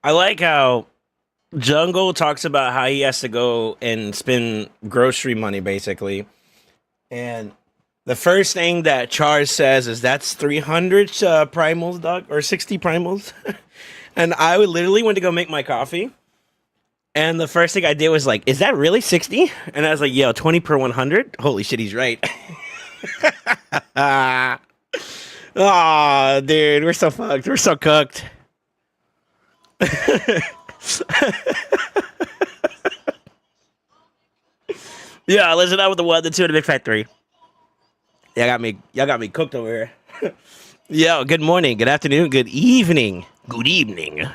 I like how Jungle talks about how he has to go and spend grocery money, basically. And the first thing that Charles says is that's 300 primals, dog, or 60 primals. And I would literally went to go make my coffee. And the first thing I did was like, is that really 60? And I was like, yo, 20 per 100? Holy shit, he's right. Oh, dude, we're so fucked. We're so cooked. Yeah, listen up with the 1, the 2, and the big fat 3. Y'all got me cooked over here. Yo, good morning, good afternoon, good evening. Good evening.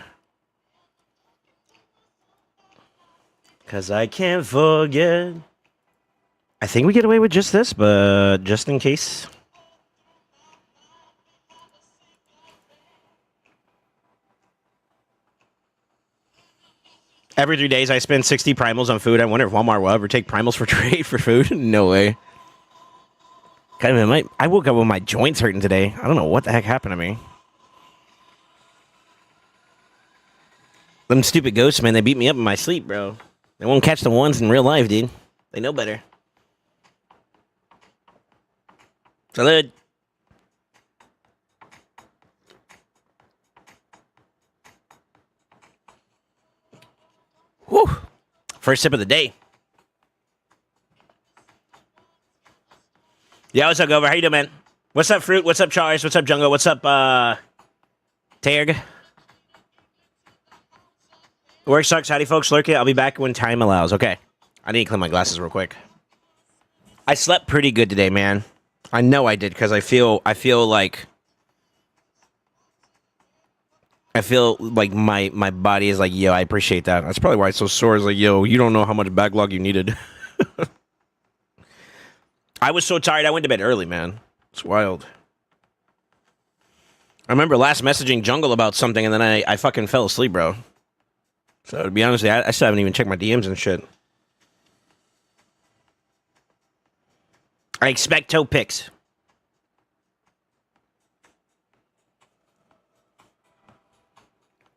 Cause I can't forget. I think we get away with just this, but just in case. Every 3 days, I spend 60 primals on food. I wonder if Walmart will ever take primals for trade for food. No way. Kind of, I woke up with my joints hurting today. I don't know what the heck happened to me. Them stupid ghosts, man, they beat me up in my sleep, bro. They won't catch the ones in real life, dude. They know better. Salud. Whew. First sip of the day. Yeah, what's up, Gover? How you doing, man? What's up, Fruit? What's up, Charles? What's up, Jungle? What's up, Terg? Work sucks. Howdy, folks. Lurk it. I'll be back when time allows. Okay. I need to clean my glasses real quick. I slept pretty good today, man. I know I did, because I feel like my body is like, yo, I appreciate that. That's probably why it's so sore. It's like, yo, you don't know how much backlog you needed. I was so tired, I went to bed early, man. It's wild. I remember last messaging Jungle about something, and then I fucking fell asleep, bro. So, to be honest with you, I still haven't even checked my DMs and shit. I expect toe picks.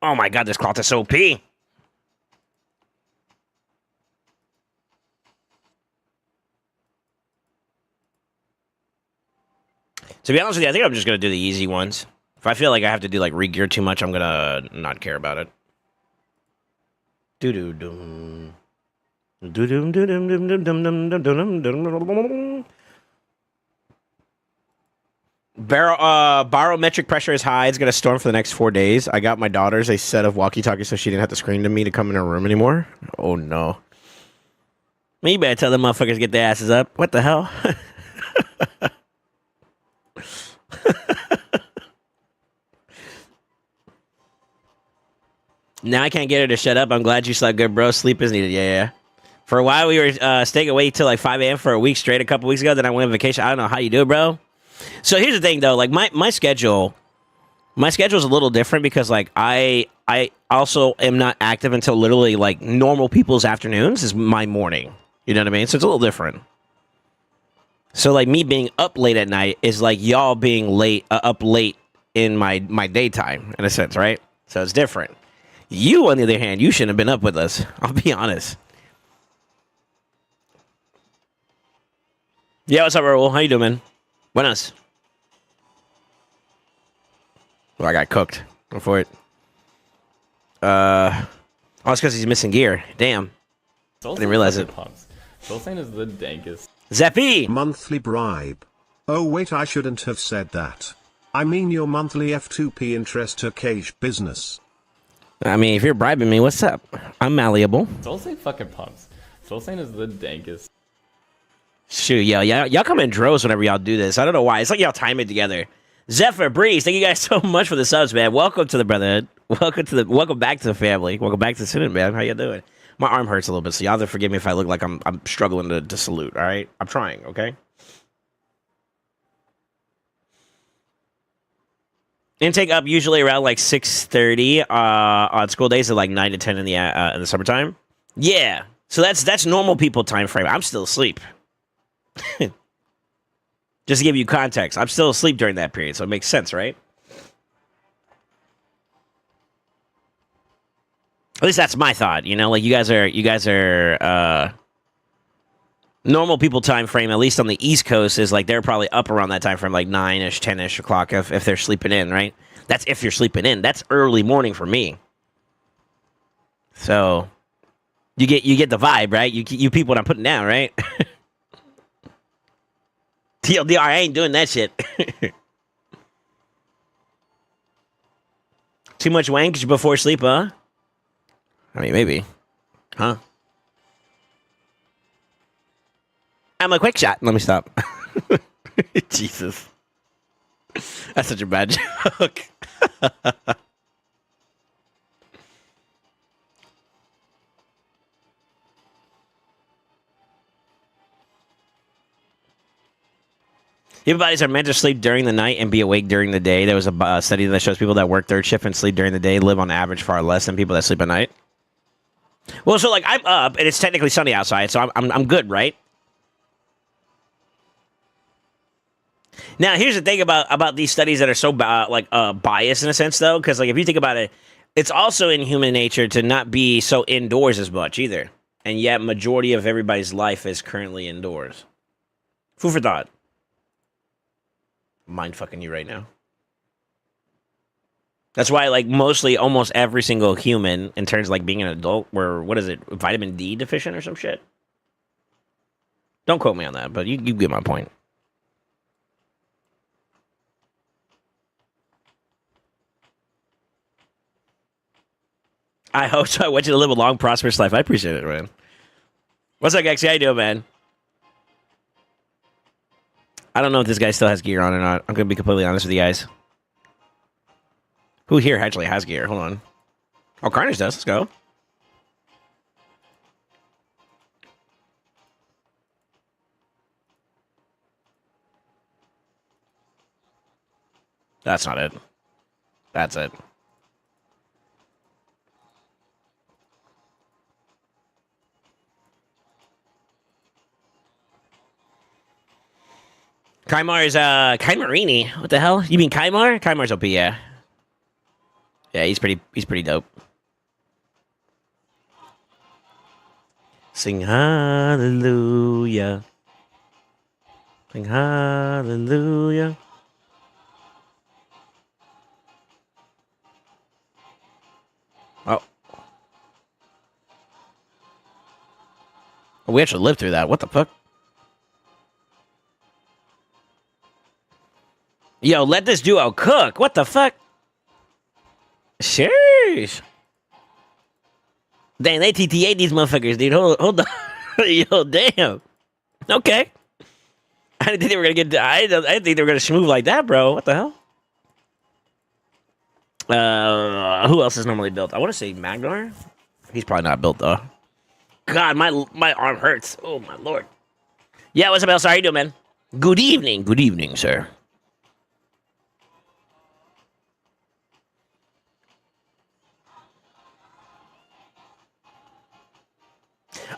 Oh my god, this cloth is so OP. To be honest with you, I think I'm just going to do the easy ones. If I feel like I have to do like re-gear too much, I'm going to not care about it. Do-do-dum. Do-dum-do-dum-dum-dum-dum-dum-dum-dum-dum-dum. Barometric pressure is high. It's going to storm for the next 4 days. I got my daughters a set of walkie-talkies so she didn't have to scream to me to come in her room anymore. Oh, no. You better tell them motherfuckers get their asses up. What the hell? Now I can't get her to shut up. I'm glad you slept good, bro. Sleep is needed. Yeah. For a while, we were staying awake till like 5 a.m. for a week straight a couple weeks ago. Then I went on vacation. I don't know how you do it, bro. So here's the thing, though. Like, my schedule is a little different because, like, I also am not active until literally, like, normal people's afternoons is my morning. You know what I mean? So it's a little different. So, like, me being up late at night is like y'all being up late in my daytime, in a sense, right? So it's different. You, on the other hand, you shouldn't have been up with us. I'll be honest. Yeah, what's up, Raul? How you doing, man? Buenas. Well, I got cooked. Go for it. Oh, it's because he's missing gear. Damn. I didn't realize it. SoulSaint is the dankest. Zeppy! Monthly bribe. Oh wait, I shouldn't have said that. I mean your monthly F2P interest cash business. I mean, if you're bribing me, what's up? I'm malleable. SoulSaint fucking pumps. SoulSaint is the dankest. Shoot, y'all come in droves whenever y'all do this. I don't know why. It's like y'all time it together. Zephyr, Breeze, thank you guys so much for the subs, man. Welcome to the brotherhood. Welcome back to the family. Welcome back to the Senate, man. How you doing? My arm hurts a little bit, so y'all have to forgive me if I look like I'm struggling to salute, all right? I'm trying, okay? Intake up usually around like 6:30 on school days at like 9 to 10 in the summertime. Yeah, so that's normal people time frame. I'm still asleep. Just to give you context, I'm still asleep during that period, so it makes sense, right? At least that's my thought. You know, like you guys are normal people time frame. At least on the East Coast is like they're probably up around that time frame, like 9ish, 10ish o'clock if they're sleeping in, right? That's if you're sleeping in. That's early morning for me. So you get the vibe, right? You people I'm putting down, right? TLDR, I ain't doing that shit. Too much wank before sleep, huh? I mean, maybe. Huh? I'm a quick shot. Let me stop. Jesus. That's such a bad joke. Human bodies are meant to sleep during the night and be awake during the day. There was a study that shows people that work third shift and sleep during the day live on average far less than people that sleep at night. Well, so like I'm up and it's technically sunny outside, so I'm good, right? Now, here's the thing about these studies that are so biased in a sense, though, because like if you think about it, it's also in human nature to not be so indoors as much either, and yet majority of everybody's life is currently indoors. Food for thought. Mind fucking you right now. That's why, like, mostly almost every single human, in terms of like being an adult, were what is it, vitamin D deficient or some shit? Don't quote me on that, but you get my point. I hope so. I want you to live a long, prosperous life. I appreciate it, man. What's up, Gexy? How you doing, man? I don't know if this guy still has gear on or not. I'm going to be completely honest with you guys. Who here actually has gear? Hold on. Oh, Carnage does. Let's go. That's not it. That's it. Kymar is Kymarini. What the hell? You mean Kymar? Kymar's OP, yeah. Yeah, he's pretty dope. Sing hallelujah. Sing hallelujah. Oh. We actually lived through that. What the fuck? Yo, let this duo cook. What the fuck? Sheesh. Dang, they TTA these motherfuckers, dude. Hold on. Yo, damn. Okay. I didn't think they were gonna get. I didn't think they were gonna schmooze like that, bro. What the hell? Who else is normally built? I want to say Magnar. He's probably not built though. God, my arm hurts. Oh my lord. Yeah, what's up, else? How you doing, man? Good evening. Good evening, sir.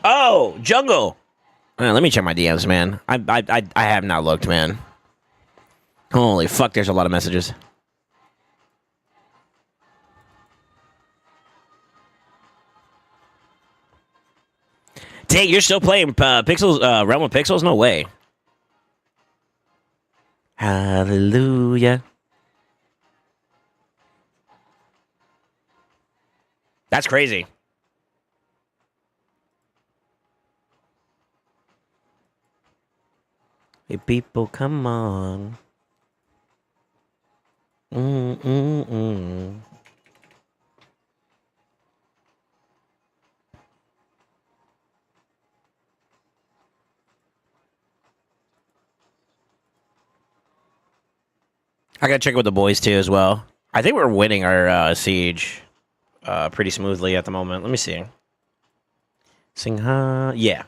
Oh, Jungle. Let me check my DMs, man. I have not looked, man. Holy fuck, there's a lot of messages. Dang, you're still playing Pixels, Realm of Pixels? No way. Hallelujah. That's crazy. Hey, people, come on. Mm-mm-mm. I gotta check with the boys too as well. I think we're winning our siege pretty smoothly at the moment. Let me see. Sing ha, yeah.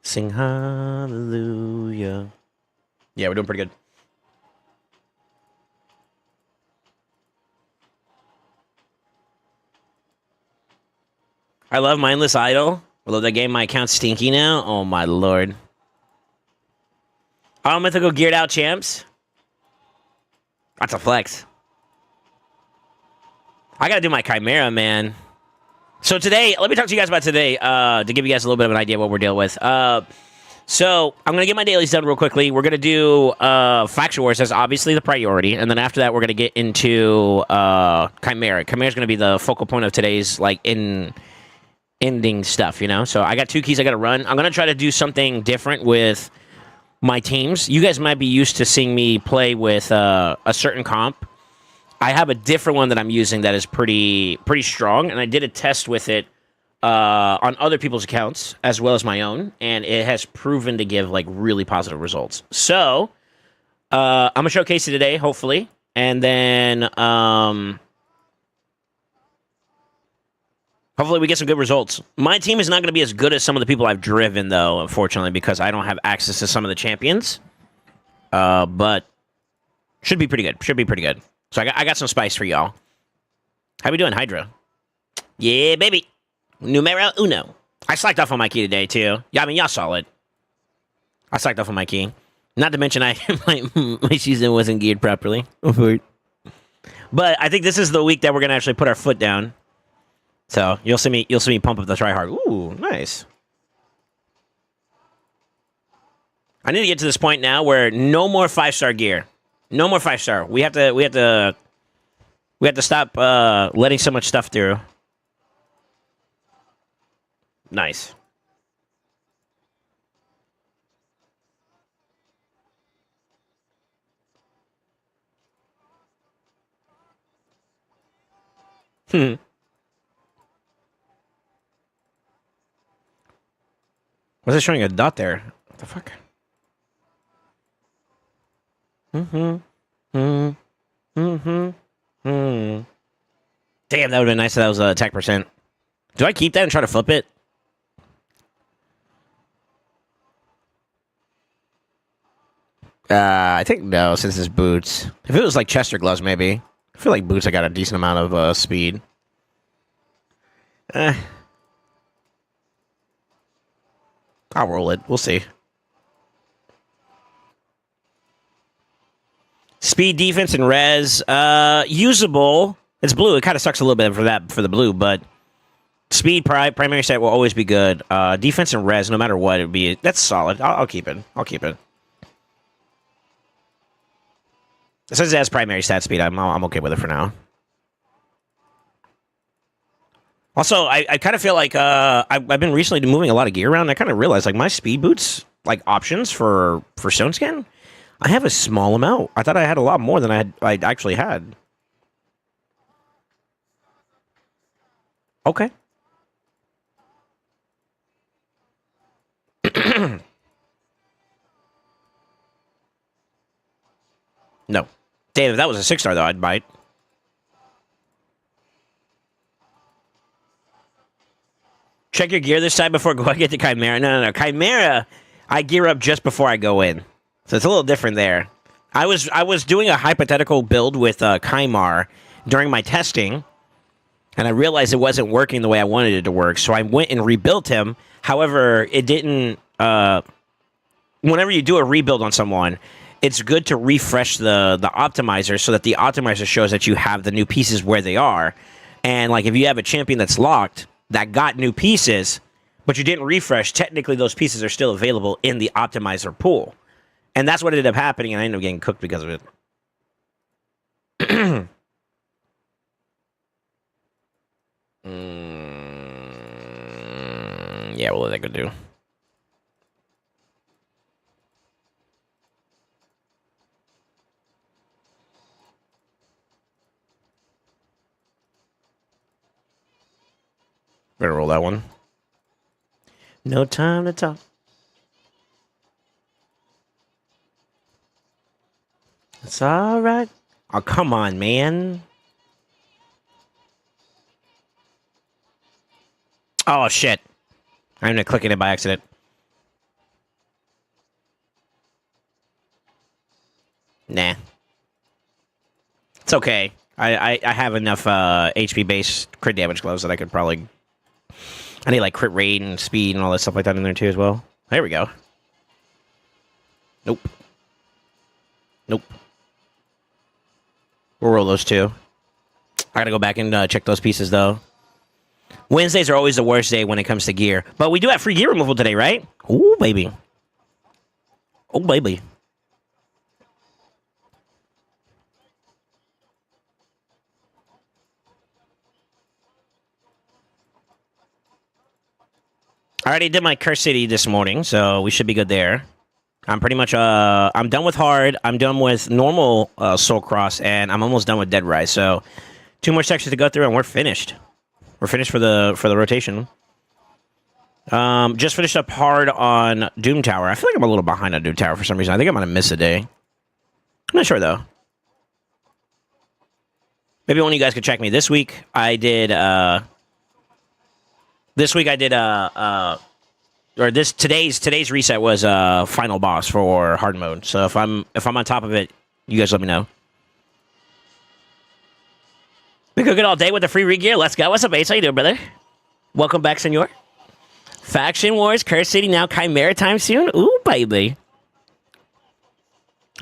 Sing hallelujah. Yeah, we're doing pretty good. I love Mindless Idol. Although that game, my account's stinky now. Oh my lord. All mythical geared out champs. That's a flex. I gotta do my Chimera, man. So today, let me talk to you guys about today to give you guys a little bit of an idea of what we're dealing with. So I'm going to get my dailies done real quickly. We're going to do Faction Wars. That's obviously the priority. And then after that, we're going to get into Chimera. Chimera is going to be the focal point of today's ending stuff, you know? So I got 2 keys I got to run. I'm going to try to do something different with my teams. You guys might be used to seeing me play with a certain comp. I have a different one that I'm using that is pretty strong, and I did a test with it on other people's accounts as well as my own, and it has proven to give like really positive results. So I'm gonna showcase it today, hopefully, and then hopefully we get some good results. My team is not going to be as good as some of the people I've driven, though, unfortunately, because I don't have access to some of the champions. But should be pretty good. Should be pretty good. So I got some spice for y'all. How we doing, Hydra? Yeah, baby. Numero uno. I slacked off on my key today, too. Yeah, I mean, y'all saw it. I slacked off on my key. Not to mention, my season wasn't geared properly. But I think this is the week that we're gonna actually put our foot down. So you'll see me pump up the tryhard. Ooh, nice. I need to get to this point now where no more 5-star gear. No more 5-star. We have to stop letting so much stuff through. Nice. Was it showing a dot there? What the fuck? Damn, that would have been nice if that was attack percent. Do I keep that and try to flip it? I think no, since it's boots. If it was like Chester gloves, maybe. I feel like boots I got a decent amount of speed. I'll roll it. We'll see. Speed, defense, and res. Usable. It's blue. It kind of sucks a little bit for the blue, but speed, primary stat will always be good. Defense and res, no matter what, that's solid. I'll keep it. I'll keep it. It says it has primary stat speed. I'm okay with it for now. Also, I kind of feel like I've been recently moving a lot of gear around. And I kind of realized like my speed boots like options for stone skin, I have a small amount. I thought I had a lot more than I actually had. Okay. No. Dave, if that was a 6-star, though, I'd bite. Check your gear this time before go get the Chimera. No. Chimera, I gear up just before I go in. So it's a little different there. I was doing a hypothetical build with Chimera during my testing, and I realized it wasn't working the way I wanted it to work, so I went and rebuilt him. However, it didn't... whenever you do a rebuild on someone, it's good to refresh the optimizer so that the optimizer shows that you have the new pieces where they are. And like if you have a champion that's locked that got new pieces, but you didn't refresh, technically those pieces are still available in the optimizer pool. And that's what ended up happening, and I ended up getting cooked because of it. Yeah, what are they gonna do? Better roll that one. No time to talk. It's all right. Oh, come on, man. Oh, shit. I'm gonna click it by accident. Nah. It's okay. I have enough HP-based crit damage gloves that I could probably... I need, like, crit rate and speed and all that stuff like that in there, too, as well. There we go. Nope. Nope. We'll roll those two. I gotta go back and check those pieces though. Wednesdays are always the worst day when it comes to gear, but we do have free gear removal today, right? Ooh, baby. Oh, baby. I already did my Curse City this morning, so we should be good there. I'm pretty much, I'm done with hard, I'm done with normal Soul Cross, and I'm almost done with Dead Rise, so 2 more sections to go through, and we're finished. We're finished for the rotation. Just finished up hard on Doom Tower. I feel like I'm a little behind on Doom Tower for some reason. I think I'm gonna miss a day. I'm not sure, though. Maybe one of you guys could check me. This week, I did, today's reset was final boss for hard mode. So if I'm on top of it, you guys let me know. We could get all day with the free re-gear. Let's go. What's up, Ace? How you doing, brother? Welcome back, senor. Faction Wars, Curse City now, Chimera time soon. Ooh, baby.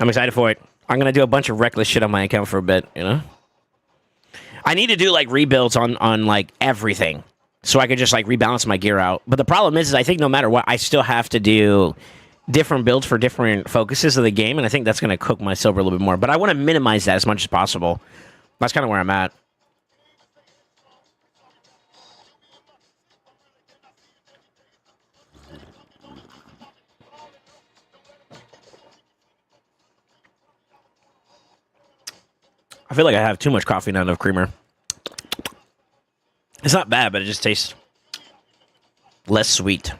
I'm excited for it. I'm gonna do a bunch of reckless shit on my account for a bit. You know, I need to do like rebuilds on like everything, so I could just like rebalance my gear out. But the problem is I think no matter what, I still have to do different builds for different focuses of the game, and I think that's going to cook my silver a little bit more. But I want to minimize that as much as possible. That's kind of where I'm at. I feel like I have too much coffee, not enough creamer. It's not bad, but it just tastes less sweet.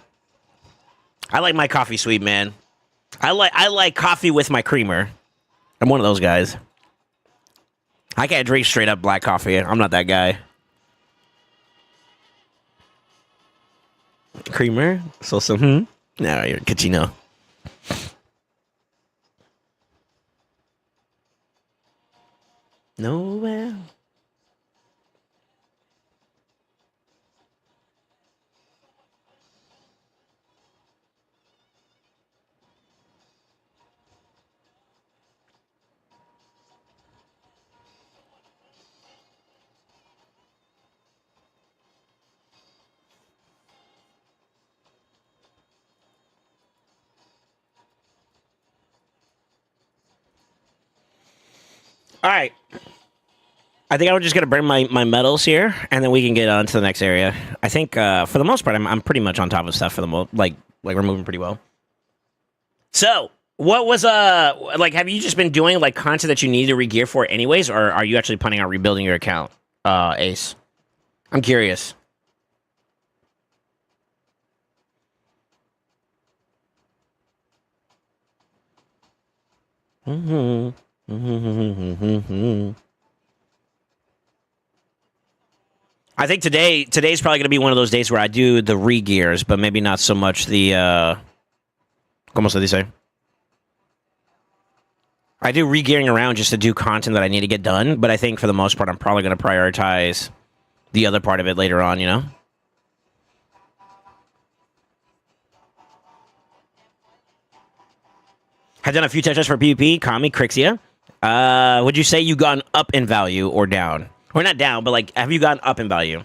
I like my coffee sweet, man. I like coffee with my creamer. I'm one of those guys. I can't drink straight up black coffee. I'm not that guy. Creamer? So some No, you're a Cachino. Nowhere. All right. I think I'm just going to burn my metals here, and then we can get on to the next area. I think, for the most part, I'm pretty much on top of stuff for the most, like we're moving pretty well. So, what was, like, have you just been doing, like, content that you need to re-gear for anyways, or are you actually planning on rebuilding your account, Ace? I'm curious. I think today's probably going to be one of those days where I do the re-gears, but maybe not so much the, ¿cómo se dice? I do re-gearing around just to do content that I need to get done, but I think for the most part, I'm probably going to prioritize the other part of it later on, you know? I've done a few touch-ups for PvP, Kami, Crixia. Would you say you gone up in value or down? Or not down, but like, have you gone up in value?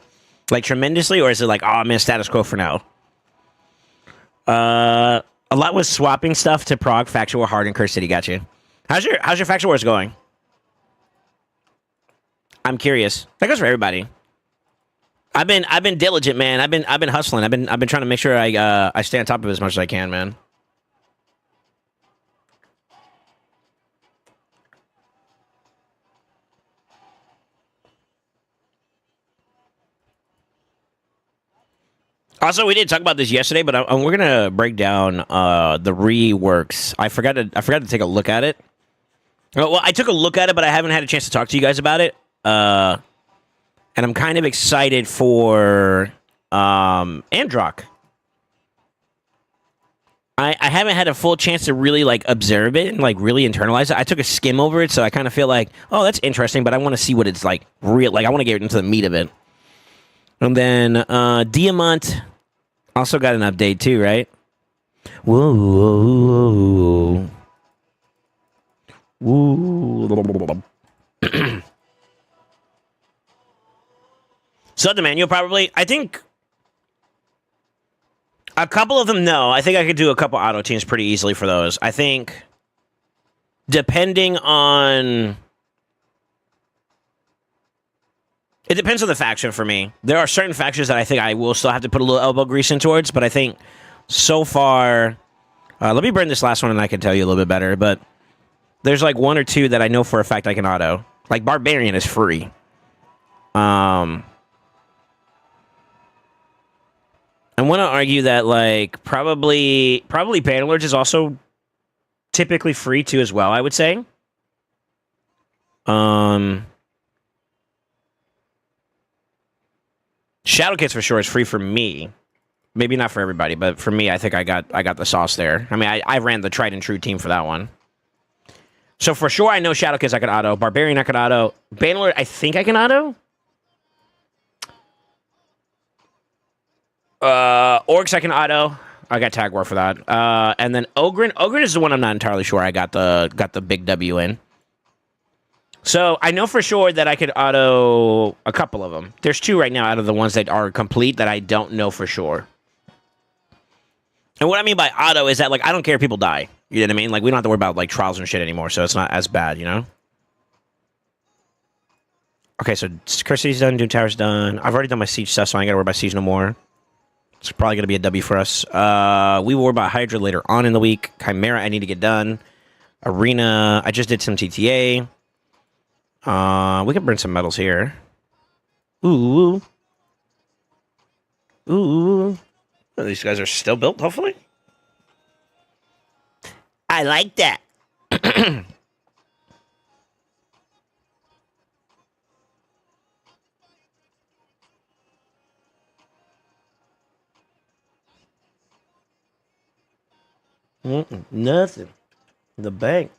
Like tremendously, or is it like, oh, I'm in status quo for now? A lot was swapping stuff to prog, Faction War, Hard, and Curse City. Got you. How's your Faction Wars going? I'm curious. That goes for everybody. I've been diligent, man. I've been hustling. I've been trying to make sure I stay on top of it as much as I can, man. Also, we didn't talk about this yesterday, but we're gonna break down the reworks. I forgot to take a look at it. Well, I took a look at it, but I haven't had a chance to talk to you guys about it. And I'm kind of excited for Androck. I haven't had a full chance to really like observe it and like really internalize it. I took a skim over it, so I kind of feel like, oh, that's interesting, but I want to see what it's like real. Like I want to get into the meat of it. And then Diamant also got an update too, right? Whoa. Whoa. So the manual probably. I think a couple of them. No, I think I could do a couple auto teams pretty easily for those. I think depending on. It depends on the faction for me. There are certain factions that I think I will still have to put a little elbow grease in towards, but I think so far, let me burn this last one and I can tell you a little bit better, but there's like one or two that I know for a fact I can auto. Like Barbarian is free. I want to argue that like probably Bannerlords is also typically free too as well, I would say. Shadow Kits for sure is free for me. Maybe not for everybody, but for me, I think I got the sauce there. I mean, I ran the tried and true team for that one. So for sure, I know Shadow Kits I could auto. Barbarian I could auto. Bannerlord, I think I can auto. Orcs I can auto. I got Tag War for that. And then Ogren. Ogren is the one I'm not entirely sure I got the big W in. So I know for sure that I could auto a couple of them. There's two right now out of the ones that are complete that I don't know for sure. And what I mean by auto is that, like, I don't care if people die. You know what I mean? Like, we don't have to worry about, like, trials and shit anymore, so it's not as bad, you know? Okay, so Chrissy's done, Doom Tower's done. I've already done my Siege stuff, so I ain't gotta worry about Siege no more. It's probably gonna be a W for us. We will worry about Hydra later on in the week. Chimera, I need to get done. Arena, I just did some TTA. We can burn some metals here. Ooh. Ooh. Oh, these guys are still built, hopefully. I like that. Nothing. The bank.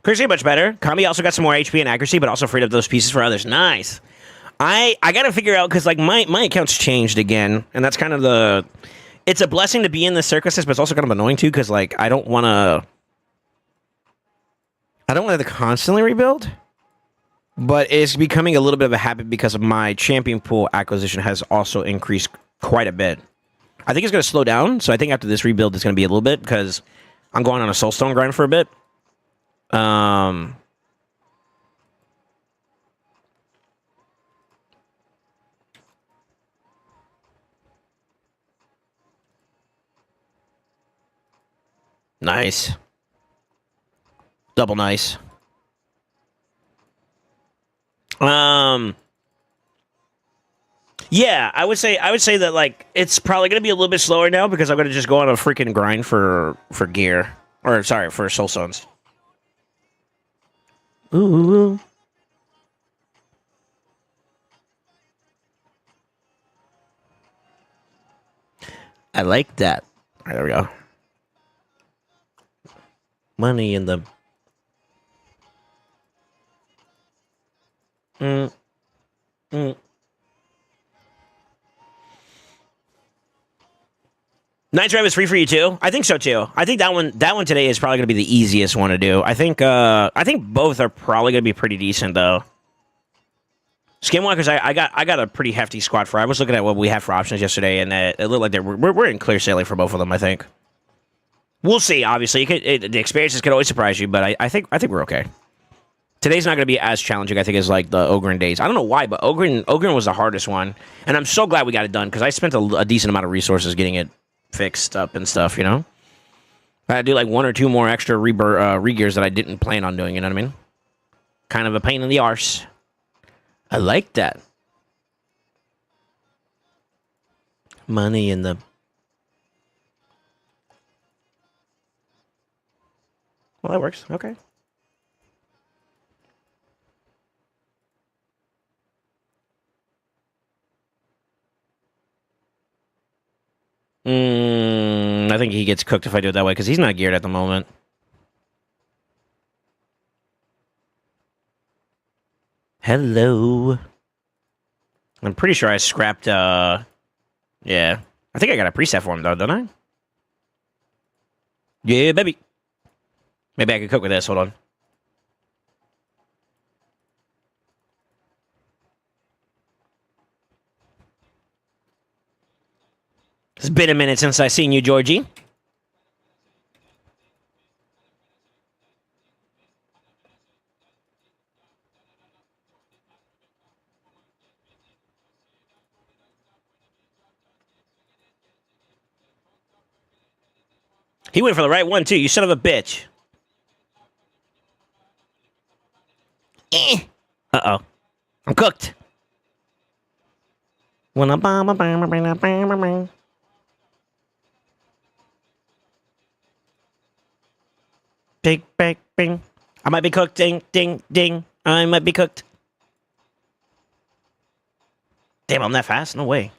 Accuracy much better. Kami also got some more HP and accuracy, but also freed up those pieces for others. Nice. I gotta figure out, because like my account's changed again, and that's kind of the. It's a blessing to be in the circuses, but it's also kind of annoying too, because like I don't want to constantly rebuild. But it's becoming a little bit of a habit because of my champion pool acquisition has also increased quite a bit. I think it's going to slow down, so I think after this rebuild it's going to be a little bit, because I'm going on a Soulstone grind for a bit. Nice. Double nice. Yeah, I would say that like it's probably gonna be a little bit slower now because I'm gonna just go on a freaking grind for gear. Or sorry, for Soulstones. Ooh. I like that. All right, there we go. Money in the... Night Drive is free for you too. I think so too. I think that one today is probably going to be the easiest one to do. I think both are probably going to be pretty decent though. Skinwalkers, I got a pretty hefty squad for. I was looking at what we had for options yesterday, and it looked like we're in clear sailing for both of them. I think we'll see. Obviously, the experiences could always surprise you, but I think we're okay. Today's not going to be as challenging, I think, as like the Ogren days. I don't know why, but Ogren was the hardest one, and I'm so glad we got it done because I spent a decent amount of resources getting it fixed up and stuff. You know, I had to do like one or two more extra re-gears that I didn't plan on doing. You know what I mean? Kind of a pain in the arse. I like that. Money in the... Well, that works. Okay. I think he gets cooked if I do it that way, because he's not geared at the moment. Hello. I'm pretty sure I scrapped, yeah. I think I got a preset for him, though, don't I? Yeah, baby. Maybe I could cook with this. Hold on. It's been a minute since I seen you, Georgie. He went for the right one, too. You son of a bitch. Uh-oh. I'm cooked. Big, big, bing. I might be cooked. Ding, ding, ding. I might be cooked. Damn, I'm that fast? No way.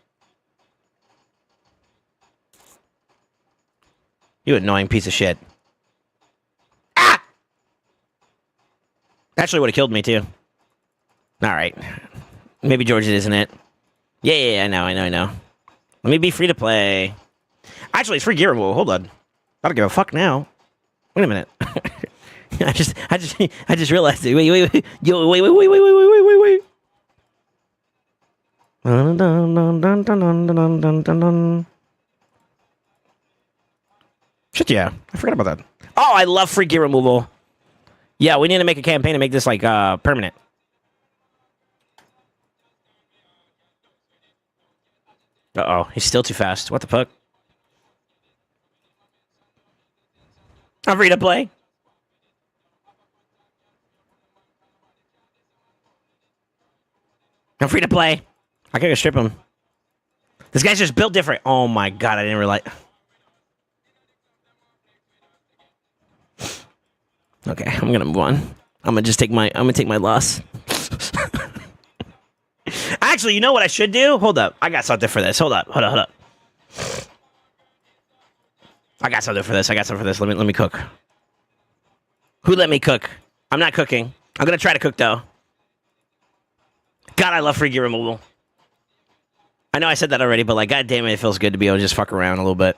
You annoying piece of shit. Ah! Actually would have killed me, too. Alright. Maybe George isn't it. Yeah, I know. Let me be free to play. Actually, it's free gear removal. Hold on. I don't give a fuck now. Wait a minute. I just realized it. Wait. Yo, wait. Dun, dun, dun, dun, dun, dun, dun, dun, dun, dun. Shit, yeah. I forgot about that. Oh, I love free gear removal. Yeah, we need to make a campaign to make this, like, permanent. Uh-oh. He's still too fast. What the fuck? I'm free to play. I'm free to play. I gotta strip him. This guy's just built different. Oh my god, I didn't realize. Okay, I'm gonna move on. I'm gonna take my loss. Actually, you know what I should do? Hold up. I got something for this. Hold up. I got something for this. Let me cook. Who let me cook? I'm not cooking. I'm gonna try to cook though. God, I love free gear removal. I know I said that already, but like, god damn it, it feels good to be able to just fuck around a little bit.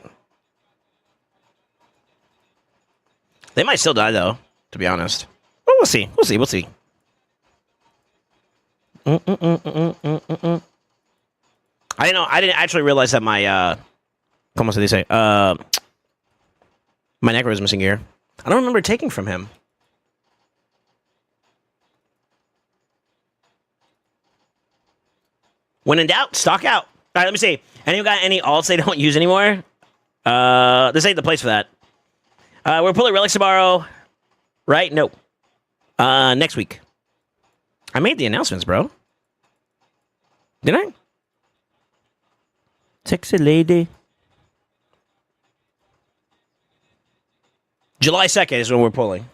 They might still die though, to be honest. Well, we'll see. I didn't actually realize that my como se dice? My necro was missing gear. I don't remember taking from him. When in doubt, stock out. All right, let me see. Anyone got any alts they don't use anymore? This ain't the place for that. We're pulling relics tomorrow, right? No. Next week. I made the announcements, bro. Did I? Sexy lady. July 2nd is when we're pulling.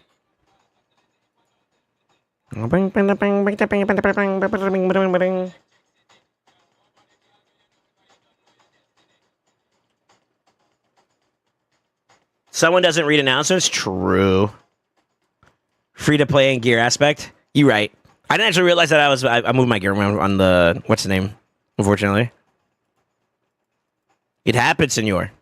Someone doesn't read announcements? True. Free to play and gear aspect? You right. I didn't actually realize that I moved my gear around on the, what's the name? Unfortunately. It happens, senor.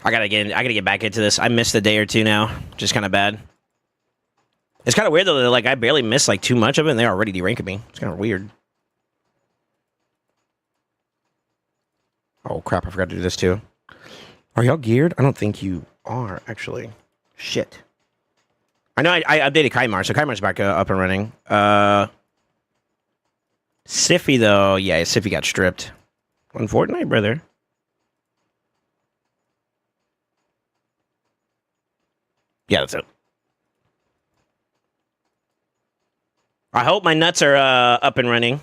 I gotta get back into this. I missed a day or two now. Just kind of bad. It's kind of weird though that like I barely missed like too much of it and they're already deranking me. It's kind of weird. Oh crap, I forgot to do this too. Are y'all geared? I don't think you are, actually. Shit. I know I updated Chimera, so Chimera's back up and running. Siffy, though. Yeah, Siffy got stripped. On Fortnite, brother. Yeah, that's it. I hope my nuts are up and running.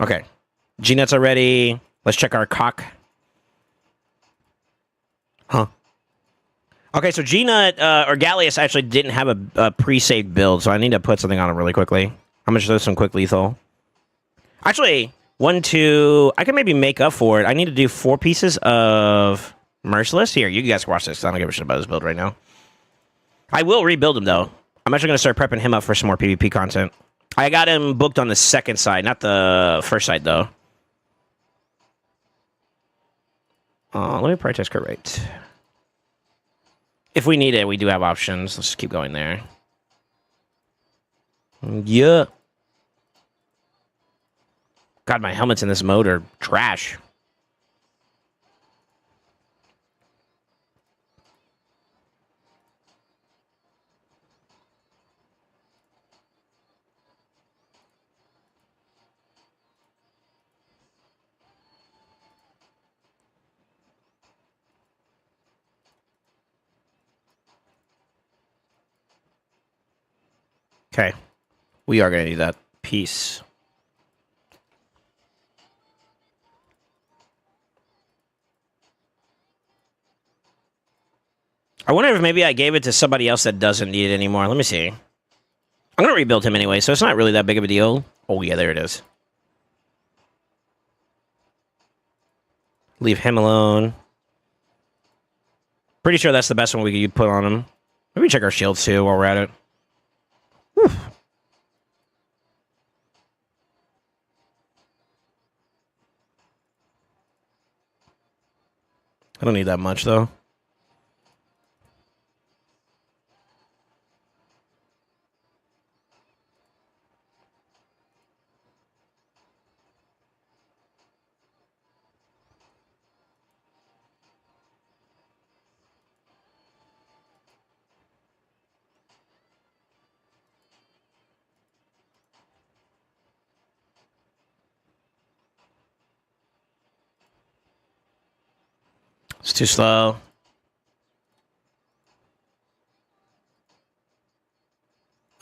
Okay. G-nuts are ready. Let's check our cock. Huh. Okay, so G-nut or Gallius actually didn't have a pre-saved build, so I need to put something on it really quickly. I'm going to show some quick lethal. Actually, 1, 2. I can maybe make up for it. I need to do 4 pieces of Merciless. Here, you guys can watch this. I don't give a shit about this build right now. I will rebuild him, though. I'm actually going to start prepping him up for some more PvP content. I got him booked on the second side, not the first side, though. Let me prioritize crit rate. If we need it, we do have options. Let's just keep going there. Yeah. God, my helmets in this mode are trash. Okay. We are going to need that piece. I wonder if maybe I gave it to somebody else that doesn't need it anymore. Let me see. I'm going to rebuild him anyway, so it's not really that big of a deal. Oh, yeah, there it is. Leave him alone. Pretty sure that's the best one we could put on him. Maybe check our shields, too, while we're at it. Whew. I don't need that much, though. It's too slow.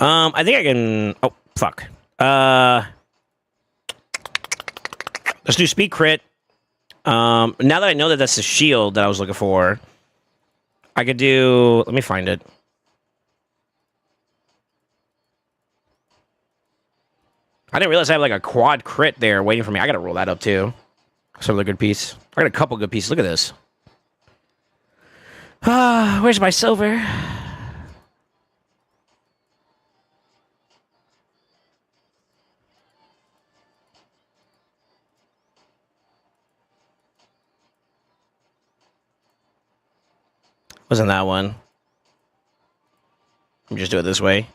I think I can... Oh, fuck. Let's do speed crit. Now that I know that that's the shield that I was looking for, I could do... Let me find it. I didn't realize I have like a quad crit there waiting for me. I gotta roll that up too. That's a really good piece. I got a couple good pieces. Look at this. Ah, where's my silver? Wasn't that one? Let me just do it this way.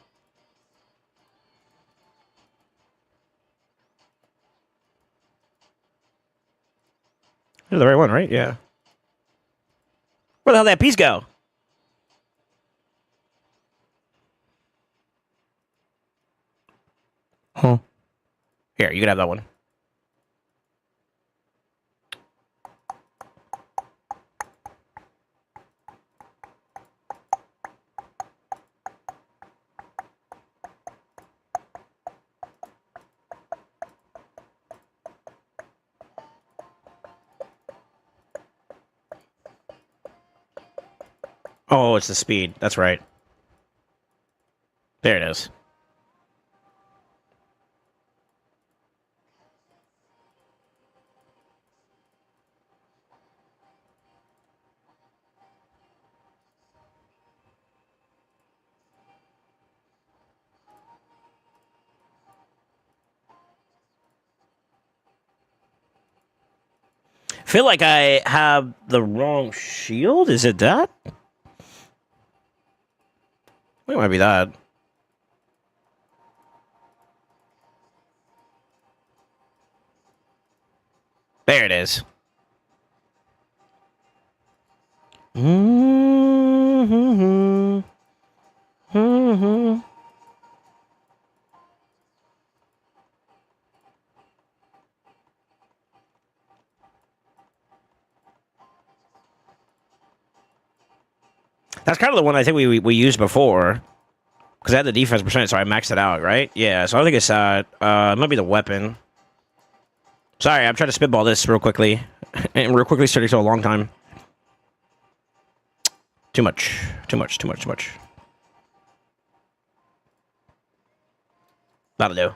You're the right one, right? Yeah. Where the hell did that piece go? Huh. Here, you can have that one. Oh, it's the speed. That's right. There it is. Feel like I have the wrong shield? Is it that? It might be that. There it is. Mm-hmm. Mm-hmm. That's kind of the one I think we used before. Because I had the defense percentage, so I maxed it out, right? Yeah, so I think it's that. It might be the weapon. Sorry, I'm trying to spitball this real quickly. And real quickly starting to a long time. Too much. Too much, too much, too much. That'll do.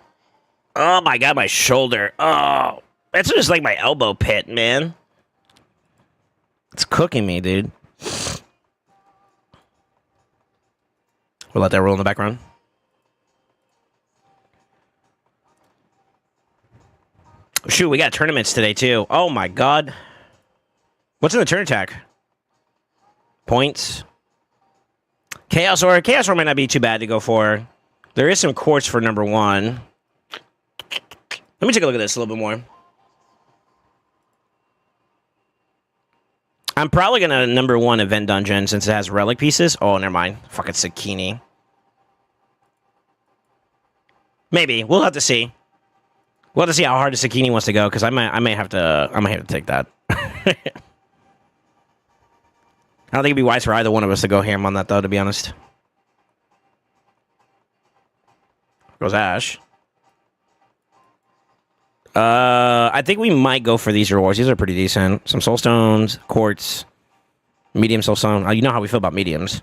Oh my god, my shoulder. Oh, that's just like my elbow pit, man. It's cooking me, dude. We'll let that roll in the background. Shoot, we got tournaments today, too. Oh, my God. What's in the turn attack? Points. Chaos Ore. Chaos Ore might not be too bad to go for. There is some quartz for number 1. Let me take a look at this a little bit more. I'm probably going to number 1 event dungeon since it has relic pieces. Oh, never mind. Fucking Zucchini. Maybe. We'll have to see. We'll have to see how hard the Zucchini wants to go, because I might have to take that. I don't think it'd be wise for either one of us to go ham on that, though, to be honest. Goes Ash. I think we might go for these rewards. These are pretty decent. Some soul stones, quartz, medium soul stone. Oh, you know how we feel about mediums.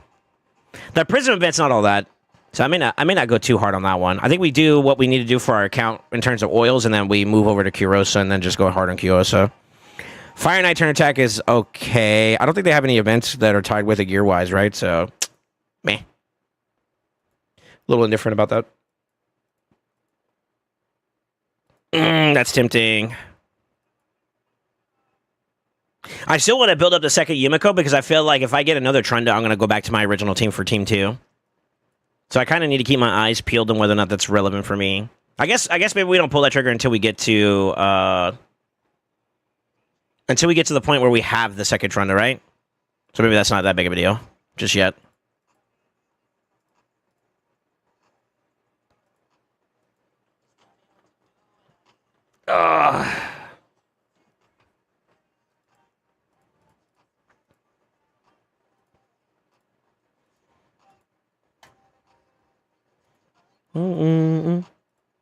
The prism event's not all that. So I may not go too hard on that one. I think we do what we need to do for our account in terms of oils, and then we move over to Kurosa and then just go hard on Kurosa. Fire Knight turn attack is okay. I don't think they have any events that are tied with it gear-wise, right? So, meh. A little indifferent about that. That's tempting. I still want to build up the second Yumiko because I feel like if I get another Trunda, I'm going to go back to my original team for Team 2. So I kind of need to keep my eyes peeled on whether or not that's relevant for me. I guess maybe we don't pull that trigger until we get to the point where we have the second Trunda, right? So maybe that's not that big of a deal just yet.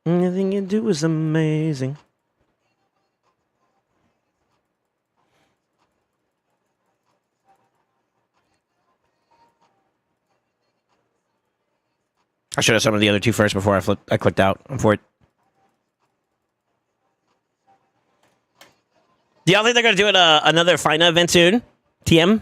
Anything you do is amazing. I should have summoned the other two first before I clicked out. I'm for it. Do y'all think they're gonna do it another FINA event soon? TM?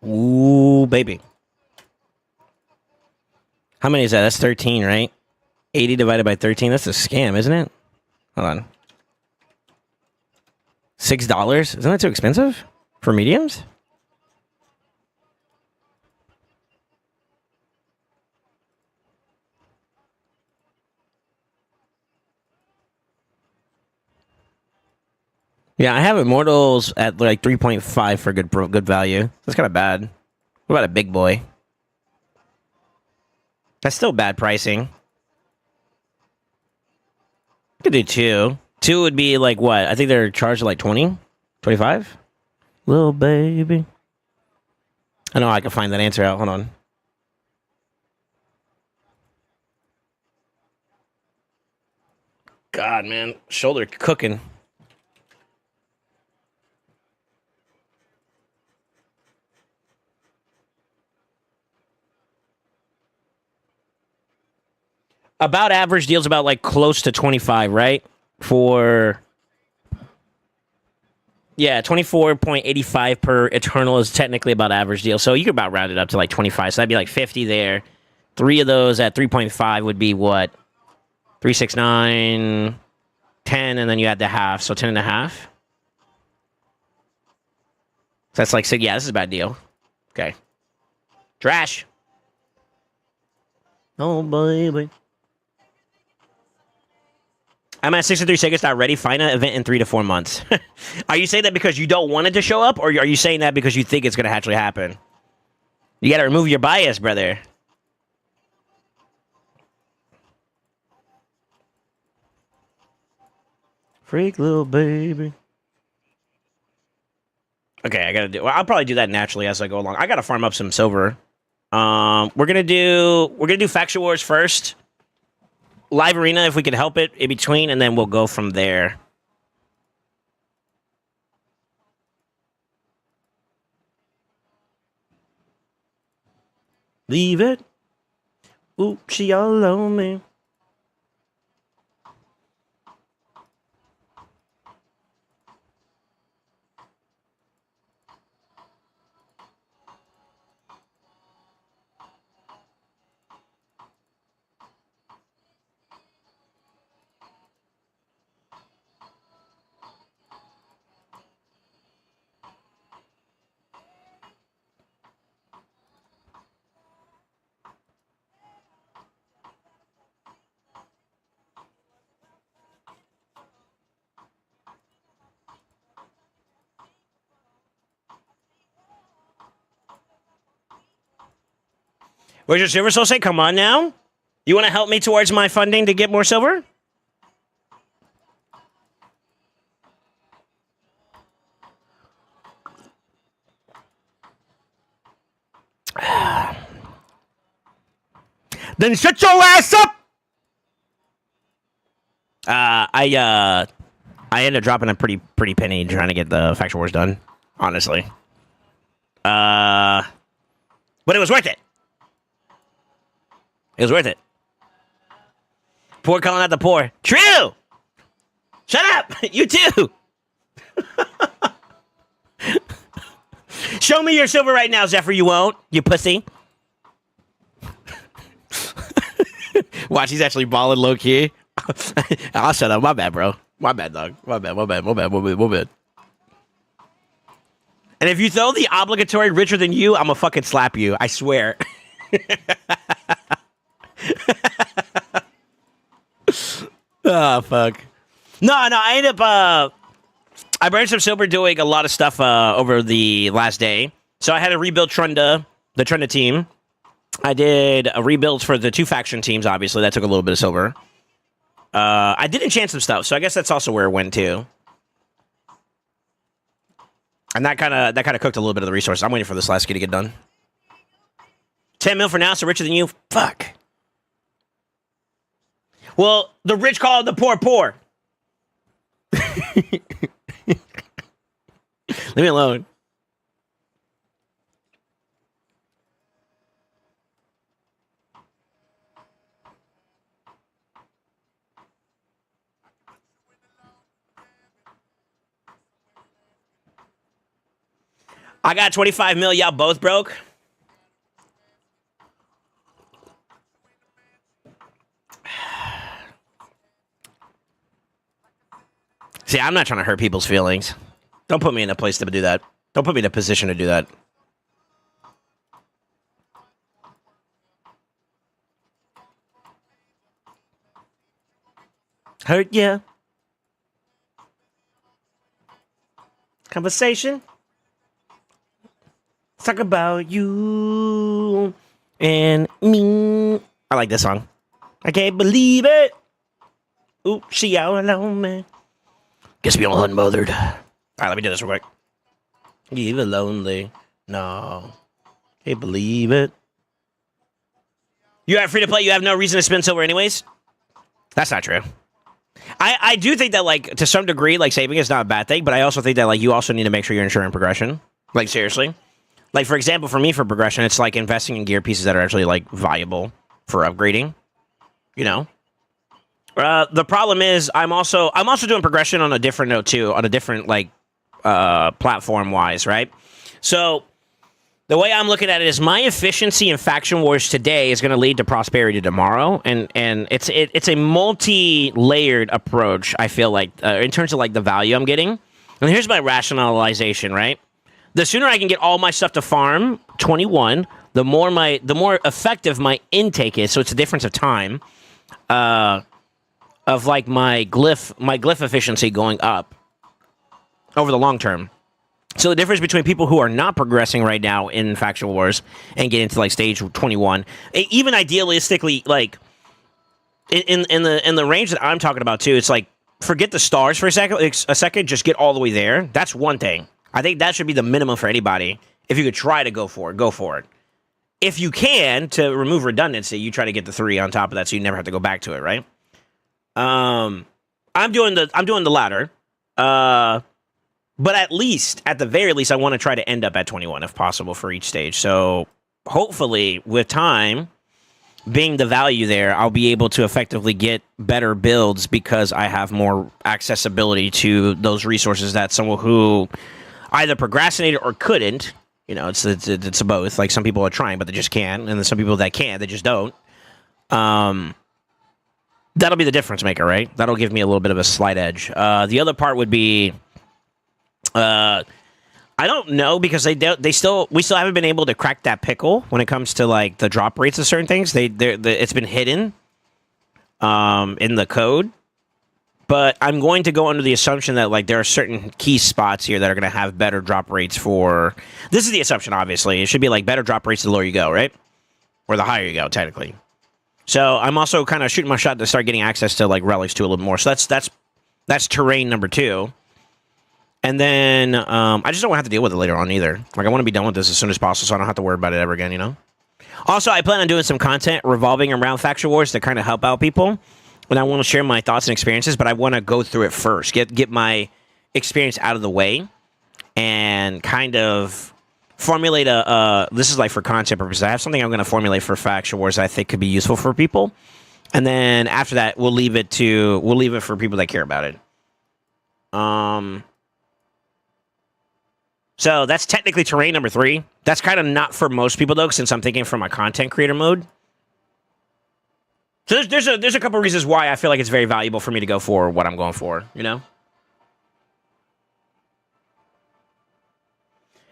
Ooh, baby. How many is that? That's 13, right? 80 divided by 13. That's a scam, isn't it? Hold on. $6? Isn't that too expensive for mediums? Yeah, I have Immortals at like 3.5 for good value. That's kind of bad. What about a big boy? That's still bad pricing. Could do 2. 2 would be like what? I think they're charged like 20? 25? Little baby. I know I can find that answer out. Hold on. God, man. Shoulder cooking. About average deals about like close to 25, right? Yeah, 24.85 per Eternal is technically about average deal. So you could about round it up to like 25. So that'd be like 50 there. 3 of those at 3.5 would be what? 3, 6, 9, 10, and then you add the half. So 10 and a half. So that's like, so yeah, this is a bad deal. Okay. Trash. Oh, baby. I'm at 63 seconds not ready. FINA event in 3 to 4 months. Are you saying that because you don't want it to show up, or are you saying that because you think it's going to actually happen? You got to remove your bias, brother. Freak little baby. Okay, I got to do... Well, I'll probably do that naturally as I go along. I got to farm up some silver. We're going to do Faction Wars first. live arena if we can help it in between, and then we'll go from there. Leave it. Ooh, she all on me. Where's your silver, SoulSaint? Come on now. You want to help me towards my funding to get more silver? Then shut your ass up! I ended up dropping a pretty penny trying to get the Faction Wars done, honestly. But it was worth it. It was worth it. Poor calling out the poor. True! Shut up! You too! Show me your silver right now, Zephyr. You won't, you pussy. Watch, he's actually balling low-key. I'll shut up. My bad, bro. My bad, dog. My bad. And if you throw the obligatory richer than you, I'm gonna fucking slap you. I swear. Oh, fuck. No, I ended up, I burned some silver doing a lot of stuff over the last day. So I had to rebuild the Trunda team. I did a rebuild for the 2 faction teams, obviously. That took a little bit of silver. I did enchant some stuff, so I guess that's also where it went, too. And that kind of cooked a little bit of the resources. I'm waiting for this last key to get done. 10 mil for now, so richer than you? Fuck. Well, the rich call the poor poor. Leave me alone. I got 25 mil. Y'all both broke. See, I'm not trying to hurt people's feelings. Don't put me in a place to do that. Don't put me in a position to do that. Hurt ya? Conversation? Talk about you and me. I like this song. I can't believe it. Ooh, she all alone, man. Guess we all unmothered. All right, let me do this real quick. You were lonely. No. Can't believe it. You are free to play. You have no reason to spend silver anyways. That's not true. I do think that, like, to some degree, like, saving is not a bad thing, but I also think that, like, you also need to make sure you're ensuring progression. Like, seriously. Like, for example, for me, for progression, it's like investing in gear pieces that are actually, like, viable for upgrading. You know? The problem is I'm also doing progression on a different note too, on a different like platform wise, right? So the way I'm looking at it is my efficiency in faction wars today is going to lead to prosperity tomorrow, and it's a multi-layered approach. I feel like in terms of like the value I'm getting, and here's my rationalization, right? The sooner I can get all my stuff to farm 21, the more effective my intake is. So it's a difference of time. Of like my glyph efficiency going up over the long term. So the difference between people who are not progressing right now in faction wars and get into like stage 21, even idealistically, like in the range that I'm talking about too, it's like forget the stars for a second, just get all the way there. That's one thing. I think that should be the minimum for anybody. If you could try to go for it, go for it. If you can, to remove redundancy, you try to get the 3 on top of that so you never have to go back to it, right? Um, I'm doing the latter. But at the very least, I want to try to end up at 21 if possible for each stage. So hopefully, with time being the value there, I'll be able to effectively get better builds because I have more accessibility to those resources that someone who either procrastinated or couldn't. You know, it's both. Like some people are trying, but they just can't, and then some people that can, they just don't. Um, that'll be the difference maker, right? That'll give me a little bit of a slight edge. The other part would be, I don't know because we still haven't been able to crack that pickle when it comes to like the drop rates of certain things. It's been hidden, in the code. But I'm going to go under the assumption that like there are certain key spots here that are going to have better drop rates for. This is the assumption, obviously. It should be like better drop rates the lower you go, right? Or the higher you go, technically. So I'm also kind of shooting my shot to start getting access to like relics too a little more. So that's terrain number 2. And then I just don't want to have to deal with it later on either. Like I want to be done with this as soon as possible, so I don't have to worry about it ever again. You know. Also, I plan on doing some content revolving around faction wars to kind of help out people. And I want to share my thoughts and experiences, but I want to go through it first, get my experience out of the way, and kind of formulate this is like for content purposes. I have something I'm going to formulate for faction wars that I think could be useful for people, and then after that, we'll leave it for people that care about it. So that's technically terrain number 3. That's kind of not for most people though, since I'm thinking from my content creator mode. So there's a couple reasons why I feel like it's very valuable for me to go for what I'm going for, you know?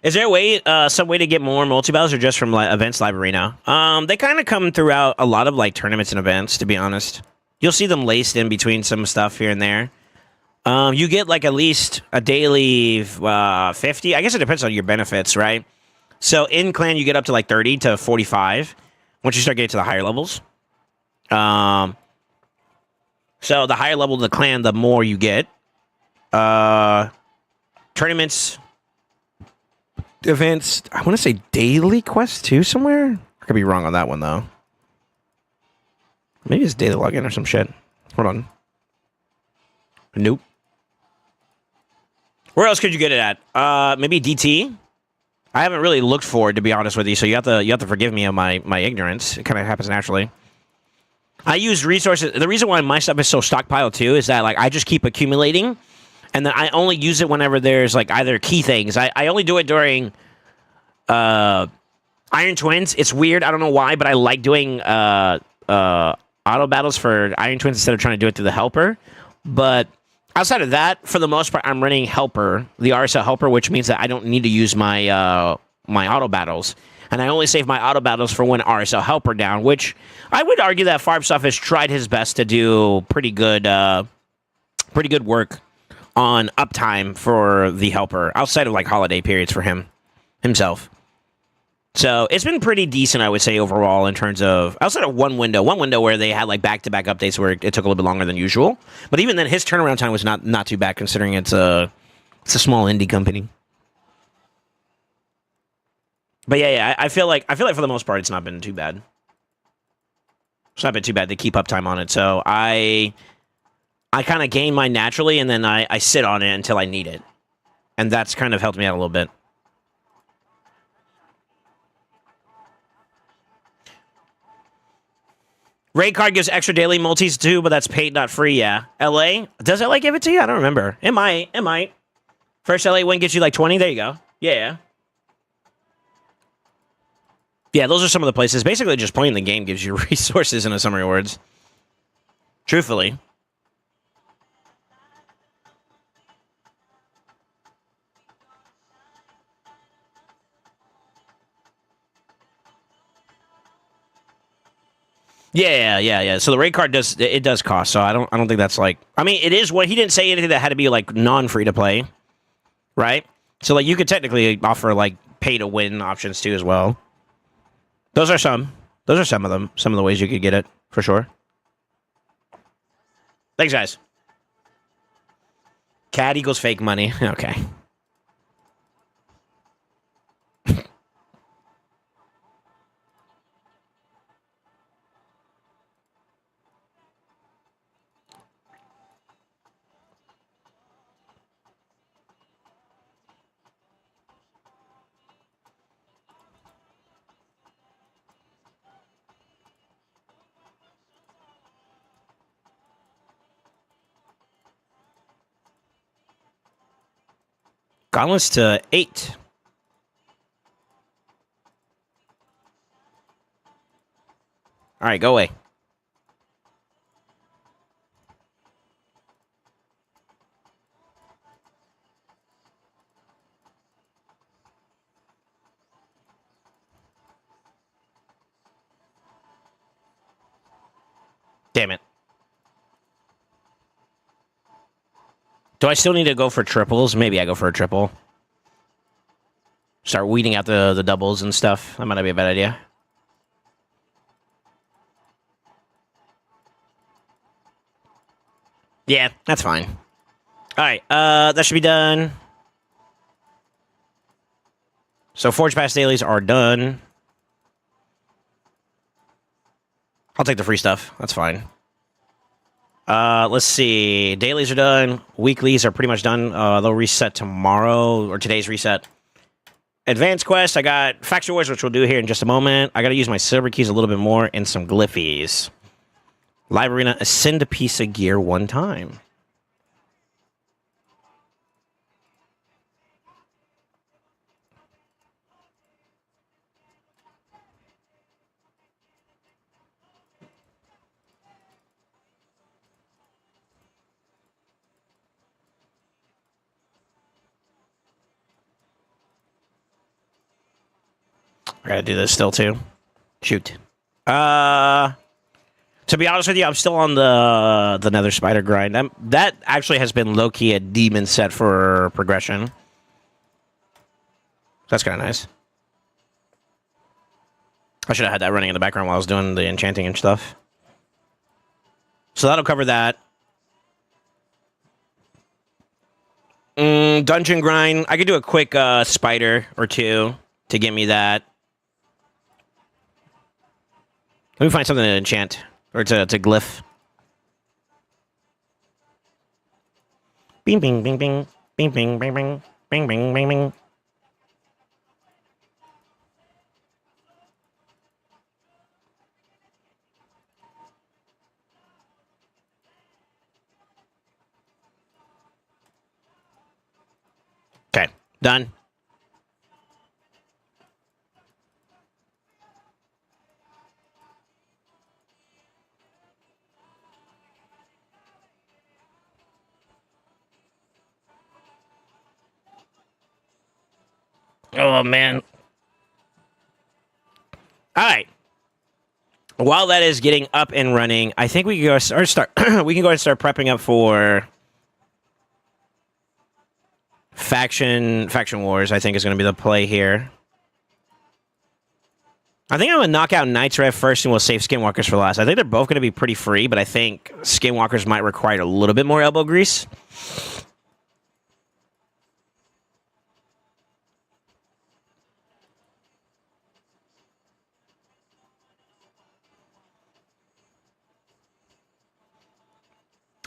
Is there a way, some way to get more multi-battles or just from like, events library now? They kind of come throughout a lot of like tournaments and events, to be honest. You'll see them laced in between some stuff here and there. You get like at least a daily 50. I guess it depends on your benefits, right? So in clan, you get up to like 30 to 45 once you start getting to the higher levels. So the higher level of the clan, the more you get. Tournaments, events. I want to say daily quests too somewhere. I could be wrong on that one though. Maybe it's daily login or some shit. Hold on. Nope. Where else could you get it at? Maybe DT. I haven't really looked for it, to be honest with you. So you have to forgive me of my ignorance. It kind of happens naturally. I use resources. The reason why my stuff is so stockpiled too is that like I just keep accumulating, and then I only use it whenever there's like either key things. I only do it during Iron Twins. It's weird. I don't know why, but I like doing auto battles for Iron Twins instead of trying to do it through the helper. But outside of that, for the most part, I'm running helper, the RSL helper, which means that I don't need to use my my auto battles. And I only save my auto battles for when RSL helper down, which I would argue that Farbstuff has tried his best to do pretty good work on uptime for the helper outside of like holiday periods for himself. So it's been pretty decent, I would say, overall in terms of outside of one window where they had like back-to-back updates where it took a little bit longer than usual. But even then, his turnaround time was not too bad considering it's a small indie company. But yeah, I feel like for the most part, it's not been too bad. It's not been too bad to keep uptime on it. So I kind of gain mine naturally, and then I sit on it until I need it, and that's kind of helped me out a little bit. Raid card gives extra daily multis too, but that's paid, not free. Yeah, LA does LA give it to you? I don't remember. It might. First LA win gets you like 20. There you go. Yeah. Yeah, those are some of the places. Basically, just playing the game gives you resources in a summary words. Truthfully. Yeah. So the raid card does cost. So I don't think that's like. I mean, it is what he didn't say anything that had to be like non-free to play, right? So like you could technically offer like pay to win options too as well. Those are some of them. Some of the ways you could get it, for sure. Thanks, guys. Cat equals fake money. Okay. Gauntlets to 8. All right, go away. Damn it. Do I still need to go for triples? Maybe I go for a triple. Start weeding out the doubles and stuff. That might not be a bad idea. Yeah, that's fine. All right, that should be done. So Forge Pass dailies are done. I'll take the free stuff. That's fine. Let's see. Dailies are done. Weeklies are pretty much done. They'll reset tomorrow, or today's reset. Advanced quest, I got Faction Wars, which we'll do here in just a moment. I got to use my silver keys a little bit more and some glyphies. Live Arena, ascend a piece of gear 1 time. I gotta do this still too. Shoot. To be honest with you, I'm still on the Nether Spider grind. That actually has been low-key a demon set for progression. That's kind of nice. I should have had that running in the background while I was doing the enchanting and stuff. So that'll cover that. Dungeon grind. I could do a quick spider or two to get me that. Let me find something to enchant. Or to glyph. Bing, bing, bing, bing. Bing, bing, bing, bing. Bing, bing, bing, bing. Okay, done. Oh, man. All right. While that is getting up and running, I think we can go start. We can go ahead and start prepping up for faction wars. I think is going to be the play here. I think I'm going to knock out Knights Rev first, and we'll save Skinwalkers for last. I think they're both going to be pretty free, but I think Skinwalkers might require a little bit more elbow grease.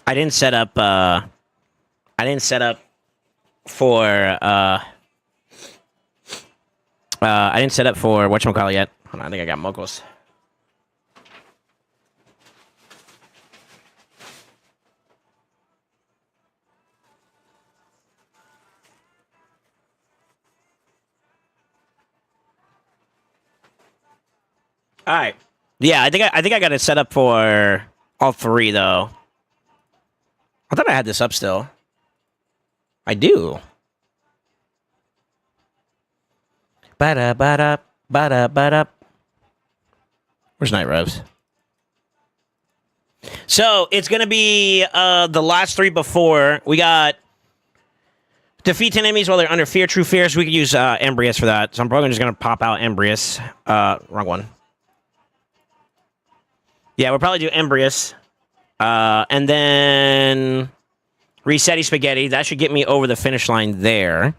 I didn't set up for whatchamacallit yet. Hold on, I think I got Mokos. All right. Yeah, I think I got it set up for all 3 though. I thought I had this up still. I do. Ba-da. Where's Night Revs? So it's gonna be the last 3 before. We got defeat 10 enemies while they're under fear, true fears. We could use Embrius for that. So I'm probably just gonna pop out Embrius. Wrong one. Yeah, we'll probably do Embrius. And then Resetty Spaghetti. That should get me over the finish line there.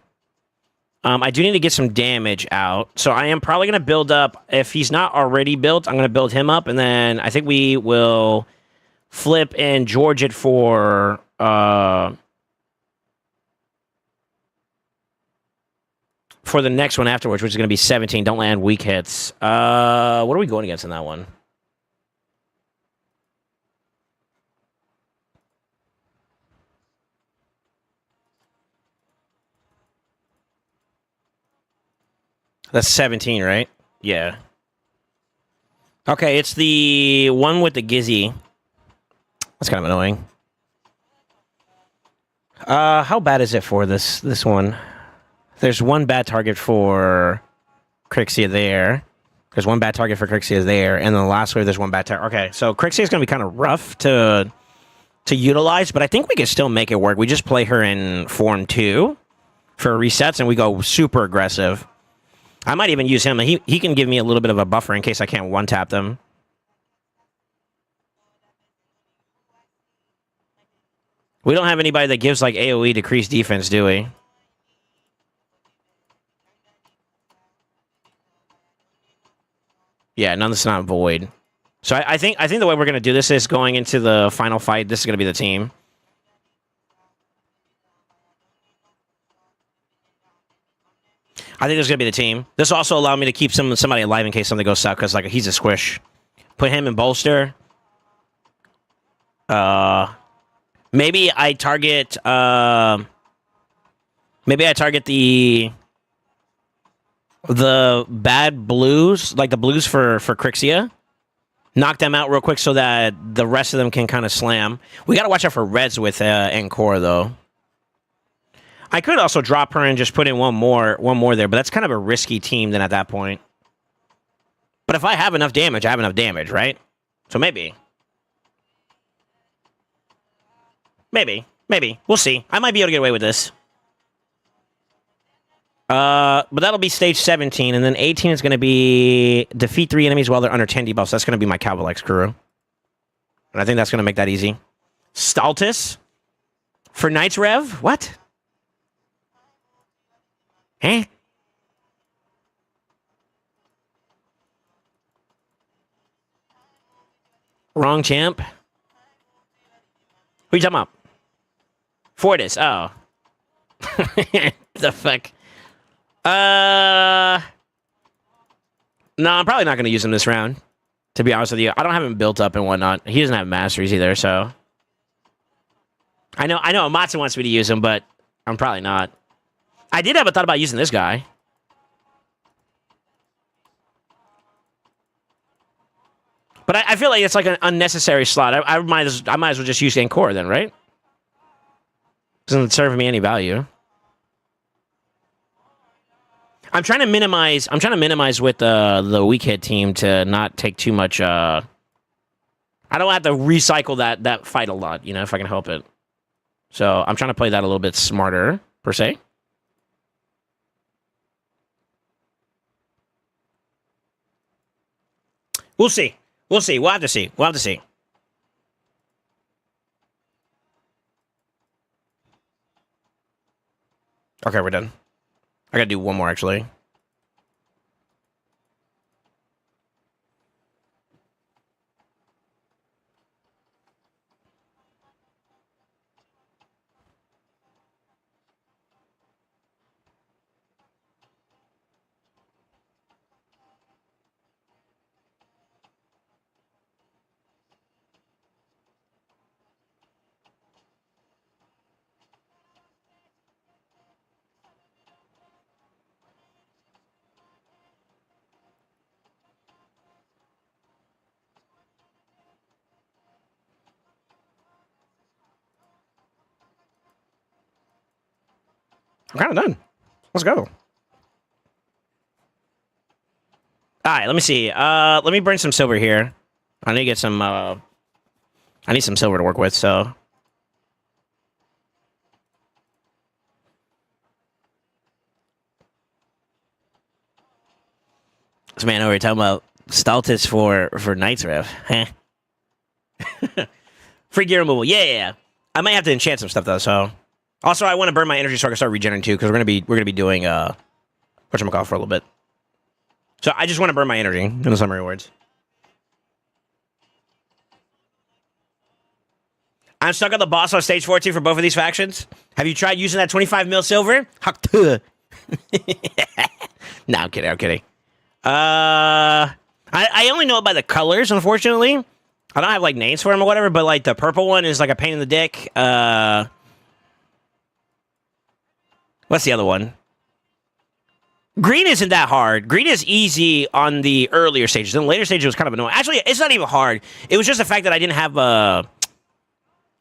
I do need to get some damage out. So I am probably going to build up. If he's not already built, I'm going to build him up. And then I think we will flip and George it for... for the next one afterwards, which is going to be 17. Don't land weak hits. What are we going against in that one? That's 17, right? Yeah. Okay, it's the one with the Gizzy. That's kind of annoying. How bad is it for this one? There's one bad target for Crixia there. There's one bad target for Crixia there, and then the last wave there's one bad target. Okay, so Crixia is gonna be kind of rough to utilize, but I think we can still make it work. We just play her in form 2 for resets, and we go super aggressive. I might even use him. He can give me a little bit of a buffer in case I can't one-tap them. We don't have anybody that gives, like, AoE decreased defense, do we? Yeah, none of this is not void. So I think the way we're going to do this is going into the final fight. This is going to be the team. I think this is going to be the team. This will also allow me to keep somebody alive in case something goes south, because, like, he's a squish. Put him in bolster. Maybe I target the bad blues, like the blues for Crixia. Knock them out real quick so that the rest of them can kind of slam. We got to watch out for reds with Encore, though. I could also drop her and just put in one more there, but that's kind of a risky team then at that point. But if I have enough damage, I have enough damage, right? So maybe. Maybe. We'll see. I might be able to get away with this. But that'll be stage 17, and then 18 is going to be defeat 3 enemies while they're under 10 debuffs. That's going to be my Cavalex crew. And I think that's going to make that easy. Staltis? For Knight's Rev? What? Huh? Wrong champ. Who you talking about? Fortis. Oh. The fuck? No, I'm probably not going to use him this round. To be honest with you, I don't have him built up and whatnot. He doesn't have masteries either, so I know Amatsu wants me to use him, but I'm probably not. I did have a thought about using this guy. But I feel like it's like an unnecessary slot. I might as well just use Encore then, right? Doesn't serve me any value. I'm trying to minimize with the weak hit team to not take too much. I don't have to recycle that fight a lot, you know, if I can help it. So I'm trying to play that a little bit smarter, per se. We'll see. We'll see. We'll have to see. We'll have to see. Okay, we're done. I gotta do one more, actually. I'm kind of done. Let's go. All right, let me see. Let me burn some silver here. I need to get some, I need some silver to work with, so. This man over here talking about Staltis for Knight's Rev. Huh? Free gear removal. Yeah. I might have to enchant some stuff, though, so. Also, I want to burn my energy so I can start regenerating too, because we're gonna be doing whatchamacallit for a little bit. So I just want to burn my energy in the summary rewards. I'm stuck on the boss on stage 14 for both of these factions. Have you tried using that 25 mil silver? No, I'm kidding. I only know it by the colors, unfortunately. I don't have like names for them or whatever, but like the purple one is like a pain in the dick. What's the other one? Green isn't that hard. Green is easy on the earlier stages. In the later stages, it was kind of annoying. Actually, it's not even hard. It was just the fact that I didn't have a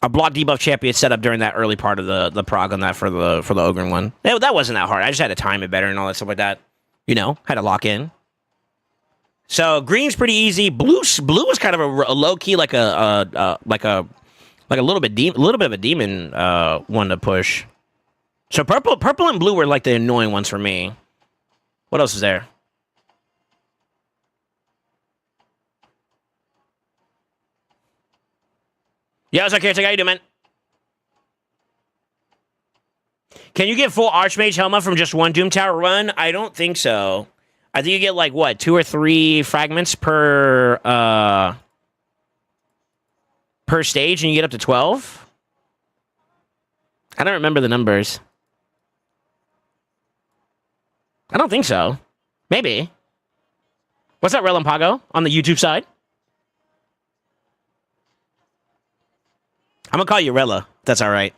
block debuff champion set up during that early part of the prog on that for the Ogren one. That wasn't that hard. I just had to time it better and all that stuff like that. You know, had to lock in. So green's pretty easy. Blue was kind of a low key, like a little bit of a demon one to push. So purple and blue were like the annoying ones for me. What else is there? Yeah, what's up, Caretaker? How you doing, man? Can you get full Archmage Helma from just one Doom Tower run? I don't think so. I think you get, like, what, 2 or 3 fragments per stage, and you get up to 12? I don't remember the numbers. I don't think so. Maybe. What's up, Relampago, on the YouTube side? I'm gonna call you Rella, if that's all right.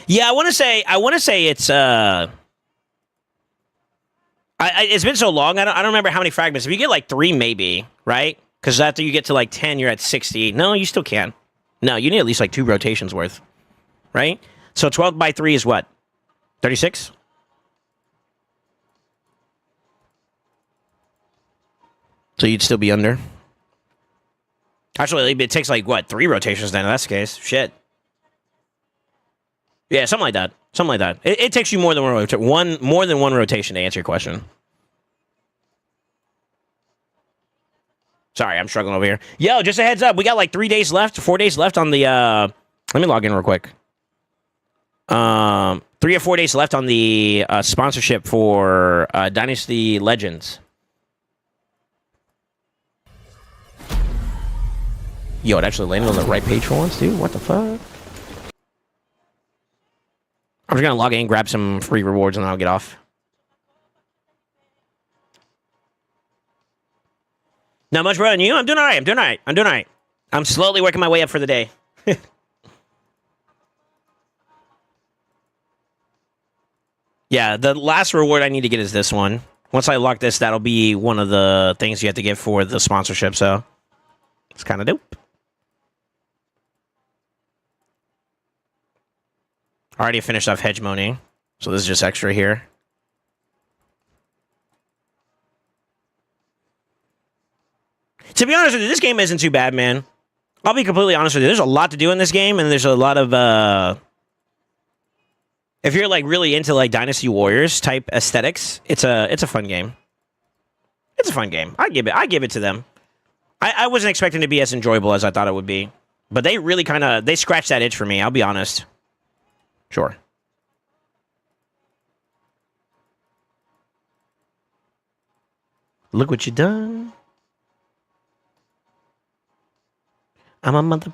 Yeah, I want to say it's it's been so long. I don't remember how many fragments. If you get like 3, maybe, right? Because after you get to like 10, you're at 60. No, you still can. No, you need at least like 2 rotations worth, right? So 12 by 3 is what? 36? So you'd still be under. Actually, it takes like what, 3 rotations then? In that case, shit. Yeah, something like that. Something like that. It takes you more than more than one rotation to answer your question. Sorry, I'm struggling over here. Yo, just a heads up. We got like 4 days left on the, let me log in real quick. 3 or 4 days left on the sponsorship for Dynasty Legends. Yo, it actually landed on the right page for once, dude. What the fuck? I'm just gonna log in, grab some free rewards, and then I'll get off. Not much, bro. And you? I'm doing all right. I'm slowly working my way up for the day. Yeah, the last reward I need to get is this one. Once I lock this, that'll be one of the things you have to get for the sponsorship, so it's kind of dope. Already finished off hegemony, so this is just extra here. To be honest with you, this game isn't too bad, man. I'll be completely honest with you. There's a lot to do in this game, and there's a lot of, if you're, like, really into, like, Dynasty Warriors type aesthetics, it's a fun game. It's a fun game. I give it to them. I wasn't expecting it to be as enjoyable as I thought it would be. But they really kind of, they scratched that itch for me, I'll be honest. Sure. Look what you done. I'm a mother...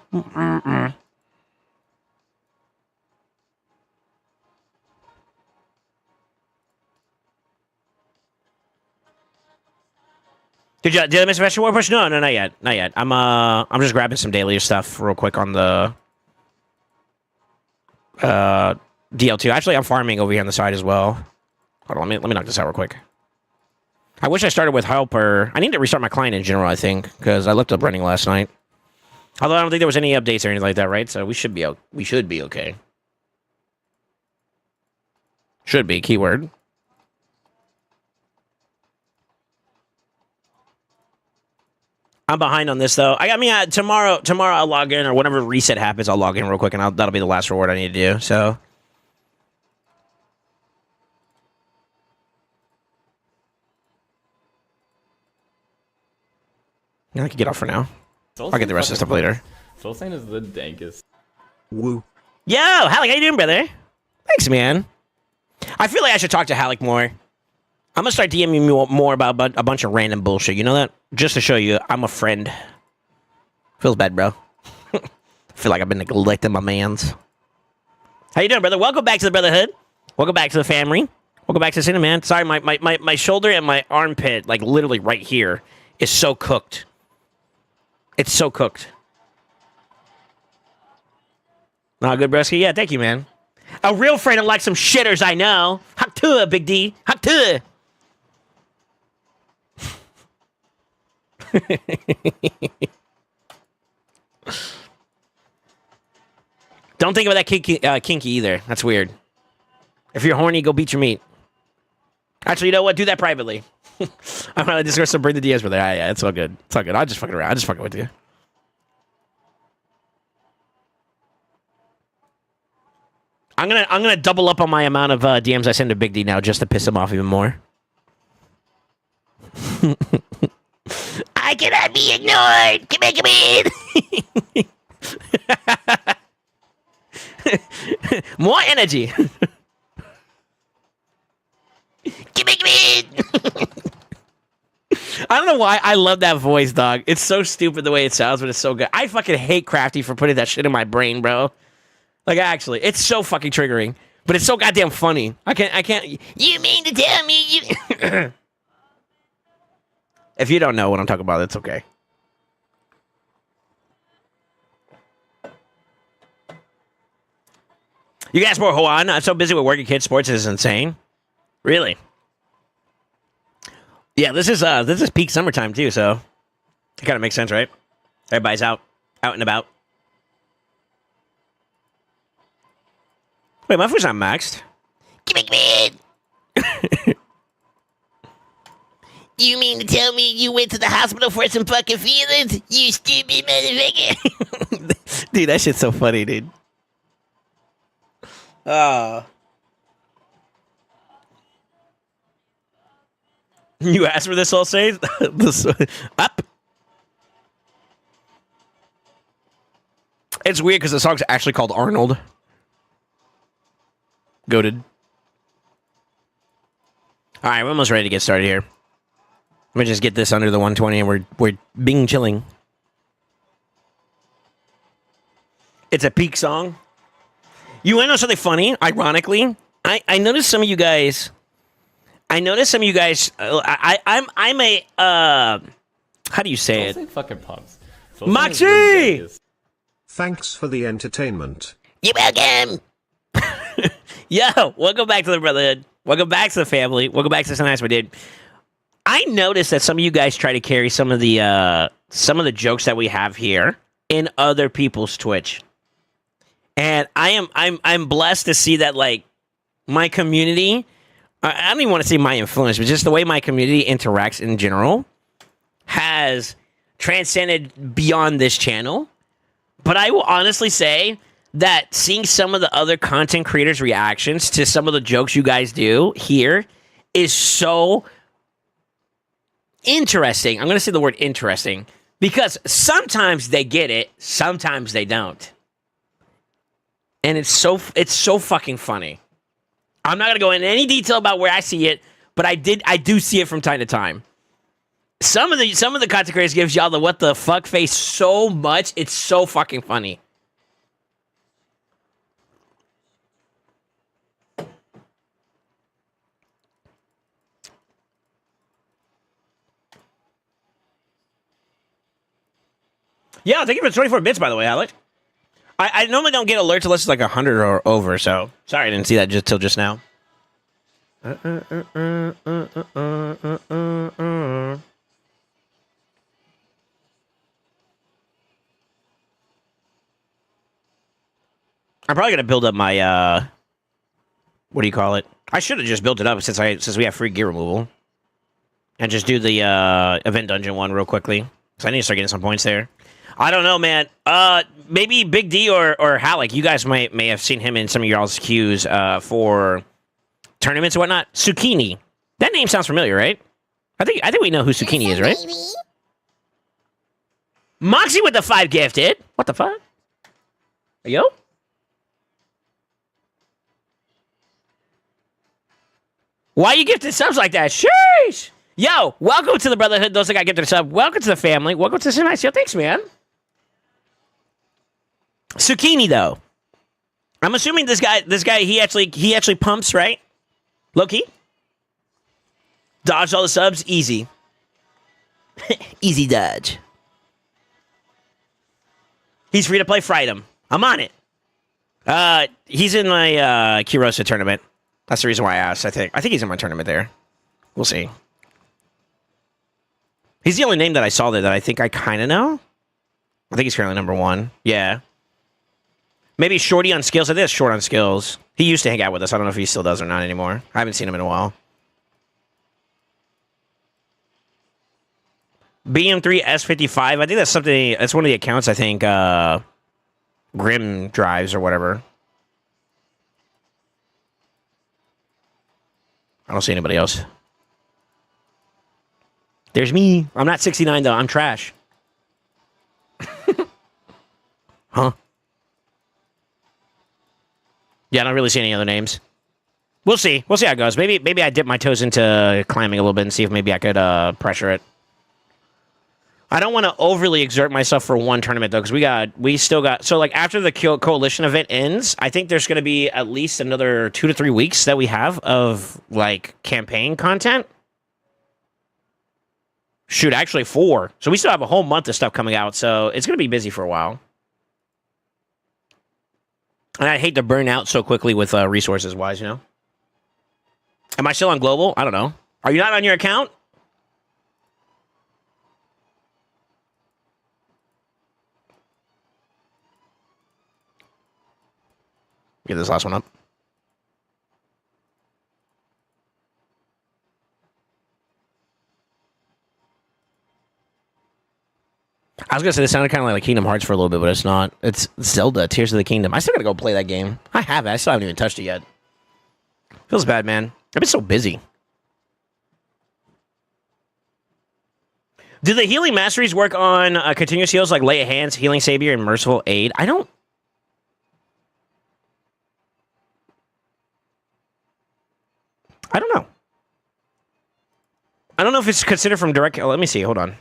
Did I miss a Vegetable War push? No, not yet. Not yet. I'm just grabbing some daily stuff real quick on the DL2. Actually, I'm farming over here on the side as well. Hold on, let me knock this out real quick. I wish I started with Helper. I need to restart my client in general, I think, because I looked up running last night. Although I don't think there was any updates or anything like that, right? So we should be okay. Should be, keyword. I'm behind on this, though. Tomorrow I'll log in, or whenever reset happens, I'll log in real quick, and that'll be the last reward I need to do, so. Yeah, I can get off for now. I'll get the rest of the stuff later. SoulSaint is the dankest. Woo. Yo, Halleck, how you doing, brother? Thanks, man. I feel like I should talk to Halleck more. I'm gonna start DMing you more about a bunch of random bullshit. You know that? Just to show you I'm a friend. Feels bad, bro. I feel like I've been neglecting my mans. How you doing, brother? Welcome back to the Brotherhood. Welcome back to the family. Welcome back to the cinema, man. Sorry, my shoulder and my armpit, like literally right here, is so cooked. It's so cooked. Oh, good, broski. Yeah, thank you, man. A real friend like some shitters, I know. Hak to Big D. Hak to Don't think about that kinky either. That's weird. If you're horny, go beat your meat. Actually, you know what? Do that privately. I'm gonna just go bring the DMs with it. Yeah, it's all good. It's all good. I'll just fuck around. I'll just fucking with you. I'm gonna double up on my amount of DMs I send to Big D now just to piss him off even more. I cannot be ignored. Come in. More energy. I don't know why I love that voice, dog. It's so stupid the way it sounds, but it's so good. I fucking hate Crafty for putting that shit in my brain, bro. Like, actually, it's so fucking triggering, but it's so goddamn funny. I can't. You mean to tell me you? If you don't know what I'm talking about, it's okay. You guys more Juan? I'm so busy with working kids. Sports is insane. Really? Yeah, this is peak summertime too, so it kind of makes sense, right? Everybody's out and about. Wait, my food's not maxed. You mean to tell me you went to the hospital for some fucking feelings? You stupid motherfucker. Dude, that shit's so funny, dude. You asked for this, SoulSaint? Up. It's weird because the song's actually called Arnold. Goated. All right, we're almost ready to get started here. Let me just get this under the 120 and we're being chilling. It's a peak song. You want to know something funny? Ironically, I noticed some of you guys. I'm a how do you say it? Don't say fucking punks. Moxie! Thanks for the entertainment. You're welcome. Yo, welcome back to the Brotherhood. Welcome back to the family. Welcome back to the Nice, my dude. I noticed that some of you guys try to carry some of the jokes that we have here in other people's Twitch. And I'm blessed to see that, like, my community, I don't even want to say my influence, but just the way my community interacts in general has transcended beyond this channel. But I will honestly say that seeing some of the other content creators' reactions to some of the jokes you guys do here is so interesting. I'm going to say the word interesting because sometimes they get it, sometimes they don't. And it's so fucking funny. I'm not going to go into any detail about where I see it, but I do see it from time to time. Some of the content creators gives y'all the what the fuck face so much, it's so fucking funny. Yeah, thank you for the 24 bits, by the way, Alec. I normally don't get alerts unless it's like 100 or over, so sorry I didn't see that till just now. I'm probably gonna build up my what do you call it? I should have just built it up since we have free gear removal, and just do the event dungeon one real quickly. Cause I need to start getting some points there. I don't know, man. Maybe Big D or Halleck. You guys may have seen him in some of y'all's queues for tournaments and whatnot. Zucchini. That name sounds familiar, right? I think we know who Zucchini is, right? Moxie with the 5 gifted. What the fuck? Yo? Why you gifted subs like that? Sheesh! Yo, welcome to the Brotherhood. Those that got gifted a sub. Welcome to the family. Welcome to the nice. Yo, thanks, man. Zucchini, though. I'm assuming this guy, he actually pumps, right? Low-key? Dodged all the subs? Easy. Easy dodge. He's free to play Fright him. I'm on it. He's in my Kirosa tournament. That's the reason why I asked. I think he's in my tournament there. We'll see. He's the only name that I saw there that I think I kind of know. I think he's currently number 1. Yeah. Maybe Shorty on skills. It is Short on skills. He used to hang out with us. I don't know if he still does or not anymore. I haven't seen him in a while. BM3 S55. I think that's something. That's one of the accounts. I think Grim drives or whatever. I don't see anybody else. There's me. I'm not 69 though. I'm trash. Huh? Yeah, I don't really see any other names. We'll see. We'll see how it goes. Maybe I dip my toes into climbing a little bit and see if maybe I could pressure it. I don't want to overly exert myself for one tournament though, because we still got so like after the coalition event ends, I think there's going to be at least another 2 to 3 weeks that we have of like campaign content. Shoot, actually 4. So we still have a whole month of stuff coming out, so it's going to be busy for a while. And I hate to burn out so quickly with resources wise, you know. Am I still on global? I don't know. Are you not on your account? Get this last one up. I was gonna say this sounded kind of like Kingdom Hearts for a little bit, but it's not. It's Zelda: Tears of the Kingdom. I still gotta go play that game. I have it. I still haven't even touched it yet. Feels bad, man. I've been so busy. Do the healing masteries work on continuous heals like Lay of Hands, Healing Savior, and Merciful Aid? I don't know. I don't know if it's considered from direct. Let me see. Hold on.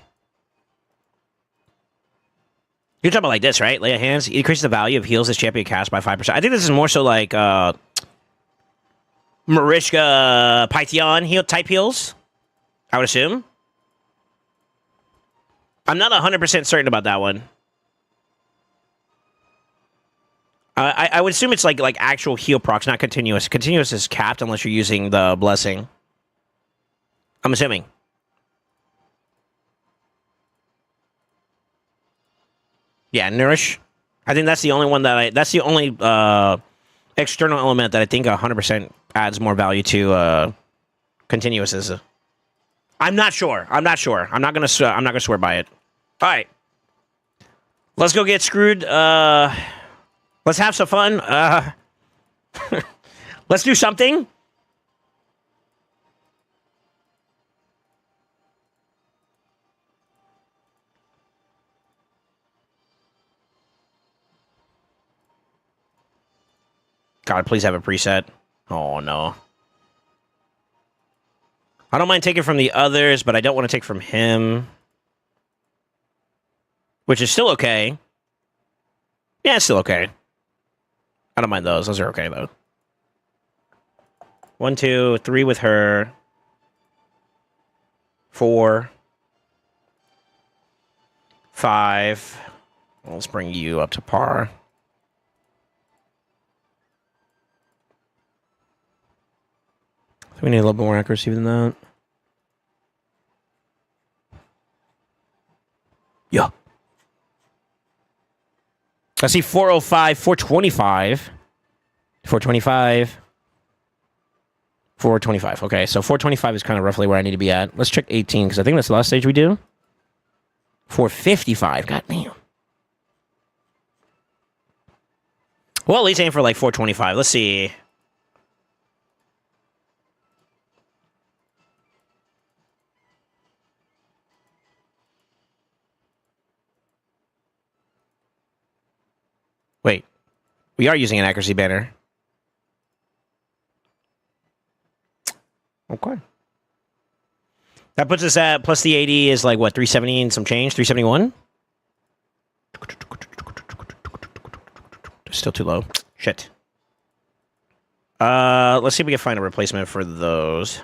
You're talking about like this, right? Lay of Hands increases the value of heals this champion casts by 5%. I think this is more so like Marishka Python heal type heals. I would assume. I'm not 100% certain about that one. I would assume it's like actual heal procs, not continuous. Continuous is capped unless you're using the blessing. I'm assuming. Yeah, nourish. I think that's the only one that that's the only external element that I think 100% adds more value to continuous. I'm not sure. I'm not sure. I'm not gonna swear by it. All right, let's go get screwed. Let's have some fun. Let's do something. God, please have a preset. Oh, no. I don't mind taking from the others, but I don't want to take from him. Which is still okay. Yeah, it's still okay. I don't mind those. Those are okay, though. 1, 2, 3 with her. 4. 5. Let's bring you up to par. We need a little bit more accuracy than that. Yeah. I see 405, 425. 425. 425. Okay, so 425 is kind of roughly where I need to be at. Let's check 18, because I think that's the last stage we do. 455. God damn. Well, at least aim for like 425. Let's see. Wait, we are using an accuracy banner. Okay. That puts us at plus the 80 is like what, 370 and some change? 371? Still too low. Shit. Let's see if we can find a replacement for those.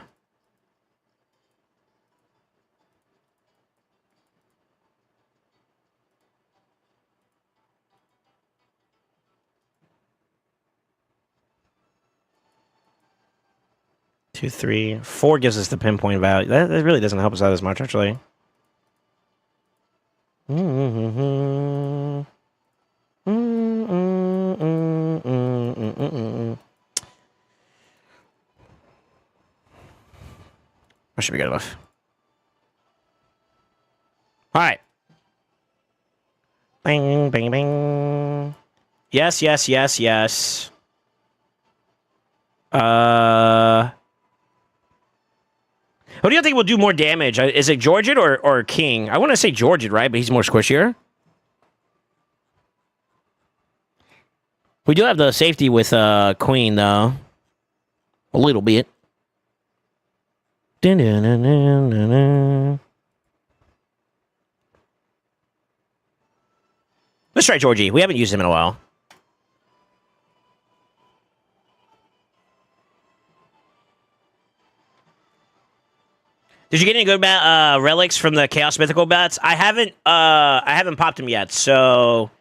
2, 3. 4 gives us the pinpoint value. That really doesn't help us out as much, actually. That should be good enough. All right. Bing, bing, bing. Yes, yes, yes, yes. Who do you think will do more damage? Is it Georgid or King? I want to say Georgid, right? But he's more squishier. We do have the safety with Queen, though. A little bit. Let's try Georgie. We haven't used him in a while. Did you get any good relics from the Chaos Mythical bats? I haven't popped them yet. So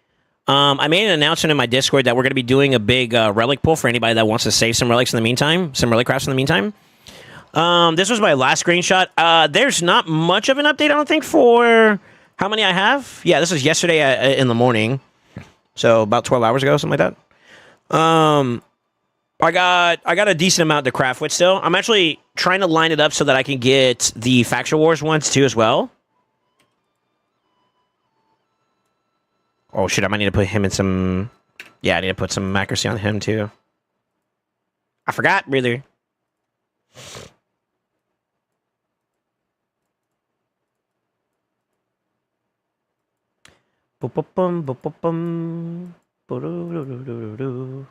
I made an announcement in my Discord that we're going to be doing a big relic pull for anybody that wants to save some relics in the meantime, some relic crafts in the meantime. This was my last screenshot. There's not much of an update, I don't think, for how many I have. Yeah, this was yesterday in the morning, so about 12 hours ago, something like that. I got a decent amount to craft with still. I'm actually trying to line it up so that I can get the Faction Wars ones too as well. Oh shit, I might need to put him in some... Yeah, I need to put some accuracy on him too. I forgot, brother. Boop-boop-bum, boop-boop-bum. Bo-do-do-do-do-do.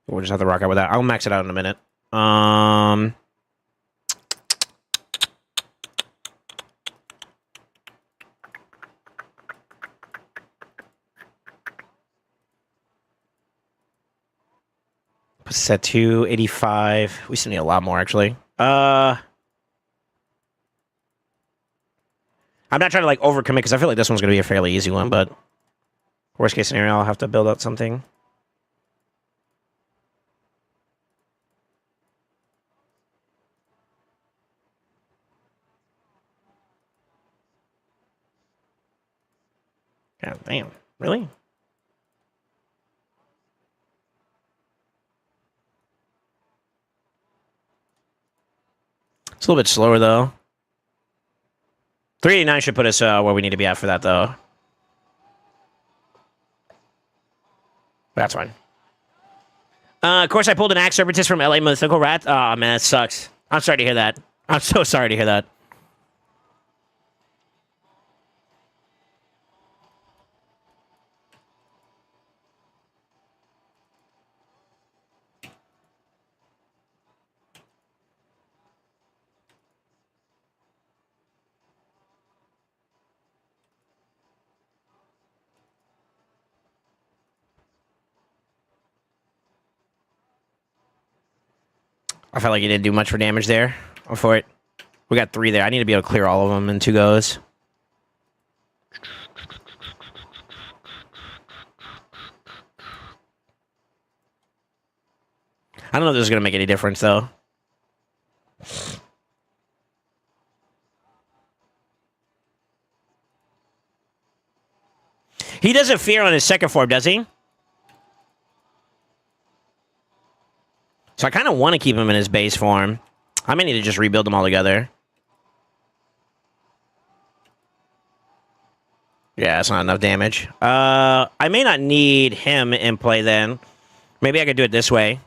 We'll just have to rock out with that. I'll max it out in a minute. Set 285. We still need a lot more, actually. I'm not trying to like overcommit because I feel like this one's going to be a fairly easy one, but worst case scenario, I'll have to build out something. God damn. Really? It's a little bit slower, though. 389 should put us where we need to be at for that, though. That's fine. Of course, I pulled an Axe Serpentist from LA Mythical Rat. Oh, man, that sucks. I'm sorry to hear that. I'm so sorry to hear that. I felt like he didn't do much for damage there. Or for it. We got 3 there. I need to be able to clear all of them in 2 goes. I don't know if this is going to make any difference, though. He doesn't fear on his second form, does he? So I kind of want to keep him in his base form. I may need to just rebuild them all together. Yeah, that's not enough damage. I may not need him in play then. Maybe I could do it this way.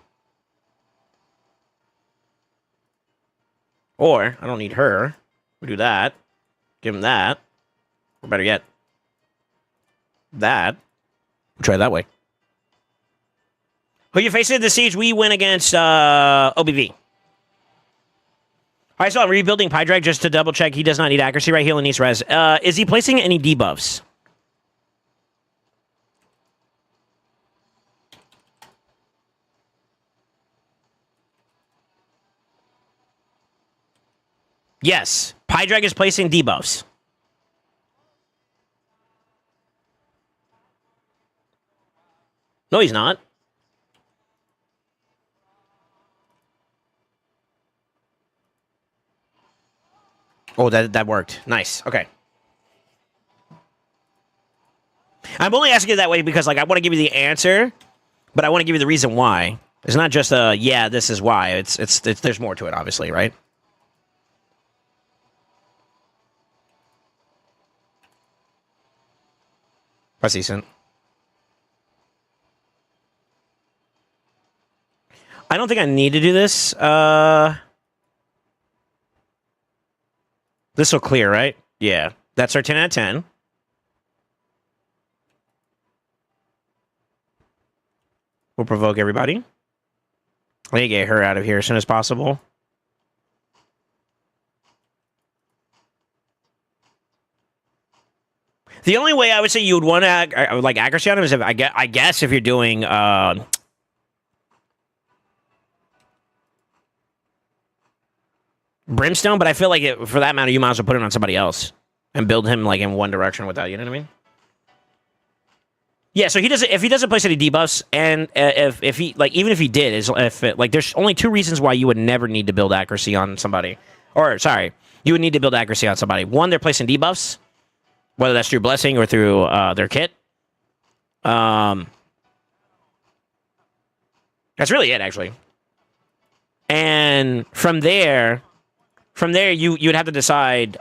Or, I don't need her. We'll do that. Give him that. Or better yet, that. We'll try it that way. Who you facing in the siege? We win against OBV. Alright, so I'm rebuilding Pydrag just to double check. He does not need accuracy, right? He only needs res. Is he placing any debuffs? Yes. Pydrag is placing debuffs. No, he's not. Oh, that worked. Nice. Okay. I'm only asking you that way because, like, I want to give you the answer, but I want to give you the reason why. It's not just yeah, this is why. It's there's more to it, obviously, right? That's decent. I don't think I need to do this. This will clear, right? Yeah. That's our 10 out of 10. We'll provoke everybody. I need to get her out of here as soon as possible. The only way I would say you would want to like accuracy on him is if I guess if you're doing Brimstone, but I feel like for that matter, you might as well put it on somebody else and build him like in one direction without, you know what I mean? Yeah, so if he doesn't place any debuffs, and if he like even if he did, there's only two reasons why you would never need to build accuracy on somebody, or sorry, you would need to build accuracy on somebody. One, they're placing debuffs, whether that's through blessing or through their kit. That's really it, actually. And from there you'd have to decide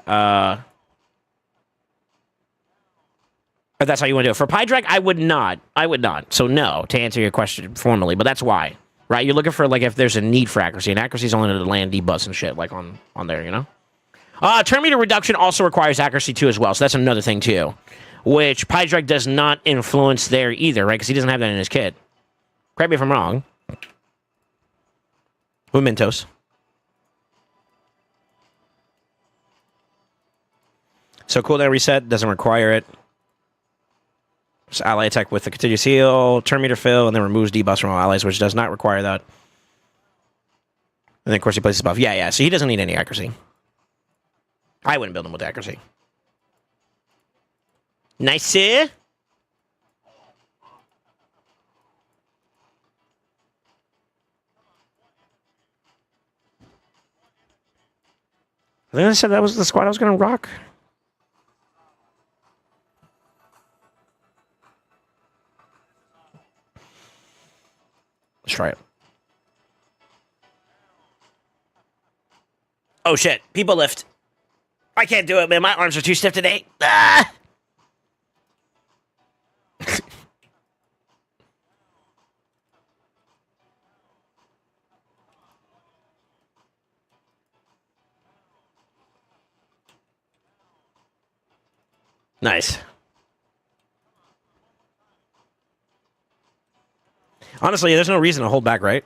if that's how you want to do it. For Pydrac, I would not. So no, to answer your question formally, but that's why. Right? You're looking for like if there's a need for accuracy, and accuracy is only to land debuffs and shit, like on there, you know? Turn meter reduction also requires accuracy too as well, so that's another thing too. Which Pydrac does not influence there either, right? Because he doesn't have that in his kit. Correct me if I'm wrong. With Mentos. So cooldown reset doesn't require it. Just ally attack with the continuous heal, turn meter fill, and then removes debuffs from all allies, which does not require that. And then, of course, he places buff. Yeah, so he doesn't need any accuracy. I wouldn't build him with accuracy. Nice. I think I said that was the squad I was going to rock. Let's try it. Oh, shit. People lift. I can't do it, man. My arms are too stiff today. Ah! Nice. Honestly, there's no reason to hold back, right?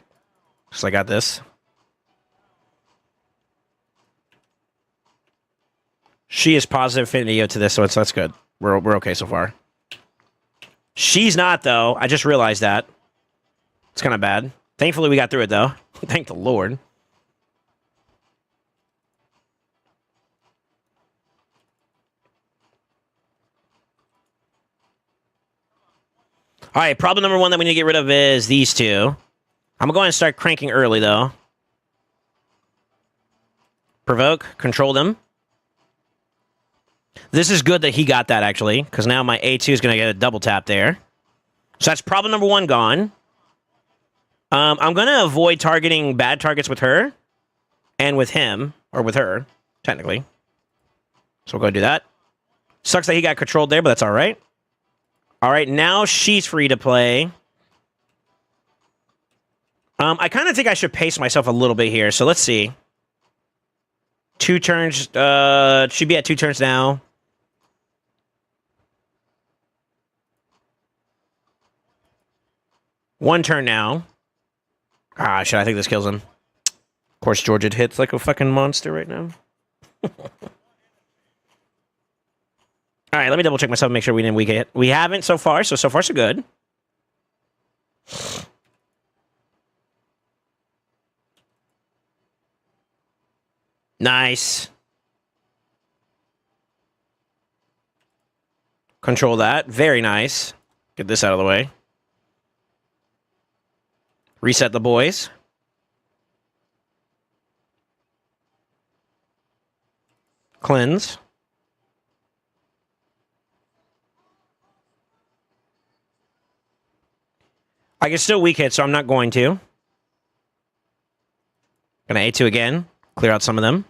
Because I got this. She is positive affinity to this, so that's good. We're okay so far. She's not, though. I just realized that. It's kind of bad. Thankfully, we got through it, though. Thank the Lord. All right, problem number one that we need to get rid of is these two. I'm going to go ahead and start cranking early, though. Provoke, control them. This is good that he got that, actually, because now my A2 is going to get a double tap there. So that's problem number one gone. I'm going to avoid targeting bad targets with her and with him, or with her, technically. So we'll go do that. Sucks that he got controlled there, but that's all right. All right, now she's free to play. I kind of think I should pace myself a little bit here, so let's see. 2 turns, should be at 2 turns now. One turn now. Ah, shit, I think this kills him. Of course, Georgia hits like a fucking monster right now. All right, let me double check myself and make sure we didn't weak it. We haven't so far, so far so good. Nice. Control that. Very nice. Get this out of the way. Reset the boys. Cleanse. I can still weak hit, so I'm not going to. Gonna A2 again. Clear out some of them.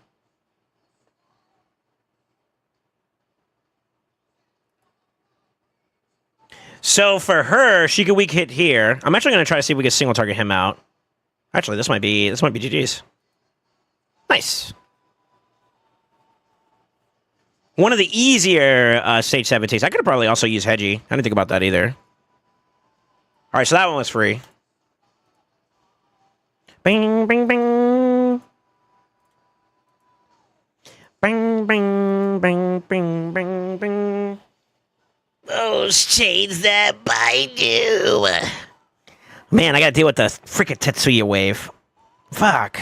So for her, she could weak hit here. I'm actually gonna try to see if we can single target him out. Actually, this might be GG's. Nice. One of the easier stage 17s. I could have probably also used Hedgie. I didn't think about that either. All right, so that one was free. Bing, bing, bing. Bing, bing, bing, bing, bing, bing. Those chains that bind you. Man, I gotta deal with the freaking Tetsuya wave. Fuck.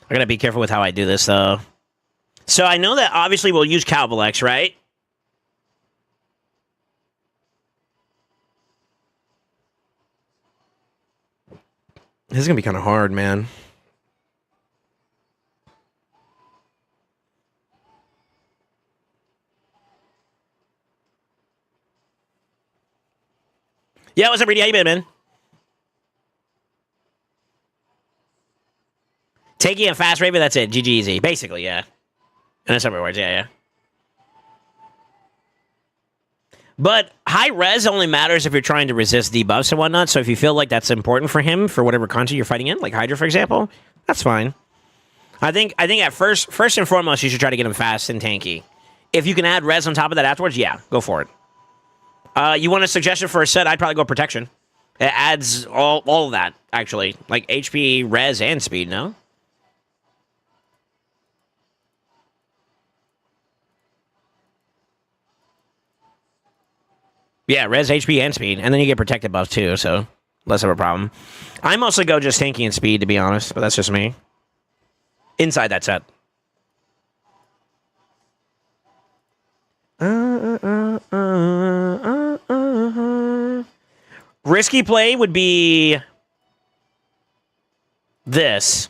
I gotta be careful with how I do this, though. So I know that obviously we'll use Calvalex, right? This is gonna be kind of hard, man. Yeah, what's up, Reedy? How you been, man? Taking a fast Raven, that's it. GG easy. Basically, yeah. And that's other words, yeah. But high res only matters if you're trying to resist debuffs and whatnot. So if you feel like that's important for him for whatever content you're fighting in, like Hydra, for example, that's fine. I think at first and foremost, you should try to get him fast and tanky. If you can add res on top of that afterwards, yeah, go for it. You want a suggestion for a set? I'd probably go protection. It adds all of that, actually. Like HP, res, and speed, no? Yeah, res, HP, and speed. And then you get protected buffs, too, so less of a problem. I mostly go just tanky and speed, to be honest, but that's just me. Inside that set. Risky play would be this.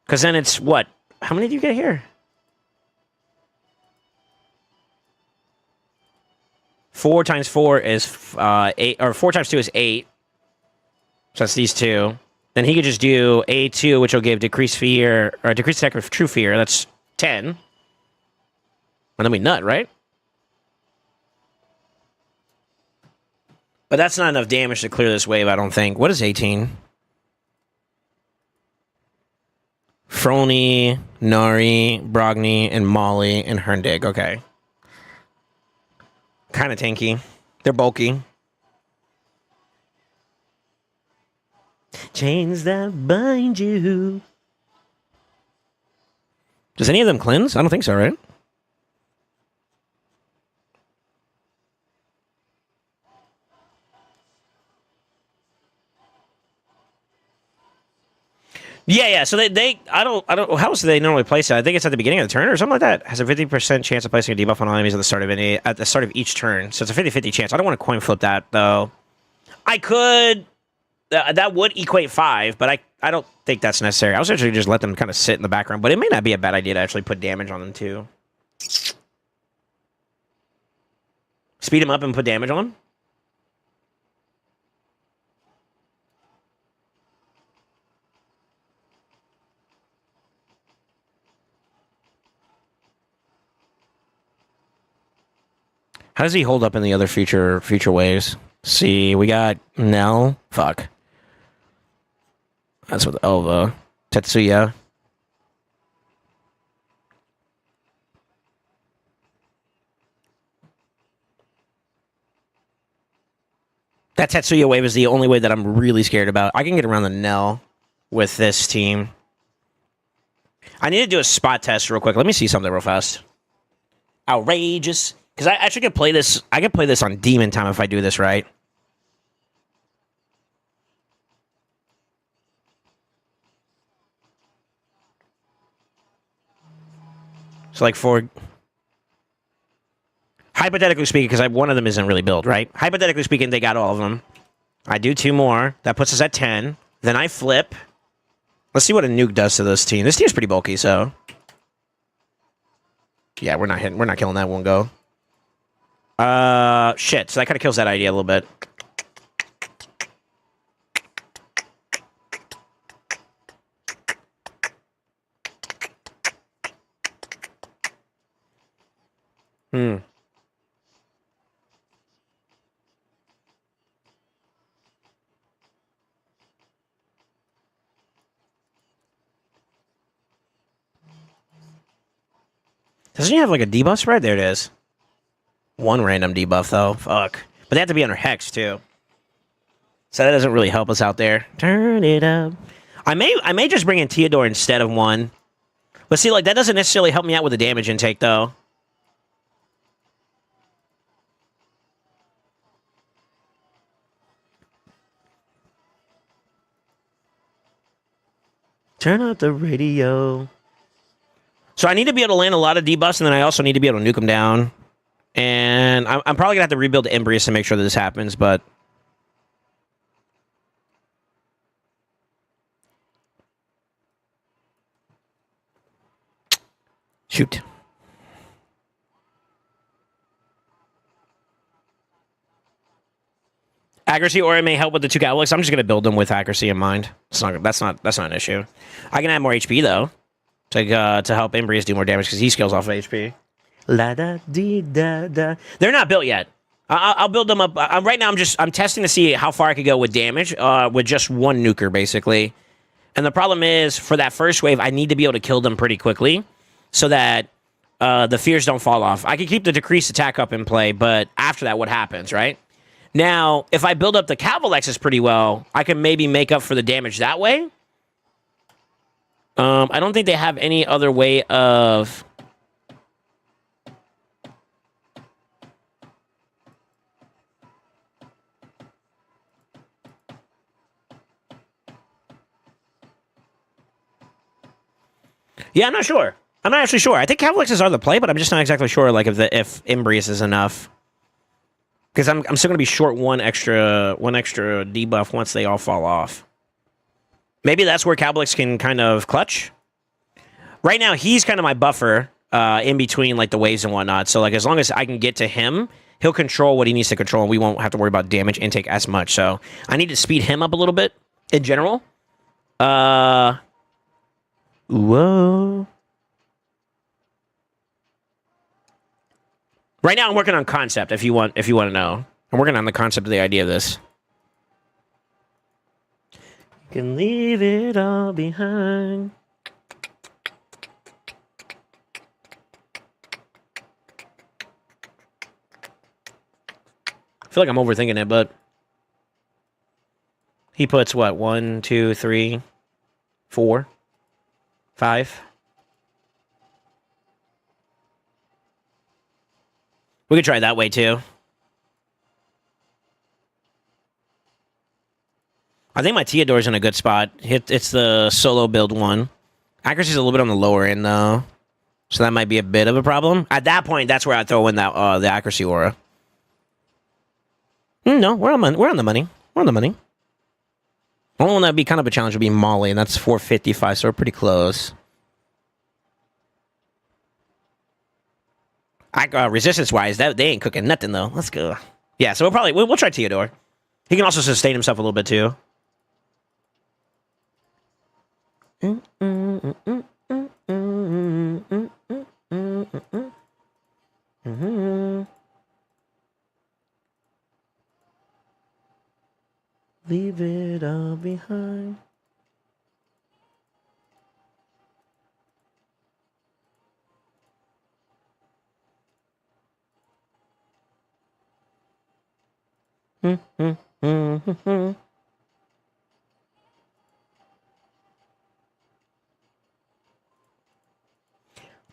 Because then it's what? How many do you get here? 4 times 4 is 8, or 4 times 2 is 8. So that's these two. Then he could just do A2, which will give decreased fear, or decreased attack of true fear. That's 10. And then we nut, right? But that's not enough damage to clear this wave, I don't think. What is 18? Frony, Nari, Brogni, and Molly, and Herndig. Okay. Kind of tanky. They're bulky. Chains that bind you. Does any of them cleanse? I don't think so, right? Yeah. So they I don't. How else do they normally place it? I think it's at the beginning of the turn or something like that. Has a 50% chance of placing a debuff on all enemies at the start of each turn. So it's a 50-50 chance. I don't want to coin flip that though. I could. That would equate 5, but I don't think that's necessary. I was actually just let them kind of sit in the background, but it may not be a bad idea to actually put damage on them too. Speed them up and put damage on them. How does he hold up in the other future waves? See, we got Nell. Fuck. That's with Elva. Tetsuya. That Tetsuya wave is the only way that I'm really scared about. I can get around the Nell with this team. I need to do a spot test real quick. Let me see something real fast. Outrageous. Because I actually could play this. I could play this on Demon Time if I do this right. So like for hypothetically speaking, because one of them isn't really built, right? Hypothetically speaking, they got all of them. I do 2 more. That puts us at 10. Then I flip. Let's see what a nuke does to this team. This team's pretty bulky, so yeah, we're not killing that one go. Shit. So that kind of kills that idea a little bit. Doesn't he have like a debuff spread? There it is. 1 random debuff though. Fuck. But they have to be under Hex too. So that doesn't really help us out there. Turn it up. I may just bring in Theodore instead of 1. But see, like that doesn't necessarily help me out with the damage intake though. Turn up the radio. So I need to be able to land a lot of debuffs, and then I also need to be able to nuke them down. And I'm probably going to have to rebuild Embrius to make sure that this happens, but... Shoot. Accuracy aura may help with the 2 Cowlicks. I'm just going to build them with accuracy in mind. That's not an issue. I can add more HP, though. To help Embrius do more damage because he scales off of HP. La da dee da da. They're not built yet. I'll build them up. Right now, I'm testing to see how far I could go with damage with just 1 nuker basically. And the problem is for that first wave, I need to be able to kill them pretty quickly so that the fears don't fall off. I can keep the decreased attack up in play, but after that, what happens, right? Now, if I build up the Cavalexes pretty well, I can maybe make up for the damage that way. I don't think they have any other way of... Yeah, I'm not sure. I'm not actually sure. I think Cavalexes are the play, but I'm just not exactly sure like if Embrius is enough. Because I'm still going to be short one extra debuff once they all fall off. Maybe that's where Cowblix can kind of clutch. Right now, he's kind of my buffer in between like the waves and whatnot. So like as long as I can get to him, he'll control what he needs to control, and we won't have to worry about damage intake as much. So I need to speed him up a little bit in general. Whoa. Right now, I'm working on concept. If you want to know, I'm working on the concept of the idea of this. You can leave it all behind. I feel like I'm overthinking it, but he puts what? 1, 2, 3, 4, 5. We could try that way too. I think my Theodore's in a good spot. It's the solo build one. Accuracy's a little bit on the lower end though, so that might be a bit of a problem. At that point, that's where I throw in that the accuracy aura. No, we're on the money. We're on the money. Only one that'd be kind of a challenge would be Molly, and that's 455, so we're pretty close. Resistance-wise, they ain't cooking nothing, though. Let's go. Yeah, so we'll try Theodore. He can also sustain himself a little bit, too. Leave it all behind.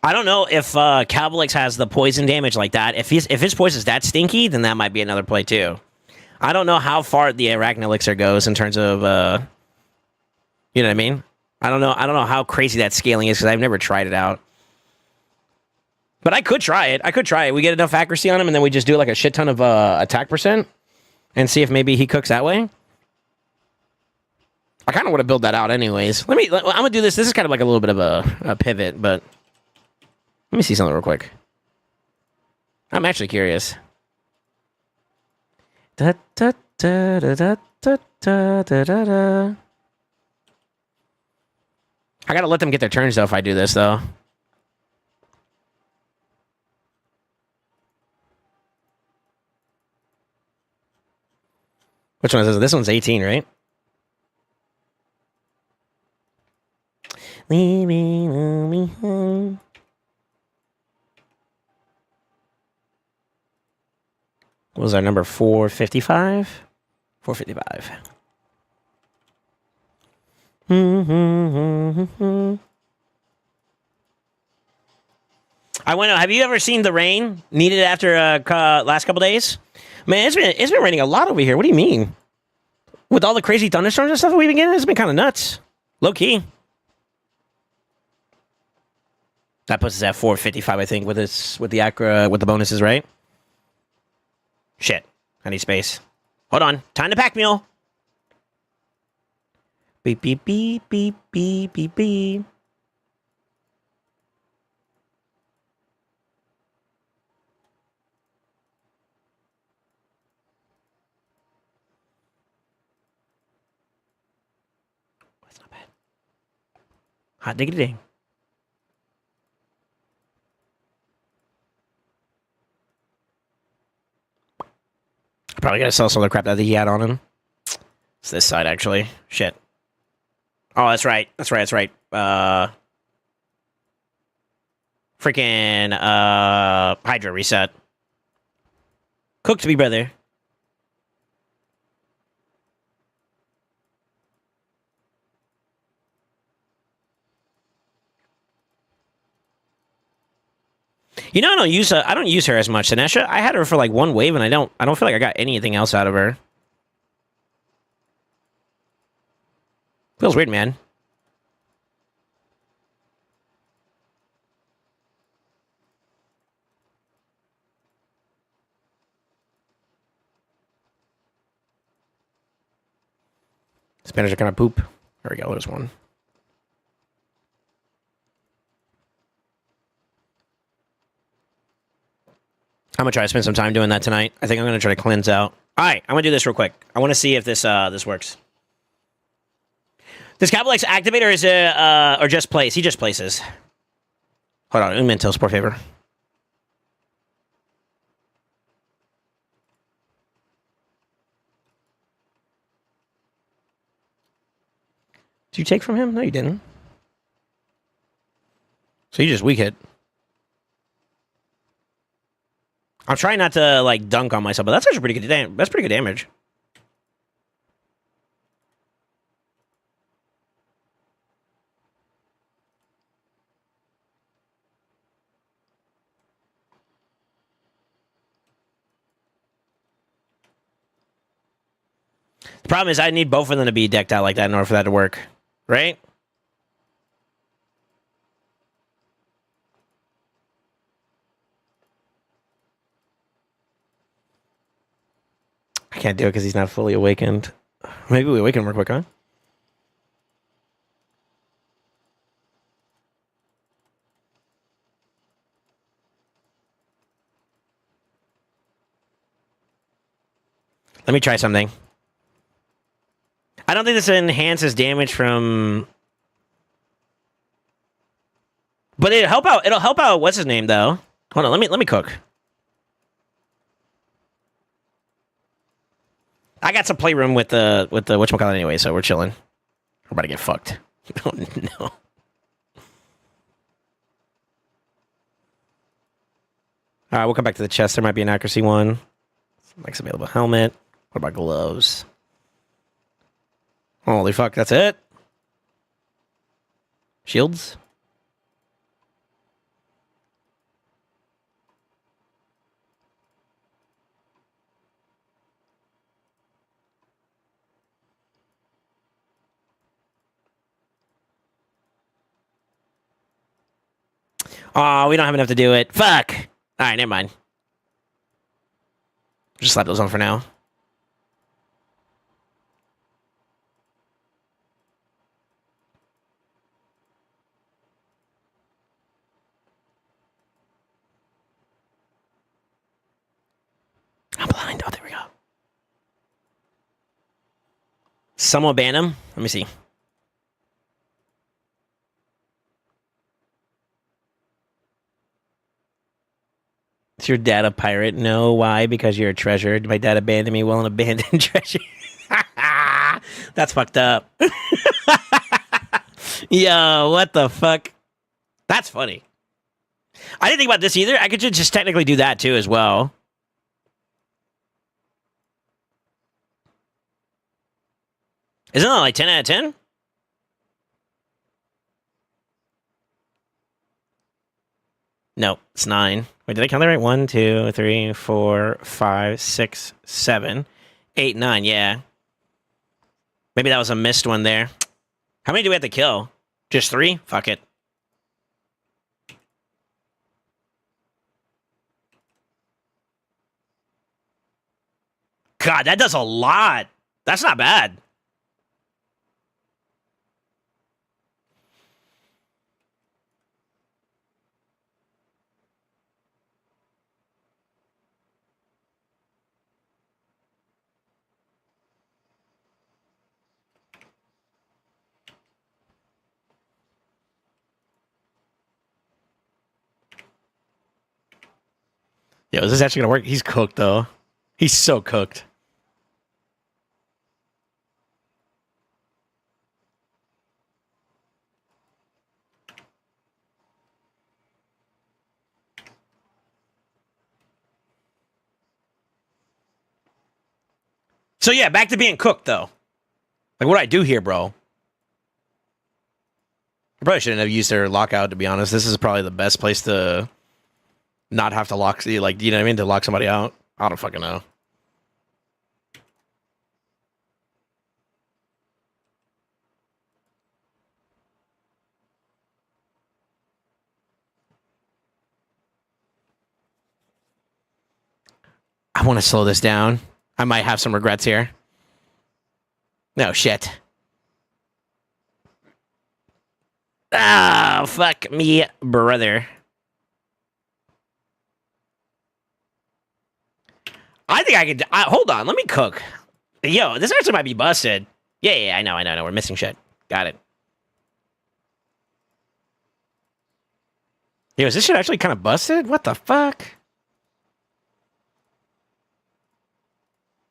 I don't know if Cavalix has the poison damage like that. If his poison's that stinky, then that might be another play too. I don't know how far the Arachnid Elixir goes in terms of you know what I mean? I don't know how crazy that scaling is because I've never tried it out. But I could try it. I could try it. We get enough accuracy on him, and then we just do like a shit ton of attack percent and see if maybe he cooks that way. I kind of want to build that out anyways. I'm going to do this. This is kind of like a little bit of a pivot, but let me see something real quick. I'm actually curious. Da, da, da, da, da, da, da, da, da. I got to let them get their turns, though, if I do this, though. Which one is this? This one's 18, right? Leave me home. What was our number? 455? 455. I want to. Have you ever seen the rain needed after last couple days? Man, it's been raining a lot over here. What do you mean? With all the crazy thunderstorms and stuff we've been getting, it's been kind of nuts. Low key. That puts us at 455, I think, with the bonuses, right? Shit. I need space. Hold on. Time to pack mule. Beep, beep, beep, beep, beep, beep, beep. That's not bad. Hot diggity ding. Probably gotta sell some of the crap that he had on him. It's this side, actually. Shit. Oh, that's right. That's right. Freaking Hydra reset. Cook to me, brother. You know, I don't use her as much. Sinesha, I had her for like one wave, and I don't feel like I got anything else out of her. Feels weird, man. Spanish are kind of poop. There we go. There's one. I'm gonna try to spend some time doing that tonight. I think I'm gonna try to cleanse out. All right, I'm gonna do this real quick. I want to see if this works. Does Capital X activate or is it or just place? He just places. Hold on, un momentos, por favor. Did you take from him? No, you didn't. So you just weak hit. I'm trying not to like dunk on myself, but that's actually pretty good. That's pretty good damage. The problem is I need both of them to be decked out like that in order for that to work, right? I can't do it because he's not fully awakened. Maybe we awaken him real quick, huh? Let me try something. I don't think this enhances damage from... But it'll help out. It'll help out. What's his name, though? Hold on. Let me cook. I got some playroom with the whatchamacallit anyway, so we're chilling. We're about to get fucked. Oh, no. All right, we'll come back to the chest. There might be an accuracy one. Next available helmet. What about gloves? Holy fuck, that's it? Shields? Oh, we don't have enough to do it. Fuck. All right, never mind. Just slap those on for now. I'm blind. Oh, there we go. Someone ban him. Let me see. Is your dad a pirate? No. Why? Because you're a treasure. My dad abandoned me. Well, an abandoned treasure. That's fucked up. Yo, what the fuck? That's funny. I didn't think about this either. I could just technically do that too as well. Isn't that like 10 out of 10? No, it's 9. Wait, did I count that right? 1, 2, 3, 4, 5, 6, 7, 8, 9. Yeah. Maybe that was a missed one there. How many do we have to kill? Just 3? Fuck it. God, that does a lot. That's not bad. Yo, is this actually gonna work? He's cooked though. He's so cooked. So yeah, back to being cooked though. Like what do I do here, bro? I probably shouldn't have used their lockout, to be honest. This is probably the best place to not have to lock, like, you know what I mean? To lock somebody out. I don't fucking know. I want to slow this down. I might have some regrets here. No, shit. Ah, fuck me, brother. I think I could. Hold on, let me cook. Yo, this actually might be busted. Yeah, I know. We're missing shit. Got it. Yo, is this shit actually kind of busted? What the fuck?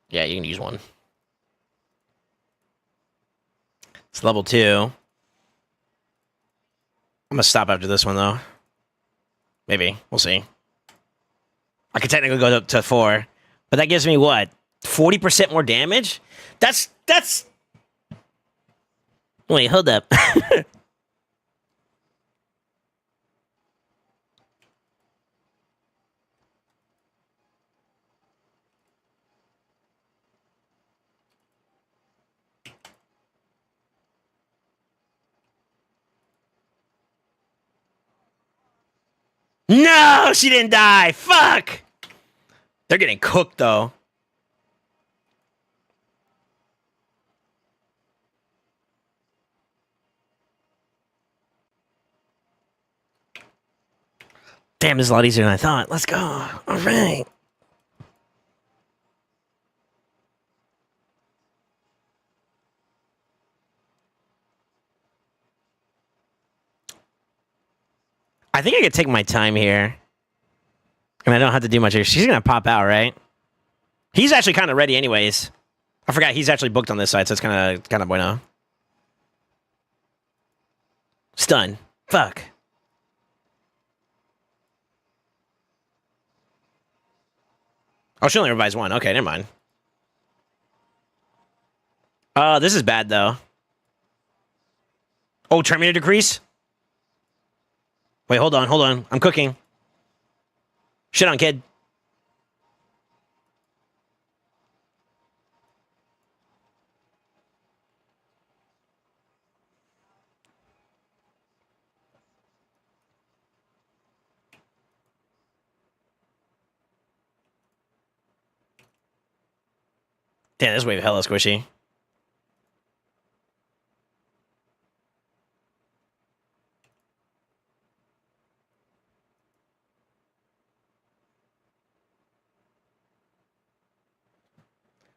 Yeah, you can use one. It's level 2. I'm gonna stop after this one though. Maybe. We'll see. I could technically go up to 4. But that gives me what? 40% more damage? That's... Wait, hold up. No, she didn't die. Fuck. They're getting cooked though. Damn, this is a lot easier than I thought. Let's go. All right. I think I could take my time here. And I don't have to do much here. She's going to pop out, right? He's actually kind of ready anyways. I forgot he's actually booked on this side, so it's kind of bueno. Stun. Fuck. Oh, she only revives 1. Okay, never mind. This is bad, though. Oh, Terminator decrease? Wait, hold on. I'm cooking. Shit on, kid. Damn, this wave hella squishy.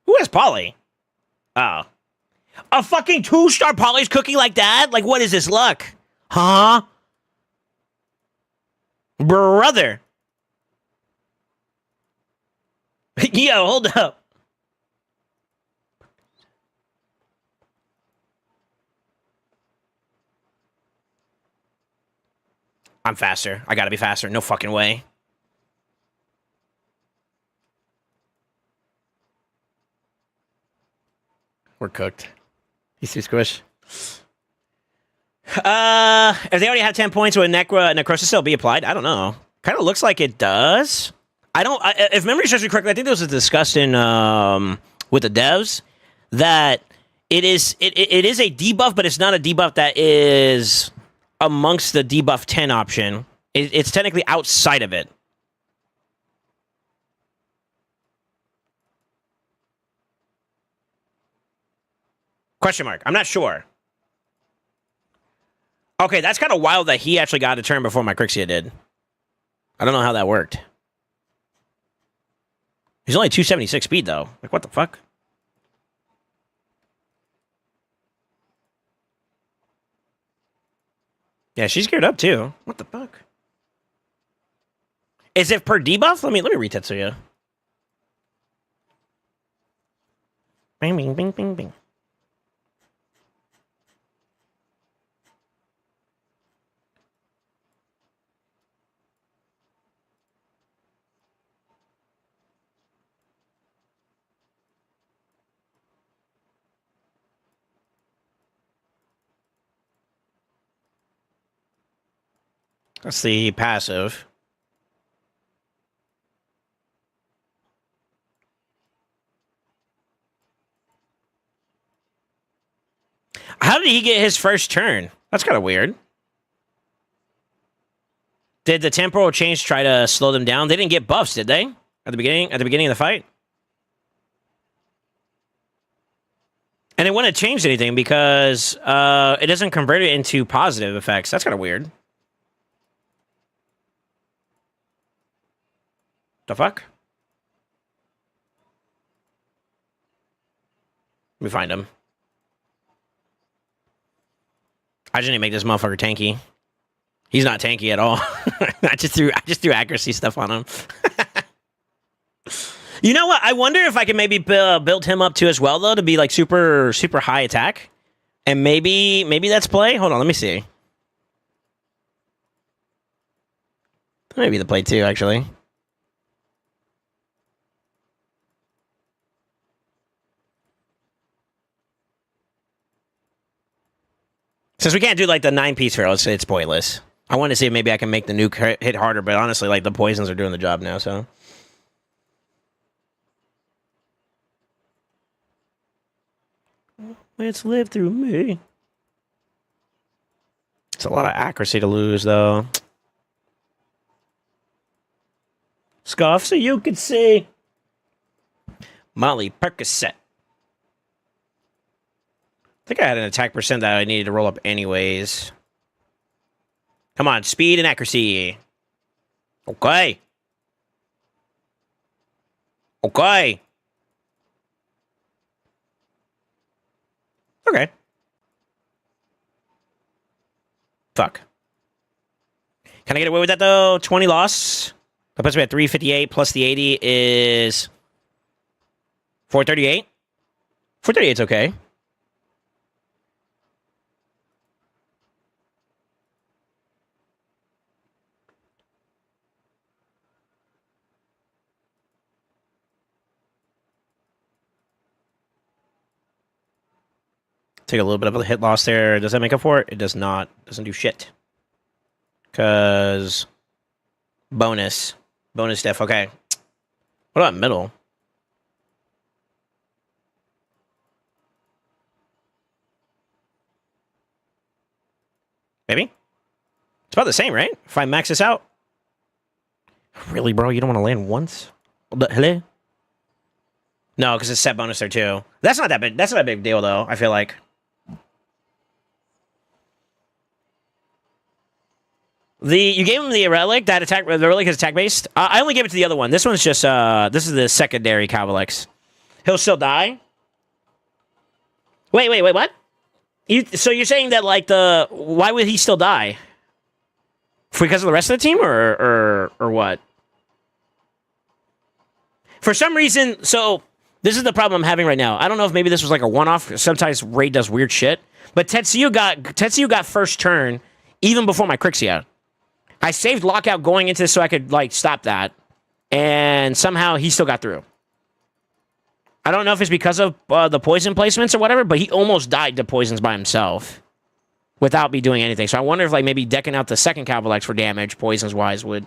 Who has Polly? Oh. A fucking 2-star Polly's cooking like that? Like, what is this luck? Huh? Brother. Yo, hold up. I'm faster. I gotta be faster. No fucking way. We're cooked. He's too squish. If they already have 10 points, would necrosis still be applied? I don't know. Kind of looks like it does. If memory serves me correctly, I think there was a discussion with the devs that it is a debuff, but it's not a debuff that is amongst the debuff 10 option. It's technically outside of it. Question mark. I'm not sure. Okay, that's kind of wild that he actually got a turn before my Crixia did. I don't know how that worked. He's only 276 speed, though. Like, what the fuck? Yeah, she's geared up, too. What the fuck? Is it per debuff? Let me retetsu you. Bing, bing, bing, bing, bing. That's the passive. How did he get his first turn? That's kind of weird. Did the temporal change try to slow them down? They didn't get buffs, did they? At the beginning of the fight? And it wouldn't have changed anything because it doesn't convert it into positive effects. That's kind of weird. The fuck? Let me find him. I just need to make this motherfucker tanky. He's not tanky at all. I just threw accuracy stuff on him. You know what? I wonder if I can maybe build him up too as well, though, to be like super high attack, and maybe that's play. Hold on, let me see. Maybe the play too, actually. Since we can't do like the 9-piece Pharaoh, it's pointless. I want to see if maybe I can make the nuke hit harder, but honestly, like the poisons are doing the job now, so. Let's live through me. It's a lot of accuracy to lose, though. Scuff so you can see. Molly Percocet. I think I had an attack percent that I needed to roll up anyways. Come on, speed and accuracy. Okay. Okay. Okay. Fuck. Can I get away with that, though? 20 loss. That puts me at 358 plus the 80 is 438. 438 is okay. Take a little bit of a hit loss there. Does that make up for it? It does not. Doesn't do shit. Because bonus. Bonus def. Okay. What about middle? Maybe? It's about the same, right? If I max this out. Really, bro? You don't want to land once? Hello? No, because it's set bonus there too. That's not that big. That's not a big deal though. I feel like. You gave him the relic, that attack. The relic is attack based. I only gave it to the other one. This one's just this is the secondary Cavalix. He'll still die. Wait, what? So you're saying that like why would he still die? Because of the rest of the team, or what? For some reason, so this is the problem I'm having right now. I don't know if maybe this was like a one-off. Sometimes Raid does weird shit, but Tetsuya got first turn even before my Crixia. I saved lockout going into this so I could like stop that, and somehow he still got through. I don't know if it's because of the poison placements or whatever, but he almost died to poisons by himself without me doing anything. So I wonder if like maybe decking out the second Cavalex for damage, poisons wise, would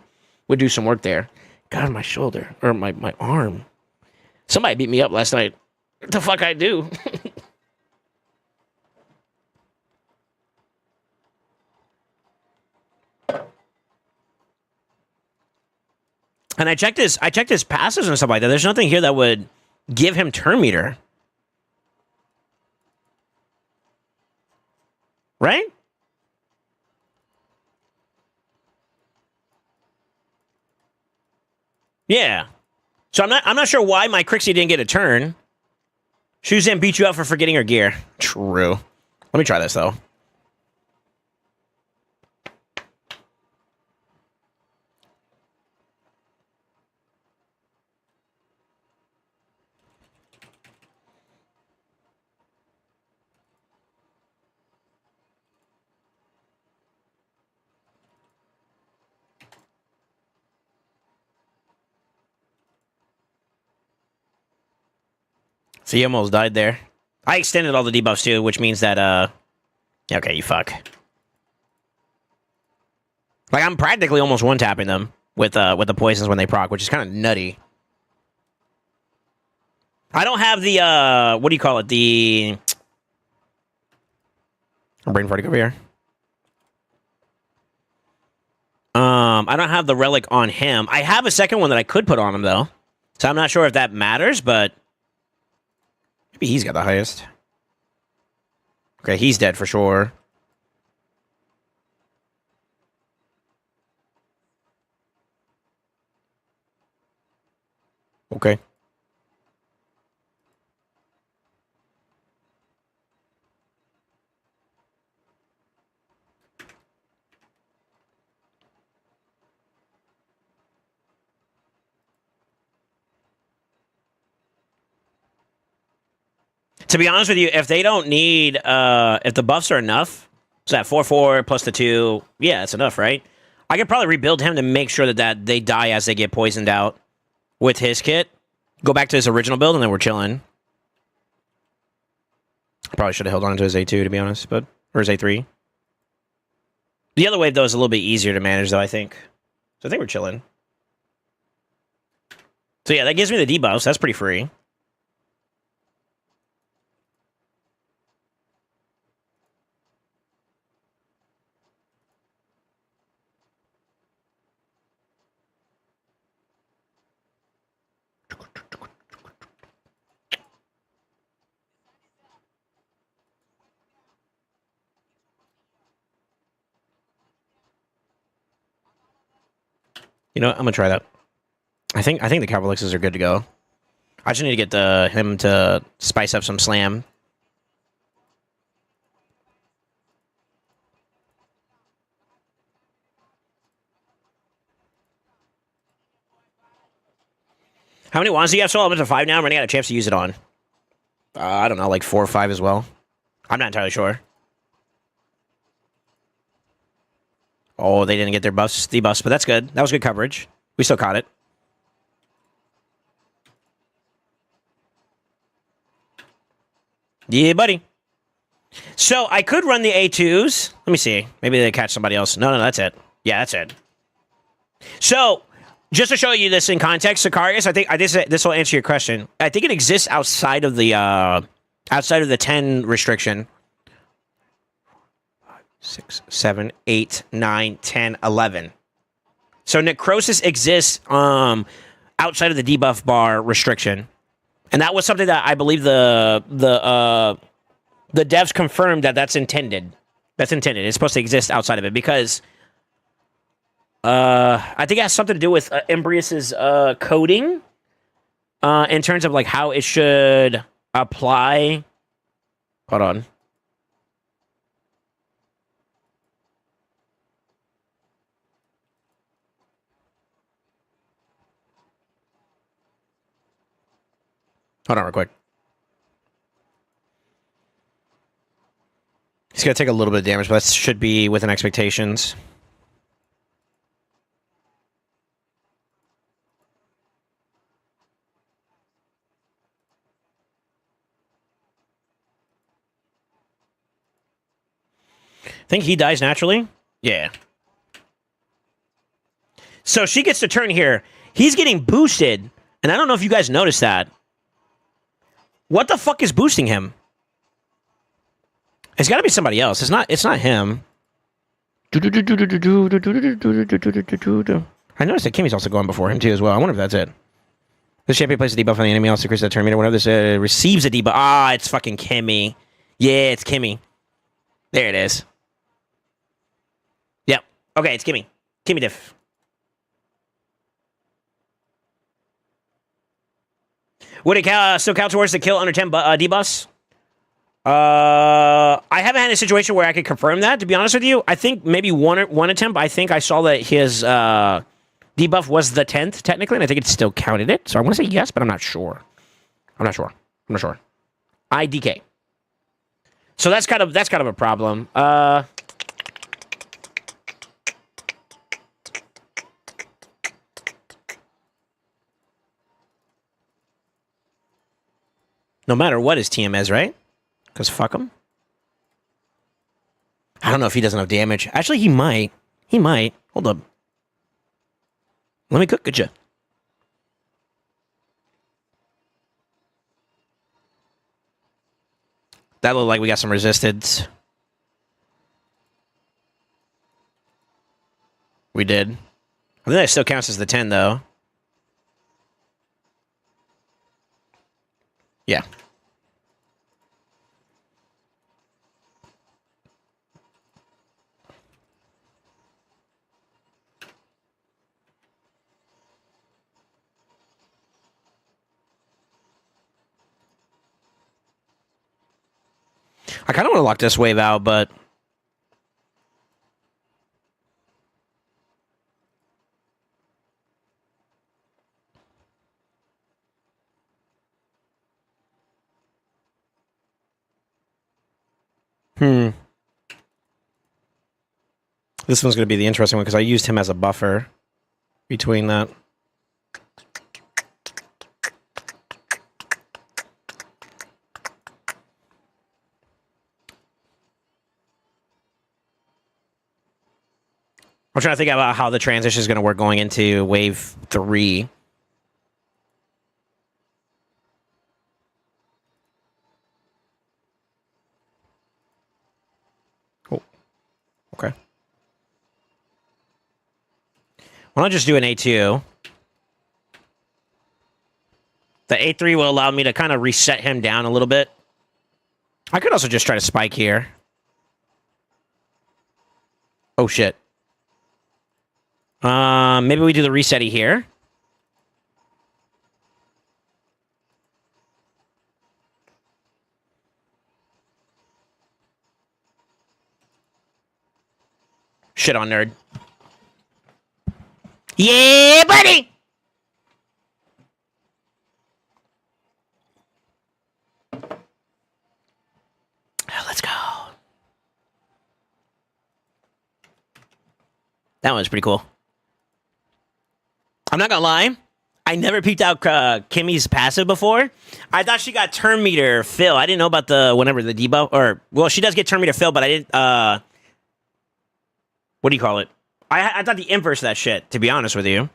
do some work there. God, my shoulder or my arm. Somebody beat me up last night. What the fuck I do? And I checked his passes and stuff like that. There's nothing here that would give him turn meter. Right? Yeah. So I'm not sure why my Crixie didn't get a turn. Shuzan beat you up for forgetting her gear. True. Let me try this though. So he almost died there. I extended all the debuffs too, which means that, okay, you fuck. Like, I'm practically almost one-tapping them with the poisons when they proc, which is kind of nutty. I don't have the, what do you call it? The... I'm brain farting over here. I don't have the relic on him. I have a second one that I could put on him, though. So I'm not sure if that matters, but... Maybe he's got the highest. Okay, he's dead for sure. Okay. To be honest with you, if they don't need, if the buffs are enough, so that 4/4 plus the 2, yeah, it's enough, right? I could probably rebuild him to make sure that they die as they get poisoned out with his kit. Go back to his original build, and then we're chilling. Probably should have held on to his A2, to be honest, but or his A3. The other wave, though, is a little bit easier to manage, though, I think. So I think we're chilling. So yeah, that gives me the debuffs. That's pretty free. You know what? I'm gonna try that. I think the Cavalixes are good to go. I just need to get him to spice up some slam. How many wands do you have, Soul? I'm up to 5 now. I'm running out of chance to use it on. I don't know, like 4 or 5 as well. I'm not entirely sure. Oh, they didn't get their buffs, debuffs, but that's good. That was good coverage. We still caught it. Yeah, buddy. So I could run the A2s. Let me see. Maybe they catch somebody else. No, that's it. Yeah, that's it. So just to show you this in context, Sicarius, I think this will answer your question. I think it exists outside of the 10 restriction. 6, 7, 8, 9, 10, 11. So necrosis exists outside of the debuff bar restriction. And that was something that I believe the devs confirmed that's intended. That's intended. It's supposed to exist outside of it because I think it has something to do with Embrius's coding in terms of like how it should apply. Hold on. Hold on real quick. He's going to take a little bit of damage, but that should be within expectations. Think he dies naturally? Yeah. So she gets to turn here. He's getting boosted, and I don't know if you guys noticed that. What the fuck is boosting him? It's got to be somebody else. It's not him. I noticed that Kimmy's also going before him too as well. I wonder if that's it. This champion places a debuff on the enemy, also increases that turn meter. Whenever this receives a debuff. Ah, it's fucking Kimmy. Yeah, it's Kimmy. There it is. Yep. Okay, it's Kimmy. Kimmy diff. Would it still count towards the kill under 10 debuffs? I haven't had a situation where I could confirm that, to be honest with you. I think maybe one attempt, I think I saw that his debuff was the 10th, technically, and I think it still counted it. So I want to say yes, but I'm not sure. I'm not sure. IDK. So that's kind of a problem. No matter what his TM is, right? Because fuck him. I don't know if he doesn't have damage. Actually, he might. He might. Hold up. Let me cook at you. That looked like we got some resistance. We did. I think that still counts as the 10, though. Yeah. I kind of want to lock this wave out, but... This one's going to be the interesting one because I used him as a buffer between that. I'm trying to think about how the transition is going to work going into wave 3. Oh, okay. Why not just do an A2? The A3 will allow me to kind of reset him down a little bit. I could also just try to spike here. Oh, shit. Maybe we do the resetty here. Shit on nerd. Yeah, buddy! Let's go. That one's pretty cool. I'm not gonna lie. I never peeked out Kimmy's passive before. I thought she got turn meter fill. I didn't know about the debuff. Or, well, she does get turn meter fill, but I didn't... what do you call it? I thought the inverse of that shit, to be honest with you.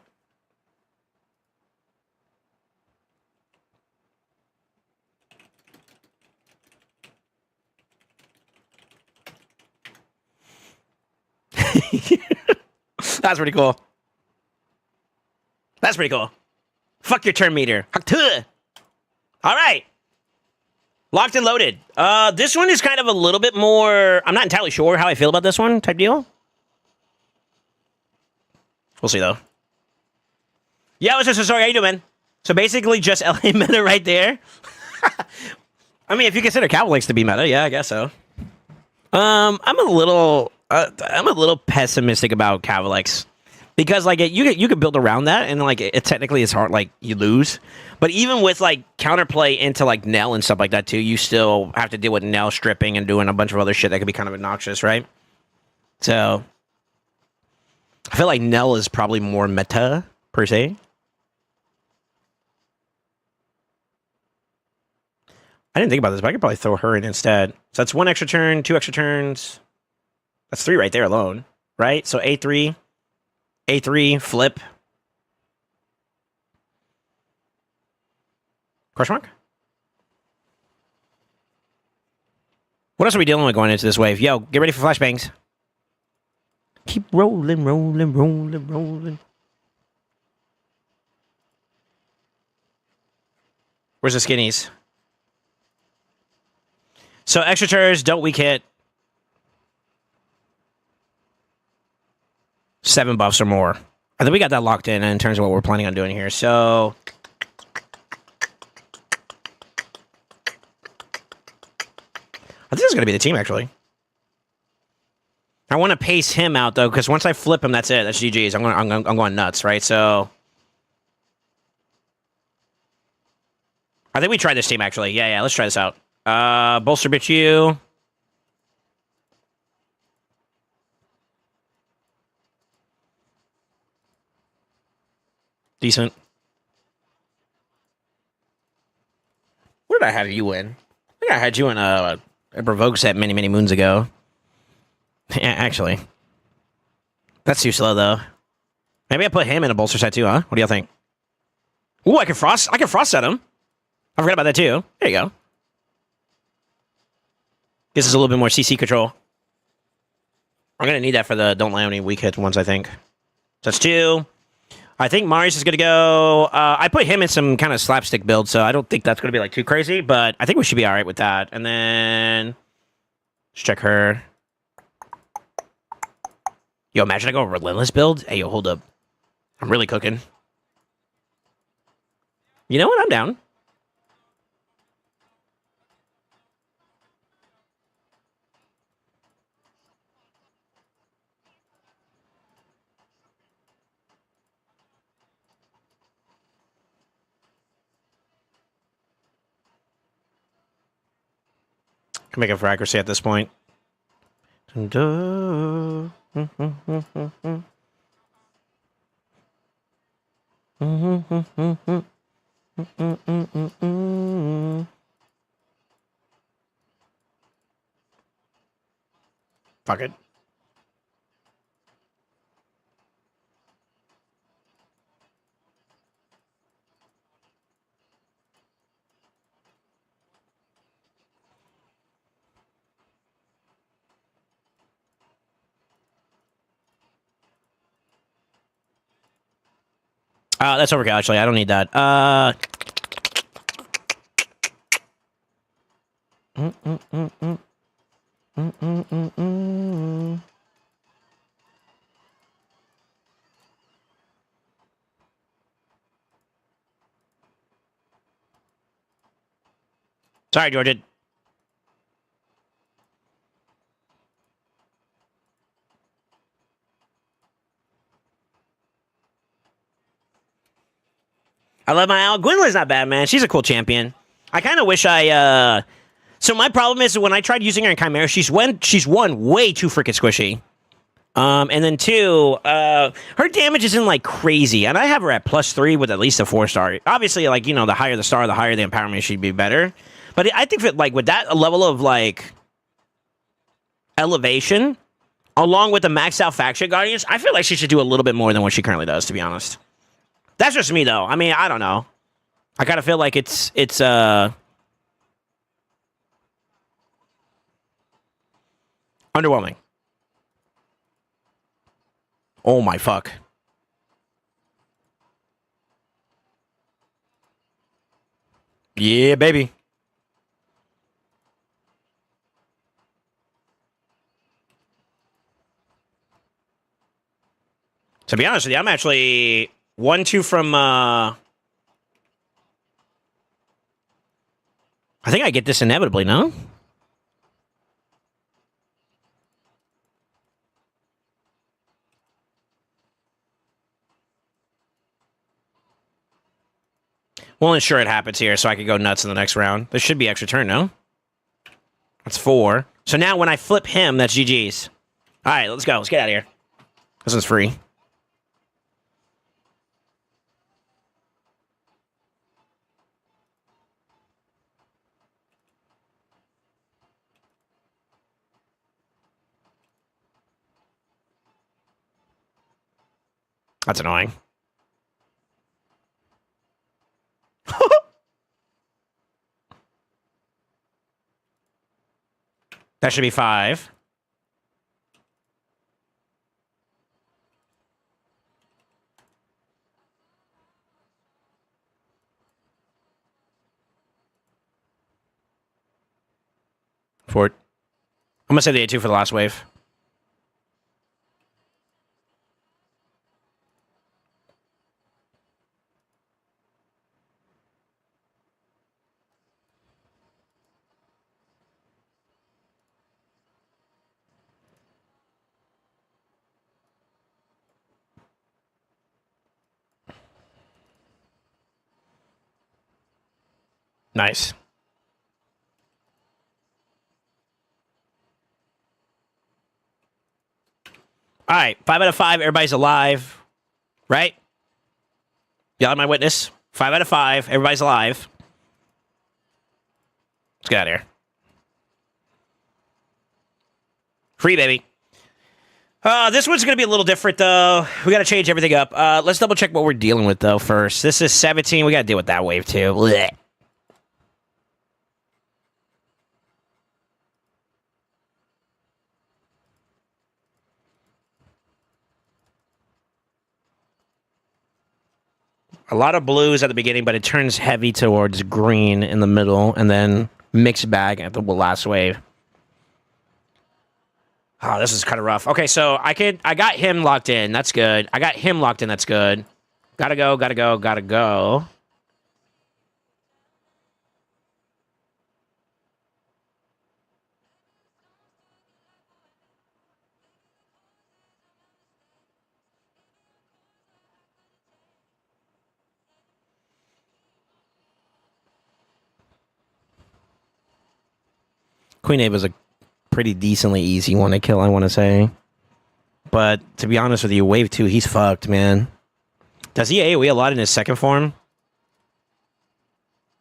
That's pretty cool. That's pretty cool. Fuck your turn meter. All right. Locked and loaded. This one is kind of a little bit more... I'm not entirely sure how I feel about this one type deal. We'll see, though. Yeah, what's up, sorry, how you doing, man? So basically just LA meta right there. I mean, if you consider Cowboys to be meta, yeah, I guess so. I'm a little pessimistic about Cavalex because like you could build around that and like it technically is hard, like you lose, but even with like counterplay into like Nell and stuff like that too, you still have to deal with Nell stripping and doing a bunch of other shit that could be kind of obnoxious, right? So I feel like Nell is probably more meta per se. I didn't think about this, but I could probably throw her in instead. So that's 1 extra turn, 2 extra turns. That's 3 right there alone, right? So A3, flip. Question mark? What else are we dealing with going into this wave? Yo, get ready for flashbangs. Keep rolling, rolling, rolling, rolling. Where's the skinnies? So extra turns, don't weak hit. 7 buffs or more. I think we got that locked in terms of what we're planning on doing here. So I think this is going to be the team, actually. I want to pace him out, though, because once I flip him, that's it. That's GG's. I'm going nuts, right? So I think we try this team, actually. Yeah, let's try this out. Bolster bitch you. Decent. What did I have you in? I think I had you in a Provoke set many, many moons ago. Yeah, actually. That's too slow, though. Maybe I put him in a bolster set, too, huh? What do y'all think? Ooh, I can frost set him. I forgot about that, too. There you go. This is a little bit more CC control. I'm going to need that for the don't land any weak hit ones, I think. So that's 2. I think Marius is going to go... I put him in some kind of slapstick build, so I don't think that's going to be like too crazy, but I think we should be all right with that. And then... let's check her. Yo, imagine I go a relentless build. Hey, yo, hold up. I'm really cooking. You know what? I'm down. Can make it for accuracy at this point. Fuck it. That's overkill, actually. I don't need that. Sorry, Georgia. I love my Al. Gwendolyn's not bad, man. She's a cool champion. I kind of wish I, So my problem is when I tried using her in Chimera, she's one way too freaking squishy. And then 2, her damage isn't like crazy, and I have her at +3 with at least a 4-star. Obviously, like, you know, the higher the star, the higher the empowerment should be better. But I think that, like, with that level of like elevation, along with the maxed out faction guardians, I feel like she should do a little bit more than what she currently does, to be honest. That's just me, though. I mean, I don't know. I kind of feel like it's underwhelming. Oh my fuck. Yeah, baby. To be honest with you, I'm actually 1-2 from. I think I get this inevitably. No. We'll ensure it happens here so I can go nuts in the next round. This should be extra turn, no? That's 4. So now when I flip him, that's GG's. All right, let's go. Let's get out of here. This one's free. That's annoying. That should be 5. Fort. I'm going to say the A2 for the last wave. Nice. All right, 5 out of 5. Everybody's alive, right? Y'all are my witness. 5 out of 5. Everybody's alive. Let's get out of here. Free, baby. This one's going to be a little different, though. We got to change everything up. Let's double check what we're dealing with, though, first. This is 17. We got to deal with that wave, too. Blech. A lot of blues at the beginning, but it turns heavy towards green in the middle, and then mixed bag at the last wave. Oh, this is kind of rough. Okay, so I got him locked in. That's good. I got him locked in. That's good. Gotta go, gotta go, gotta go. Queen Abe is a pretty decently easy one to kill, I want to say. But to be honest with you, wave 2, he's fucked, man. Does he AoE a lot in his second form?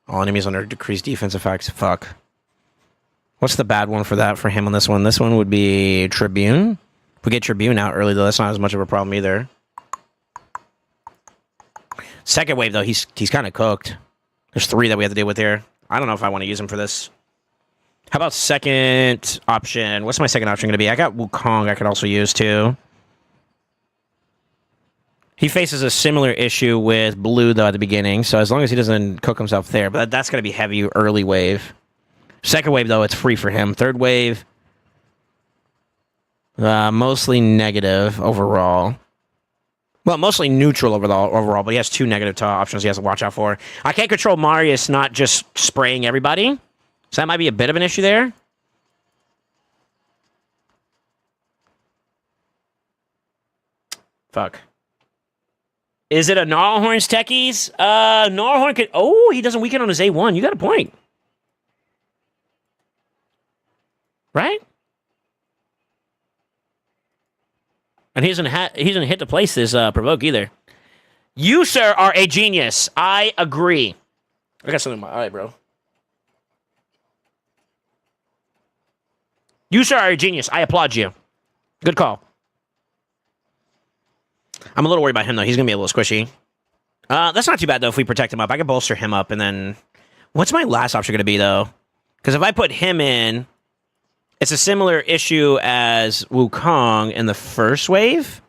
All enemies under decreased defense effects. Fuck. What's the bad one for that for him on this one? This one would be Tribune. If we get Tribune out early, though, that's not as much of a problem either. Second wave, though, he's kind of cooked. There's 3 that we have to deal with here. I don't know if I want to use him for this. How about second option? What's my second option going to be? I got Wukong I could also use, too. He faces a similar issue with blue, though, at the beginning. So as long as he doesn't cook himself there. But that's going to be heavy early wave. Second wave, though, it's free for him. Third wave, mostly negative overall. Well, mostly neutral overall, but he has 2 negative options he has to watch out for. I can't control Marius not just spraying everybody. So that might be a bit of an issue there. Fuck. Is it a Gnarlhorn's techies? Gnarlhorn could... Oh, he doesn't weaken on his A1. You got a point. Right? And he doesn't hit to place this provoke either. You, sir, are a genius. I agree. I got something in my eye, bro. You, sir, are a genius. I applaud you. Good call. I'm a little worried about him, though. He's going to be a little squishy. That's not too bad, though, if we protect him up. I can bolster him up, and then... What's my last option going to be, though? Because if I put him in, it's a similar issue as Wukong in the first wave.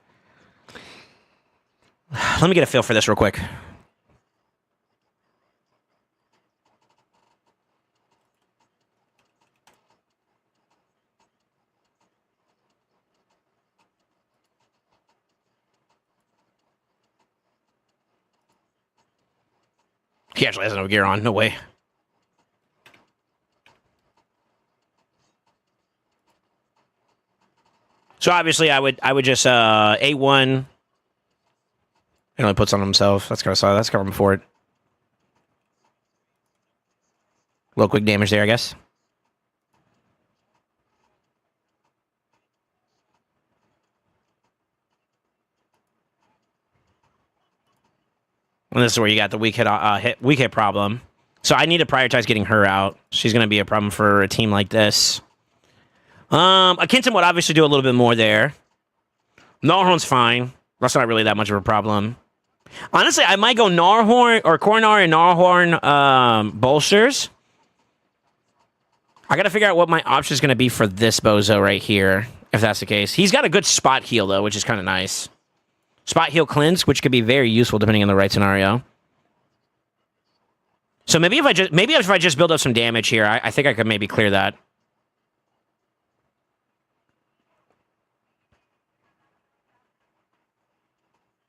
Let me get a feel for this real quick. He actually has no gear on. No way. So obviously, I would just A1. He only puts on himself. That's kind of solid. That's covering for it. A little quick damage there, I guess. And this is where you got the weak hit problem. So I need to prioritize getting her out. She's going to be a problem for a team like this. Akinton would obviously do a little bit more there. Gnarlhorn's fine. That's not really that much of a problem. Honestly, I might go Gnarlhorn or Coronar and Gnarlhorn bolsters. I got to figure out what my option is going to be for this bozo right here, if that's the case. He's got a good spot heal, though, which is kind of nice. Spot heal cleanse, which could be very useful depending on the right scenario. So maybe if I just build up some damage here, I think I could maybe clear that.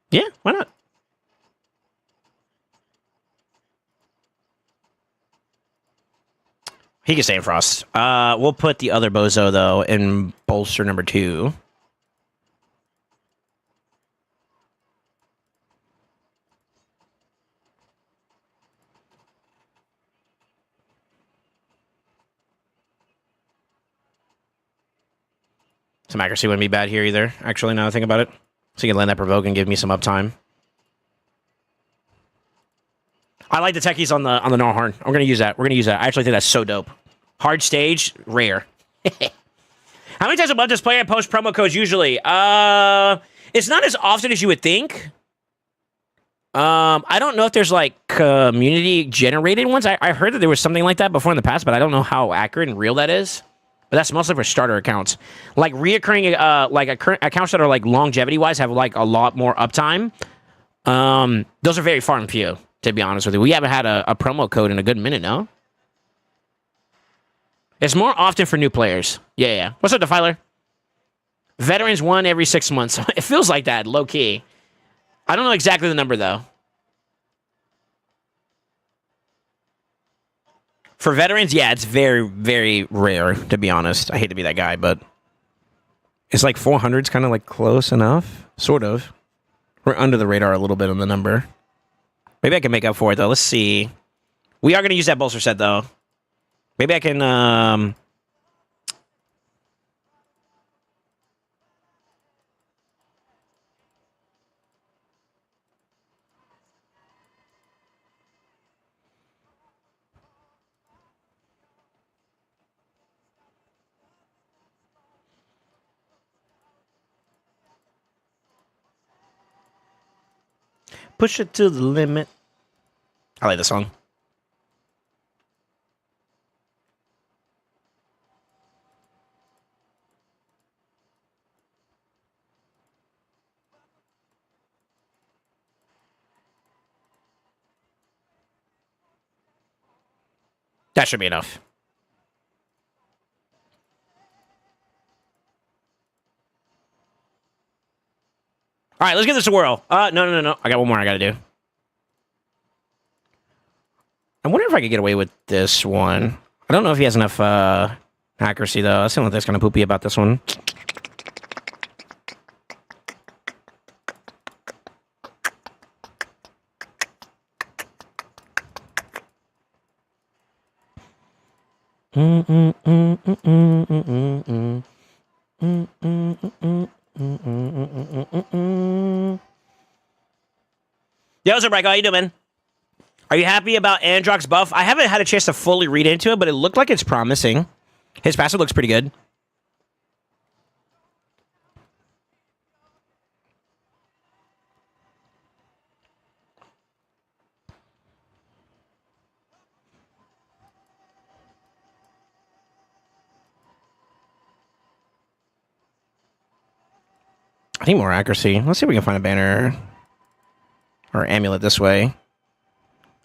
Yeah, why not? He can stay in Frost. We'll put the other bozo, though, in bolster number 2. Some accuracy wouldn't be bad here either, actually, now I think about it. So you can land that provoke and give me some uptime. I like the techies on the Gnarlhorn. I'm going to use that. We're going to use that. I actually think that's so dope. Hard stage, rare. How many times a month does player post promo codes usually? It's not as often as you would think. I don't know if there's like community generated ones. I heard that there was something like that before in the past, but I don't know how accurate and real that is. But that's mostly for starter accounts. Like reoccurring, accounts that are like longevity wise have like a lot more uptime. Those are very far and few, to be honest with you. We haven't had a promo code in a good minute, no? It's more often for new players. Yeah. What's up, Defiler? Veterans 1 every 6 months. It feels like that, low key. I don't know exactly the number, though. For veterans, yeah, it's very, very rare, to be honest. I hate to be that guy, but it's like 400's kind of like close enough. Sort of. We're under the radar a little bit on the number. Maybe I can make up for it, though. Let's see. We are going to use that bolster set, though. Maybe I can, push it to the limit. I like this song. That should be enough. All right, let's give this a whirl. No. I got one more I got to do. I wonder if I could get away with this one. I don't know if he has enough accuracy, though. That's the only thing that's kind of poopy about this one. Yo, what's up, Ryko? How you doing, man? Are you happy about Androx's buff? I haven't had a chance to fully read into it, but it looked like it's promising. His passive looks pretty good. I need more accuracy. Let's see if we can find a banner or amulet this way.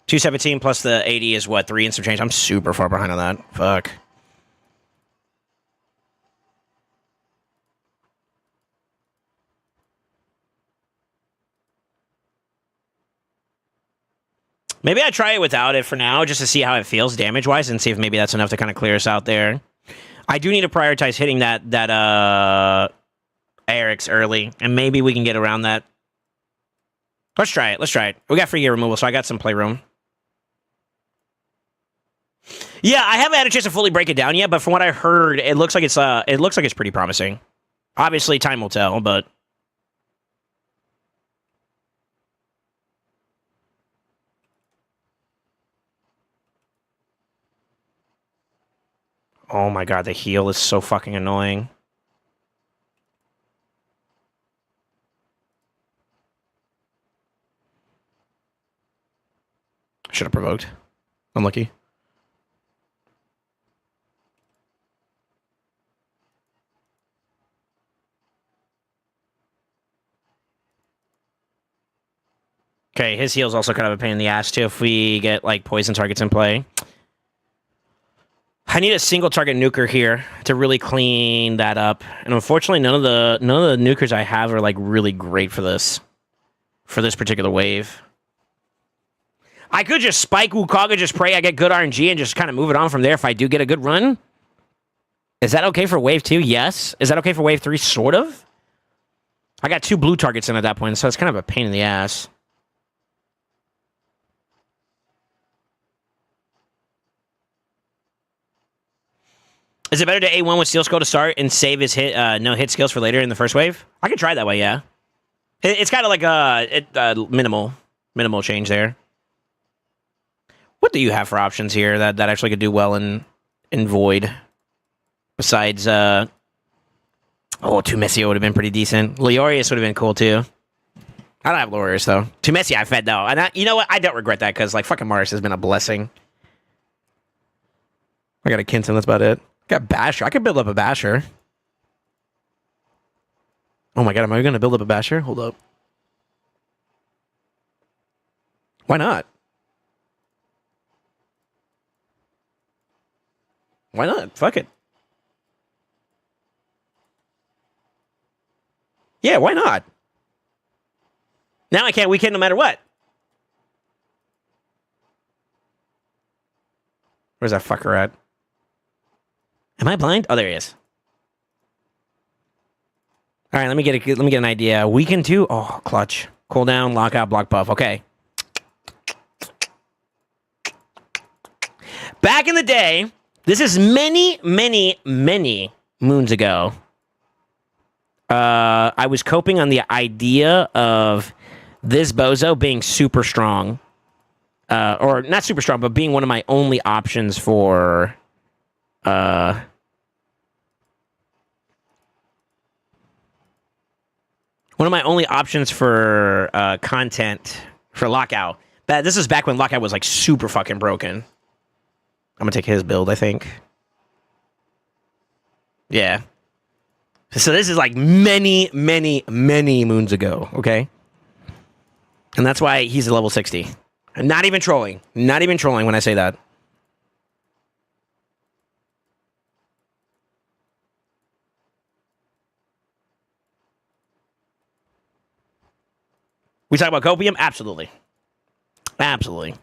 217 plus the 80 is what? 3 and some change. I'm super far behind on that. Fuck. Maybe I try it without it for now, just to see how it feels damage-wise, and see if maybe that's enough to kind of clear us out there. I do need to prioritize hitting that Eric's early, and maybe we can get around that. Let's try it. Let's try it. We got free gear removal, so I got some playroom. Yeah, I haven't had a chance to fully break it down yet, but from what I heard, it looks like it's pretty promising. Obviously, time will tell, but oh my god, the heal is so fucking annoying. Should have provoked. Unlucky. Okay, his heal's also kind of a pain in the ass, too, if we get, like, poison targets in play. I need a single target nuker here to really clean that up. And unfortunately, none of the nukers I have are, like, really great for this particular wave. I could just spike Wukaga, just pray I get good RNG, and just kind of move it on from there if I do get a good run. Is that okay for wave 2? Yes. Is that okay for wave 3? Sort of. I got 2 blue targets in at that point, so it's kind of a pain in the ass. Is it better to A1 with Steel Skull to start and save his no-hit skills for later in the first wave? I could try that way, yeah. It's kind of like a minimal change there. What do you have for options here that actually could do well in Void? Besides, 2 Messio would have been pretty decent. Leorius would have been cool, too. I don't have Leorius, though. 2 Messio I fed, though. And you know what? I don't regret that, because, like, fucking Mars has been a blessing. I got a Kinson, that's about it. Got Basher. I could build up a Basher. Oh my god, am I going to build up a Basher? Hold up. Why not? Why not? Fuck it. Yeah, why not? Now I can't weekend no matter what. Where's that fucker at? Am I blind? Oh, there he is. All right, let me get an idea. Weekend 2. Oh, clutch. Cooldown, lockout, block buff. Okay. Back in the day, this is many moons ago. I was coping on the idea of this bozo being super strong. Or not super strong, but being one of my only options for one of my only options for content for Lockout. But this is back when Lockout was like super fucking broken. I'm gonna take his build, I think. Yeah. So this is like many moons ago, okay? And that's why he's a level 60. Not even trolling. Not even trolling when I say that. We talk about copium? Absolutely. Absolutely.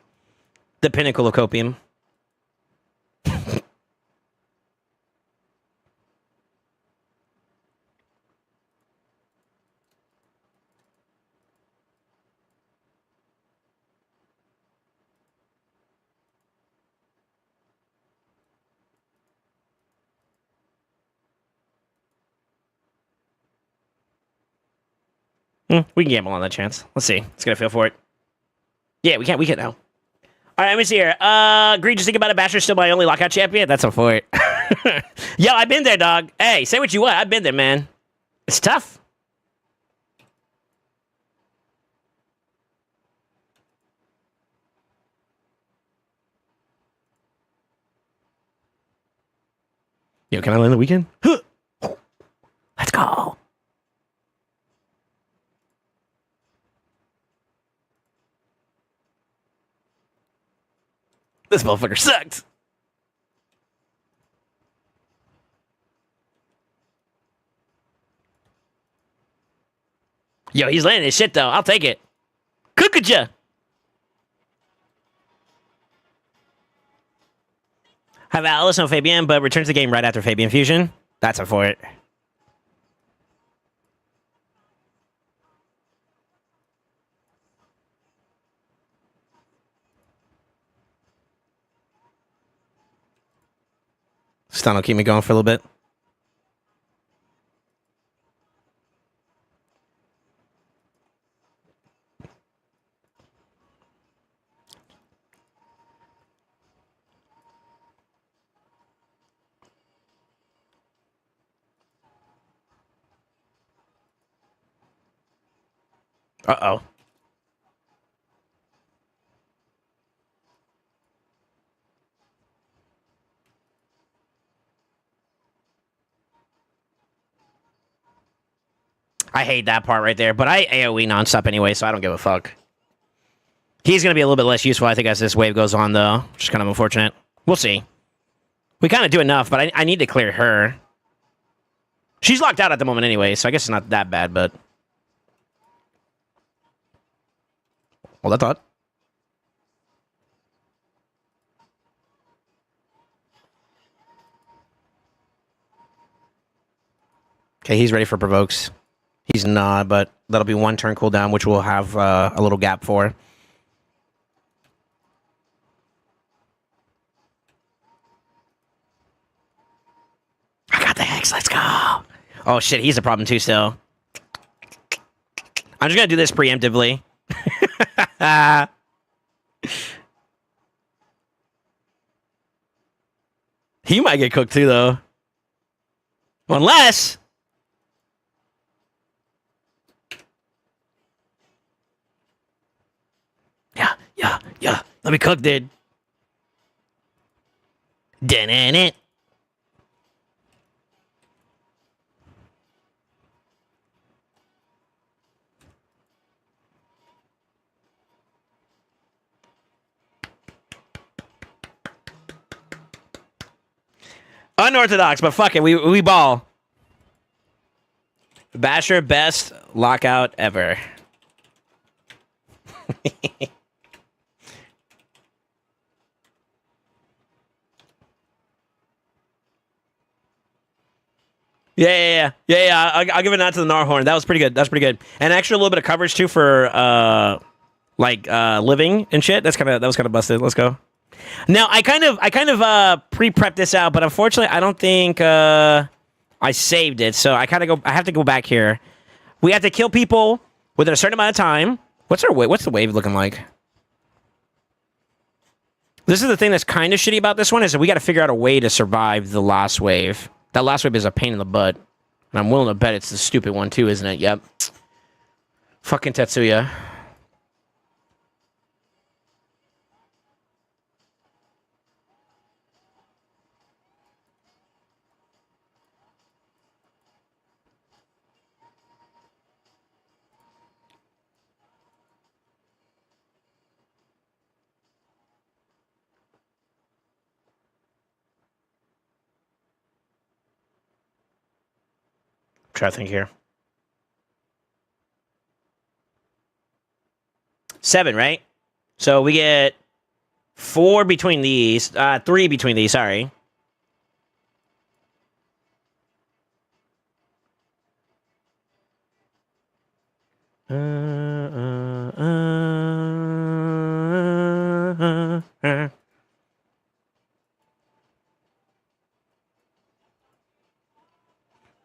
The pinnacle of copium. We can gamble on that chance. Let's see. Let's get a feel for it. Yeah, we can now. All right, let me see here. Green, just think about it. Basher's still my only lockout champion. That's a for it. Yo, I've been there, dog. Hey, say what you want. I've been there, man. It's tough. Yo, can I land the weekend? Let's go. This motherfucker sucks. Yo, he's landing his shit, though. I'll take it. Cook-a-ja. Have Alice, no Fabian, but returns the game right after Fabian Fusion. That's a for it. Stun will keep me going for a little bit. Uh-oh. I hate that part right there, but I AoE nonstop anyway, so I don't give a fuck. He's going to be a little bit less useful, I think, as this wave goes on, though, which is kind of unfortunate. We'll see. We kind of do enough, but I need to clear her. She's locked out at the moment anyway, so I guess it's not that bad, but... Hold that thought. Okay, he's ready for provokes. He's not, but that'll be one turn cooldown, which we'll have a little gap for. I got the Hex, let's go! Oh shit, he's a problem too still. I'm just gonna do this preemptively. He might get cooked too, though. Unless... Yeah. Let me cook, dude. Didn't it? Unorthodox, but fuck it, we ball. Basher, best lockout ever. Yeah. I'll give it out to the Gnarhorn. That was pretty good. That's pretty good. And extra little bit of coverage too for living and shit. That was kind of busted. Let's go. Now I kind of pre-prepped this out, but unfortunately I don't think I saved it. So I have to go back here. We have to kill people within a certain amount of time. What's the wave looking like? This is the thing that's kind of shitty about this one, is that we got to figure out a way to survive the last wave. That last wave is a pain in the butt. And I'm willing to bet it's the stupid one too, isn't it? Yep. Fucking Tetsuya. Try to think here. 7, right? So we get 4 between these. 3 between these, sorry.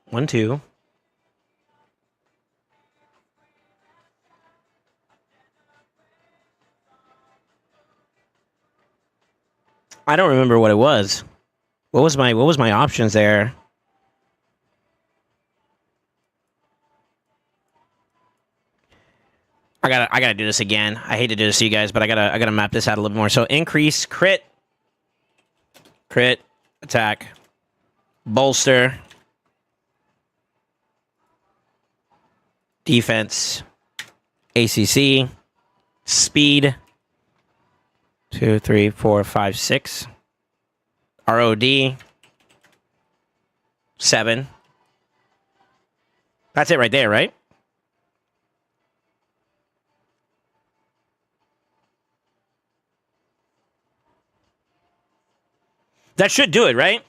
One, two. I don't remember what it was. What was my options there? I gotta do this again. I hate to do this to you guys, but I gotta map this out a little bit more. So increase crit, attack, bolster, defense, ACC, speed. 2, 3, 4, 5, 6. ROD. 7. That's it right there, right? That should do it, right?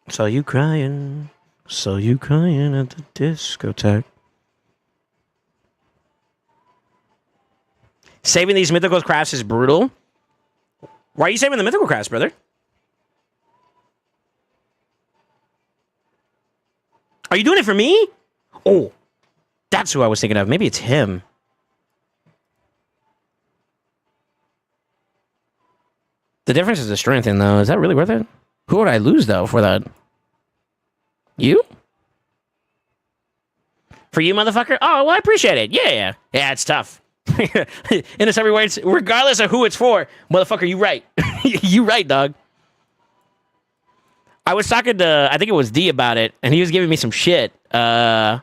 So you crying at the discotheque. Saving these mythical crafts is brutal. Why are you saving the mythical crafts, brother? Are you doing it for me? Oh, that's who I was thinking of. Maybe it's him. The difference is the strength in, though. Is that really worth it? Who would I lose, though, for that? You? For you, motherfucker? Oh, well, I appreciate it. Yeah. Yeah, it's tough. In this every way, regardless of who it's for, motherfucker, you right. You right, dog. I was talking to, I think it was D about it, and he was giving me some shit. He said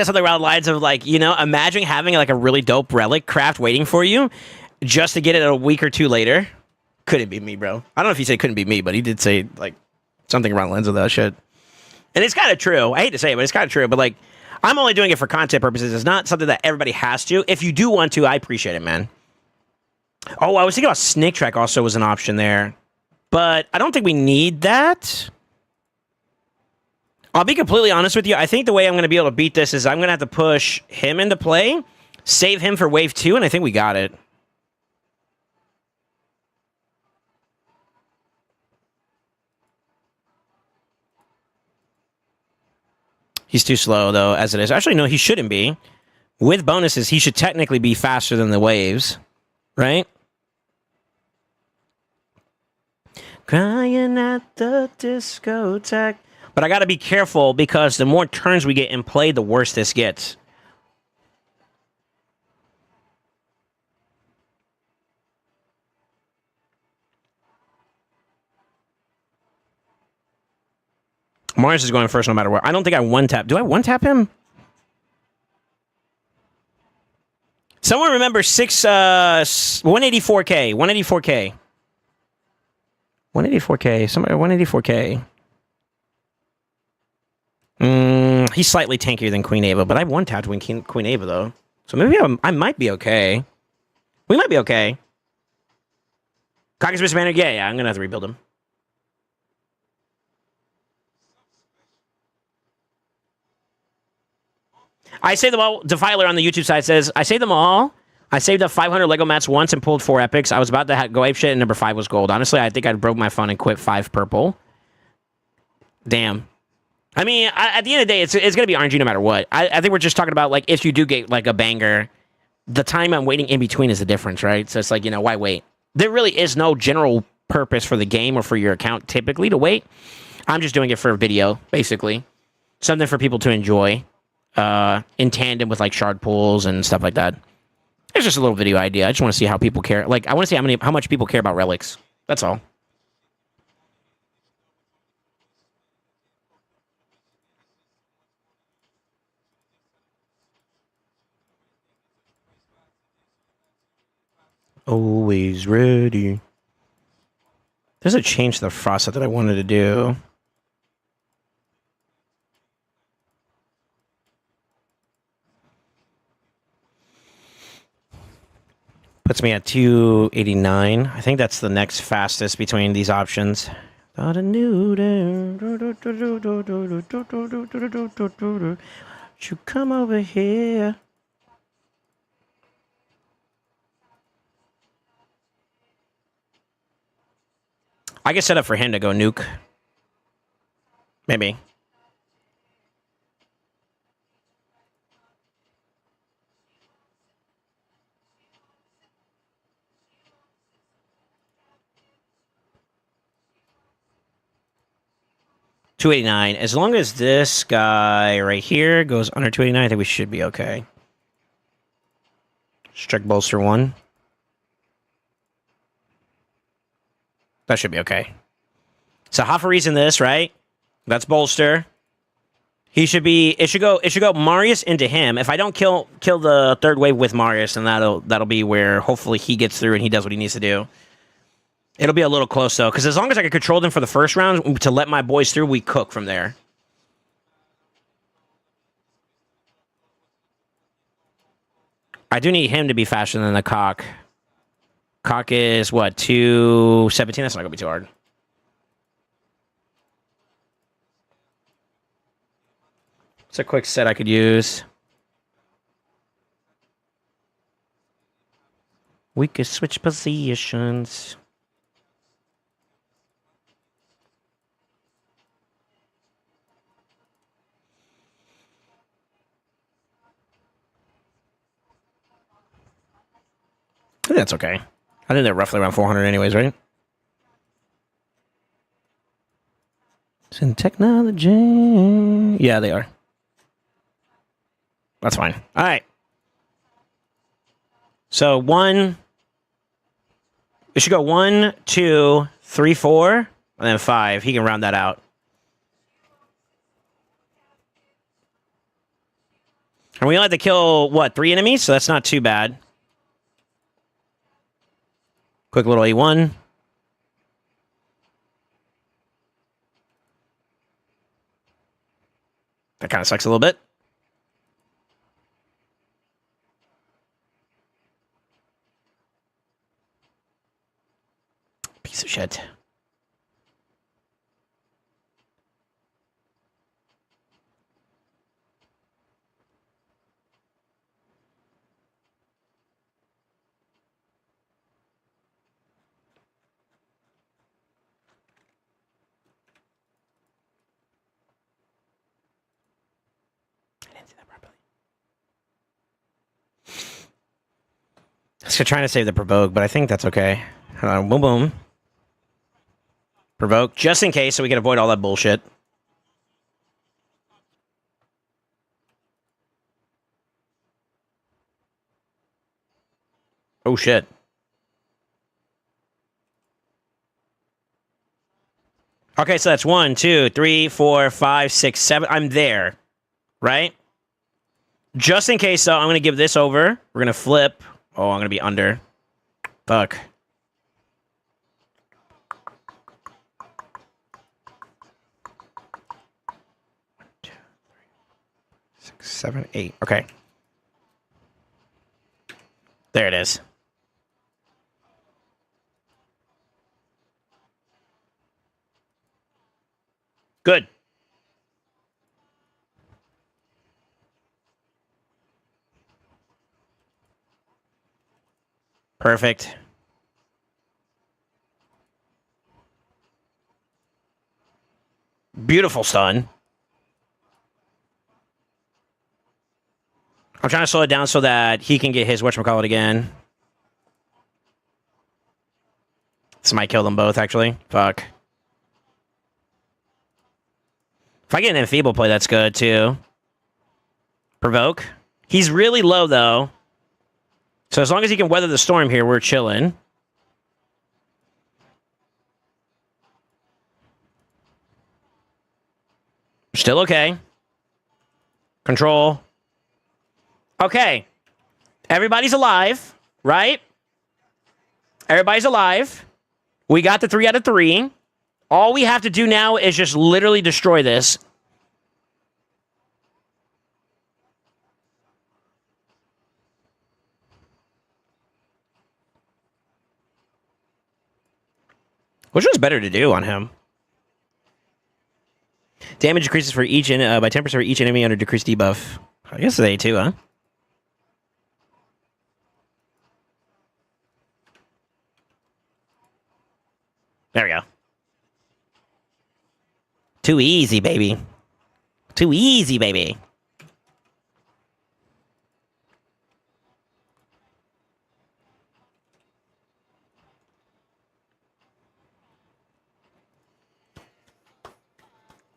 something around the lines of, like, you know, imagine having, like, a really dope relic craft waiting for you just to get it a week or two later. Couldn't be me, bro. I don't know if he said couldn't be me, but he did say, like, something around the lines of that shit. And it's kind of true. I hate to say it, but it's kind of true. But, like, I'm only doing it for content purposes. It's not something that everybody has to. If you do want to, I appreciate it, man. Oh, I was thinking about Snake Track also was an option there. But I don't think we need that. I'll be completely honest with you. I think the way I'm going to be able to beat this is I'm going to have to push him into play, save him for wave 2, and I think we got it. He's too slow, though, as it is. Actually, no, he shouldn't be. With bonuses, he should technically be faster than the waves, right? Crying at the discotheque. But I got to be careful because the more turns we get in play, the worse this gets. Mars is going first no matter what. I don't think I one-tap. Do I one-tap him? Someone remember 184K. 184K. 184K. Somebody 184K. He's slightly tankier than Queen Ava, but I one-tapped Queen Ava, though. So maybe I might be okay. We might be okay. Caucus Mr. Banner? Yeah, I'm going to have to rebuild him. I saved them all. Defiler on the YouTube side says, I saved them all. I saved up 500 Lego mats once and pulled 4 epics. I was about to go ape shit, and number 5 was gold. Honestly, I think I broke my phone and quit 5 purple. Damn. I mean, at the end of the day, it's going to be RNG no matter what. I think we're just talking about, like, if you do get, like, a banger, the time I'm waiting in between is the difference, right? So it's like, you know, why wait? There really is no general purpose for the game or for your account typically to wait. I'm just doing it for a video, basically. Something for people to enjoy. In tandem with like shard pools and stuff like that. It's just a little video idea. I just want to see how people care. Like, I want to see how much people care about relics. That's all. Always ready. There's a change to the faucet that I wanted to do. Puts me at 289. I think that's the next fastest between these options. You come over here. I get set up for him to go nuke. Maybe. $289. As long as this guy right here goes under 289, I think we should be okay. Strict bolster 1. That should be okay. So Hafaris in this, right? That's bolster. He should be. It should go Marius into him. If I don't kill the third wave with Marius, then that'll be where hopefully he gets through and he does what he needs to do. It'll be a little close, though, because as long as I can control them for the first round to let my boys through, we cook from there. I do need him to be faster than the cock. Cock is what? 217. That's not gonna be too hard. It's a quick set I could use. We could switch positions. I think that's okay. I think they're roughly around 400 anyways, right? It's in technology. Yeah, they are. That's fine. All right. So it should go 1, 2, 3, 4, and then 5. He can round that out. And we only have to kill, what, 3 enemies? So that's not too bad. Quick little E1. That kind of sucks a little bit. Piece of shit. I was trying to save the provoke, but I think that's okay. Boom, boom. Provoke, just in case, so we can avoid all that bullshit. Oh, shit. Okay, so that's 1, 2, 3, 4, 5, 6, 7. I'm there, right? Just in case, though, I'm going to give this over. We're going to flip. Oh, I'm going to be under. Fuck. 7, 8. Okay. There it is. Good. Perfect. Beautiful stun. I'm trying to slow it down so that he can get his whatchamacallit again. This might kill them both, actually. Fuck. If I get an enfeeble play, that's good, too. Provoke. He's really low, though. So as long as he can weather the storm here, we're chilling. Still okay. Control. Okay. Everybody's alive, right? Everybody's alive. We got the 3 out of 3. All we have to do now is just literally destroy this. Which one's better to do on him? Damage decreases for each by 10% for each enemy under decreased debuff. I guess it's A2, huh? There we go. Too easy, baby. Too easy, baby.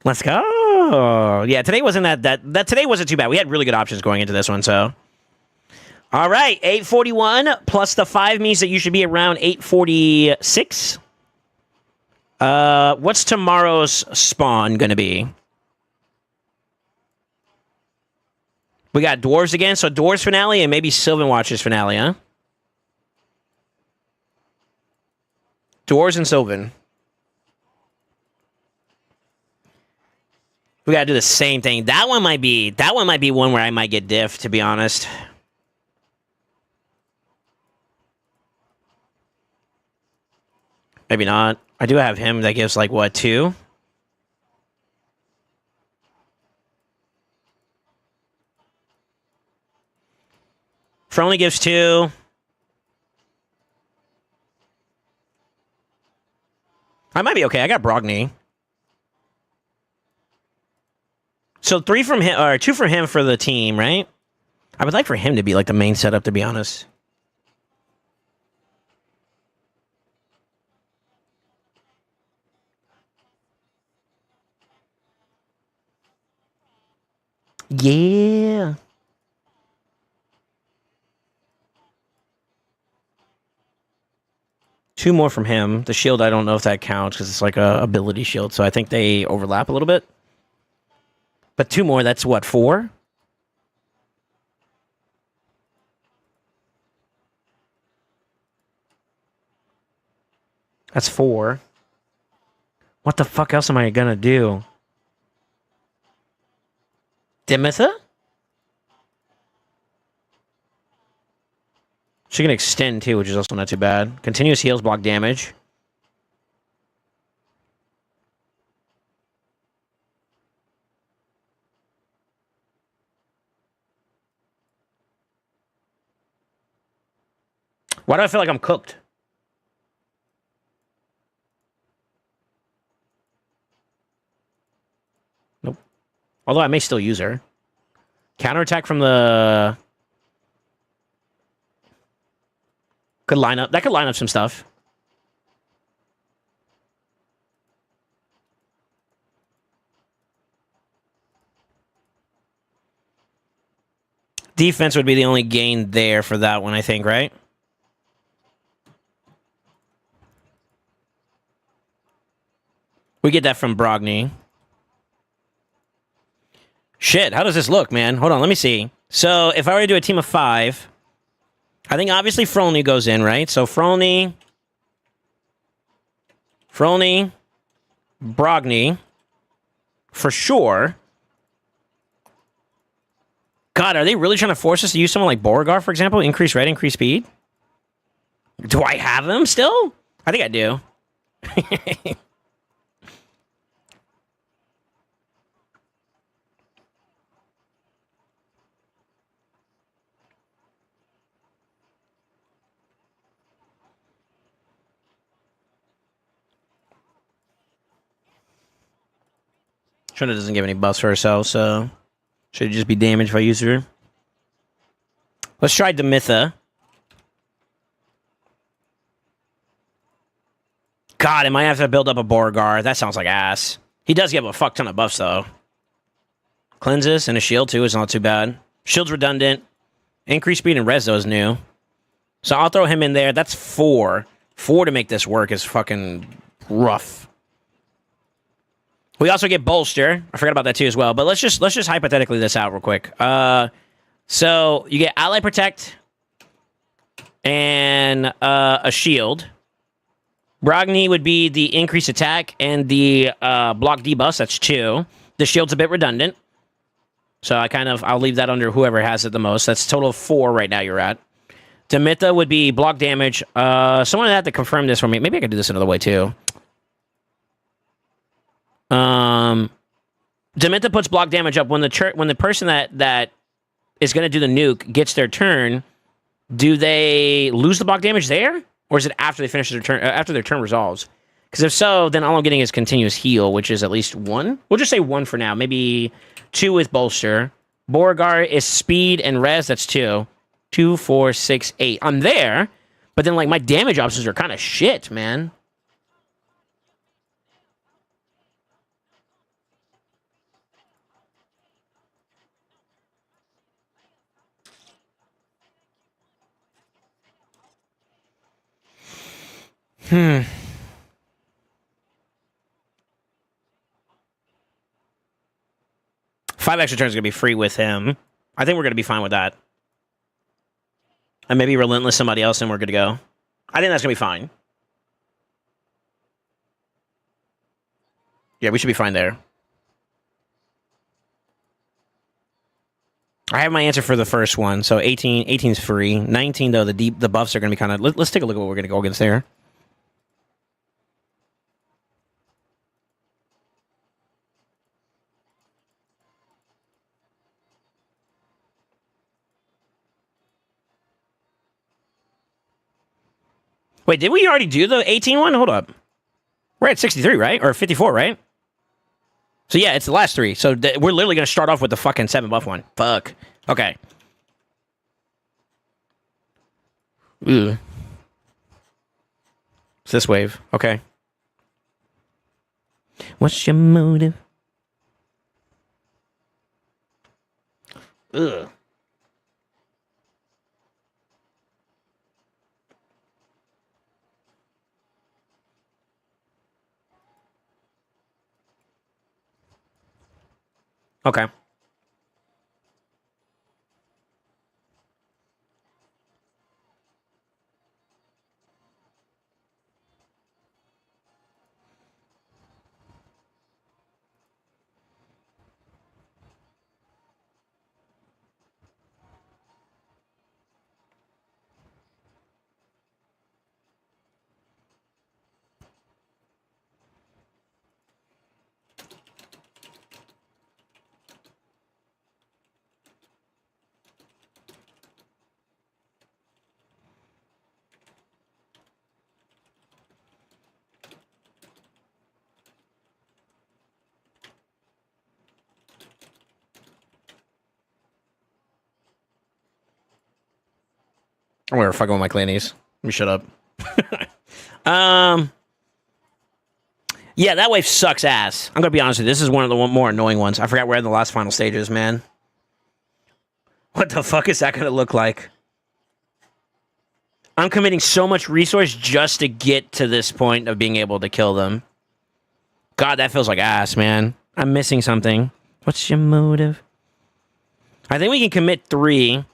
Let's go. Yeah, today wasn't that today wasn't too bad. We had really good options going into this one, so. All right, 841 plus the 5 means that you should be around 846. What's tomorrow's spawn gonna be? We got Dwarves again, so Dwarves finale and maybe Sylvan Watchers finale, huh? Dwarves and Sylvan. We gotta do the same thing. That one might be one where I might get diff, to be honest. Maybe not. I do have him that gives like what, 2? Only gives 2. I might be okay. I got Brogni. So 3 from him, or 2 from him for the team, right? I would like for him to be like the main setup, to be honest. Yeah. Two more from him. The shield, I don't know if that counts because it's like a ability shield. So I think they overlap a little bit. But 2 more, that's what, 4? That's 4. What the fuck else am I gonna do? Dimitha? She can extend too, which is also not too bad. Continuous heals, block damage. Why do I feel like I'm cooked? Nope. Although I may still use her. Counterattack from the... Could line up. That could line up some stuff. Defense would be the only gain there for that one, I think, right? We get that from Brogni. Shit, how does this look, man? Hold on, let me see. So, if I were to do a team of 5... I think obviously Frolny goes in, right? So Frolny, Brogni, for sure. God, are they really trying to force us to use someone like Beauregard, for example? Increase red, increase speed? Do I have them still? I think I do. Trina doesn't give any buffs for herself, so should just be damage if I use her. Let's try Dimitha. God, I might have to build up a Beauregard. That sounds like ass. He does give a fuck ton of buffs, though. Cleanses and a shield, too, is not too bad. Shield's redundant. Increase speed and res, though, is new. So I'll throw him in there. That's 4. 4 to make this work is fucking rough. We also get bolster. I forgot about that too as well. But let's just hypothetically this out real quick. So you get ally protect and a shield. Brogni would be the increased attack and the block debuffs. That's 2. The shield's a bit redundant, so I'll leave that under whoever has it the most. That's a total of 4 right now. You're at. Dimitha would be block damage. Someone had to confirm this for me. Maybe I could do this another way too. Dimitha puts block damage up when the person that is going to do the nuke gets their turn. Do they lose the block damage there, or is it after they finish their turn? After their turn resolves? Because if so, then all I'm getting is continuous heal, which is at least 1. We'll just say 1 for now. Maybe 2 with bolster. Beauregard is speed and res. That's 2. 2, 4, 6, 8. I'm there, but then like my damage options are kind of shit, man. Hmm. Five extra turns are going to be free with him. I think we're going to be fine with that. And maybe Relentless somebody else and we're good to go. I think that's going to be fine. Yeah, we should be fine there. I have my answer for the first one. So 18's free. 19, though, the buffs are going to be kind of... Let's take a look at what we're going to go against there. Wait, did we already do the 18 one? Hold up. We're at 63, right? Or 54, right? So yeah, it's the last 3. So we're literally going to start off with the fucking 7 buff one. Fuck. Okay. Ugh. It's this wave. Okay. What's your motive? Ugh. Okay. I'm gonna fucking with my clannies. Let me shut up. Yeah, that wave sucks ass. I'm gonna be honest with you. This is one of the more annoying ones. I forgot where the last final stage is, man. What the fuck is that gonna look like? I'm committing so much resource just to get to this point of being able to kill them. God, that feels like ass, man. I'm missing something. What's your motive? I think we can commit 3.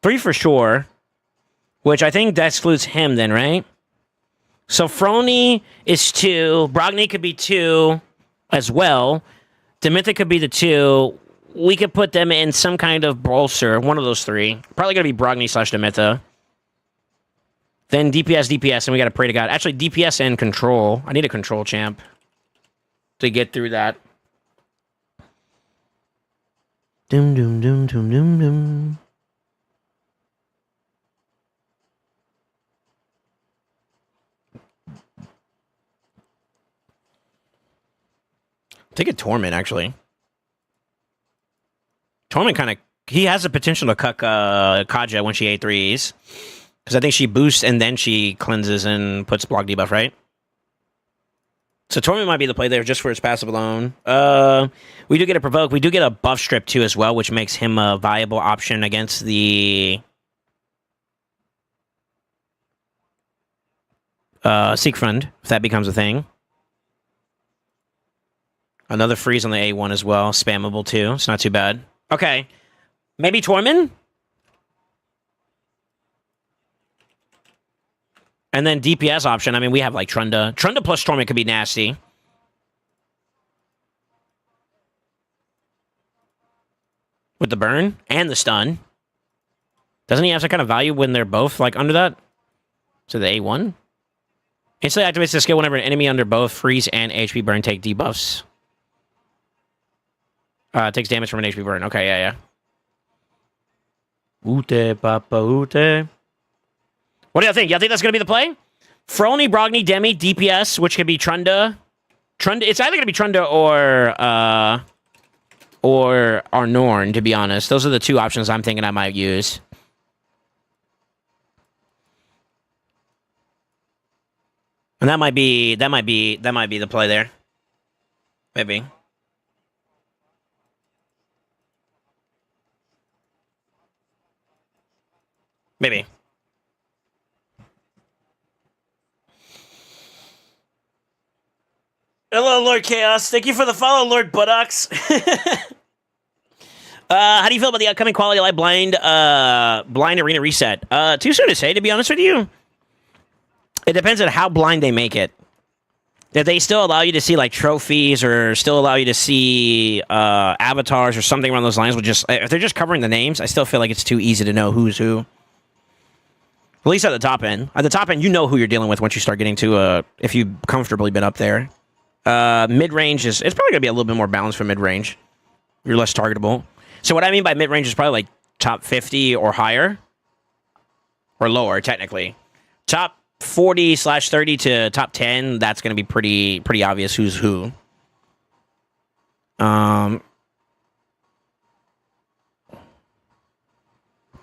3 for sure. Which I think that excludes him then, right? So Frony is 2. Brogni could be 2 as well. Demitha could be the 2. We could put them in some kind of bolster. One of those 3. Probably going to be Brogni / Demitha. Then DPS, and we got to pray to God. Actually, DPS and control. I need a control champ to get through that. Doom, doom, doom, doom, doom, doom. Take a Torment, actually. Torment kind of... He has the potential to cut Kaja when she A3s. Because I think she boosts and then she cleanses and puts block debuff, right? So Torment might be the play there just for his passive alone. We do get a Provoke. We do get a buff strip too as well, which makes him a viable option against the... Siegfried, if that becomes a thing. Another freeze on the A1 as well. Spammable too. It's not too bad. Okay. Maybe Torment? And then DPS option. I mean, we have like Trunda. Trunda plus Torment could be nasty. With the burn and the stun. Doesn't he have some kind of value when they're both like under that? So the A1? Instantly activates the skill whenever an enemy under both freeze and HP burn take debuffs. Takes damage from an HP burn. Okay, yeah. Ute, papa, ute. What do y'all think? Y'all think that's going to be the play? Frony, Brogni, Demi, DPS, which could be Trunda. It's either going to be Trunda or Norn, to be honest. Those are the 2 options I'm thinking I might use. And that might be the play there. Maybe. Maybe. Hello, Lord Chaos. Thank you for the follow, Lord Buttocks. How do you feel about the upcoming Quality of Life blind arena reset? Too soon to say, to be honest with you. It depends on how blind they make it. If they still allow you to see like trophies or still allow you to see avatars or something around those lines, if they're just covering the names, I still feel like it's too easy to know who's who. At least at the top end. At the top end, you know who you're dealing with once you start getting to if you've comfortably been up there. Mid-range it's probably going to be a little bit more balanced for mid-range. You're less targetable. So what I mean by mid-range is probably like top 50 or higher. Or lower, technically. Top 40/30 to top 10, that's going to be pretty obvious who's who.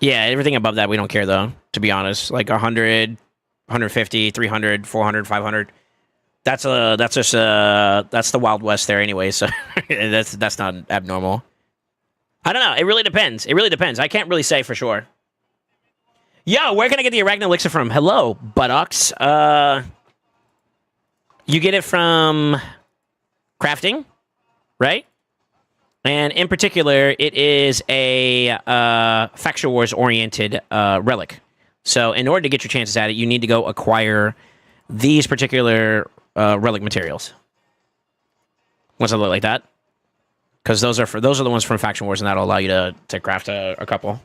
Yeah, everything above that we don't care though, to be honest. Like 100, 150, 300, 400, 500. That's the Wild West there anyway, so that's not abnormal. I don't know. It really depends. I can't really say for sure. Yo, where can I get the Arachno Elixir from? Hello, buttocks. You get it from crafting, right? And in particular, it is a Factual Wars oriented relic. So in order to get your chances at it, you need to go acquire these particular relic materials. Once I look like that, because those are the ones from Faction Wars, and that'll allow you to craft a couple.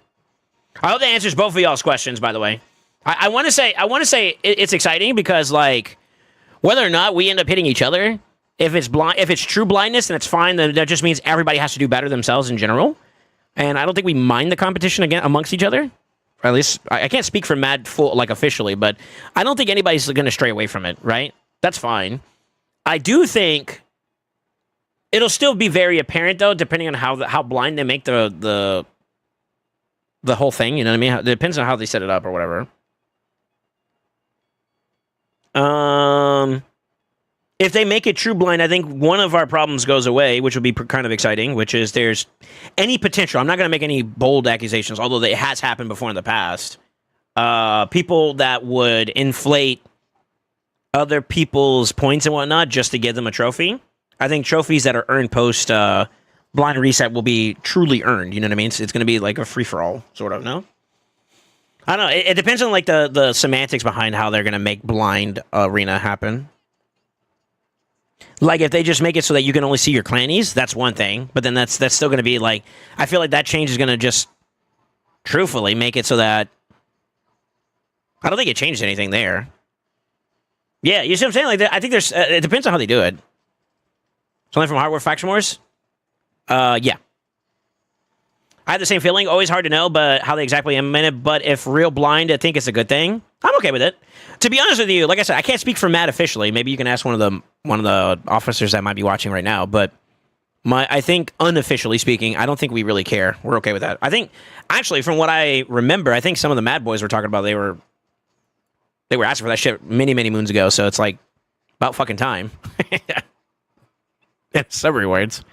I hope that answers both of y'all's questions. By the way, I want to say it's exciting because like whether or not we end up hitting each other, if it's true blindness, then it's fine. Then that just means everybody has to do better themselves in general, and I don't think we mind the competition again amongst each other. Or at least I can't speak for Mad full like officially, but I don't think anybody's going to stray away from it. Right? That's fine. I do think it'll still be very apparent though, depending on how blind they make the whole thing. You know what I mean? It depends on how they set it up or whatever. If they make it true blind, I think one of our problems goes away, which would be kind of exciting, which is there's any potential. I'm not going to make any bold accusations, although it has happened before in the past. People that would inflate other people's points and whatnot just to give them a trophy. I think trophies that are earned post blind reset will be truly earned. You know what I mean? It's going to be like a free-for-all, sort of, no? I don't know. It depends on like the semantics behind how they're going to make blind arena happen. Like, if they just make it so that you can only see your clannies, that's one thing. But then that's still going to be, like... I feel like that change is going to just, truthfully, make it so that... I don't think it changed anything there. Yeah, you see what I'm saying? Like, I think there's... it depends on how they do it. Something from Hardware Faction Wars? Yeah. I have the same feeling. Always hard to know but how they exactly implement it. But if real blind, I think it's a good thing. I'm okay with it. To be honest with you, like I said, I can't speak for Matt officially. Maybe you can ask one of the officers that might be watching right now. But I think unofficially speaking, I don't think we really care. We're okay with that. I think actually, from what I remember, I think some of the Mad Boys were talking about they were asking for that shit many moons ago. So it's like about fucking time. In summary words.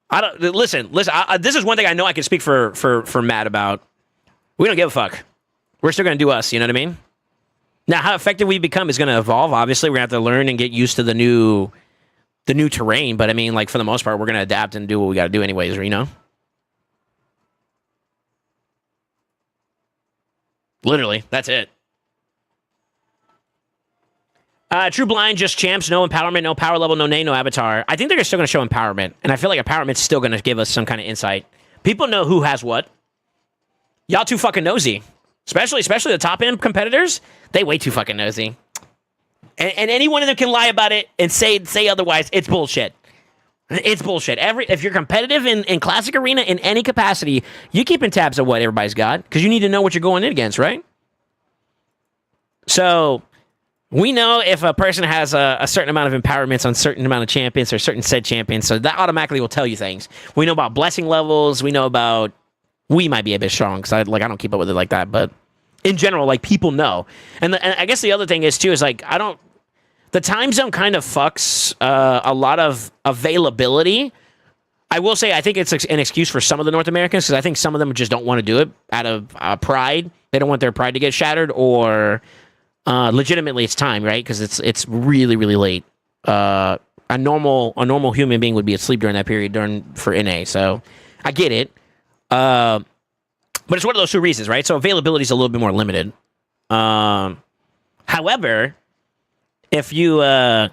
I don't listen. This is one thing I know I can speak for Matt about. We don't give a fuck. We're still going to do us. You know what I mean? Now, how effective we become is going to evolve. Obviously, we're going to have to learn and get used to the new terrain. But I mean, like for the most part, we're going to adapt and do what we got to do anyways. You know? Literally, that's it. True blind, just champs, no empowerment, no power level, no name, no avatar. I think they're still going to show empowerment, and I feel like empowerment's still going to give us some kind of insight. People know who has what. Y'all too fucking nosy, especially the top end competitors. They way too fucking nosy, and any one of them can lie about it and say otherwise. It's bullshit. It's bullshit. If you're competitive in Classic Arena in any capacity, you're keeping tabs of what everybody's got because you need to know what you're going in against, right? So we know if a person has a certain amount of empowerments on certain amount of champions or certain said champions, so that automatically will tell you things. We know about blessing levels. We know about... We might be a bit strong because I don't keep up with it like that, but in general, like people know. And I guess the other thing is too is like the time zone kind of fucks a lot of availability. I will say I think it's an excuse for some of the North Americans because I think some of them just don't want to do it out of pride. They don't want their pride to get shattered, or legitimately it's time, right? Because it's really late. A normal human being would be asleep during that period for NA. So I get it. But it's one of those two reasons, right? So availability is a little bit more limited. However, if you, I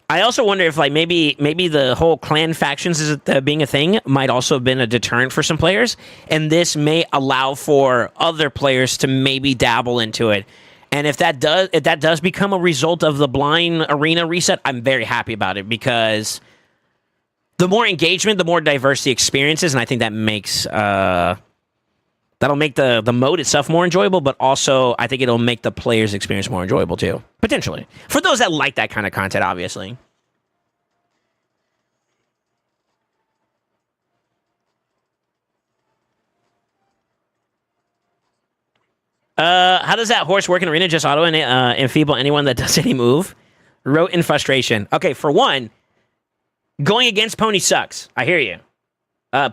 also wonder if like maybe the whole clan factions being a thing might also have been a deterrent for some players, and this may allow for other players to maybe dabble into it. And if that does become a result of the blind arena reset, I'm very happy about it because the more engagement, the more diverse the experience is, and I think that makes That'll make the mode itself more enjoyable, but also I think it'll make the player's experience more enjoyable too. Potentially. For those that like that kind of content, obviously. How does that horse work in arena? Just auto and enfeeble anyone that does any move? Rote in frustration. Okay, for one, going against Pony sucks. I hear you.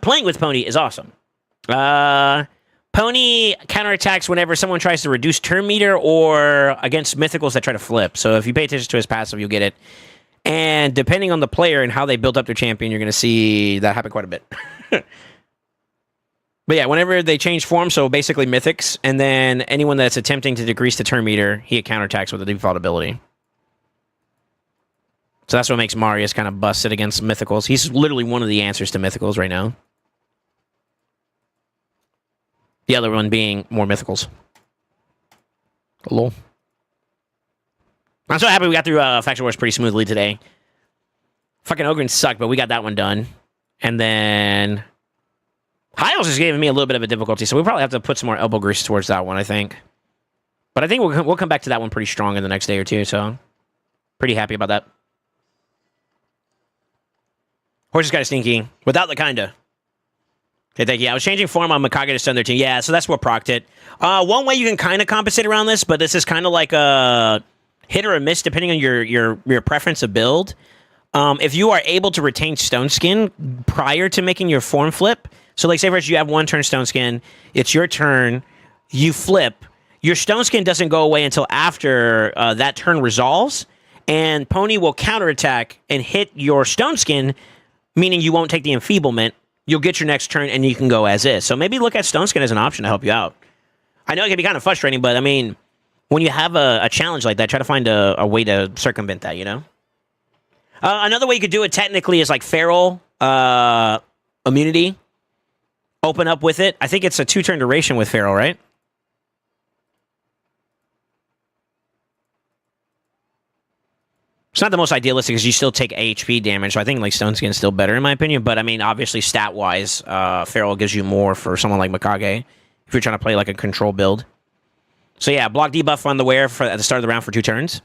Playing with Pony is awesome. Pony counterattacks whenever someone tries to reduce turn meter or against mythicals that try to flip. So if you pay attention to his passive, you'll get it. And depending on the player and how they build up their champion, you're going to see that happen quite a bit. But yeah, whenever they change form, so basically mythics, and then anyone that's attempting to decrease the turn meter, he counterattacks with a default ability. So that's what makes Marius kind of busted against mythicals. He's literally one of the answers to mythicals right now. The other one being more mythicals. Lol. I'm so happy we got through Faction Wars pretty smoothly today. Fucking Ogrins sucked, but we got that one done. And then Hyles is giving me a little bit of a difficulty, so we probably have to put some more elbow grease towards that one, I think. But I think we'll come back to that one pretty strong in the next day or two, so pretty happy about that. Horse is kind of stinky. Without the kinda. Okay, thank you. I was changing form on Mikage to stun their team. Yeah, so that's what procced it. One way you can kind of compensate around this, but this is kind of like a hit or a miss depending on your preference of build. If you are able to retain Stone Skin prior to making your form flip, so like say for instance you have one turn Stone Skin, it's your turn, you flip, your Stone Skin doesn't go away until after that turn resolves, and Pony will counterattack and hit your Stone Skin, meaning you won't take the enfeeblement. You'll get your next turn and you can go as is. So maybe look at Stone Skin as an option to help you out. I know it can be kind of frustrating, but I mean, when you have a challenge like that, try to find a way to circumvent that, you know? Another way you could do it technically is like Feral immunity. Open up with it. I think it's a 2-turn duration with Feral, right? It's not the most idealistic because you still take HP damage, so I think like Stone Skin is still better in my opinion, but I mean, obviously stat-wise, Feral gives you more for someone like Mikage if you're trying to play like a control build. So yeah, block debuff on the wear at the start of the round for 2 turns.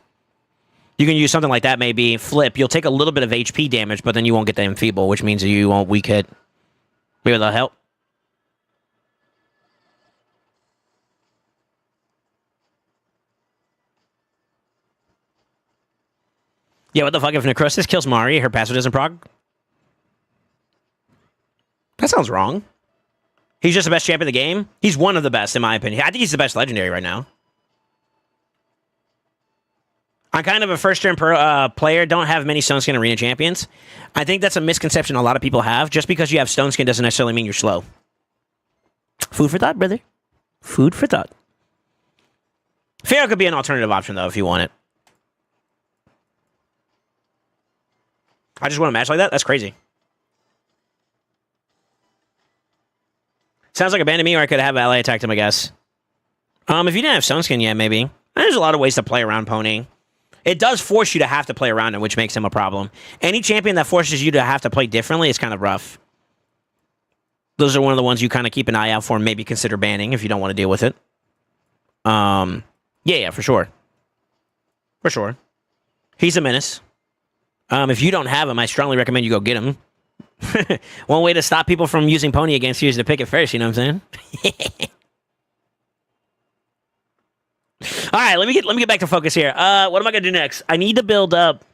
You can use something like that, maybe flip. You'll take a little bit of HP damage, but then you won't get the enfeeble, which means you won't weak hit. Maybe that'll help. Yeah, what the fuck if Necrosis kills Mari, her passive doesn't proc? That sounds wrong. He's just the best champion in the game? He's one of the best, in my opinion. I think he's the best legendary right now. I'm kind of a first-turn player, don't have many Stone Skin Arena champions. I think that's a misconception a lot of people have. Just because you have Stone Skin doesn't necessarily mean you're slow. Food for thought, brother. Food for thought. Pharaoh could be an alternative option, though, if you want it. I just want a match like that? That's crazy. Sounds like abandon me, or I could have ally attacked him, I guess. If you didn't have Stone Skin yet, maybe. There's a lot of ways to play around Pony. It does force you to have to play around him, which makes him a problem. Any champion that forces you to have to play differently is kind of rough. Those are one of the ones you kind of keep an eye out for and maybe consider banning if you don't want to deal with it. Yeah, for sure. For sure. He's a menace. If you don't have him, I strongly recommend you go get him. One way to stop people from using Pony against you is to pick it first, you know what I'm saying? All right, let me get back to focus here. What am I gonna do next? I need to build up.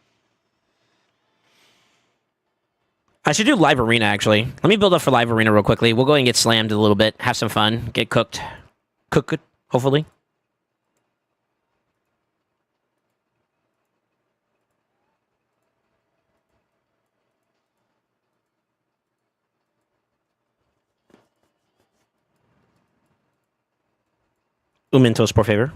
I should do live arena actually. Let me build up for live arena real quickly. We'll go and get slammed a little bit, have some fun, get cooked, cook it hopefully. Umentos, por favor.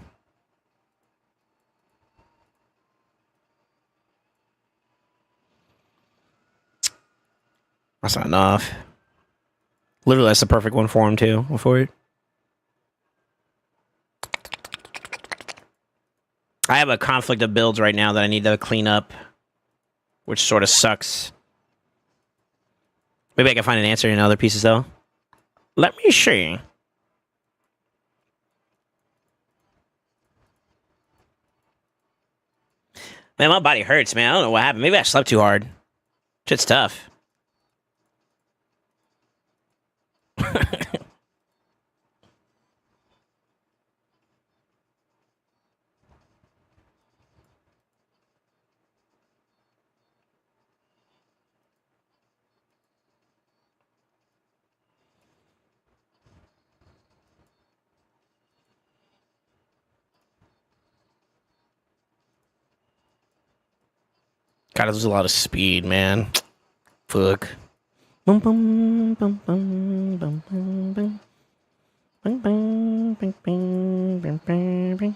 That's not enough. Literally, that's the perfect one for him, too. For it. I have a conflict of builds right now that I need to clean up, which sort of sucks. Maybe I can find an answer in other pieces, though. Let me see. Man, my body hurts, man. I don't know what happened. Maybe I slept too hard. Shit's tough. God, there's a lot of speed, man. Fuck. Boom, boom, boom, boom, boom, boom, boom. Bing, bing, bing, bing, bing, bing, bing.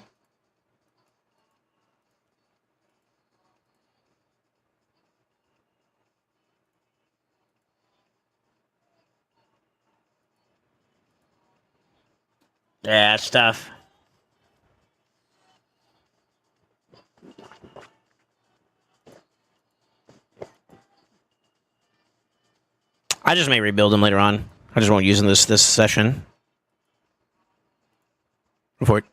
Yeah, it's tough. I just may rebuild them later on. I just won't use them this session. Report.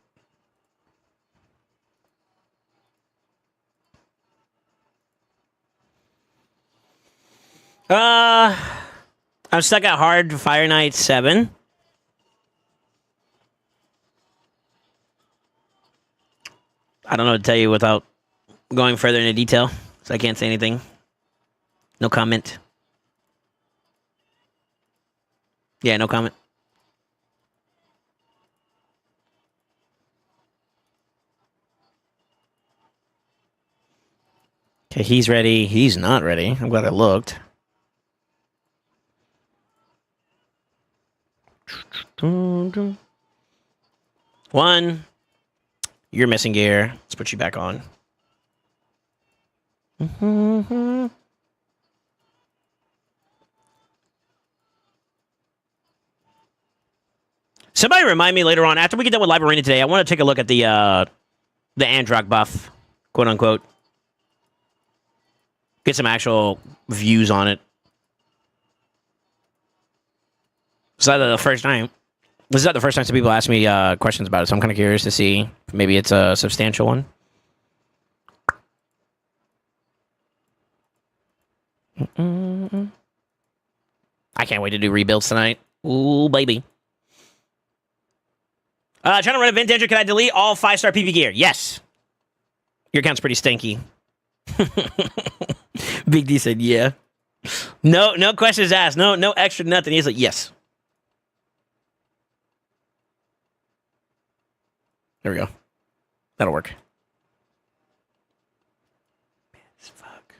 I'm stuck at hard Fire Knight 7. I don't know what to tell you without going further into detail, so I can't say anything. No comment. Yeah, no comment. Okay, he's ready. He's not ready. I'm glad I looked. One. You're missing gear. Let's put you back on. Somebody remind me later on, after we get done with Live Arena today, I want to take a look at the Androck buff, quote unquote. Get some actual views on it. It's not the first time. This is not the first time some people ask me questions about it, so I'm kind of curious to see if maybe it's a substantial one. I can't wait to do rebuilds tonight. Ooh, baby. Trying to run a vintage. Can I delete all 5-star PP gear? Yes. Your account's pretty stinky. Big D said, yeah. No questions asked. No extra nothing. He's like, yes. There we go. That'll work. Fuck.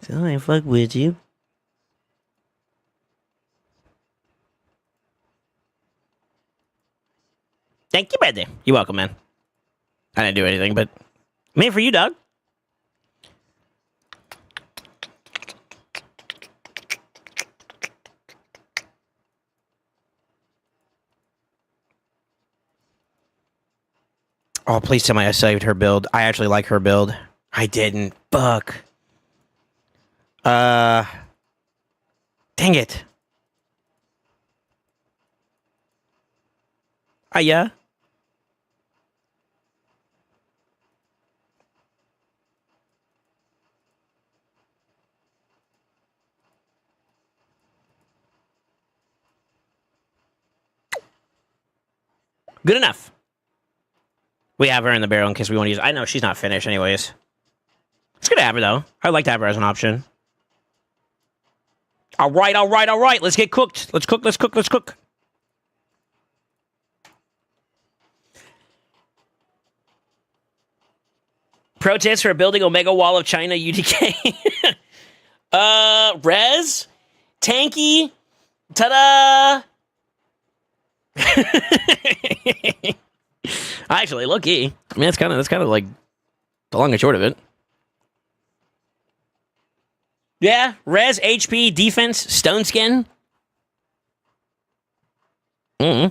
So I ain't fuck with you. Thank you, brother. You're welcome, man. I didn't do anything, but made for you, dog. Oh, please tell me I saved her build. I actually like her build. I didn't. Fuck. Dang it. Yeah. Good enough. We have her in the barrel in case we want to use. I know she's not finished, anyways. It's good to have her though. I'd like to have her as an option. All right. Let's get cooked. Let's cook. Protest for building Omega Wall of China UDK. Rez, Tanky, ta-da! Actually, low-key. I mean, that's kind of like the long and short of it. Yeah, Res, HP, defense, stone skin. Oh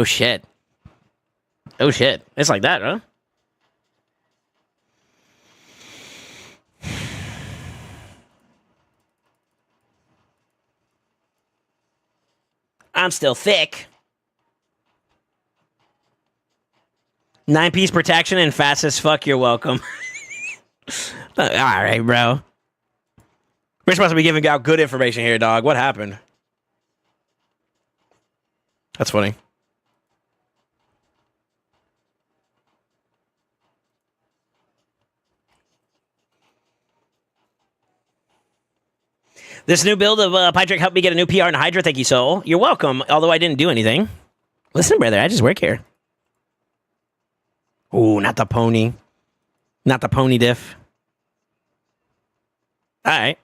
shit. It's like that, huh? I'm still thick. 9-piece protection and fast as fuck. You're welcome. All right, bro. We're supposed to be giving out good information here, dog. What happened? That's funny. This new build of Pytrick helped me get a new PR in Hydra. Thank you, Soul. You're welcome, although I didn't do anything. Listen, brother, I just work here. Ooh, not the pony. Not the pony diff. All right.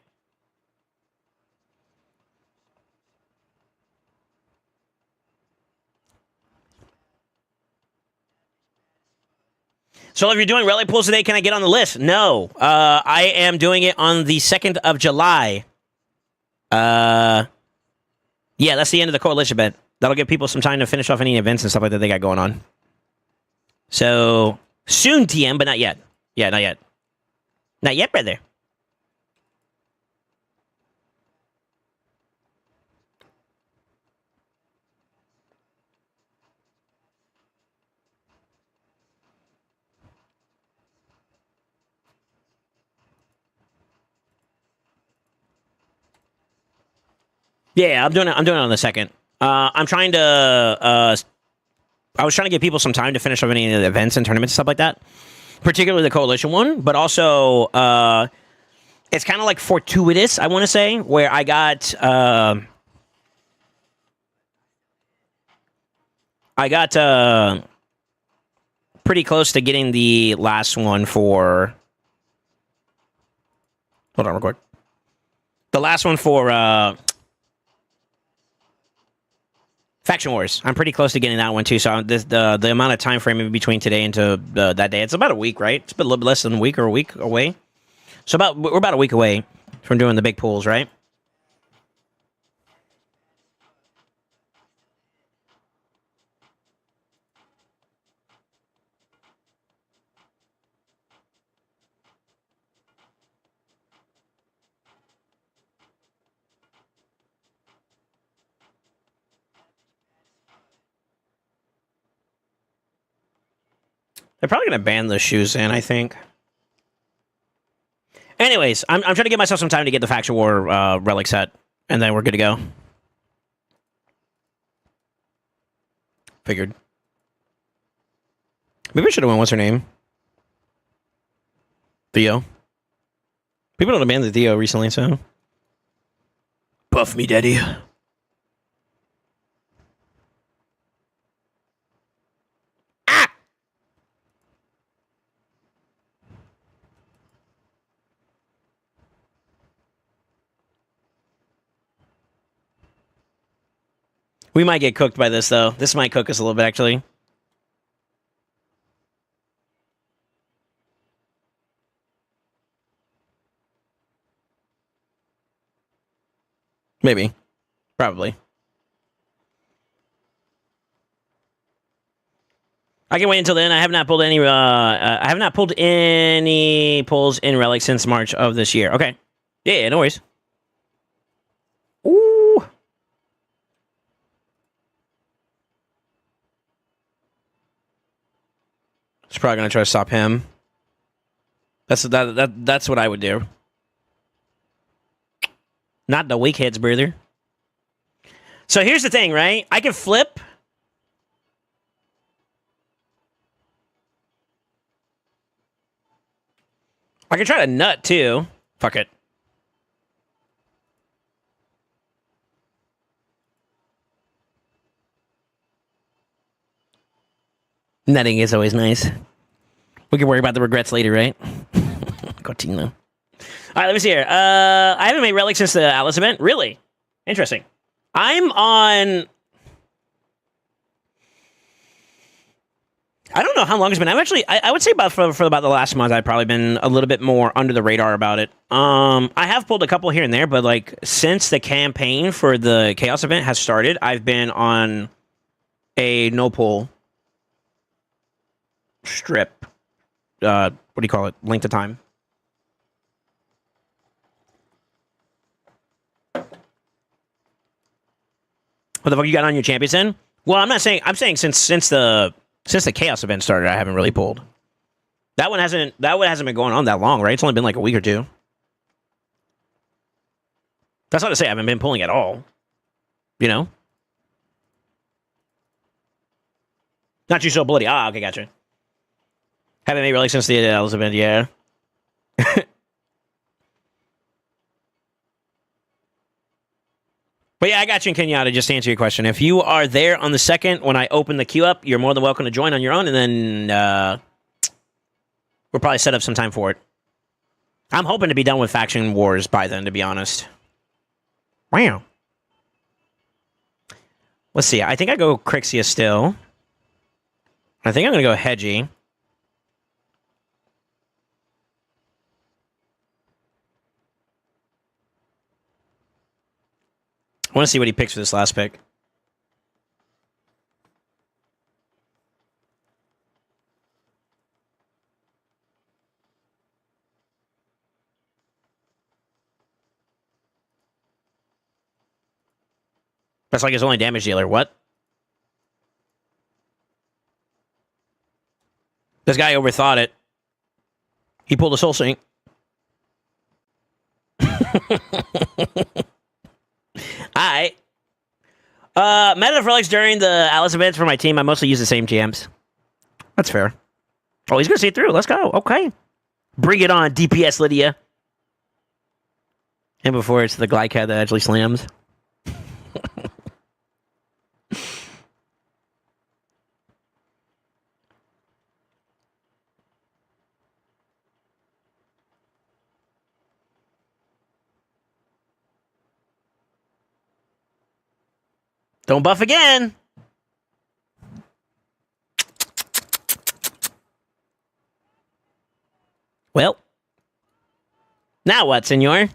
So if you're doing relic pulls today, can I get on the list? No. I am doing it on the 2nd of July. Yeah, that's the end of the coalition event. That'll give people some time to finish off any events and stuff like that they got going on. So, soon, TM, but not yet. Yeah, not yet. Not yet, brother. Yeah, I'm doing it on the 2nd. I'm trying to I was trying to give people some time to finish up any of the events and tournaments and stuff like that, particularly the coalition one, but also it's kind of like fortuitous, I want to say, where I got pretty close to getting the last one for. Hold on, real quick. The last one for Faction Wars. I'm pretty close to getting that one too. So the amount of time frame in between today and to that day, it's about a week, right? It's a little bit less than a week or a week away. So we're about a week away from doing the big pools, right? They're probably going to ban the shoes in, I think. Anyways, I'm trying to give myself some time to get the Faction War relic set, and then we're good to go. Figured. Maybe I should have went, what's her name? Theo. People don't ban the Theo recently, so. Buff me, daddy. We might get cooked by this, though. This might cook us a little bit, actually. Maybe. Probably. I can wait until then. I have not pulled any. I have not pulled any pulls in Relic since March of this year. Okay. Yeah, no worries. Ooh. It's probably gonna try to stop him. That's what I would do. Not the weak heads, brother. So here's the thing, right? I can flip. I can try to nut too. Fuck it. Nutting is always nice. We can worry about the regrets later, right? Cotino. All right, let me see here. I haven't made Relic since the Atlas event. Really? Interesting. I'm on... I don't know how long it's been. I'm actually... I would say about for about the last month, I've probably been a little bit more under the radar about it. I have pulled a couple here and there, but like since the campaign for the Chaos event has started, I've been on a no-pull strip. What do you call it? Length of time. What the fuck you got on your champions then? Well, I'm not saying. I'm saying since the Since the Chaos event started, I haven't really pulled. That one hasn't been going on that long, right? It's only been like a week or two. That's not to say I haven't been pulling at all. You know? Not you so bloody. Ah, okay, gotcha. Haven't made really since the Alice event, yeah. But yeah, I got you in Kenyatta, just to answer your question. If you are there on the 2nd, when I open the queue up, you're more than welcome to join on your own, and then we'll probably set up some time for it. I'm hoping to be done with Faction Wars by then, to be honest. Wow. Let's see. I think I go Crixia still. I think I'm going to go Hedgie. I want to see what he picks for this last pick. That's like his only damage dealer. What? This guy overthought it. He pulled a SoulSaint. Alright. Meta for during the Alice events for my team, I mostly use the same GMs. That's fair. Oh, he's going to see it through. Let's go. Okay. Bring it on, DPS Lydia. And before it's the Glycat that actually slams. Don't buff again. Well. Now what, senor?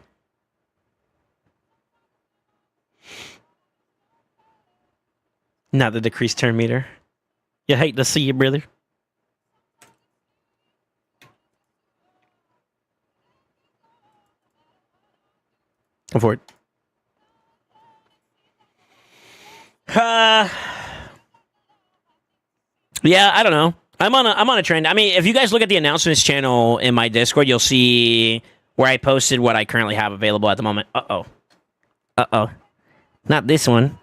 Not the decreased turn meter. You hate to see you, brother. Go for it. Yeah, I don't know. I'm on a trend. I mean, if you guys look at the announcements channel in my Discord, you'll see where I posted what I currently have available at the moment. Uh-oh. Not this one.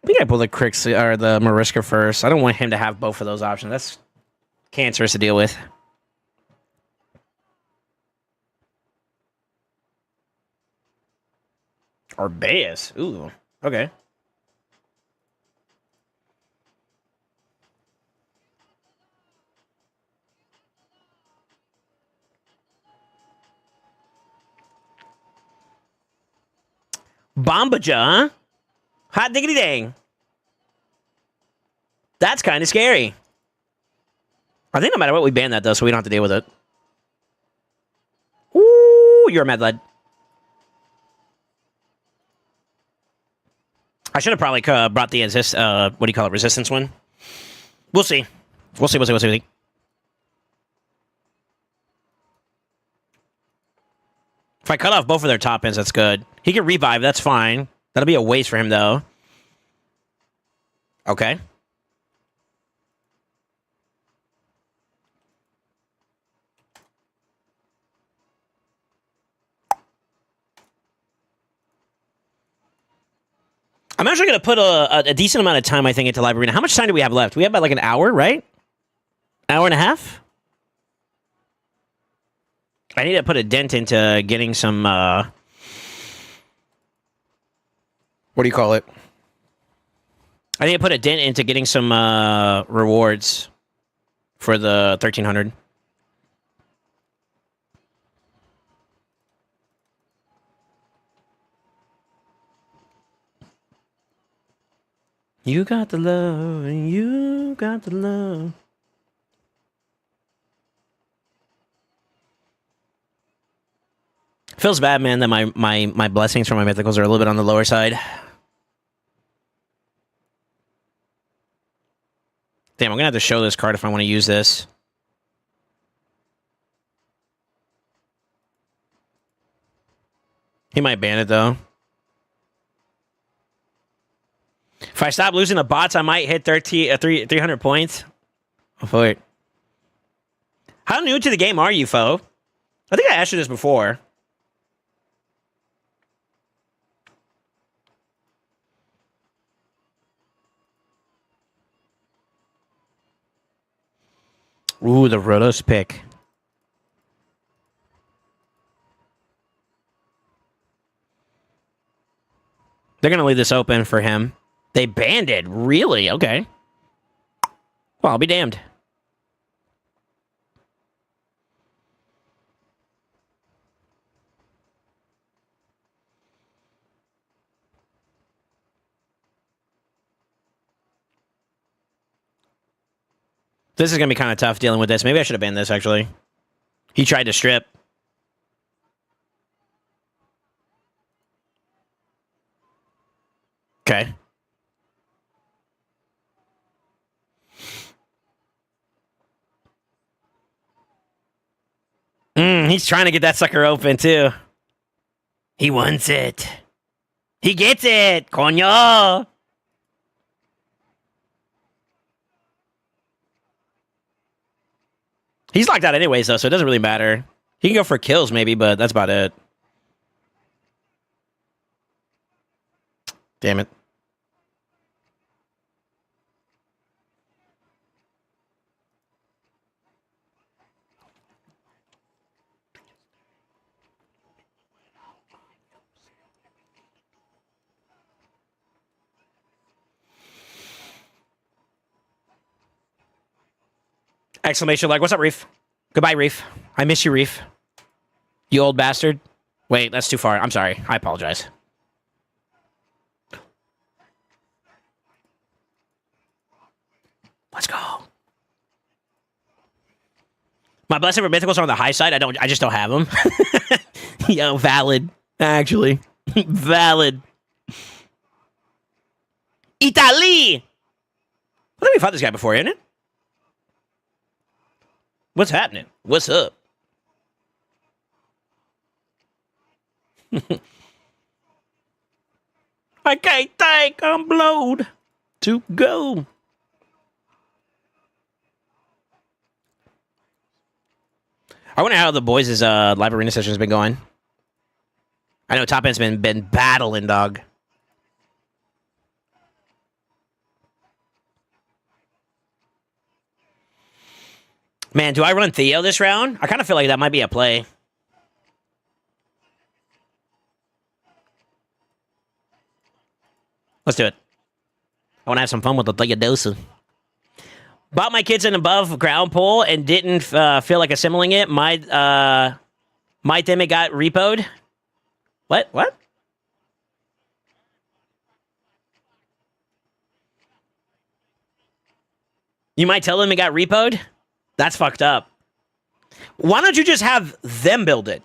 I think I pulled the Crix or the Mariska first. I don't want him to have both of those options. That's cancerous to deal with. Arbaeus. Ooh. Okay. Bombaja, huh? Hot diggity dang. That's kind of scary. I think no matter what, we ban that, though, so we don't have to deal with it. Ooh, you're a mad lad. I should have probably brought the resistance one. We'll see. We'll see. If I cut off both of their top ends, that's good. He can revive, that's fine. That'll be a waste for him, though. Okay. I'm actually going to put a decent amount of time, I think, into Live Arena. How much time do we have left? We have about like an hour, right? Hour and a half? I need to put a dent into getting some, what do you call it? I need to put a dent into getting some rewards for the 1300. You got the love, and you got the love. Feels bad, man, that my blessings from my mythicals are a little bit on the lower side. Damn, I'm gonna have to show this card if I want to use this. He might ban it, though. If I stop losing the bots, I might hit 300 points. Oh, fuck. How new to the game are you, Fo? I think I asked you this before. Ooh, the Rotos pick. They're going to leave this open for him. They banned it. Really? Okay. Well, I'll be damned. This is going to be kind of tough dealing with this. Maybe I should have banned this, actually. He tried to strip. Okay. He's trying to get that sucker open, too. He wants it. He gets it. Coño. He's locked out anyways, though, so it doesn't really matter. He can go for kills, maybe, but that's about it. Damn it. Exclamation like, what's up, Reef? Goodbye, Reef. I miss you, Reef. You old bastard. Wait, that's too far. I'm sorry. I apologize. Let's go. My blessing for mythicals are on the high side. I just don't have them. Yo, valid. Actually. Valid. Italy! I think we fought this guy before, isn't it? What's happening? What's up? I can't think. I'm blowed to go. I wonder how the boys' live arena session has been going. I know Top End's been battling, dog. Man, do I run Theo this round? I kind of feel like that might be a play. Let's do it. I want to have some fun with the Theodosa. Bought my kids an above ground pole and didn't feel like assimiling it. My damn it got repoed. What? You might tell them it got repoed? That's fucked up. Why don't you just have them build it?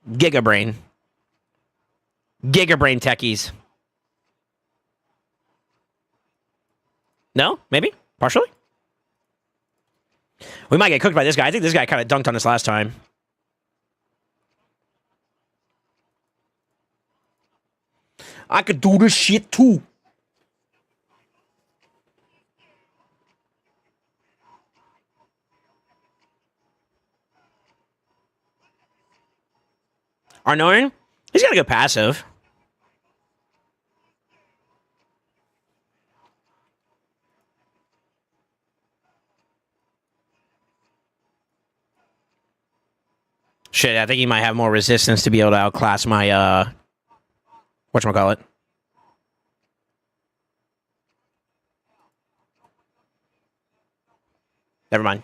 Gigabrain. Gigabrain techies. No? Maybe? Partially? We might get cooked by this guy. I think this guy kind of dunked on us last time. I could do this shit too. Arnorin? He's got to go passive. Shit, I think he might have more resistance to be able to outclass my, whatchamacallit. Never mind.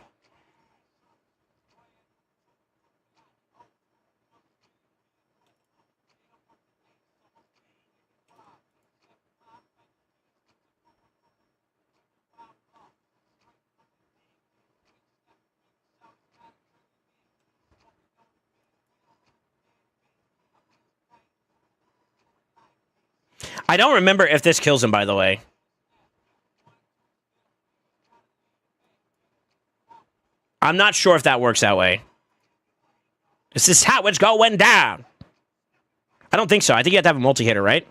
I don't remember if this kills him, by the way. I'm not sure if that works that way. This is how it's going down. I don't think so. I think you have to have a multi-hitter, right?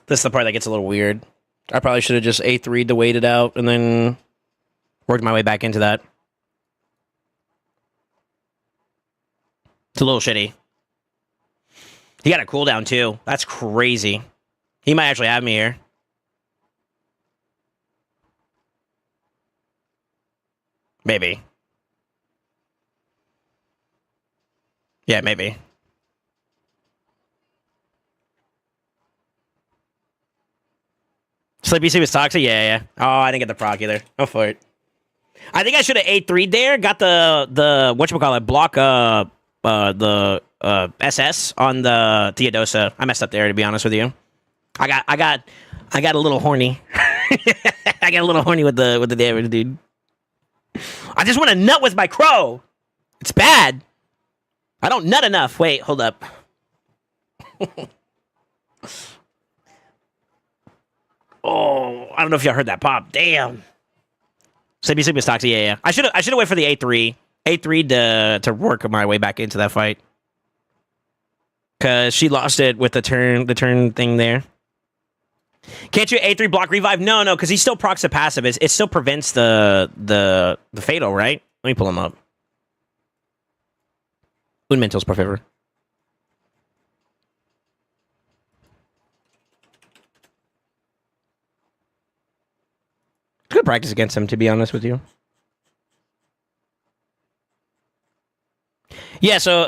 This is the part that gets a little weird. I probably should have just A3'd to wait it out and then worked my way back into that. It's a little shitty. He got a cooldown too. That's crazy. He might actually have me here. Maybe. Yeah, maybe. Sleepy Sleep is toxic? Yeah. Oh, I didn't get the proc either. Go for it. I think I should have A3'd there. Got the whatchamacallit, block the SS on the Theodosa. I messed up there, to be honest with you. I got a little horny. I got a little horny with the damage, dude. I just want to nut with my crow. It's bad. I don't nut enough. Wait, hold up. Oh, I don't know if y'all heard that pop. Damn. Sleepy Sleep is toxic. Yeah. I should have waited for the A3. A3 to work my way back into that fight. Cause she lost it with the turn thing there. Can't you A3 block revive? No, because he still procs the passive. It still prevents the fatal, right? Let me pull him up. Un mentals, por favor. Good practice against him, to be honest with you. Yeah, so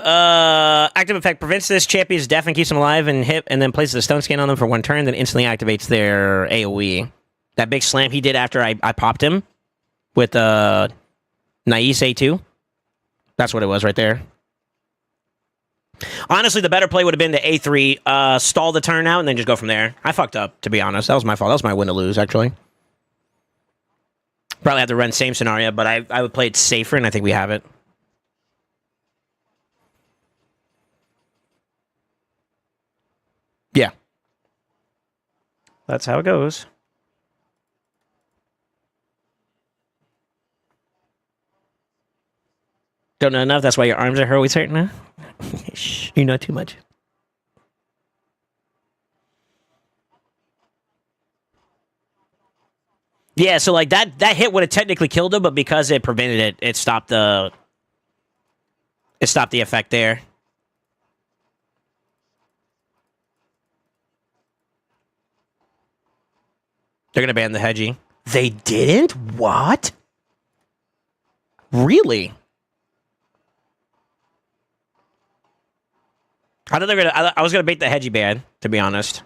active effect prevents this champion's death and keeps them alive and hit, and then places a stone scan on them for one turn, then instantly activates their AoE. That big slam he did after I popped him with Nais A2. That's what it was right there. Honestly, the better play would have been the A3, stall the turn out, and then just go from there. I fucked up, to be honest. That was my fault. That was my win to lose, actually. Probably have to run same scenario, but I would play it safer, and I think we have it. Yeah. That's how it goes. Don't know enough, that's why your arms are always hurting, huh? Shh, you know too much. Yeah, so like that hit would have technically killed him, but because it prevented it, it stopped the effect there. They're gonna ban the Hedgie. They didn't? What? Really? I thought they were gonna. I was gonna bait the Hedgie ban, to be honest.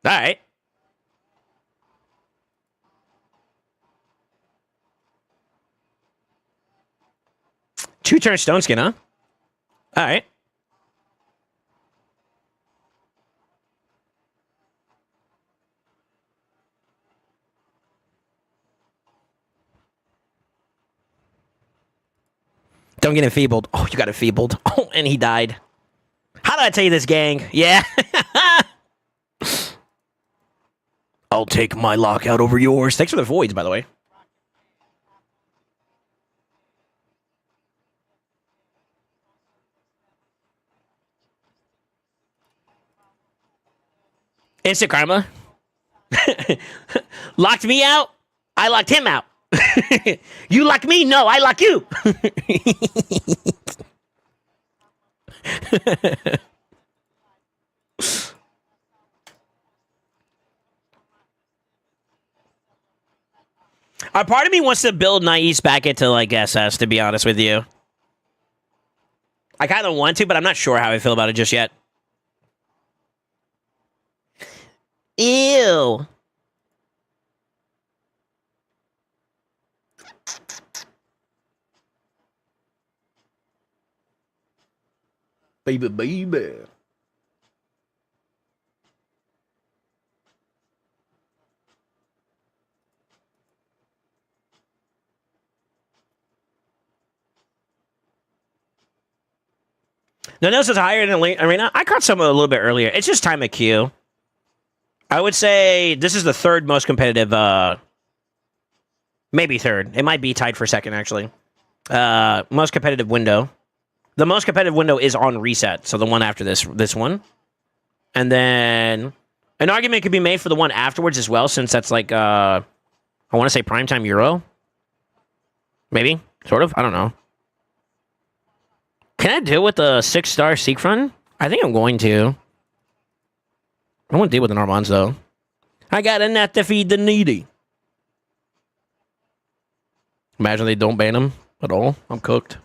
All right. Two-turn stone skin, huh? All right. Don't get enfeebled. Oh, you got enfeebled. Oh, and he died. How did I tell you this, gang? Yeah. I'll take my lockout over yours. Thanks for the voids, by the way. Instant karma. Locked me out. I locked him out. You lock me? No, I lock you. A part of me wants to build Nais back into like SS, to be honest with you. I kind of want to, but I'm not sure how I feel about it just yet. Ew. Baby. No, this is higher than arena. I caught some a little bit earlier. It's just time of queue. I would say this is the third most competitive. Maybe third. It might be tied for second, actually. Most competitive window. The most competitive window is on reset, so the one after this one. And then An argument could be made for the one afterwards as well, since that's like, I want to say primetime Euro. Maybe, sort of. I don't know. Can I deal with the 6-star Siegfried? I think I'm going to. I won't deal with the Normands, though. I got a net to feed the needy. Imagine they don't ban him at all. I'm cooked.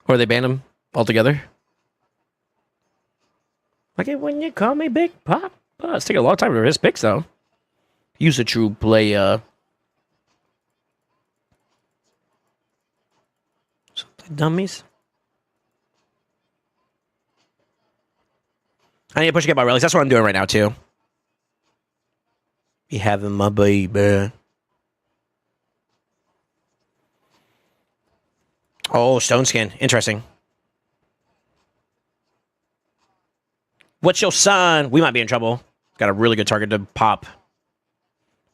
Or they ban him altogether. Like it when you call me Big Pop. It's taking a long time for his picks, though. Use a true play, dummies. I need to push to get my relics. That's what I'm doing right now, too. Be having my baby. Oh, Stone Skin. Interesting. What's your sign? We might be in trouble. Got a really good target to pop.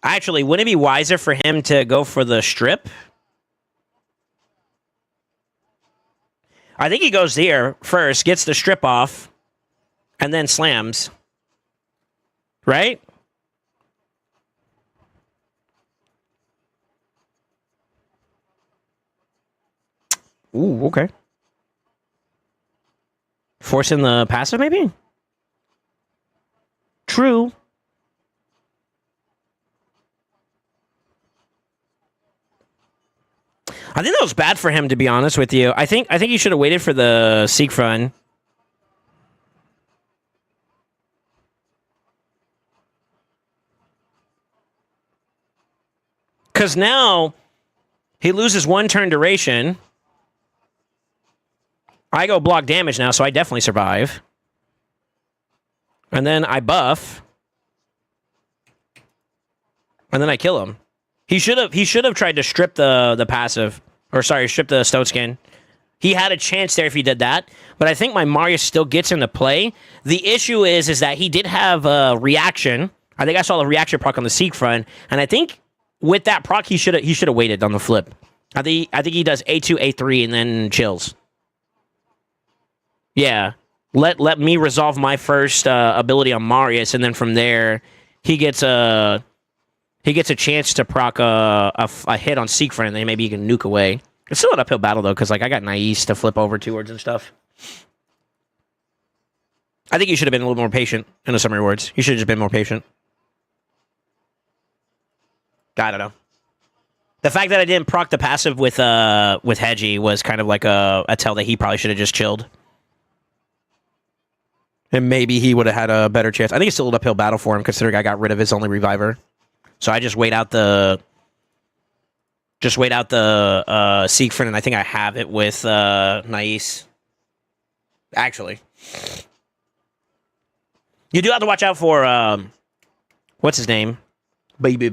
Actually, wouldn't it be wiser for him to go for the strip? I think he goes here first, gets the strip off, and then slams. Right? Ooh, okay. Forcing the passive, maybe? True. I think that was bad for him, to be honest with you. I think he should have waited for the Siegfried. Because now he loses 1 turn duration. I go block damage now, so I definitely survive. And then I buff. And then I kill him. He should have tried to strip the passive. Or sorry, strip the Stone Skin. He had a chance there if he did that. But I think my Marius still gets into play. The issue is that he did have a reaction. I think I saw the reaction proc on the Siegfried. And I think with that proc, he should have waited on the flip. I think he does A2, A3, and then chills. Yeah. Let me resolve my first ability on Marius, and then from there, he gets a chance to proc a hit on Siegfried, and then maybe he can nuke away. It's still an uphill battle, though, because like I got Nais to flip over towards and stuff. I think you should have been a little more patient in the summary words. You should have just been more patient. I don't know. The fact that I didn't proc the passive with Hedgie was kind of like a tell that he probably should have just chilled. And maybe he would have had a better chance. I think it's still an uphill battle for him, considering I got rid of his only reviver. So I just wait out the Siegfried, and I think I have it with Nais. Actually. You do have to watch out for what's his name? Baby.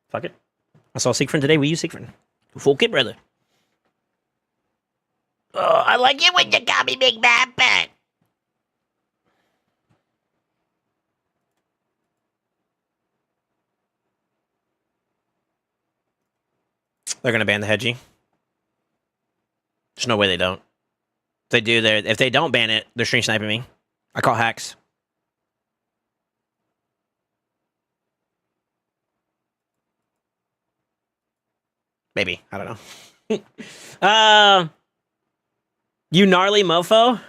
Fuck it. I saw Siegfried today. We use Siegfried. Full kit, brother. Oh, I like it when you got me, big bad back. They're gonna ban the Hedgie. There's no way they don't. If they don't ban it, they're stream sniping me. I call hacks. Maybe. I don't know. You gnarly mofo?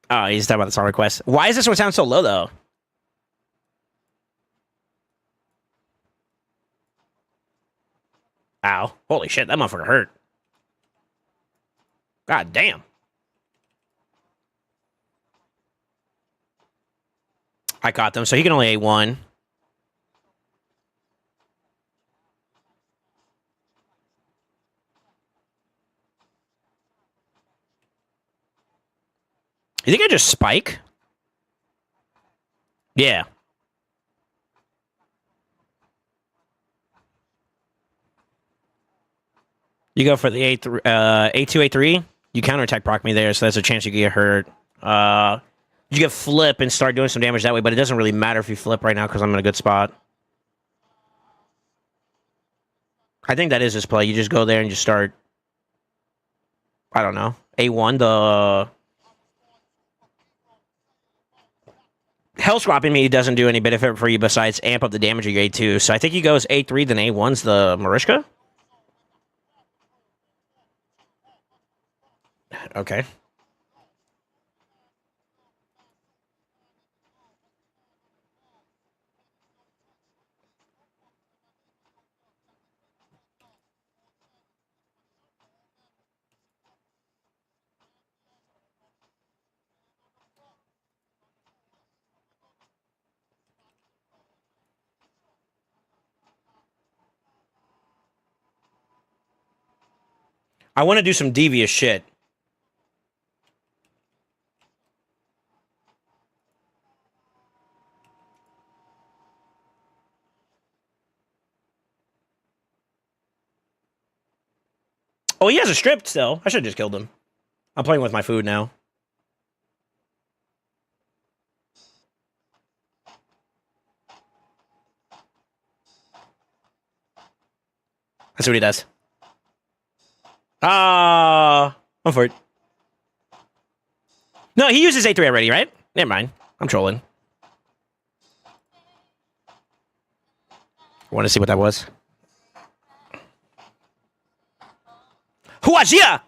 Oh, he's talking about the song request. Why does this one sound so low, though? Ow. Holy shit, that motherfucker hurt. God damn. I caught them, so he can only A1. You think I just spike? Yeah. You go for the A2, A3. You counterattack proc me there, so there's a chance you can get hurt. You get flip and start doing some damage that way, but it doesn't really matter if you flip right now because I'm in a good spot. I think that is his play. You just go there and just start. I don't know. A1, the Hell Swapping me doesn't do any benefit for you besides amp up the damage of your A2. So I think he goes A3, then A1's the Marishka. Okay. I want to do some devious shit. Oh, he has a strip still. I should have just killed him. I'm playing with my food now. That's what he does. I'm for it. No, he uses A3 already, right? Never mind. I'm trolling. I want to see what that was. Huajia!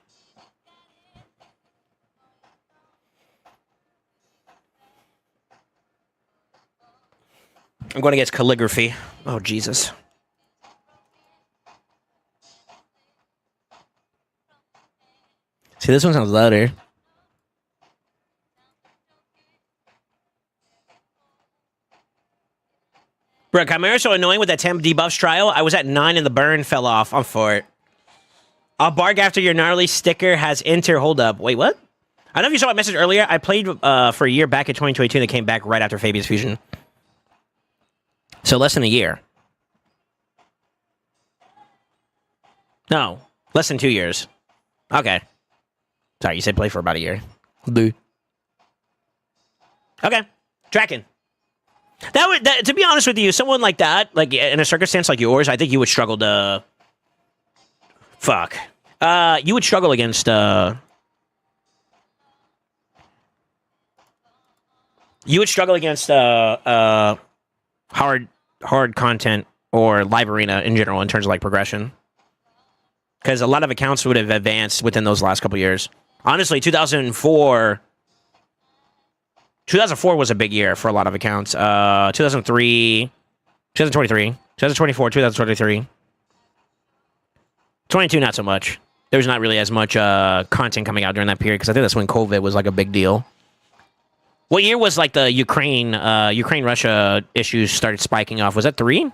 I'm going against calligraphy. Oh, Jesus. See, this one sounds louder. Bro, Chimera's so annoying with that temp debuffs trial. I was at 9 and the burn fell off. I'm for it. I'll bark after your gnarly sticker has enter. Hold up. Wait, what? I don't know if you saw my message earlier. I played for a year back in 2022 and it came back right after Fabian's Fusion. So less than a year. No, less than 2 years. Okay. Sorry, you said play for about a year. Dude. Okay. Tracking. That would, to be honest with you, someone like that, like in a circumstance like yours, I think you would struggle to. Fuck. You would struggle against. You would struggle against hard content or live arena in general in terms of like progression, because a lot of accounts would have advanced within those last couple years. Honestly, 2004 was a big year for a lot of accounts. 2003, 2023, 2024, 2023. 22, not so much. There was not really as much content coming out during that period, because I think that's when COVID was like a big deal. What year was like the Ukraine-Russia issues started spiking off? Was that 3?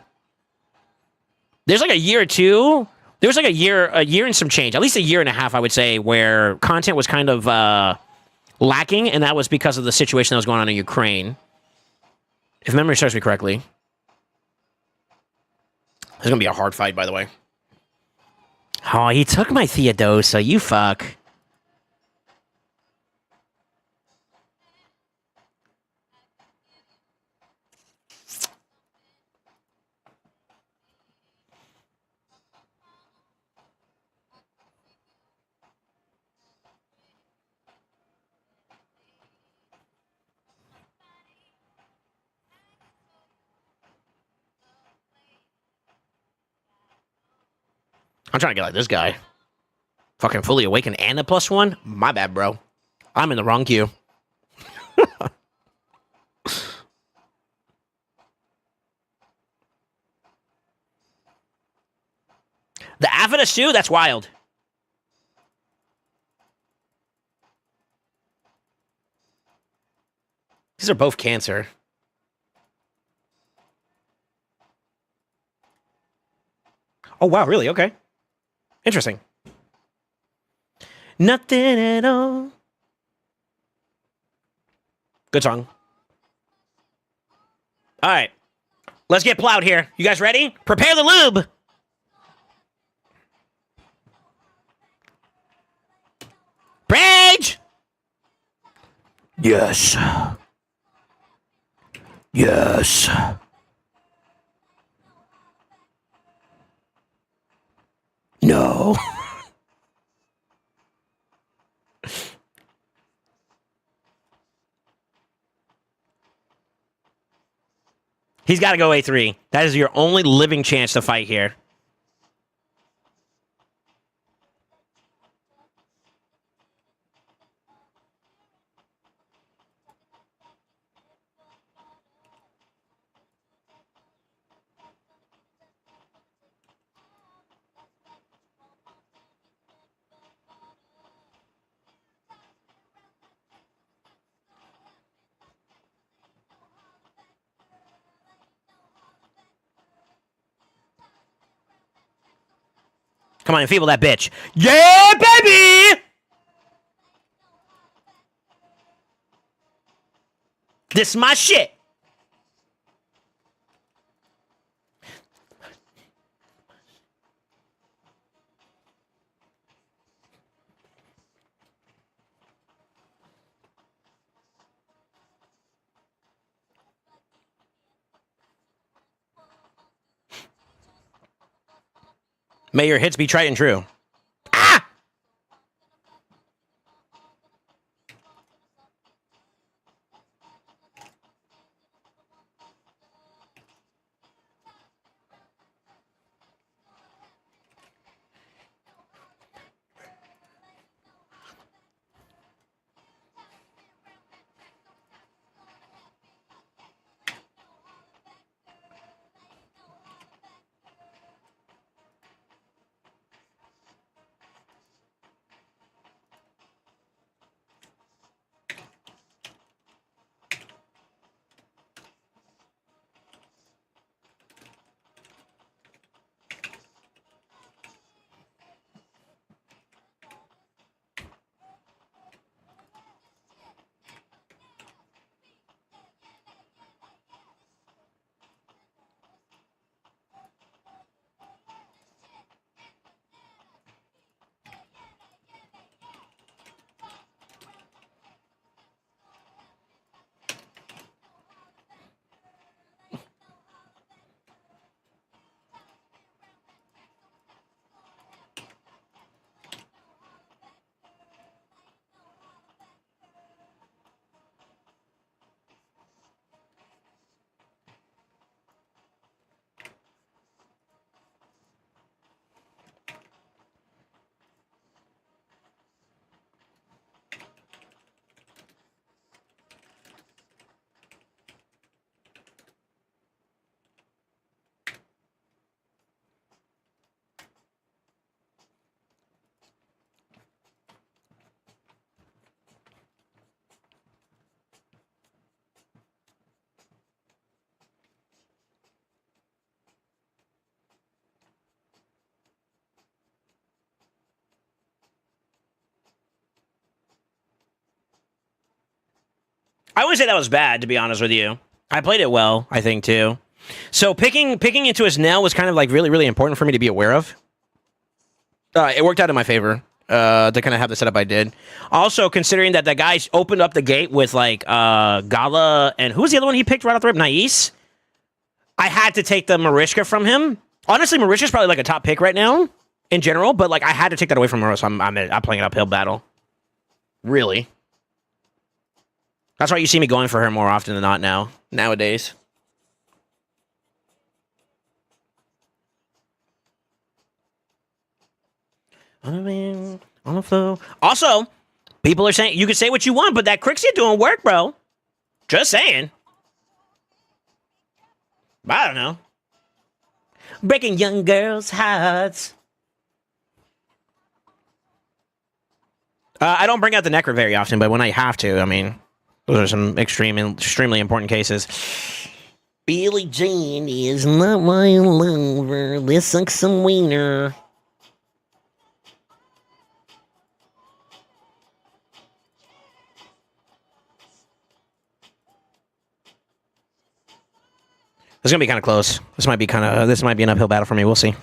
There's like a year or two. There was like a year and some change, at least a year and a half, I would say, where content was kind of lacking, and that was because of the situation that was going on in Ukraine. If memory serves me correctly. It's going to be a hard fight, by the way. Oh, he took my Theodosa, you fuck. I'm trying to get like this guy. Fucking fully awakened and a +1? My bad, bro. I'm in the wrong queue. The Avida Stew? That's wild. These are both cancer. Oh, wow, really? Okay. Interesting. Nothing at all. Good song. All right. Let's get plowed here. You guys ready? Prepare the lube. Rage! Yes. Yes. No. He's got to go A3. That is your only living chance to fight here. Come on, enfeeble that bitch. Yeah, baby! This is my shit. May your hits be tried and true. Ah! I wouldn't say that was bad, to be honest with you. I played it well, I think, too. So picking into his nail was kind of like really, really important for me to be aware of. It worked out in my favor to kind of have the setup I did. Also, considering that the guys opened up the gate with like Gala and who was the other one he picked right off the rip? Nais. I had to take the Marishka from him. Honestly, Marishka's probably like a top pick right now in general, but like I had to take that away from her, so I'm playing an uphill battle. Really. That's why you see me going for her more often than not nowadays. On the flow. Also, people are saying you can say what you want, but that Crixie doing work, bro. Just saying. I don't know. Breaking young girls' hearts. I don't bring out the Necro very often, but when I have to, I mean, those are some extremely important cases. Billie Jean is not my lover. Let's suck some wiener. This is gonna be kind of close. This might be an uphill battle for me. We'll see.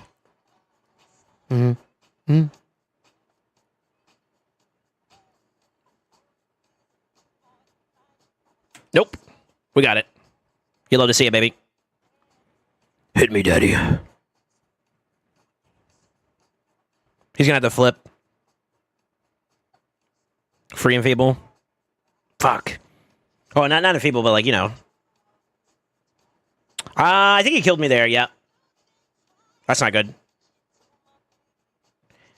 Nope. We got it. You love to see it, baby. Hit me, daddy. He's gonna have to flip. Free and feeble. Fuck. Oh, not a feeble, but like, you know. I think he killed me there, yeah. That's not good.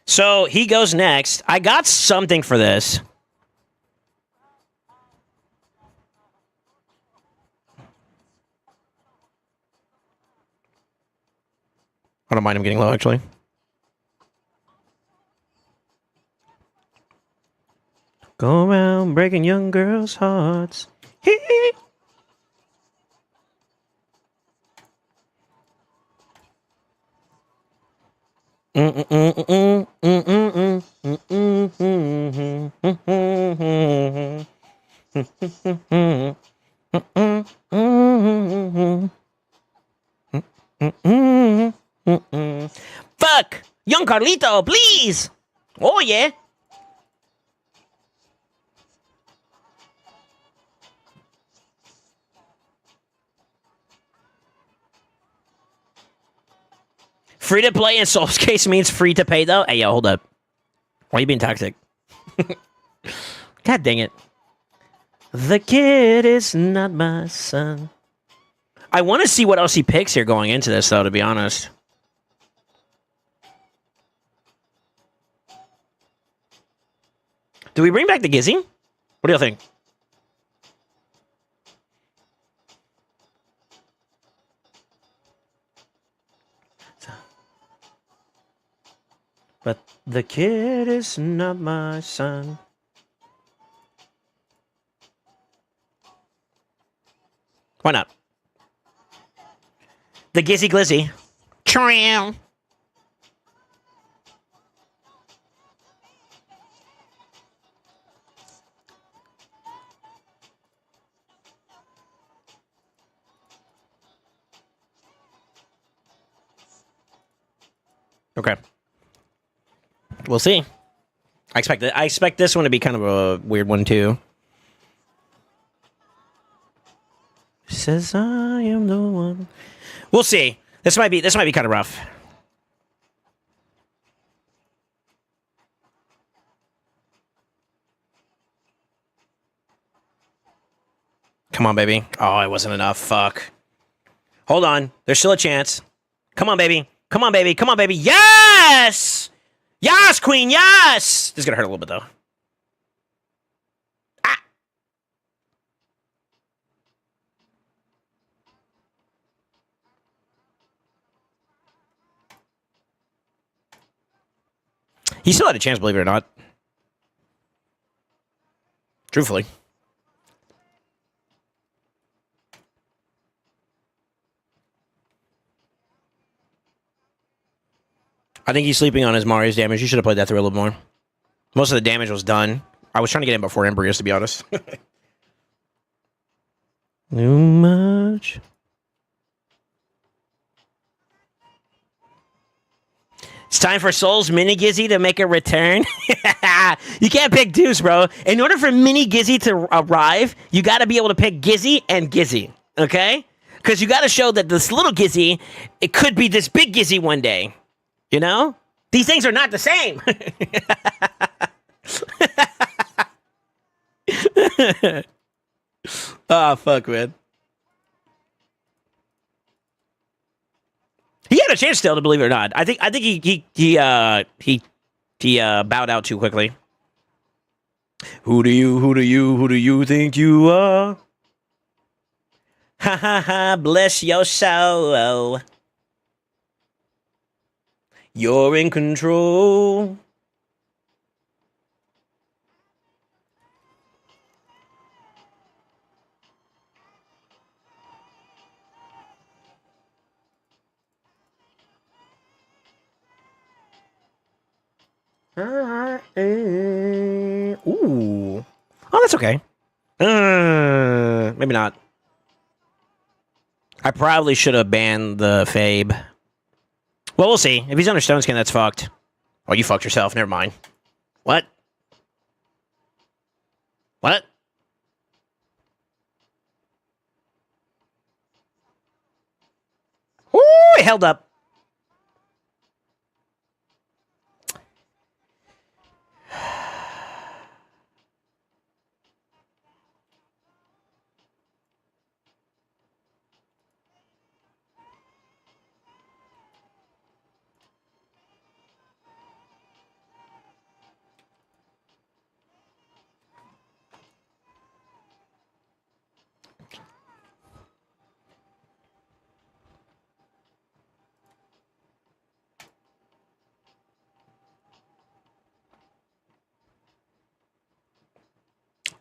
So he goes next. I got something for this. I don't mind him getting low, actually. Go around breaking young girls' hearts. Fuck! Young Carlito, please! Oh, yeah. Free to play in Soul's case means free to pay, though? Hey, yo, hold up. Why are you being toxic? God dang it. The kid is not my son. I want to see what else he picks here going into this, though, to be honest. Do we bring back the Gizzy? What do y'all think? But the kid is not my son. Why not? The Gizzy Glizzy. Tram. Okay. We'll see. I expect this one to be kind of a weird one too. Says I am the one. We'll see. This might be kind of rough. Come on, baby. Oh, it wasn't enough. Fuck. Hold on. There's still a chance. Come on, baby. Come on, baby. Come on, baby. Yes! Yes, queen. Yes! This is going to hurt a little bit, though. Ah! He still had a chance, believe it or not. Truthfully. I think he's sleeping on his Marius damage. You should have played that through a little more. Most of the damage was done. I was trying to get him before Embrius, to be honest. Too much. It's time for Soul's Mini Gizzy to make a return. You can't pick Deuce, bro. In order for Mini Gizzy to arrive, you got to be able to pick Gizzy and Gizzy, okay? Because you got to show that this little Gizzy, it could be this big Gizzy one day. You know? These things are not the same. Oh, fuck, man. He had a chance still, to believe it or not. I think he bowed out too quickly. Who do you think you are? Ha ha ha, bless your soul. You're in control. Ooh. Oh, that's okay. Maybe not. I probably should have banned the Fabe. Well, we'll see. If he's under Stone Skin, that's fucked. Oh, you fucked yourself. Never mind. What? What? Ooh, it held up.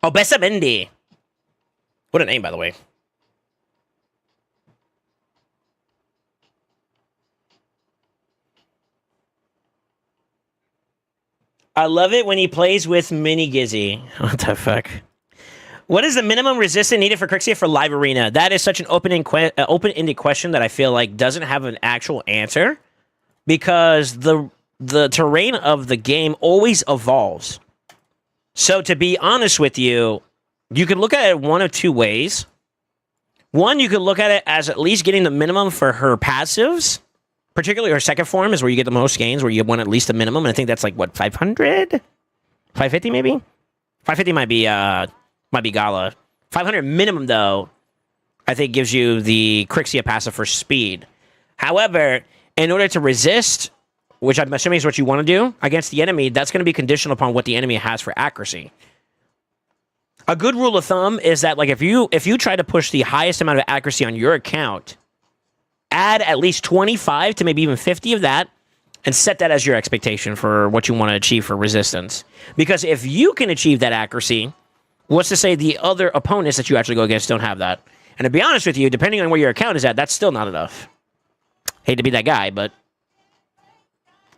Oh, Besamendi. What a name, by the way. I love it when he plays with Mini Gizzy. What the fuck? What is the minimum resistance needed for Crixia for live arena? That is such an open-ended question that I feel like doesn't have an actual answer because the terrain of the game always evolves. So to be honest with you, you can look at it one of two ways. One, you could look at it as at least getting the minimum for her passives, particularly her second form is where you get the most gains, where you want at least a minimum, and I think that's like, what, 500? 550 maybe? 550 might be Gala. 500 minimum, though, I think gives you the Crixia passive for speed. However, in order to resist, which I'm assuming is what you want to do against the enemy, that's going to be conditional upon what the enemy has for accuracy. A good rule of thumb is that, like, if you try to push the highest amount of accuracy on your account, add at least 25 to maybe even 50 of that, and set that as your expectation for what you want to achieve for resistance. Because if you can achieve that accuracy, what's to say the other opponents that you actually go against don't have that? And to be honest with you, depending on where your account is at, that's still not enough. Hate to be that guy, but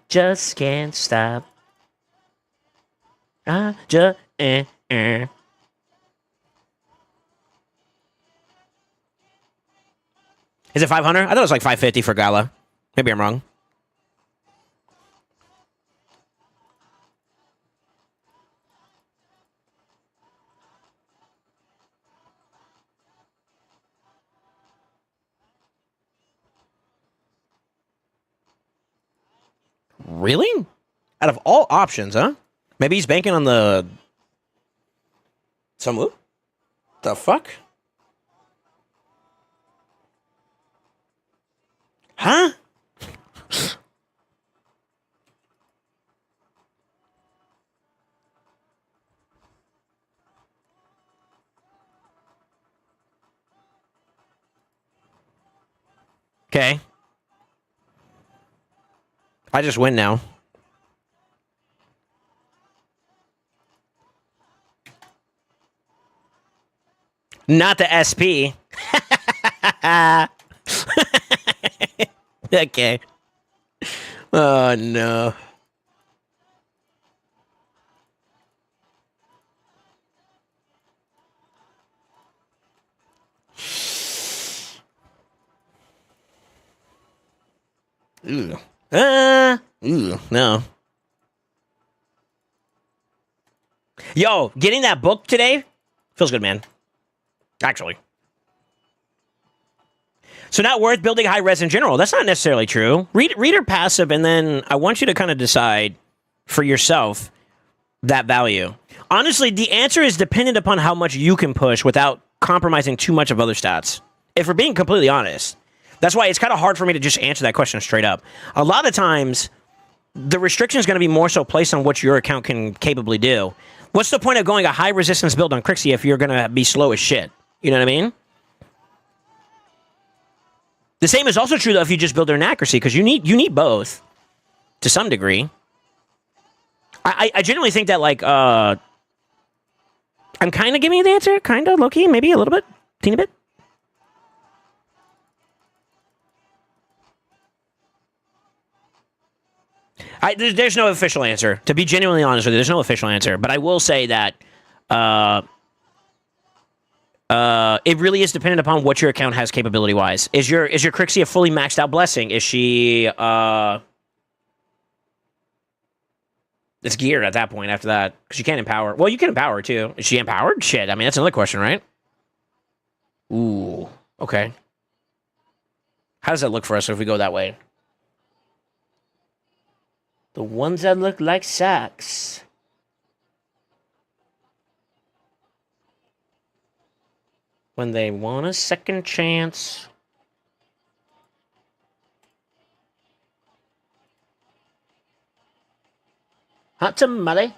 just can't stop. Is it 500? I thought it was like 550 for Gala. Maybe I'm wrong. Really? Out of all options, huh? Maybe he's banking on the... Some loot? The fuck? Huh? Okay. I just win now. Not the SP. Okay. Oh, no. Ooh. No. Yo, getting that book today feels good, man. Actually. So not worth building high res in general. That's not necessarily true. Read her passive, and then I want you to kind of decide for yourself that value. Honestly, the answer is dependent upon how much you can push without compromising too much of other stats. If we're being completely honest. That's why it's kind of hard for me to just answer that question straight up. A lot of times, the restriction is going to be more so placed on what your account can capably do. What's the point of going a high resistance build on Crixia if you're going to be slow as shit? You know what I mean? The same is also true, though, if you just build her in accuracy, because you need both to some degree. I genuinely think that, like, I'm kind of giving you the answer, kind of, low-key, maybe a little bit, teeny bit. There's no official answer. To be genuinely honest with you, there's no official answer. But I will say that it really is dependent upon what your account has capability-wise. Is your Crixia fully maxed out blessing? Is she it's geared at that point after that? Because you can't empower. Well, you can empower too. Is she empowered? Shit. I mean, that's another question, right? Ooh. Okay. How does that look for us if we go that way? The ones that look like sacks. When they want a second chance. Hot tamale.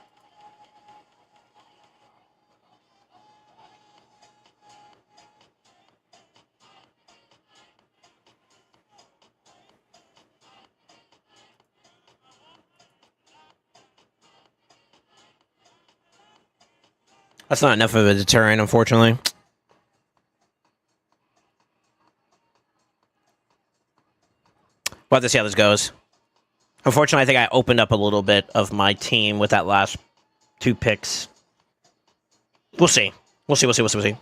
That's not enough of a deterrent, unfortunately. We'll have to see how this goes. Unfortunately, I think I opened up a little bit of my team with that last 2 picks. We'll see. We'll see.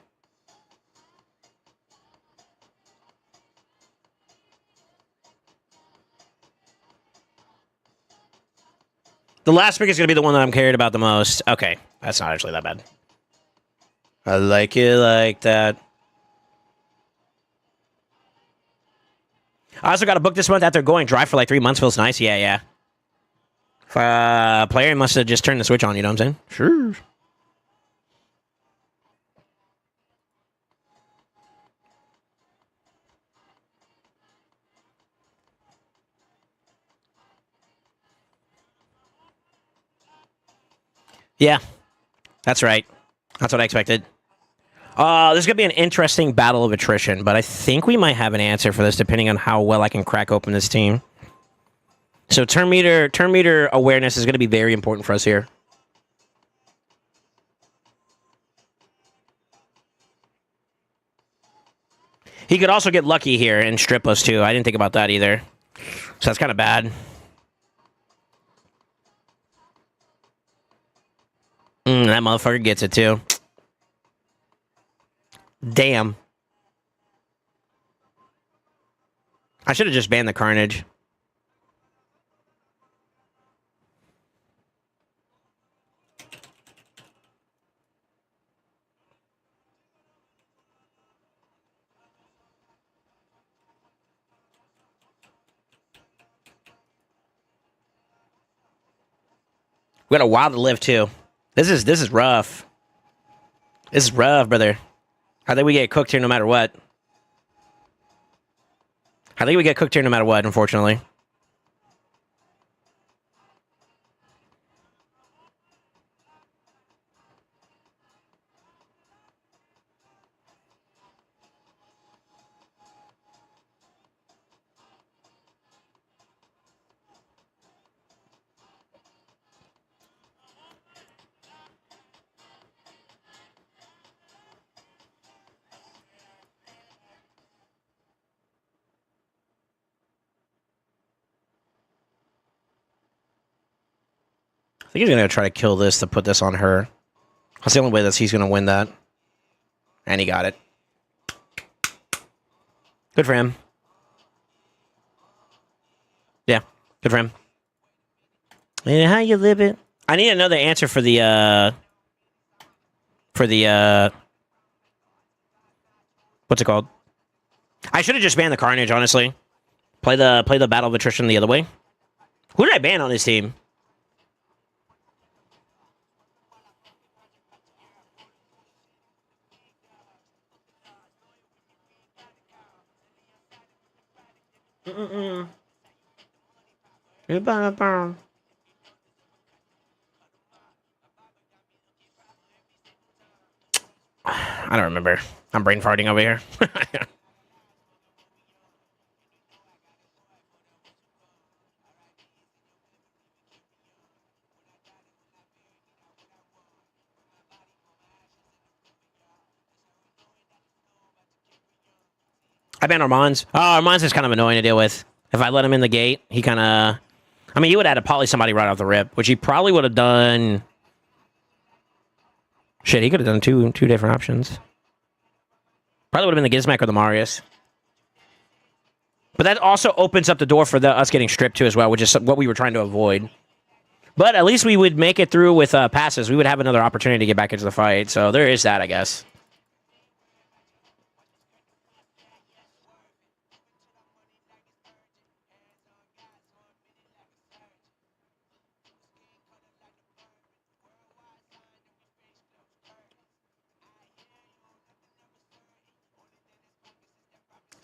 The last pick is going to be the one that I'm cared about the most. Okay, that's not actually that bad. I like it like that. I also got a book this month after going dry for like 3 months. Feels nice. Yeah. Player must have just turned the switch on, you know what I'm saying? Sure. Yeah, that's right. That's what I expected. This is going to be an interesting battle of attrition, but I think we might have an answer for this depending on how well I can crack open this team. So turn meter awareness is going to be very important for us here. He could also get lucky here and strip us too. I didn't think about that either. So that's kind of bad. That motherfucker gets it too. Damn. I should have just banned the Carnage. We got a while to live too. This is rough. This is rough, brother. I think we get cooked here no matter what. Unfortunately. I think he's going to try to kill this to put this on her. That's the only way that he's going to win that. And he got it. Good for him. Yeah, good for him. And how you live it? I need another answer for the, what's it called? I should have just banned the Carnage, honestly. Play the Battle of Attrition the other way. Who did I ban on this team? I don't remember. I'm brain farting over here. I banned Armand's. Oh, Armand's is kind of annoying to deal with. If I let him in the gate, he kind of... I mean, he would have had to poly somebody right off the rip, which he probably would have done... Shit, he could have done two different options. Probably would have been the Gizmek or the Marius. But that also opens up the door for us getting stripped too as well, which is what we were trying to avoid. But at least we would make it through with passes. We would have another opportunity to get back into the fight. So there is that, I guess.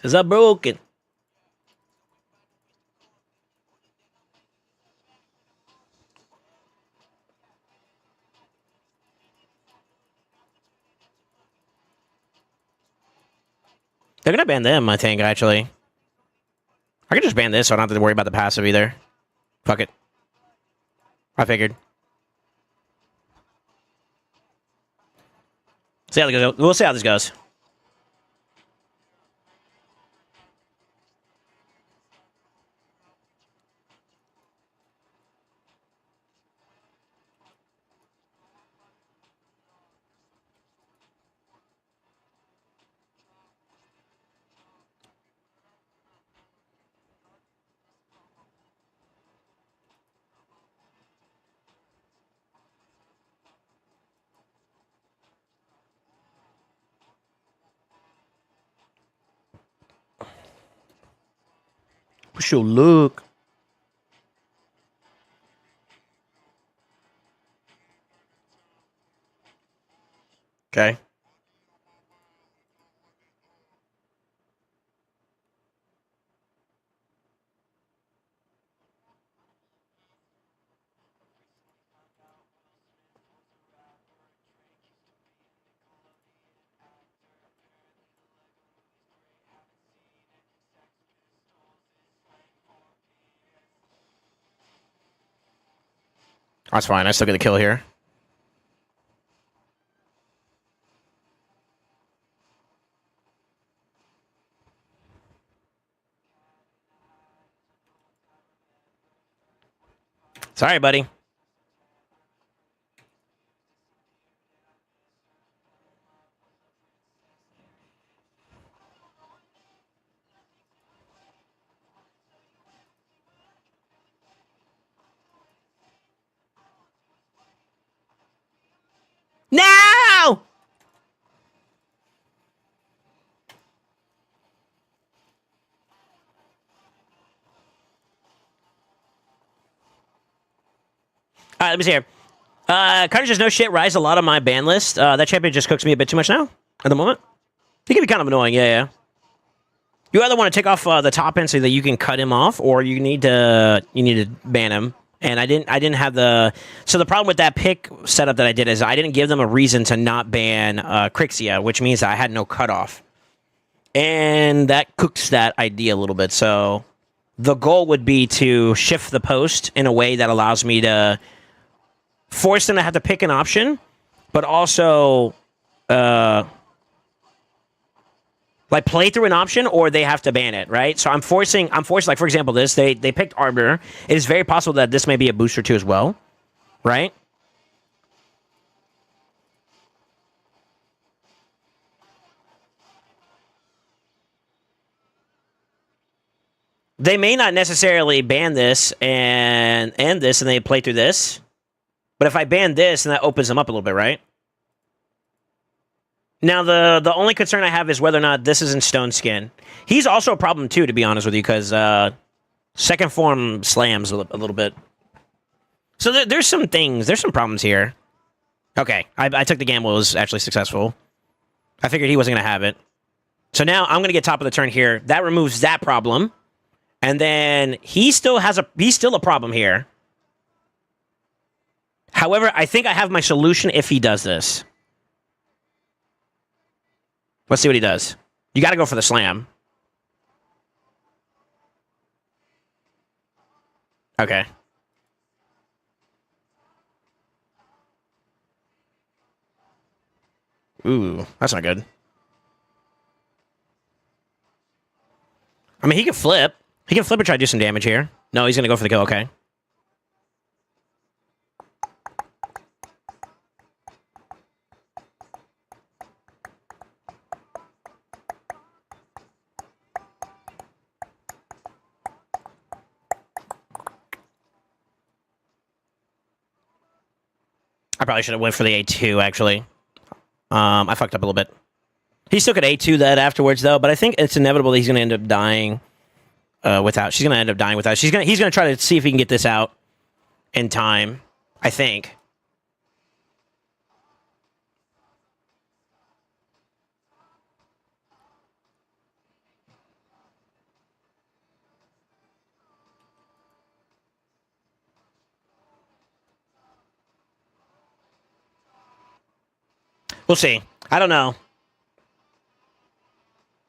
Is that broken? They're gonna ban them, I think, actually. I could just ban this so I don't have to worry about the passive either. Fuck it. I figured. See how this goes. We'll see how this goes. What's your look? Okay. That's fine. I still get a kill here. Sorry, buddy. No! All right, let me see here. Carnage is no shit. Rise a lot on my ban list. That champion just cooks me a bit too much now at the moment. He can be kind of annoying. Yeah. You either want to take off the top end so that you can cut him off, or you need to ban him. And I didn't have the. So the problem with that pick setup that I did is I didn't give them a reason to not ban Crixia, which means I had no cutoff, and that cooks that idea a little bit. So the goal would be to shift the post in a way that allows me to force them to have to pick an option, but also like play through an option, or they have to ban it, right? So I'm forcing, like, for example, this, they picked Arbiter. It is very possible that this may be a booster too as well, right? They may not necessarily ban this and end this and they play through this. But if I ban this, then that opens them up a little bit, right? Now, the only concern I have is whether or not this is in Stone Skin. He's also a problem, too, to be honest with you, because second form slams a little bit. So there's some things, there's some problems here. Okay, I took the gamble, it was actually successful. I figured he wasn't going to have it. So now I'm going to get top of the turn here. That removes that problem. And then he's still a problem here. However, I think I have my solution if he does this. Let's see what he does. You got to go for the slam. Okay. Ooh, that's not good. I mean, he can flip. He can flip and try to do some damage here. No, he's going to go for the kill. Okay. I probably should have went for the A2, actually. I fucked up a little bit. He still could A2 that afterwards, though, but I think it's inevitable that he's going to end up dying without. She's going to end up dying without. He's going to try to see if he can get this out in time, I think. We'll see. I don't know.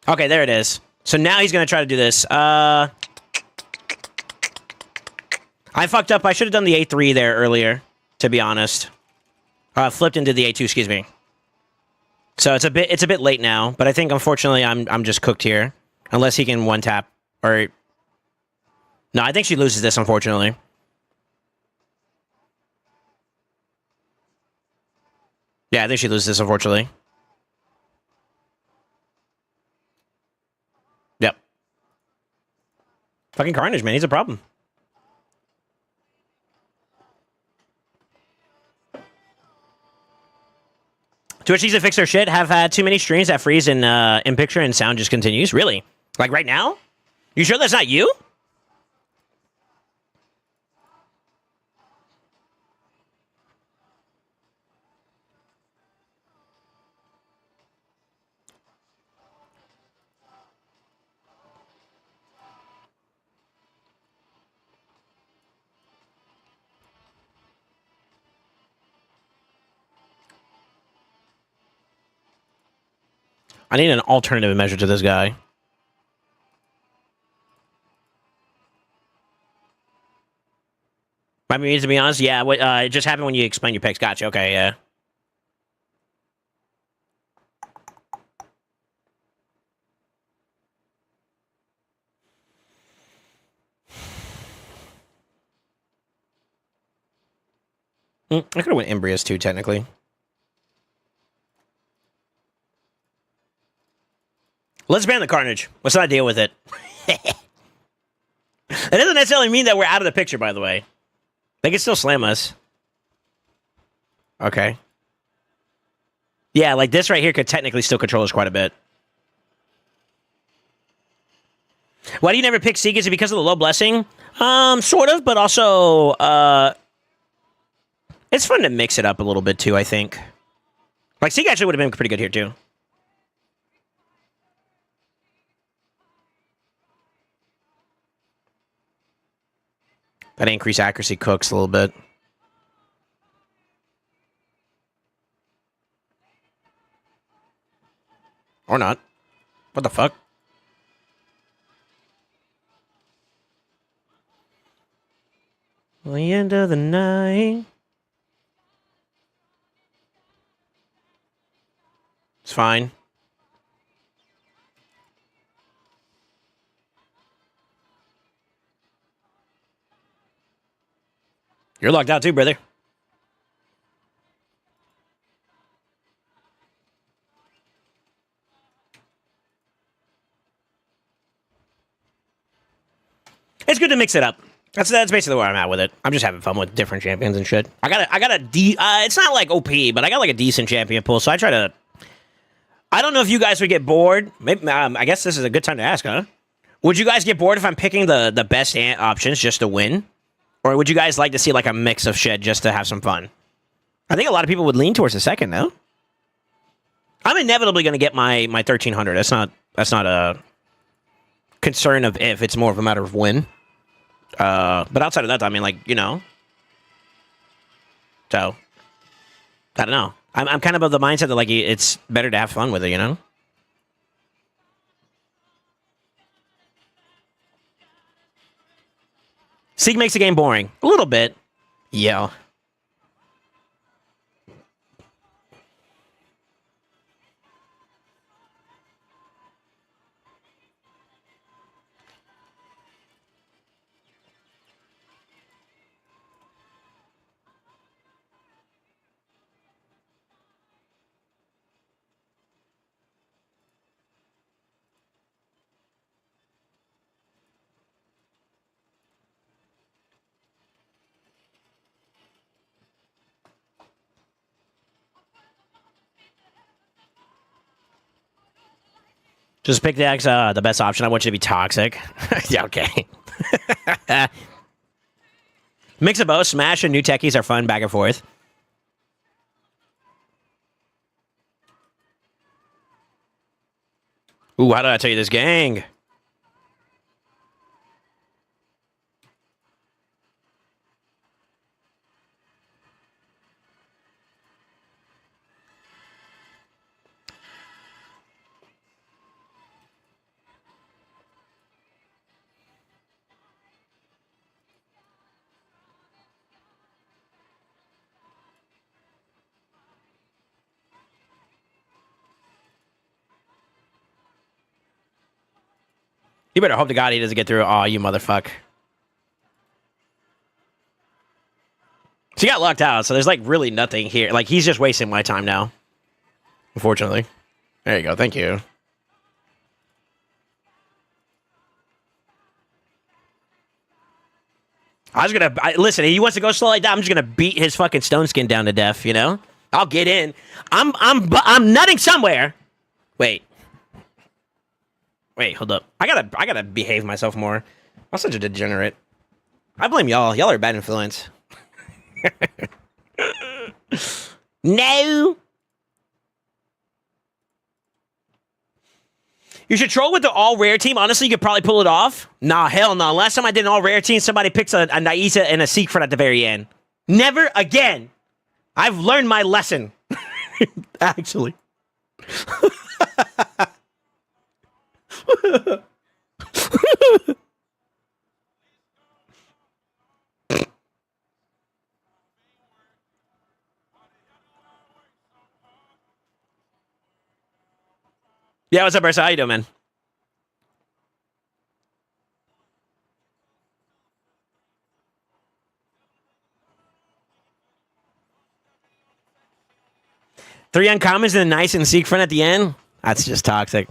Okay, there it is. So now he's going to try to do this. I fucked up. I should have done the A3 there earlier, to be honest. Flipped into the A2, excuse me. So it's a bit late now, but I think unfortunately I'm just cooked here. Unless he can one tap or no, I think she loses this unfortunately. Yeah, I think she loses this unfortunately. Yep. Fucking Carnage, man, he's a problem. Twitch needs to fix their shit. Have had too many streams that freeze in picture and sound just continues. Really? Like right now? You sure that's not you? I need an alternative measure to this guy. I mean, to be honest, yeah. What it just happened when you explained your picks. Gotcha. Okay, yeah. I could have went Embrius too, technically. Let's ban the Carnage. Let's not deal with it. It doesn't necessarily mean that we're out of the picture, by the way. They can still slam us. Okay. Yeah, like this right here could technically still control us quite a bit. Why do you never pick Seek? Is it because of the low blessing? Sort of, but also, it's fun to mix it up a little bit too, I think. Like, Seek actually would have been pretty good here too. That increased accuracy cooks a little bit. Or not. What the fuck? The end of the night. It's fine. You're locked out too, brother. It's good to mix it up. That's basically where I'm at with it. I'm just having fun with different champions and shit. I got a it's not like OP, but I got like a decent champion pool, so I try to. I don't know if you guys would get bored. Maybe, I guess this is a good time to ask, huh? Would you guys get bored if I'm picking the best options just to win? Or would you guys like to see like a mix of shit just to have some fun? I think a lot of people would lean towards the second, though. I'm inevitably going to get my 1300. That's not a concern of if. It's more of a matter of when. But outside of that, I mean, like, you know. So, I don't know. I'm kind of the mindset that, like, it's better to have fun with it, you know? Seek makes the game boring. A little bit. Yeah. Just pick the best option. I want you to be toxic. Yeah, okay. Mix of both. Smash and new techies are fun back and forth. Ooh, how did I tell you this, gang? You better hope to God he doesn't get through. Oh, you motherfucker. So he got locked out, so there's like really nothing here. Like he's just wasting my time now. Unfortunately. There you go. Thank you. Listen, he wants to go slow like that. I'm just gonna beat his fucking stone skin down to death, you know? I'll get in. I'm nutting somewhere. Wait, hold up. I gotta behave myself more. I'm such a degenerate. I blame y'all. Y'all are a bad influence. No. You should troll with the all rare team. Honestly, you could probably pull it off. Nah, hell no. Last time I did an all rare team, somebody picks a Naisa and a secret at the very end. Never again. I've learned my lesson. Actually. Yeah, what's up, Ursa? How you doing, man? Three uncommons and a nice and seek front at the end? That's just toxic.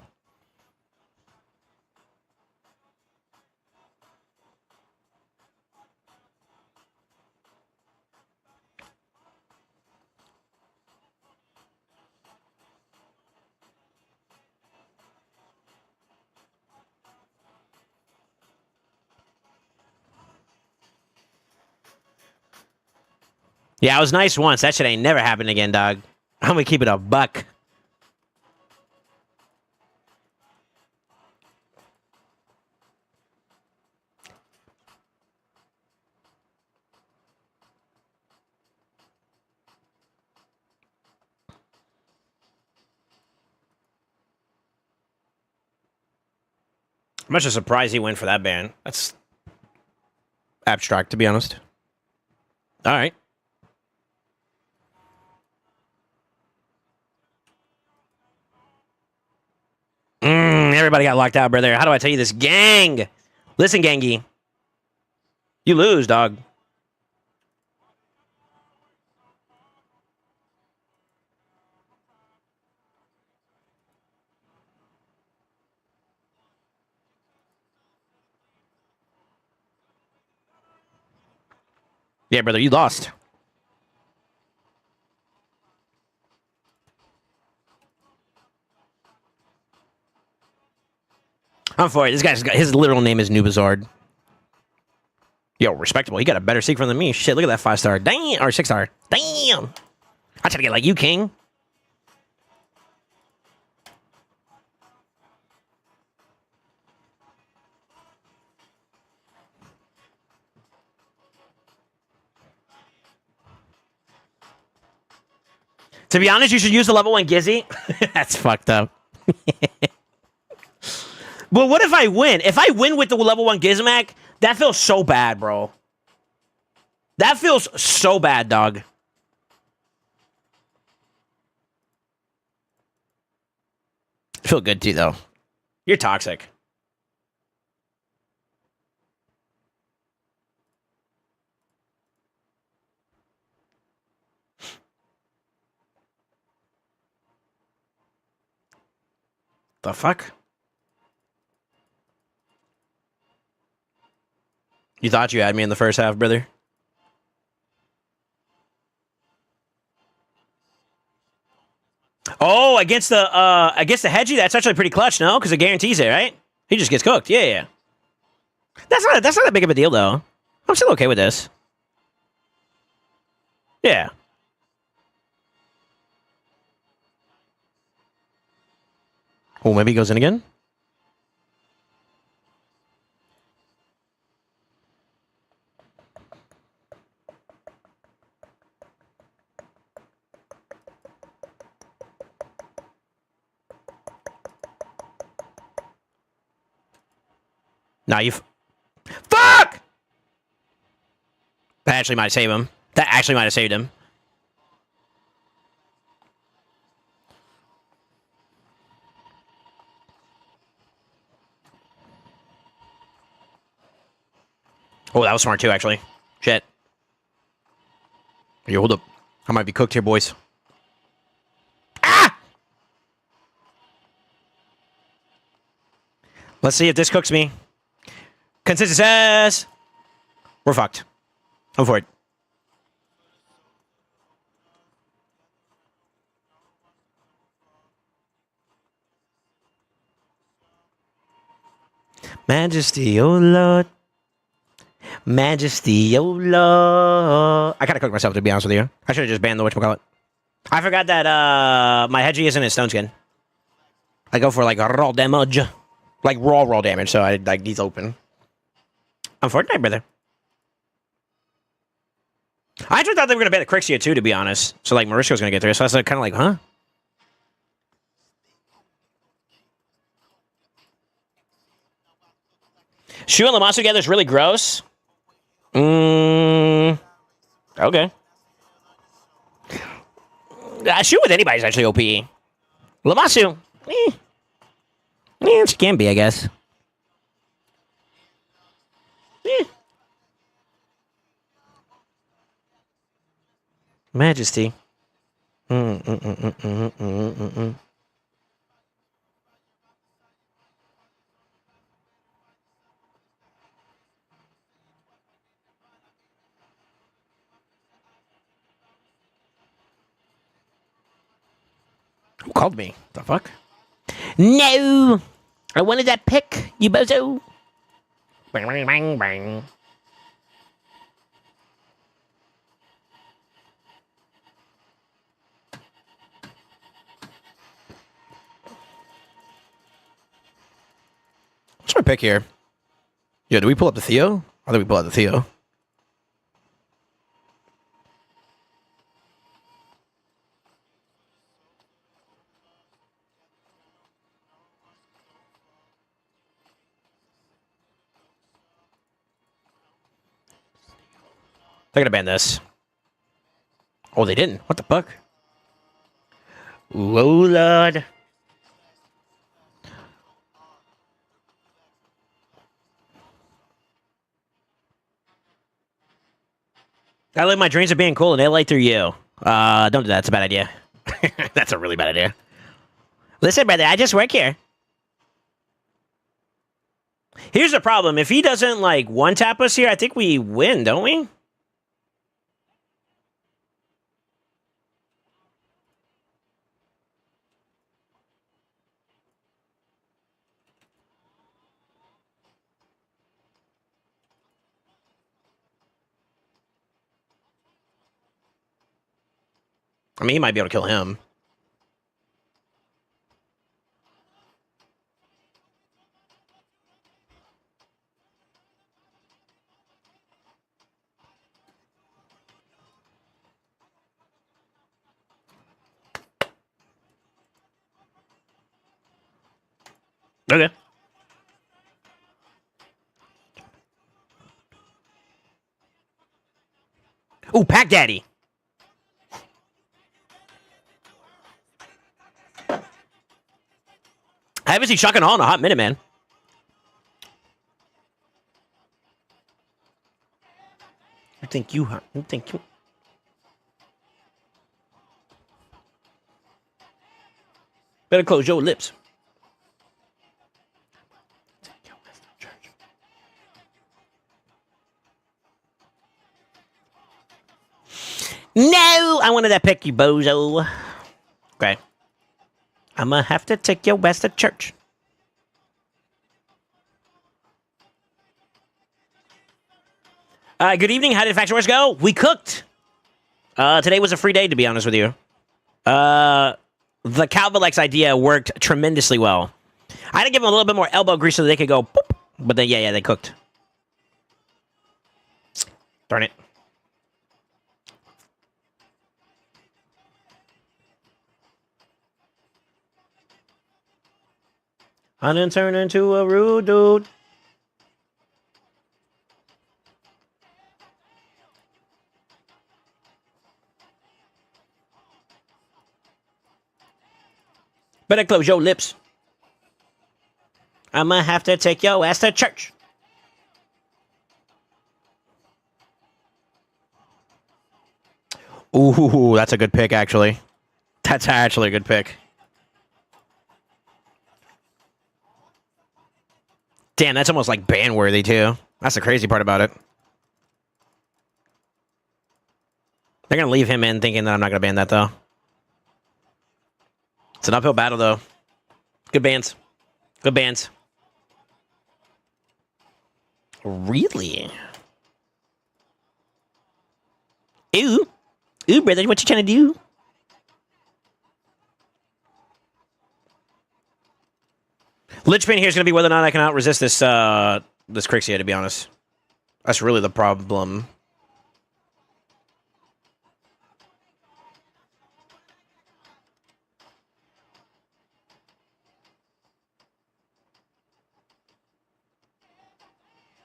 Yeah, it was nice once. That shit ain't never happened again, dog. I'm gonna keep it a buck. I'm much surprised he went for that ban. That's abstract, to be honest. All right. Everybody got locked out, brother. How do I tell you this? Gang! Listen, Gangy. You lose, dog. Yeah, brother, you lost. I'm for it. This guy's got his literal name is Nubazard. Yo, respectable. He got a better secret than me. Shit, look at that 5-star. Damn, or 6-star. Damn. I try to get like you, King. To be honest, you should use the level 1 Gizzy. That's fucked up. But what if I win? If I win with the level 1 Gizmac, that feels so bad, bro. That feels so bad, dog. Feel good too, though. You're toxic. The fuck? You thought you had me in the first half, brother? Oh, against the Hedgie, that's actually pretty clutch, no? Because it guarantees it, right? He just gets cooked. Yeah, yeah. That's not that big of a deal, though. I'm still okay with this. Yeah. Oh, maybe he goes in again? Nah, you... Fuck! That actually might save him. That actually might have saved him. Oh, that was smart too, actually. Shit. Yo, hold up. I might be cooked here, boys. Ah! Let's see if this cooks me. Consensus says we're fucked. I'm for it. Majesty, oh Lord. Majesty, oh Lord. I kind of cooked myself, to be honest with you. I should have just banned the whatchamacallit. I forgot that my Hedgie isn't his stone skin. I go for like raw damage. Like raw damage, so I like he's open. I'm Fortnite, brother. I actually thought they were gonna ban the Crixia too, to be honest. So like Marisco's gonna get there. So I was kind of like, huh? Shu and Lamasu together is really gross. Okay. Shu with anybody's actually OP. Lamasu, it can be, I guess. Majesty. Who called me? The fuck? No! I wanted that pick, you bozo. Bang, bang, bang, bang. What's my pick here? Yo, do we pull up the Theo? I think we pull out the Theo. They're gonna ban this. Oh, they didn't. What the fuck? Ooh, oh, Lord. I live my dreams of being cool and they light through you. Don't do that. That's a bad idea. That's a really bad idea. Listen, brother, I just work here. Here's the problem. If he doesn't, like, one-tap us here, I think we win, don't we? I mean, he might be able to kill him. Okay. Ooh, Pack Daddy. I haven't seen Shotgun Hall in a hot minute, man. I think you, huh? I think you. Better close your lips. No! I wanted that pick, you bozo. Okay. I'm gonna have to take your ass to church. Good evening. How did Faction Wars go? We cooked. Today was a free day, to be honest with you. The Calvilex idea worked tremendously well. I had to give them a little bit more elbow grease so they could go boop. But then, yeah, they cooked. Darn it. I didn't turn into a rude dude. Better close your lips. I'ma have to take your ass to church. Ooh, that's a good pick, actually. That's actually a good pick. Damn, that's almost like ban-worthy, too. That's the crazy part about it. They're going to leave him in thinking that I'm not going to ban that, though. It's an uphill battle, though. Good bans. Good bans. Really? Ooh. Ooh, brother, what you trying to do? Linchpin here is going to be whether or not I can out-resist this, this Crixia, to be honest. That's really the problem.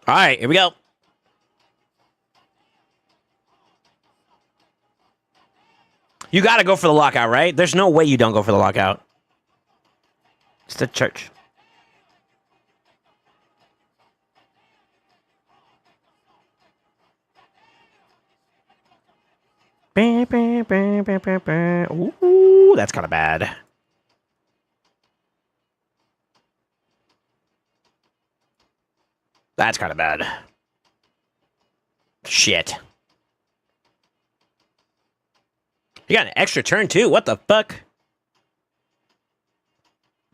All right, here we go. You got to go for the lockout, right? There's no way you don't go for the lockout. It's the church. Ooh, that's kind of bad. That's kind of bad. Shit. You got an extra turn, too? What the fuck?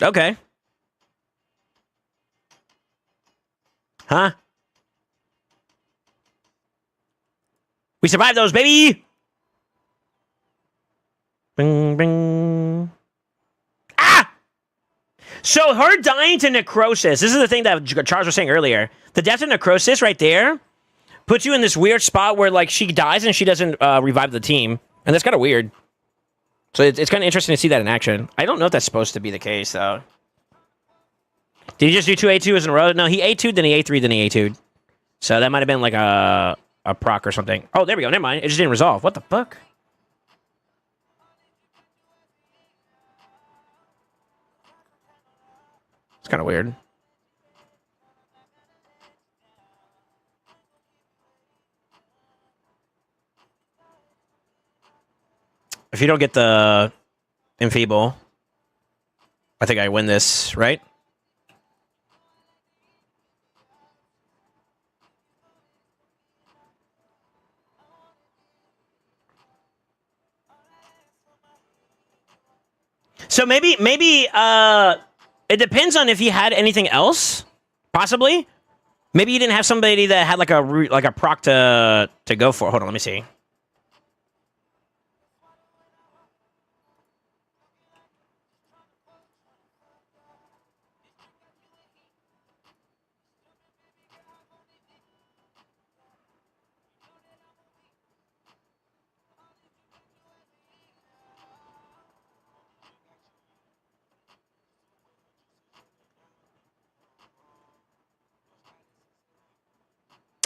Okay. Huh? We survived those, baby! Bing, bing. Ah! So her dying to necrosis, this is the thing that Charles was saying earlier. The death to necrosis right there puts you in this weird spot where, like, she dies and she doesn't revive the team. And that's kind of weird. So it's kind of interesting to see that in action. I don't know if that's supposed to be the case, though. Did he just do 2 A2s in a row? No, he A2'd, then he A3'd, then he A2'd. So that might have been like a proc or something. Oh, there we go. Never mind. It just didn't resolve. What the fuck? It's kind of weird. If you don't get the enfeeble, I think I win this, right? So maybe it depends on if he had anything else, possibly. Maybe he didn't have somebody that had like a proc to go for. Hold on, let me see.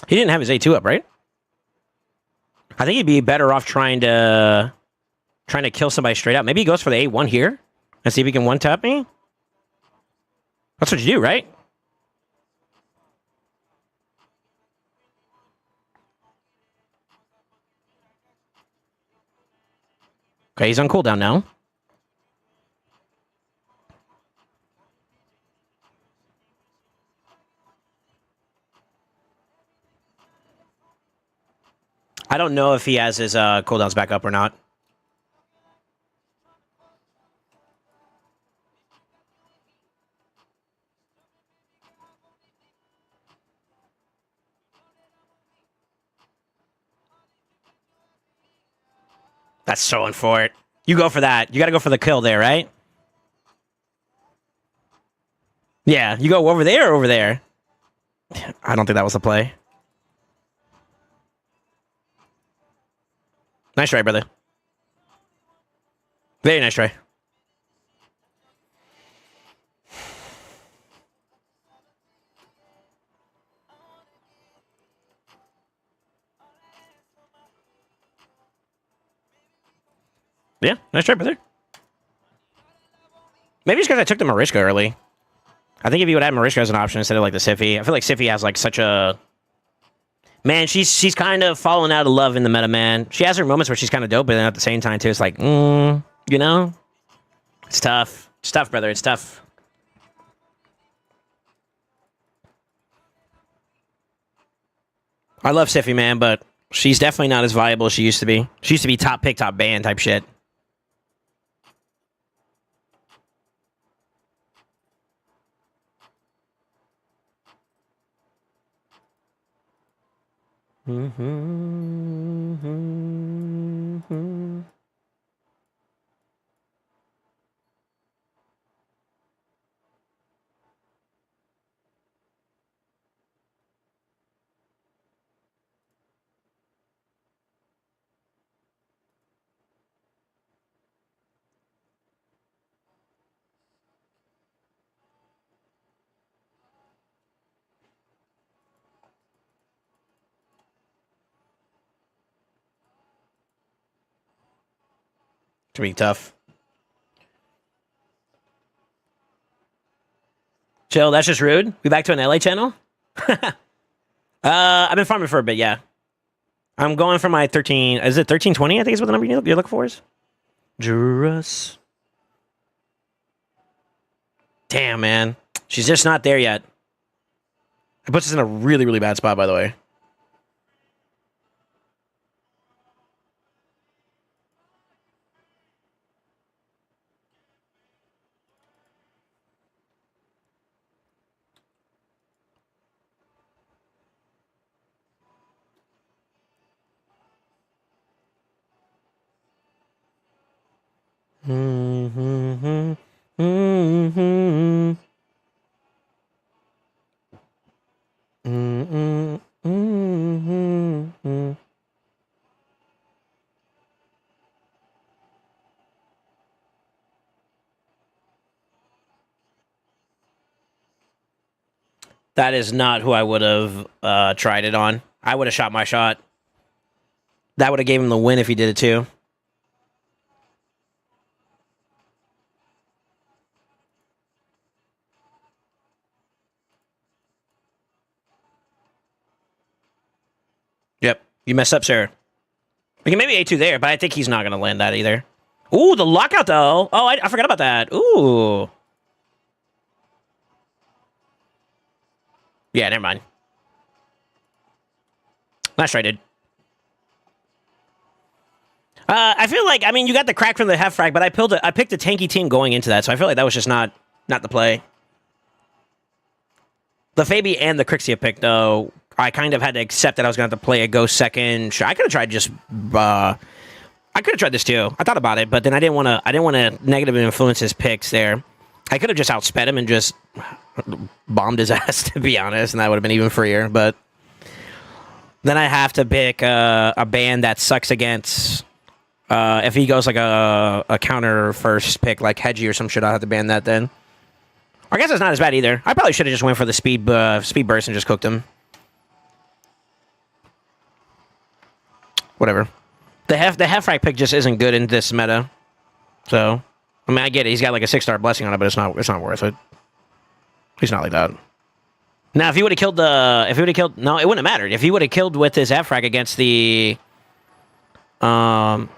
He didn't have his A2 up, right? I think he'd be better off trying to kill somebody straight up. Maybe he goes for the A1 here and see if he can one-tap me. That's what you do, right? Okay, he's on cooldown now. I don't know if he has his cooldowns back up or not. That's so unfortunate. You go for that. You got to go for the kill there, right? Yeah, you go over there or over there? I don't think that was the play. Nice try, brother. Very nice try. Yeah, nice try, brother. Maybe it's because I took the Mariska early. I think if you would have Mariska as an option instead of like the Siphi, I feel like Siphi has like such a Man, she's kind of falling out of love in the meta, man. She has her moments where she's kind of dope, but then at the same time, too, it's like, you know? It's tough. It's tough, brother. It's tough. I love Siffy, man, but she's definitely not as viable as she used to be. She used to be top pick, top ban type shit. It's gonna be tough. Chill, that's just rude. We back to an LA channel? I've been farming for a bit, yeah. I'm going for my 13. Is it 1320? I think is what the number you're looking for is. Jurus. Damn, man. She's just not there yet. It puts us in a really, really bad spot, by the way. That is not who I would have tried it on. I would have shot my shot. That would have gave him the win if he did it too. Yep. You messed up, sir. We can maybe A2 there, but I think he's not going to land that either. Ooh, the lockout, though. Oh, I forgot about that. Ooh. Yeah, never mind. Nice try, dude. I feel like, I mean, you got the crack from the half frag, but I picked a tanky team going into that, so I feel like that was just not the play. The Fabi and the Crixia pick, though, I kind of had to accept that I was going to have to play a ghost second. Sure, I could have tried just... I could have tried this, too. I thought about it, but then I didn't want to negatively influence his picks there. I could have just outsped him and just bombed his ass, to be honest, and that would have been even freer, but... Then I have to pick a band that sucks against... if he goes like a counter first pick, like Hedgie or some shit, I'll have to ban that then. I guess it's not as bad either. I probably should have just went for the speed burst and just cooked him. Whatever. The half frag pick just isn't good in this meta. So, I mean, I get it. He's got like a 6-star blessing on it, but it's not worth it. He's not like that. Now, if he would have killed no, it wouldn't have mattered. If he would have killed with his half frag against the, against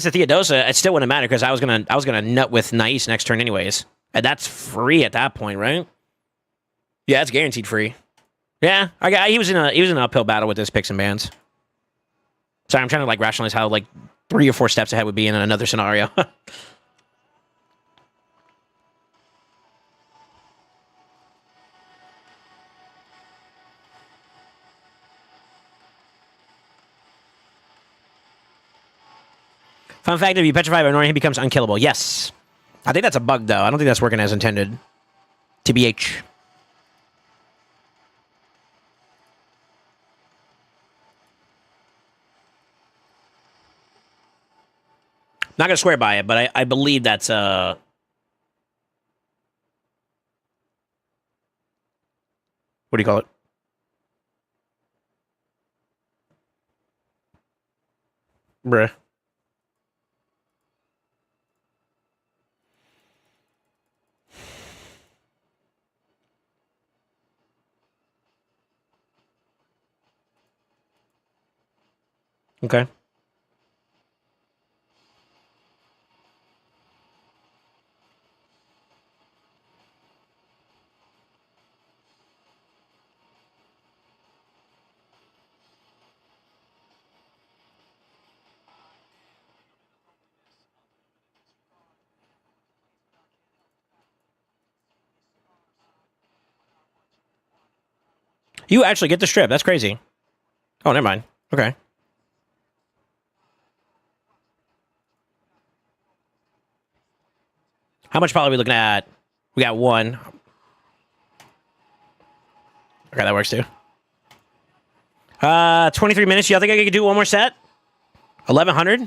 the Theodosa, it still wouldn't matter because I was gonna nut with Nais next turn anyways, and that's free at that point, right? Yeah, it's guaranteed free. Yeah, he was in an uphill battle with his picks and bans. Sorry, I'm trying to like rationalize how like 3 or 4 steps ahead would be in another scenario. Fun fact, if you petrify by Nori, he becomes unkillable. Yes. I think that's a bug, though. I don't think that's working as intended. TBH. Not going to swear by it, but I believe that's... What do you call it? Bruh. Okay. You actually get the strip. That's crazy. Oh, never mind. Okay. How much poly are we looking at? We got one. Okay, that works too. 23 minutes. You think I could do one more set? 1100?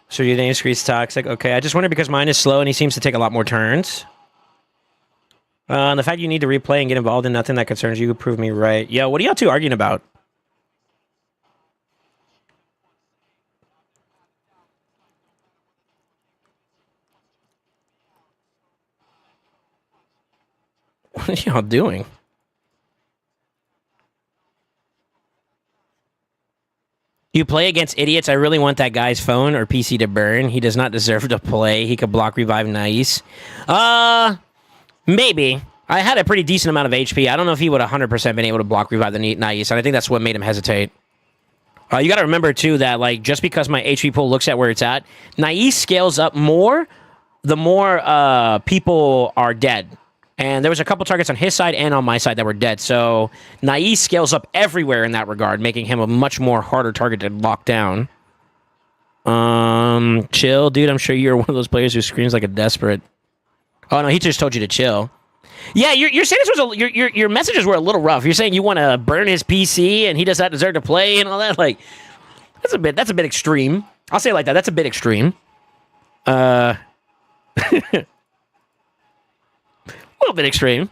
So your name screeds toxic. Okay, I just wonder because mine is slow and he seems to take a lot more turns. And the fact you need to replay and get involved in nothing that concerns you, prove me right. Yo, what are y'all two arguing about? What are y'all doing? You play against idiots. I really want that guy's phone or PC to burn. He does not deserve to play. He could block revive nice. Maybe. I had a pretty decent amount of HP. I don't know if he would 100% been able to block revive the nice, and I think that's what made him hesitate. You got to remember, too, that like just because my HP pool looks at where it's at, Naive scales up more the more people are dead. And there was a couple targets on his side and on my side that were dead. So Naive scales up everywhere in that regard, making him a much more harder target to lock down. Chill, dude. I'm sure you're one of those players who screams like a desperate. Oh, no, he just told you to chill. Yeah, you're saying this was your messages were a little rough. You're saying you want to burn his PC and he does not deserve to play and all that. Like, that's a bit extreme. I'll say it like that. That's a bit extreme. A little bit extreme.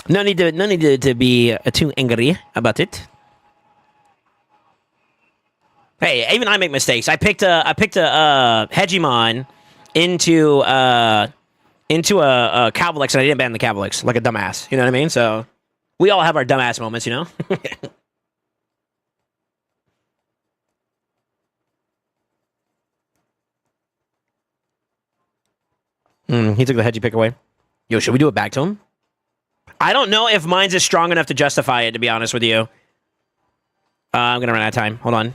No need to be too angry about it. Hey, even I make mistakes. I picked a Hegemon into a Cavalix, and I didn't ban the Cavalix like a dumbass. You know what I mean? So we all have our dumbass moments, you know. He took the Hedgie pick away. Yo, should we do it back to him? I don't know if mine's is strong enough to justify it, to be honest with you. I'm going to run out of time. Hold on.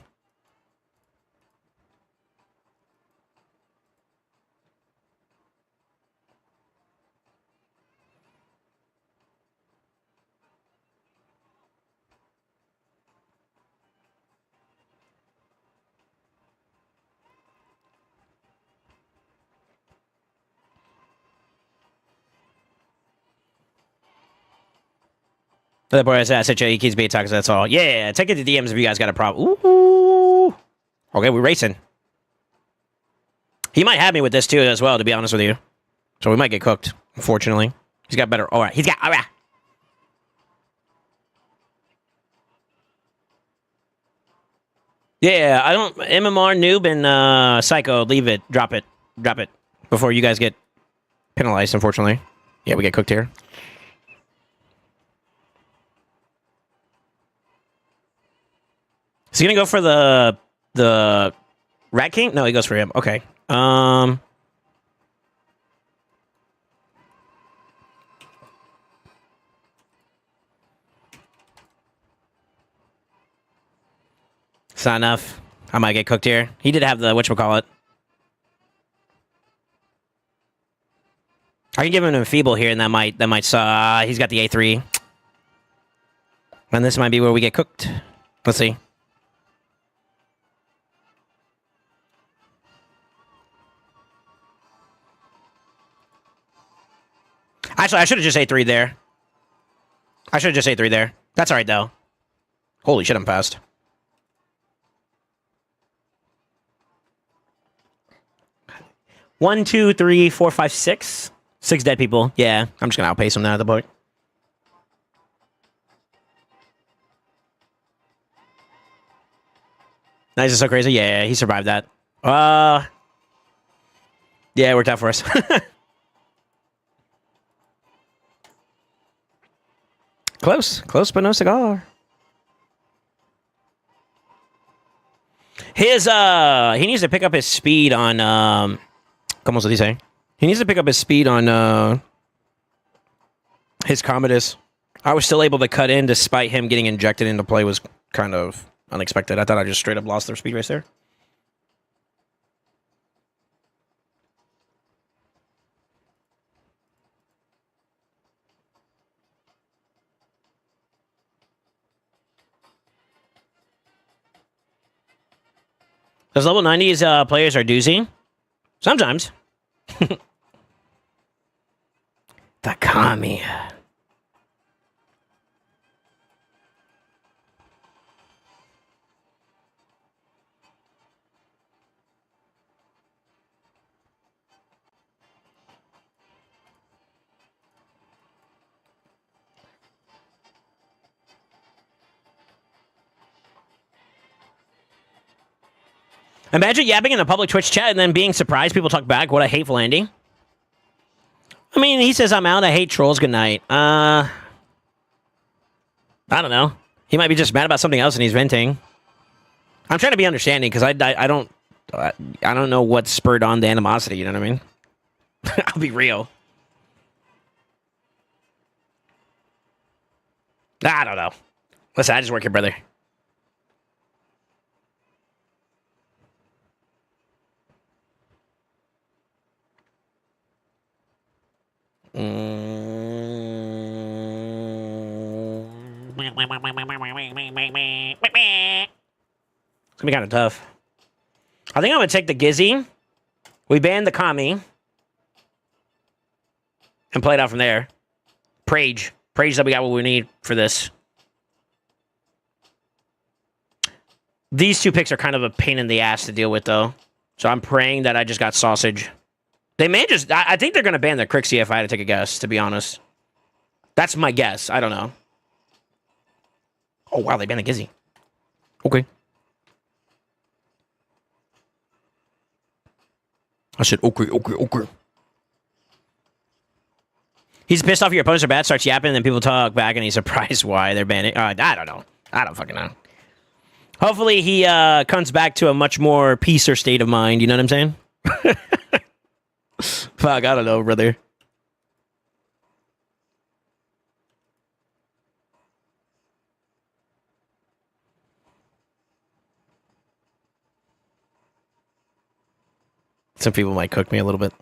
The boy said, he keeps being toxic, that's all. Yeah, take it to DMs if you guys got a problem. Ooh. Okay, we're racing. He might have me with this too as well, to be honest with you. So we might get cooked, unfortunately. He's got better. All right, he's got. All right. Yeah, I don't. MMR, noob, and Psycho, leave it. Drop it. Drop it. Before you guys get penalized, unfortunately. Yeah, we get cooked here. Is he gonna go for the Rat King? No, he goes for him. Okay. It's not enough. I might get cooked here. He did have the whatchamacallit. I can give him an enfeeble here, and that might he's got the A3. And this might be where we get cooked. Let's see. Actually, I should have just A3 there. I should have just A3 there. That's alright, though. Holy shit, I'm fast. One, two, three, four, five, six. 6 dead people. Yeah, I'm just gonna outpace them now at the point. Nice is so crazy. Yeah, he survived that. Yeah, it worked out for us. Close, but no cigar. He needs to pick up his speed on ¿Cómo se dice? He needs to pick up his speed on his Commodus. I was still able to cut in despite him getting injected into play was kind of unexpected. I thought I just straight up lost their speed race there. Those level 90s players are doozy. Sometimes. The Kami. Imagine yapping in a public Twitch chat and then being surprised people talk back. What a hateful ending. I mean, he says, I'm out. I hate trolls. Good night. I don't know. He might be just mad about something else and he's venting. I'm trying to be understanding because I don't know what spurred on the animosity. You know what I mean? I'll be real. I don't know. Listen, I just work here, brother. It's gonna be kind of tough. I think I'm gonna take the Gizzy. We ban the Kami. And play it out from there. Prage that we got what we need for this. These two picks are kind of a pain in the ass to deal with, though. So I'm praying that I just got sausage. They may just... I think they're going to ban the Crixie if I had to take a guess, to be honest. That's my guess. I don't know. Oh, wow. They banned the Gizzy. Okay. I said, okay. He's pissed off your opponents are bad, starts yapping, and then people talk back, and he's surprised why they're banning. I don't know. I don't fucking know. Hopefully he comes back to a much more peace or state of mind. You know what I'm saying? Fuck, I don't know, brother. Some people might cook me a little bit.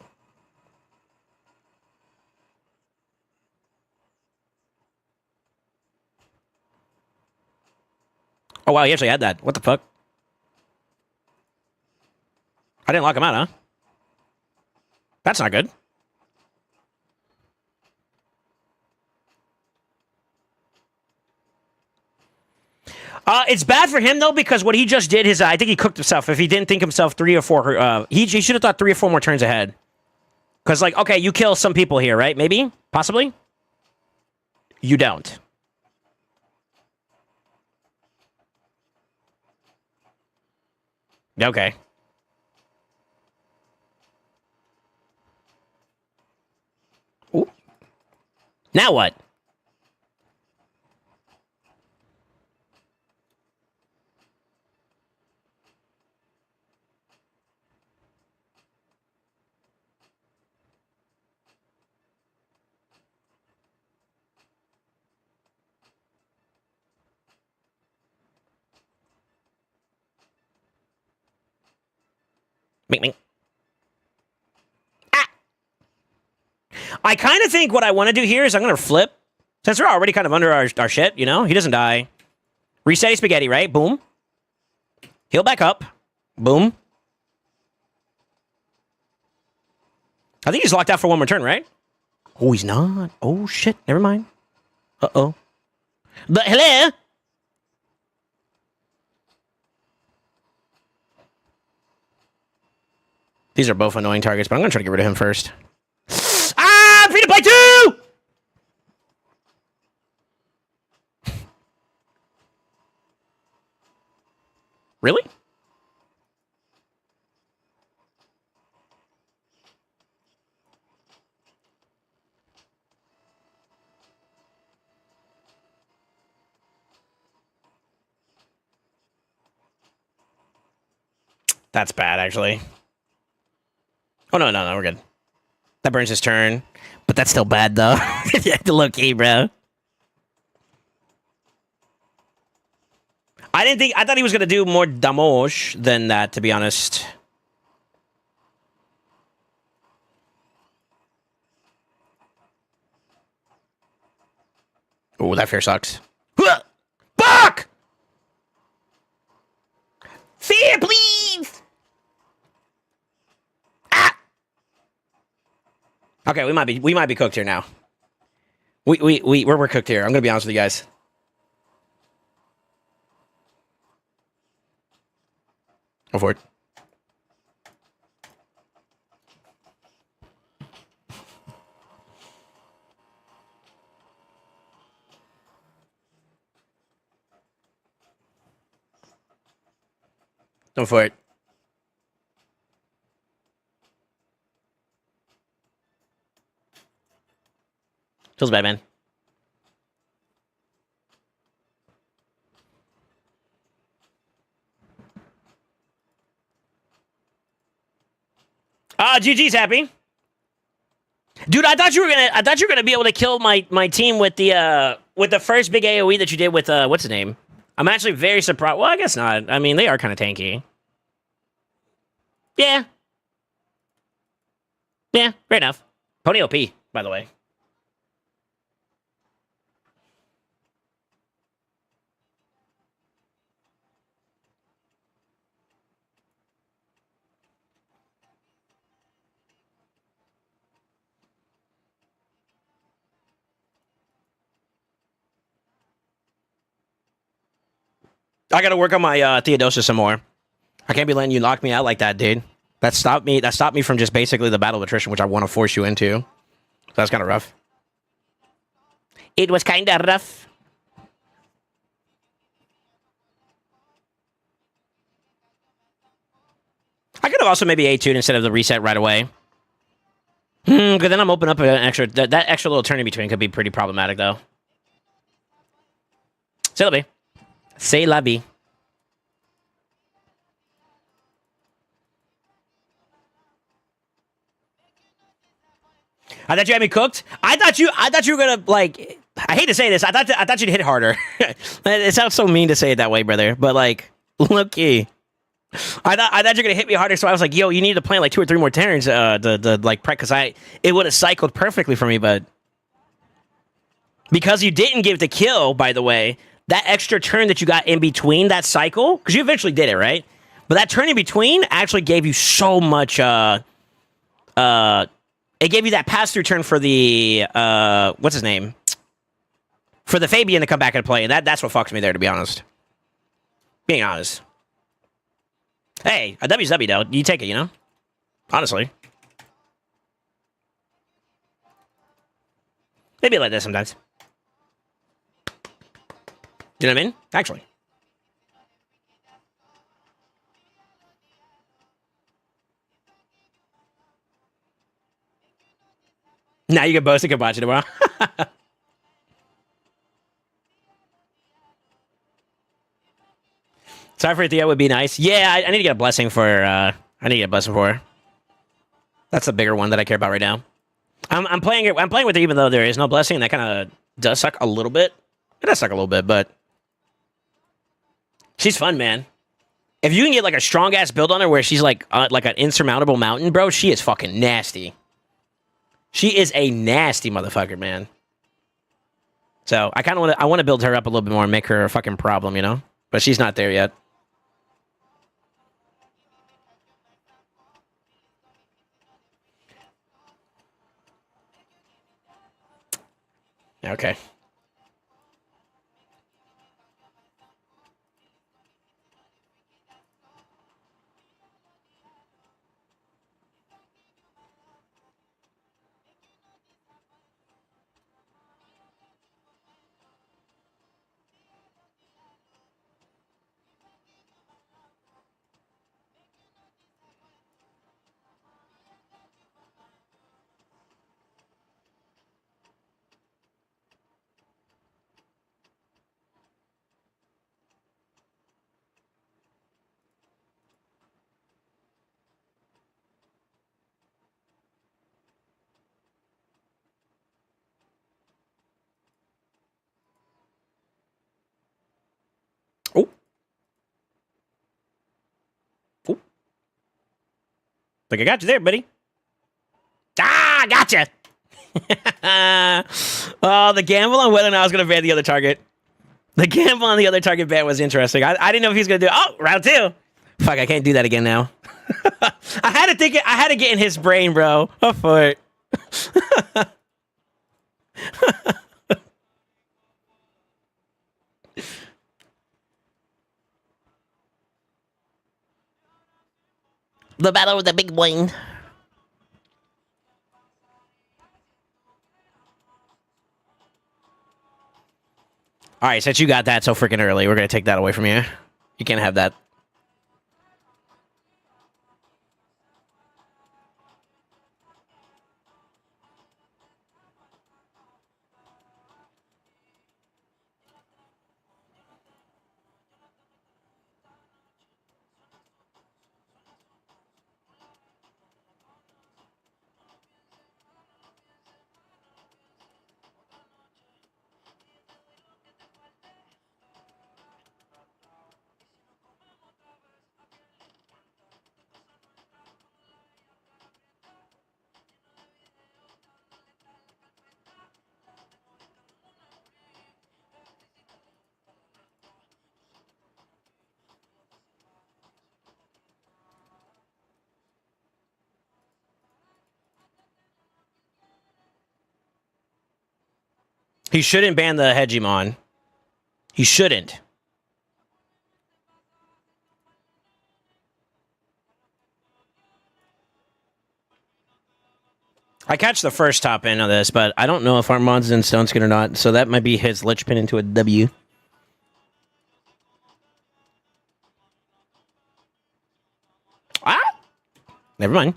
Oh, wow, he actually had that. What the fuck? I didn't lock him out, huh? That's not good. It's bad for him, though, because what he just did is, I think he cooked himself. If he didn't think himself 3 or 4, he should have thought 3 or 4 more turns ahead. Because, like, okay, you kill some people here, right? Maybe? Possibly? You don't. Okay. Ooh. Now what? Mink, mink. Ah! I kind of think what I want to do here is I'm going to flip. Since we're already kind of under our shit, you know? He doesn't die. Reset spaghetti, right? Boom. Heal back up. Boom. I think he's locked out for 1 more turn, right? Oh, he's not. Oh, shit. Never mind. Uh-oh. Hello? These are both annoying targets, but I'm going to try to get rid of him first. Ah! Free to play 2! Really? That's bad, actually. Oh, no, no, no, we're good. That burns his turn. But that's still bad, though. Low key, bro. I thought he was going to do more damage than that, to be honest. Oh, that fear sucks. Fuck! Fear, please! Ah! Okay, we might be cooked here now. We're cooked here. I'm gonna be honest with you guys. Go for it. Go for it. Feels bad, man. GG's happy. Dude, I thought you were gonna be able to kill my team with the first big AoE that you did with what's his name? I'm actually very surprised. Well, I guess not. I mean, they are kind of tanky. Yeah. Yeah, fair enough. Pony OP, by the way. I gotta work on my Theodosius some more. I can't be letting you lock me out like that, dude. That stopped me from just basically the battle of attrition, which I want to force you into. So that's kind of rough. It was kind of rough. I could have also maybe A2'd instead of the reset right away. Because then I'm open up an extra... That extra little turn in between could be pretty problematic, though. C'est la vie. C'est la vie. I thought you had me cooked. I thought you were gonna like. I hate to say this. I thought you'd hit harder. It sounds so mean to say it that way, brother. But like, look key. I thought you're gonna hit me harder. So I was like, yo, you need to plant like 2 or 3 more turns. The like prep because it would have cycled perfectly for me, but because you didn't give the kill, by the way, that extra turn that you got in between that cycle, because you eventually did it, right? But that turn in between actually gave you so much. It gave you that pass-through turn for the, what's his name? For the Fabian to come back and play, and that's what fucks me there, to be honest. Being honest. Hey, a W's W, though. You take it, you know? Honestly. Maybe like this sometimes. Do you know what I mean? Actually. Now you can boast and watch it tomorrow. Sorry for Theo would be nice. Yeah, I need to get a blessing for I need to get a blessing for her. That's the bigger one that I care about right now. I'm playing it. I'm playing with it even though there is no blessing. And that kind of does suck a little bit. It does suck a little bit, but she's fun, man. If you can get like a strong ass build on her where she's like an insurmountable mountain, bro, she is fucking nasty. She is a nasty motherfucker, man. So I kind of want to build her up a little bit more and make her a fucking problem, you know. But she's not there yet. Okay. Like, I got you there, buddy. Ah, gotcha. Oh, the gamble on whether or not I was going to ban the other target. The gamble on the other target ban was interesting. I didn't know if he was going to do... Oh, round 2. Fuck, I can't do that again now. I had to think... I had to get in his brain, bro. Oh, fuck. The battle with the big wing. All right, since you got that so freaking early, we're going to take that away from you. You can't have that. He shouldn't ban the Hegemon. He shouldn't. I catch the first top end of this, but I don't know if Armand's in Stone Skin or not, so that might be his Lich Pin into a W. Ah! Never mind.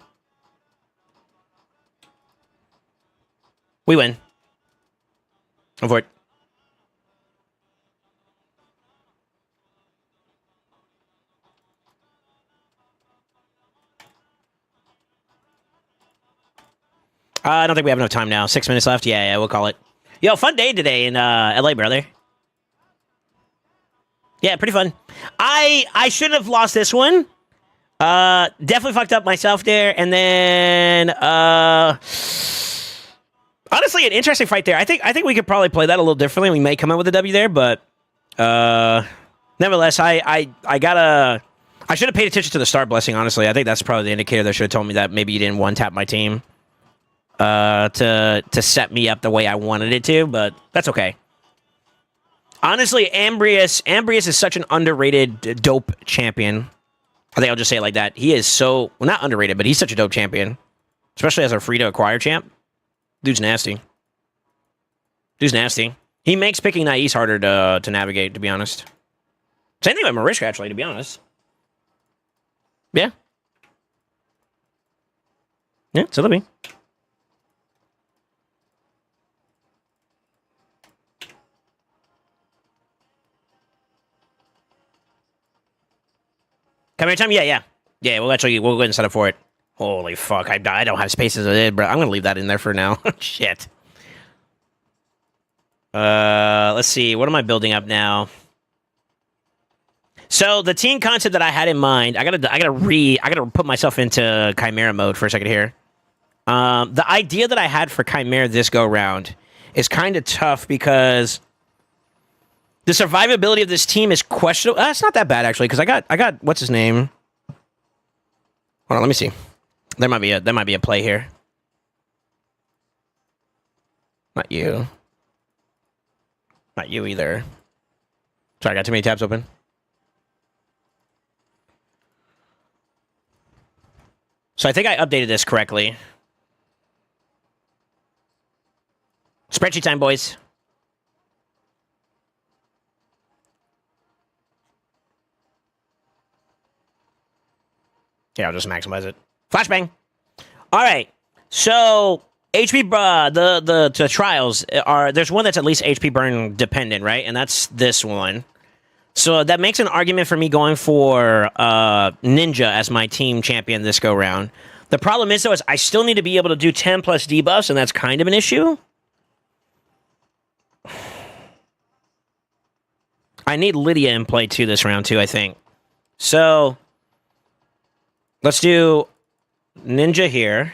We win. Go for it. I don't think we have enough time now. 6 minutes left. Yeah, we'll call it. Yo, fun day today in LA, brother. Yeah, pretty fun. I shouldn't have lost this one. Definitely fucked up myself there, and then honestly, an interesting fight there. I think we could probably play that a little differently. We may come out with a W there, but nevertheless, I should have paid attention to the star blessing. Honestly, I think that's probably the indicator that should have told me that maybe you didn't one tap my team to set me up the way I wanted it to, but that's okay. Honestly, Ambrius is such an underrated dope champion. I think I'll just say it like that. He is so, well, not underrated, but he's such a dope champion, especially as a free-to-acquire champ. Dude's nasty. Dude's nasty. He makes picking Nais harder to navigate, to be honest. Same thing with Mariska, actually, to be honest. Yeah. Yeah, so that'll be. Come here, time? Yeah. Yeah, we'll go ahead and set up for it. Holy fuck, I don't have space as it is, bro. I'm gonna leave that in there for now. Shit. Let's see. What am I building up now? So the team concept that I had in mind, I gotta put myself into Chimera mode for a second here. The idea that I had for Chimera this go round is kind of tough because the survivability of this team is questionable. It's not that bad actually, because I got what's his name? Hold on, let me see. There might be a play here. Not you. Not you either. Sorry, I got too many tabs open. So I think I updated this correctly. Spreadsheet time, boys. Yeah, I'll just maximize it. Flashbang. All right. So HP, the trials are. There's one that's at least HP burn dependent, right? And that's this one. So that makes an argument for me going for Ninja as my team champion this go round. The problem is though, is I still need to be able to do 10 plus debuffs, and that's kind of an issue. I need Lydia in play too this round too, I think. So let's do Ninja here.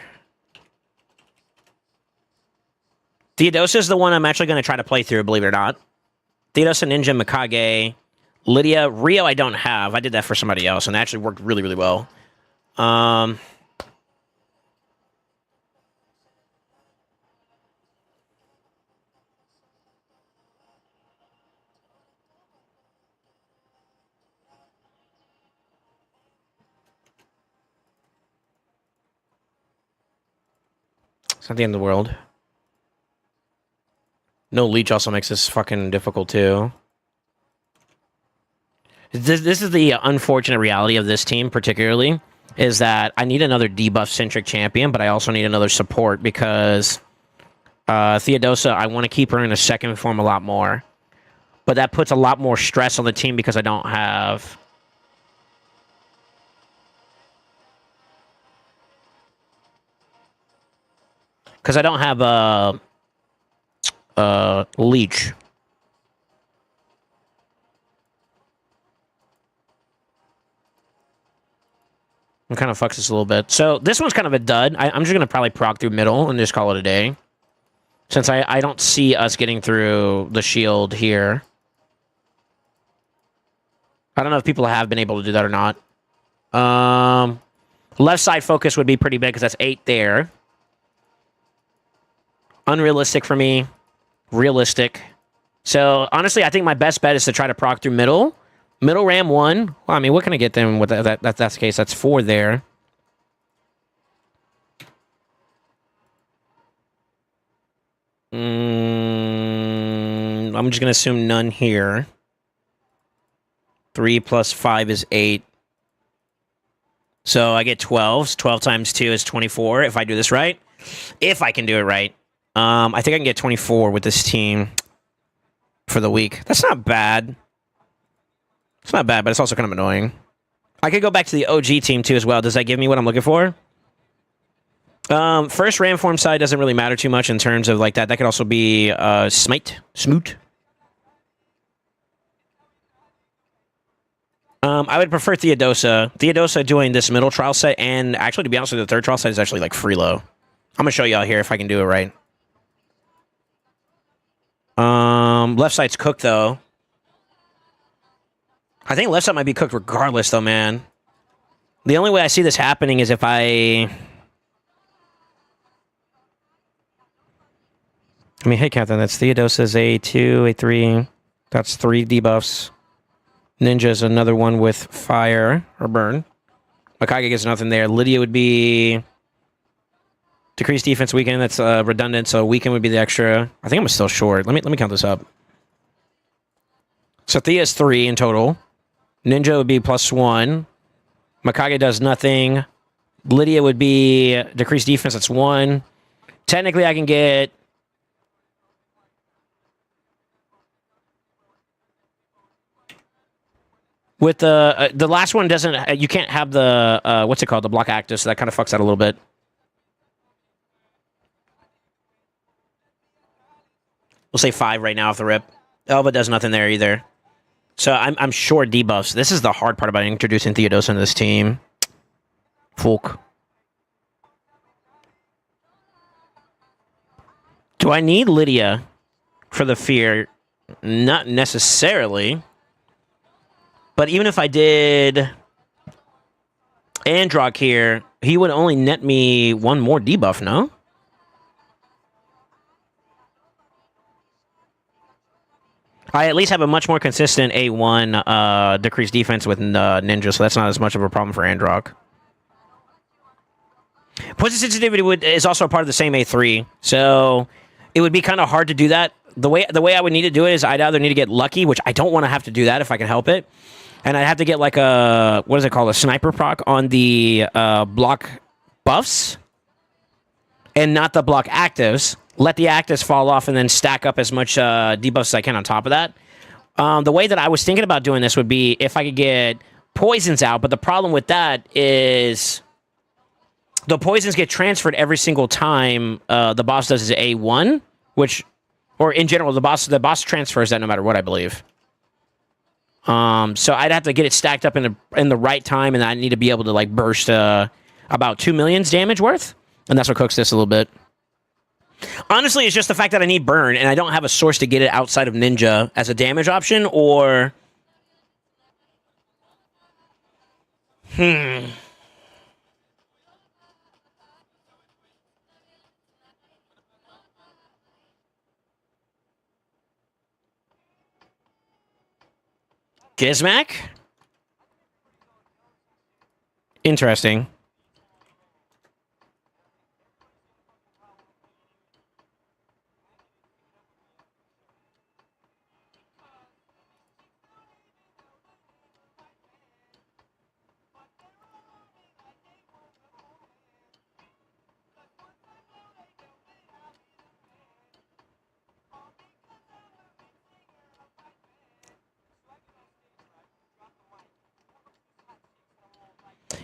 Theodosa is the one I'm actually going to try to play through, believe it or not. Theodosa, Ninja, Mikage, Lydia. Rio I don't have. I did that for somebody else, and it actually worked really, really well. It's not the end of the world. No leech also makes this fucking difficult, too. This is the unfortunate reality of this team, particularly, is that I need another debuff-centric champion, but I also need another support because Theodosa, I want to keep her in a second form a lot more. But that puts a lot more stress on the team because I don't have... Because I don't have a leech. It kind of fucks us a little bit. So this one's kind of a dud. I'm just going to probably proc through middle and just call it a day. Since I don't see us getting through the shield here. I don't know if people have been able to do that or not. Left side focus would be pretty big because that's 8 there. Unrealistic for me. Realistic. So, honestly, I think my best bet is to try to proc through middle. Middle ram 1. Well, I mean, what can I get them with that? That's the case. That's 4 there. I'm just going to assume none here. 3 plus 5 is 8. So I get 12. 12 times 2 is 24 if I do this right. If I can do it right. I think I can get 24 with this team for the week. That's not bad. It's not bad, but it's also kind of annoying. I could go back to the OG team too as well. Does that give me what I'm looking for? First ram form side doesn't really matter too much in terms of like that. That could also be Smoot. I would prefer Theodosa. Theodosa doing this middle trial set, and actually, to be honest with you, the third trial set is actually like Freelo. I'm gonna show y'all here if I can do it right. Left side's cooked though. I think left side might be cooked regardless though, man. The only way I see this happening is if I mean, hey, Captain, that's Theodosa's A2, A3. That's 3 debuffs. Ninja's another one with fire or burn. Mikage gets nothing there. Lydia would be decreased defense weekend. That's redundant, so weekend would be the extra. I think I'm still short. Let me count this up. So Thea's 3 in total. Ninja would be +1. Mikage does nothing. Lydia would be decreased defense. That's 1. Technically, I can get... With the last one doesn't... You can't have the... what's it called? The block active, so that kind of fucks out a little bit. We'll say 5 right now off the rip. Elva does nothing there either. So I'm short debuffs. This is the hard part about introducing Theodosa into this team. Folk. Do I need Lydia for the fear? Not necessarily. But even if I did Androck here, he would only net me 1 more debuff, no? I at least have a much more consistent A1 decreased defense with Ninja, so that's not as much of a problem for Androck. Poison sensitivity is also a part of the same A3, so it would be kind of hard to do that. The way I would need to do it is I'd either need to get lucky, which I don't want to have to do that if I can help it, and I'd have to get like a, what is it called, a sniper proc on the block buffs, and not the block actives. Let the actives fall off and then stack up as much debuffs as I can on top of that. The way that I was thinking about doing this would be if I could get poisons out, but the problem with that is the poisons get transferred every single time the boss does his A1, which, or in general, the boss transfers that no matter what, I believe. So I'd have to get it stacked up in the right time, and I need to be able to like burst a about 2 million's damage worth, and that's what cooks this a little bit. Honestly, it's just the fact that I need burn, and I don't have a source to get it outside of Ninja as a damage option, or... Gizmac? Interesting.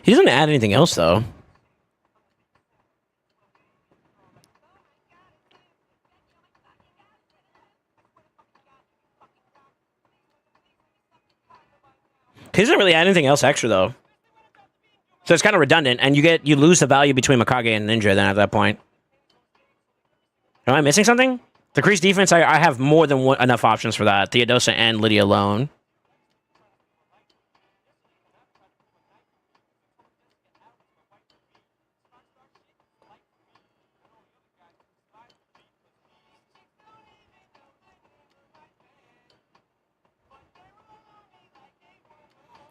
He doesn't add anything else, though. He doesn't really add anything else extra, though. So it's kind of redundant, and you lose the value between Mikage and Ninja then at that point. Am I missing something? Decreased defense, I have more than enough options for that. Theodosa and Lydia alone.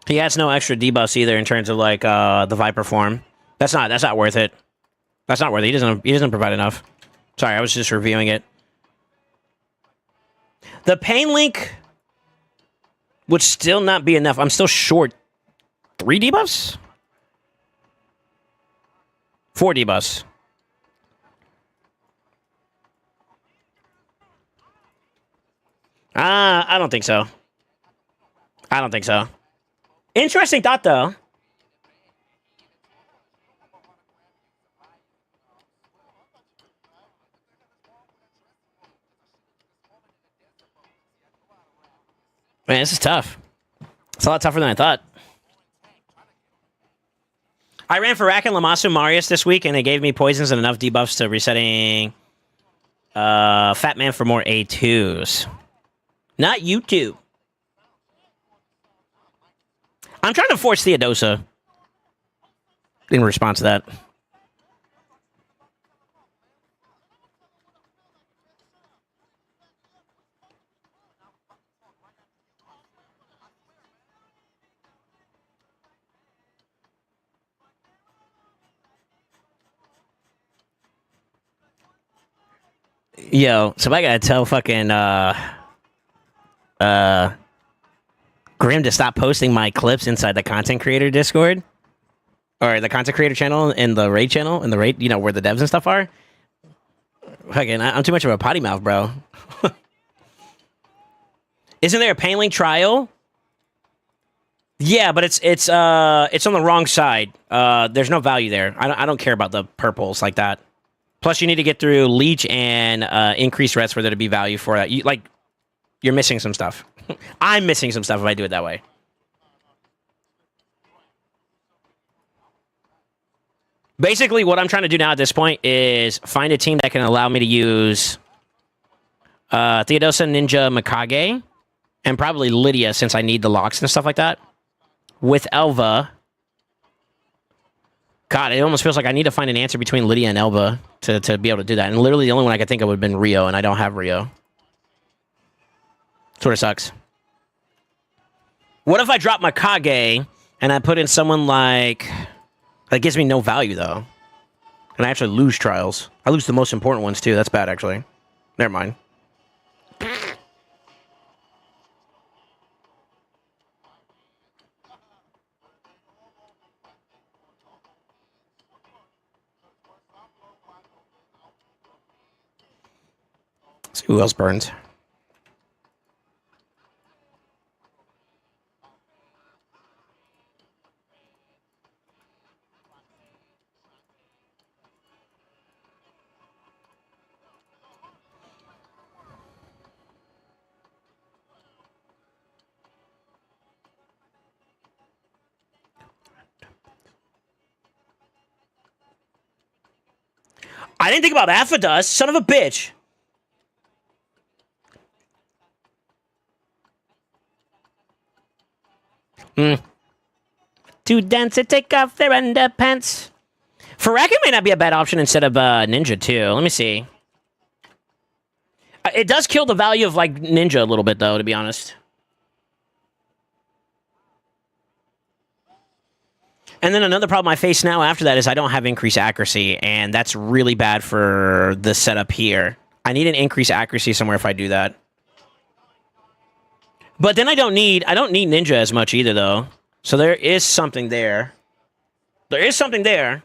He adds no extra debuffs either in terms of like the Viper form. That's not worth it. That's not worth it. He doesn't provide enough. Sorry, I was just reviewing it. The Pain Link would still not be enough. I'm still short 3 debuffs? 4 debuffs. I don't think so. I don't think so. Interesting thought, though. Man, this is tough. It's a lot tougher than I thought. I ran for Rack and Lamasu Marius this week, and they gave me poisons and enough debuffs to resetting Fat Man for more A2s. Not YouTube. I'm trying to force Theodosa in response to that. Yo, so I gotta tell fucking Grim to stop posting my clips inside the content creator Discord. Or the content creator channel and the raid channel and the raid, you know, where the devs and stuff are. Fucking, I'm too much of a potty mouth, bro. Isn't there a Pain Link trial? Yeah, but it's on the wrong side. There's no value there. I don't care about the purples like that. Plus, you need to get through Leech and increase rest for there to be value for that. You're missing some stuff. I'm missing some stuff if I do it that way. Basically, what I'm trying to do now at this point is find a team that can allow me to use Theodosa, Ninja, Mikage, and probably Lydia, since I need the locks and stuff like that. With Elva. God, it almost feels like I need to find an answer between Lydia and Elva to be able to do that. And literally the only one I could think of would have been Rio, and I don't have Rio. Sort of sucks. What if I drop Mikage and I put in someone like... That gives me no value, though. And I actually lose trials. I lose the most important ones, too. That's bad, actually. Never mind. Let's see who else burns. I didn't think about Alpha Dust, son of a bitch. To dance and take off their underpants. Faraka may not be a bad option instead of Ninja, too. Let me see. It does kill the value of, like, Ninja a little bit, though, to be honest. And then another problem I face now after that is I don't have increased accuracy, and that's really bad for the setup here. I need an increased accuracy somewhere if I do that. But then I don't need Ninja as much either, though. So there is something there. There is something there.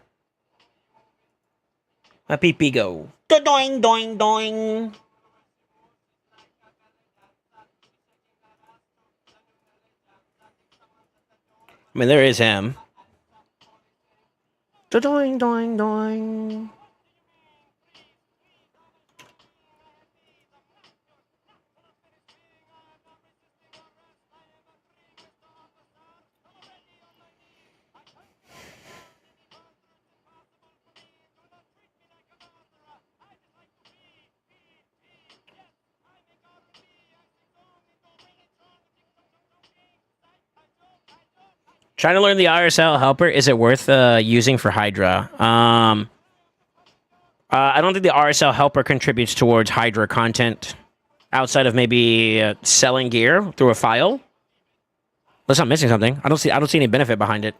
My pee go. Doing, doing, doing. I mean, there is him. Doing, doing, doing. Trying to learn the RSL helper. Is it worth using for Hydra? I don't think the RSL helper contributes towards Hydra content outside of maybe selling gear through a file. Unless I'm missing something. I don't see any benefit behind it.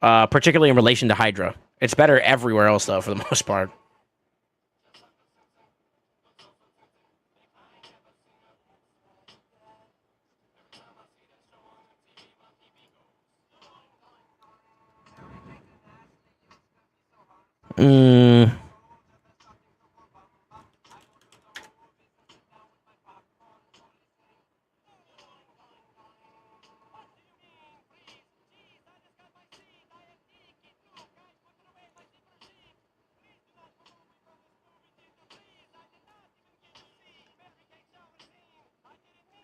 Particularly in relation to Hydra. It's better everywhere else though, for the most part.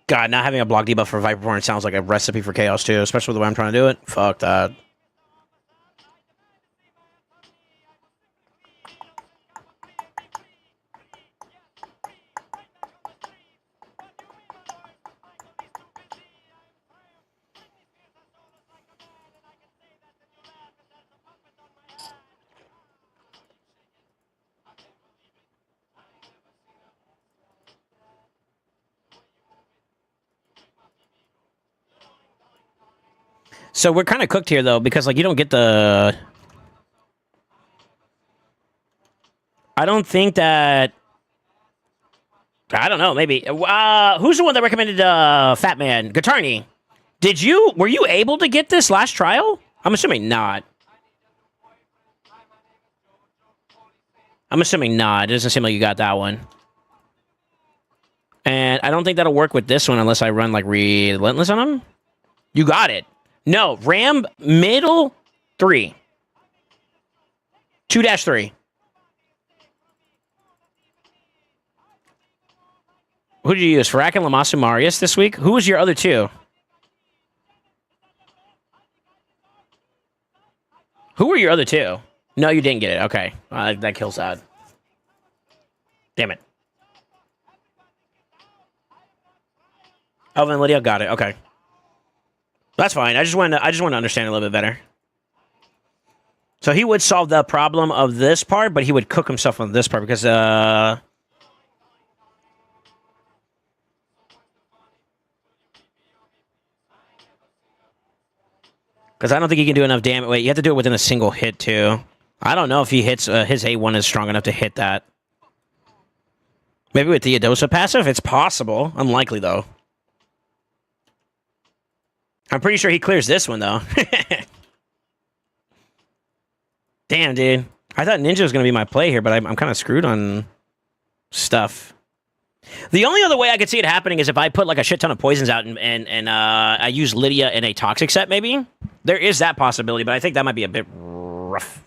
God, not having a block debuff for Viperborn sounds like a recipe for chaos too, especially the way I'm trying to do it. Fuck that. So we're kind of cooked here, though, because, like, you don't get the... I don't think that... I don't know, maybe. Who's the one that recommended Fat Man? Guitarni. Were you able to get this last trial? I'm assuming not. I'm assuming not. It doesn't seem like you got that one. And I don't think that'll work with this one unless I run, like, Relentless on him. You got it. No, Ram middle 3. 2-3. Who did you use? Farak and Lamasu Marius this week? Who was your other two? Who were your other two? No, you didn't get it. Okay. That kills that. Damn it. Elvin and Lydia got it. Okay. That's fine. I just want to understand a little bit better. So he would solve the problem of this part, but he would cook himself on this part because I don't think he can do enough damage. Wait, you have to do it within a single hit, too. I don't know if he hits... his A1 is strong enough to hit that. Maybe with Theodosa passive? It's possible. Unlikely, though. I'm pretty sure he clears this one, though. Damn, dude. I thought Ninja was going to be my play here, but I'm kind of screwed on stuff. The only other way I could see it happening is if I put like a shit ton of poisons out and I use Lydia in a toxic set, maybe. There is that possibility, but I think that might be a bit rough.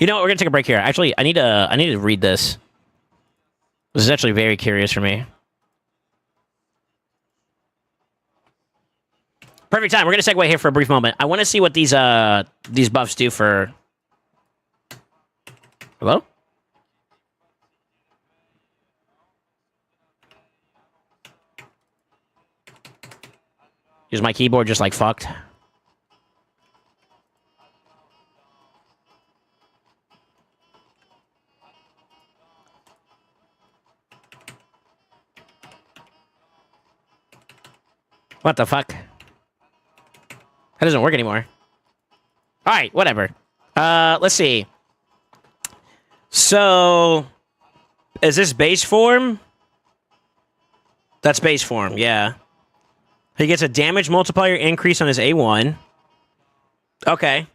You know what? We're gonna take a break here. Actually, I need to read this. This is actually very curious for me. Perfect time. We're gonna segue here for a brief moment. I want to see what these buffs do for. Hello? Is my keyboard just like fucked? What the fuck? That doesn't work anymore. Alright, whatever. Let's see. So, is this base form? That's base form, yeah. He gets a damage multiplier increase on his A1. Okay.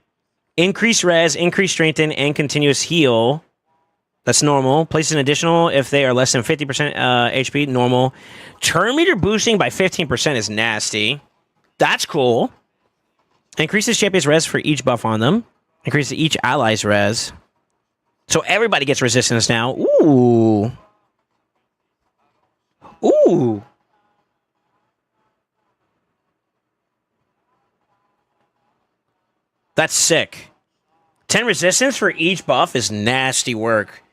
Increased res, increased strengthen, and continuous heal. That's normal. Places an additional if they are less than 50% HP, normal. Turn meter boosting by 15% is nasty. That's cool. Increases champion's res for each buff on them. Increases each ally's res. So everybody gets resistance now. Ooh. Ooh. That's sick. 10 resistance for each buff is nasty work.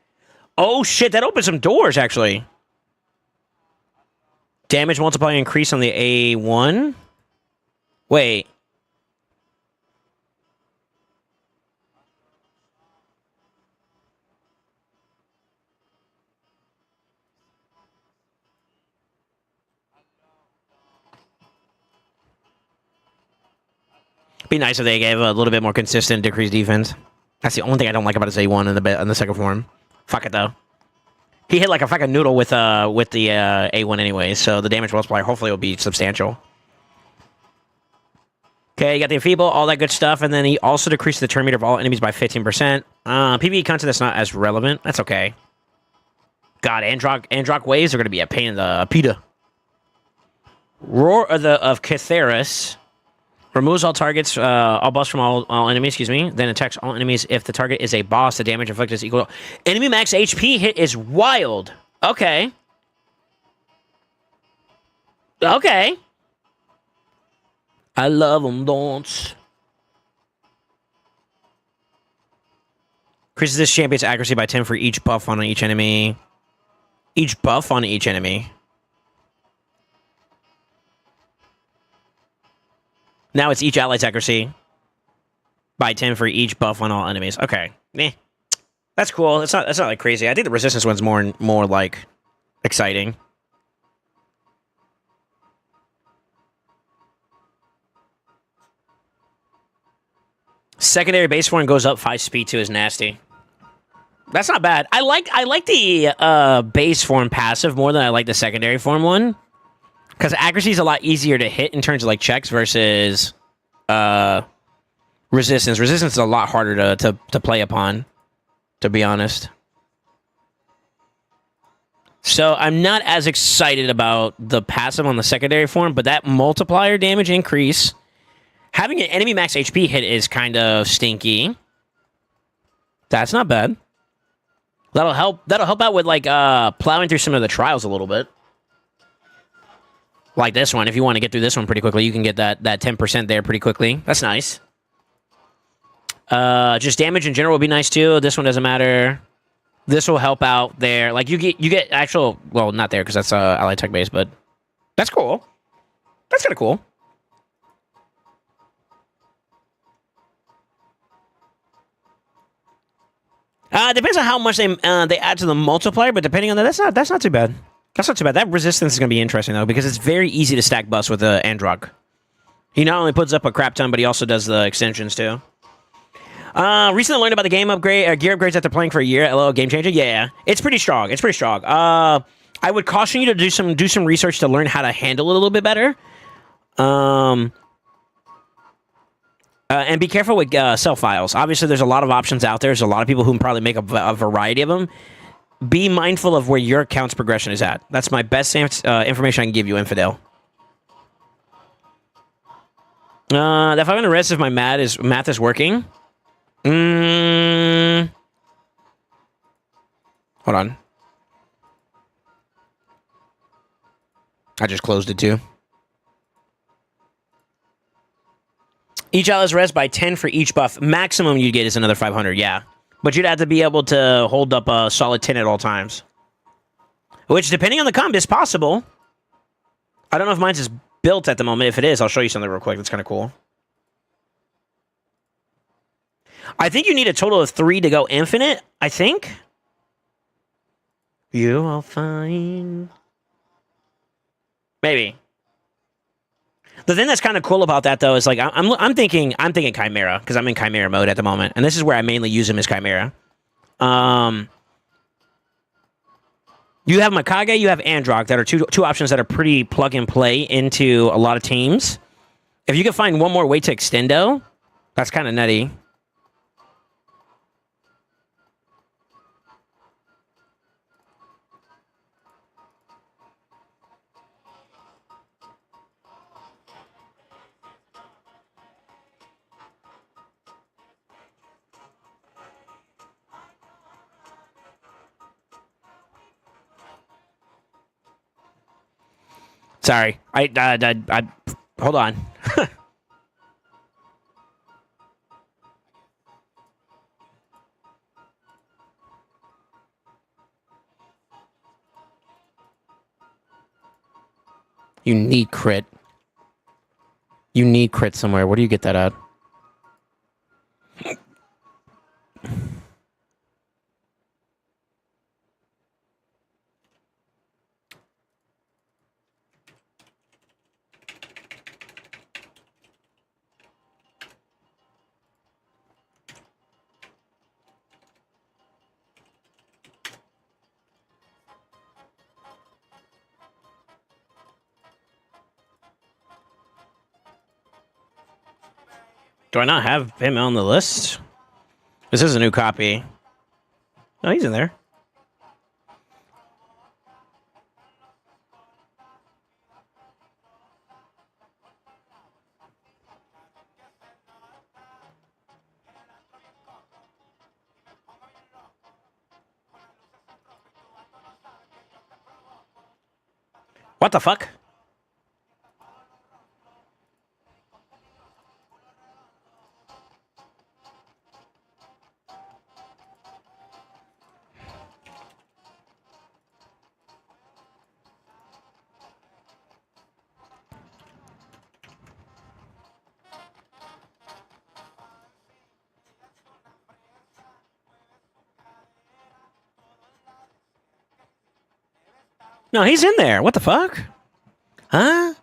Oh shit, that opens some doors, actually. Damage multiplier increase on the A1. Wait. Be nice if they gave a little bit more consistent decreased defense. That's the only thing I don't like about his A1 in the second form. Fuck it though. He hit like a fucking noodle with the A1 anyway, so the damage multiplier hopefully will be substantial. Okay, you got the enfeeble, all that good stuff, and then he also decreased the turn meter of all enemies by 15%. PvE content that's not as relevant. That's okay. God, Androck waves are going to be a pain in the pita. Roar of Catheris. Removes all targets, all buffs from all enemies, excuse me. Then attacks all enemies. If the target is a boss, the damage inflicted is equal. Enemy max HP hit is wild. Okay. Okay. I love them, don't. Increases this champion's accuracy by 10 for each buff on each enemy. Each buff on each enemy. Now it's each ally's accuracy by 10 for each buff on all enemies. Okay. Meh. That's cool. That's not like crazy. I think the resistance one's more like exciting. Secondary base form goes up 5 speed 2 is nasty. That's not bad. I like the base form passive more than I like the secondary form one. Because accuracy is a lot easier to hit in terms of like checks versus resistance. Resistance is a lot harder to play upon, to be honest. So I'm not as excited about the passive on the secondary form, but that multiplier damage increase, having an enemy max HP hit is kind of stinky. That's not bad. That'll help out with like plowing through some of the trials a little bit. Like this one, if you want to get through this one pretty quickly, you can get that 10% there pretty quickly. That's nice. Just damage in general would be nice too. This one doesn't matter. This will help out there. Like you get actual, well, not there because that's ally tech base, but that's cool. That's kind of cool. Depends on how much they add to the multiplier, but depending on that, that's not too bad. That's not too bad. That resistance is going to be interesting, though, because it's very easy to stack buffs with Androck. He not only puts up a crap ton, but he also does the extensions, too. Recently learned about the game upgrade, gear upgrades after playing for a year. LO Game Changer? Yeah. It's pretty strong. It's pretty strong. I would caution you to do some research to learn how to handle it a little bit better. And be careful with sell files. Obviously, there's a lot of options out there. There's a lot of people who can probably make a variety of them. Be mindful of where your account's progression is at. That's my best information I can give you, Infidel. That 500 res if my math is working. Hold on. I just closed it too. Each ally is res by 10 for each buff. Maximum you'd get is another 500, yeah. But you'd have to be able to hold up a solid 10 at all times. Which, depending on the comp, is possible. I don't know if mine's is built at the moment. If it is, I'll show you something real quick. That's kind of cool. I think you need a total of 3 to go infinite, I think. You will find... Maybe. The thing that's kind of cool about that, though, is like I'm thinking Chimera, because I'm in Chimera mode at the moment, and this is where I mainly use him as Chimera. You have Mikage, you have Androck, that are two options that are pretty plug and play into a lot of teams. If you can find one more way to extendo, that's kind of nutty. Sorry, I hold on. You need crit. You need crit somewhere. Where do you get that at? Do I not have him on the list? This is a new copy. No, he's in there. What the fuck? No, he's in there. What the fuck? Huh?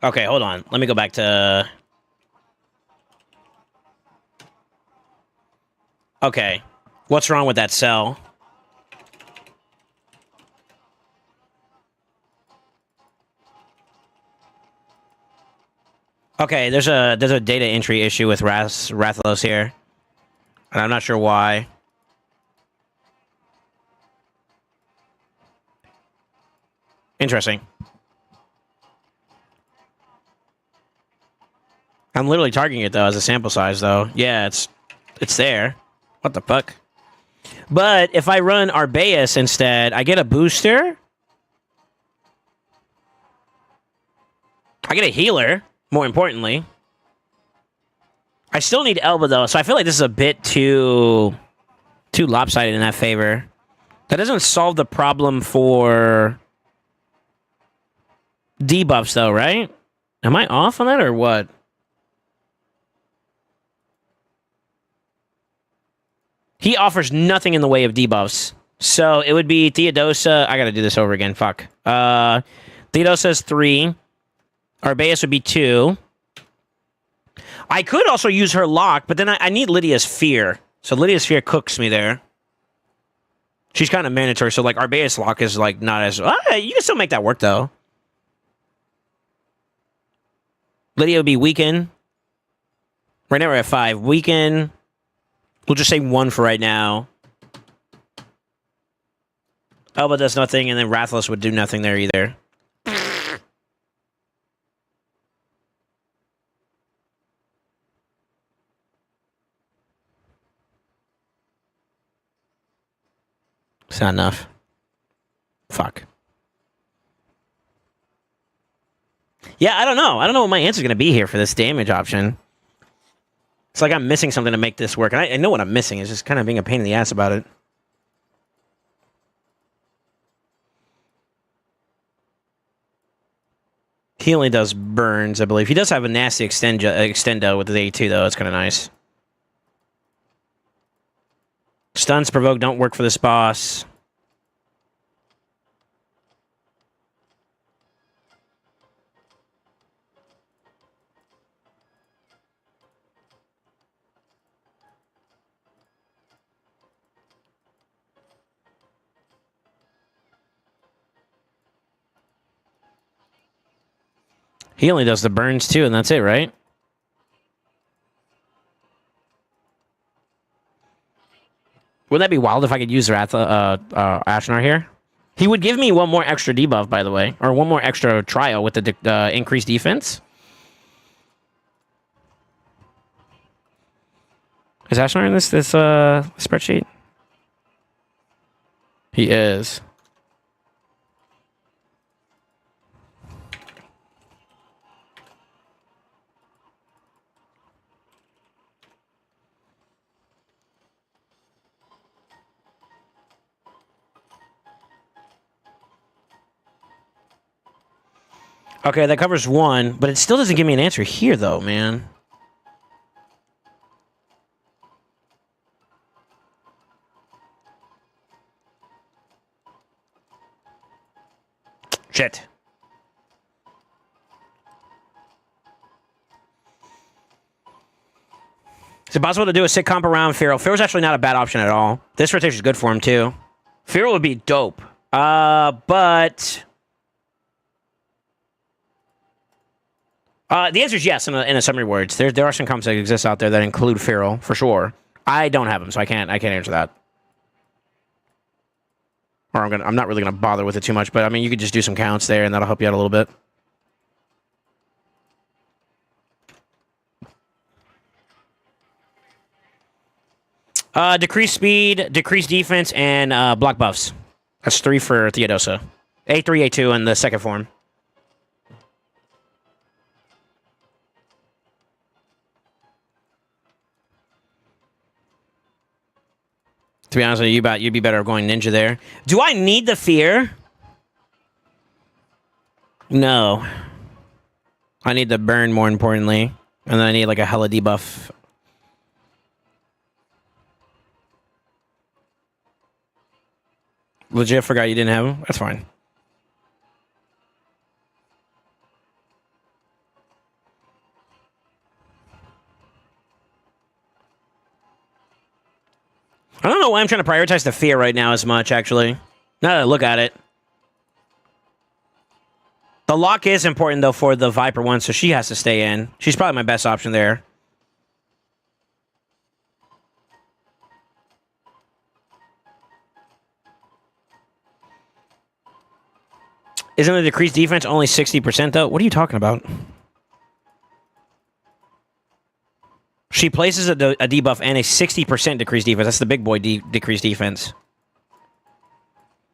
Okay, hold on. Let me go back to... Okay. What's wrong with that cell? Okay, there's a data entry issue with Rathalos here. And I'm not sure why. Interesting. I'm literally targeting it though as a sample size though. Yeah, it's there. What the fuck? But if I run Arbaeus instead, I get a booster. I get a healer, more importantly. I still need Elba though, so I feel like this is a bit too lopsided in that favor. That doesn't solve the problem for debuffs though, right? Am I off on that or what? He offers nothing in the way of debuffs. So it would be Theodosa. I gotta do this over again. Fuck. Theodosa's 3. Arbaeus would be 2. I could also use her lock, but then I need Lydia's Fear. So Lydia's Fear cooks me there. She's kind of mandatory, so like Arbaeus lock is like not as... you can still make that work though. Lydia would be weaken. Right now we're at 5. Weaken. We'll just say 1 for right now. Elba does nothing, and then Rathalos would do nothing there either. It's not enough. Fuck. Yeah, I don't know. I don't know what my answer's going to be here for this damage option. It's like I'm missing something to make this work. And I know what I'm missing. It's just kind of being a pain in the ass about it. He only does burns, I believe. He does have a nasty extendo with the A2, though. It's kind of nice. Stuns provoke don't work for this boss. He only does the burns, too, and that's it, right? Wouldn't that be wild if I could use Ashnar here? He would give me one more extra debuff, by the way. Or one more extra trial with the increased defense. Is Ashnar in this spreadsheet? He is. Okay, that covers one, but it still doesn't give me an answer here, though, man. Shit. Is it possible to do a sick comp around Feral? Feral's actually not a bad option at all. This rotation is good for him, too. Feral would be dope. But... the answer is yes in a summary words. There are some comps that exist out there that include Feral, for sure. I don't have them, so I can't answer that. Or I'm not really gonna bother with it too much, but I mean you could just do some counts there and that'll help you out a little bit. Decreased speed, decreased defense, and block buffs. That's 3 for Theodosa. A3, A2 in the second form. To be honest with you, you'd be better going ninja there. Do I need the fear? No. I need the burn more importantly. And then I need like a hella debuff. Legit forgot you didn't have him? That's fine. I don't know why I'm trying to prioritize the fear right now as much, actually. Now that I look at it. The lock is important, though, for the Viper one, so she has to stay in. She's probably my best option there. Isn't the decreased defense only 60%, though? What are you talking about? She places a debuff and a 60% decreased defense. That's the big boy decreased defense.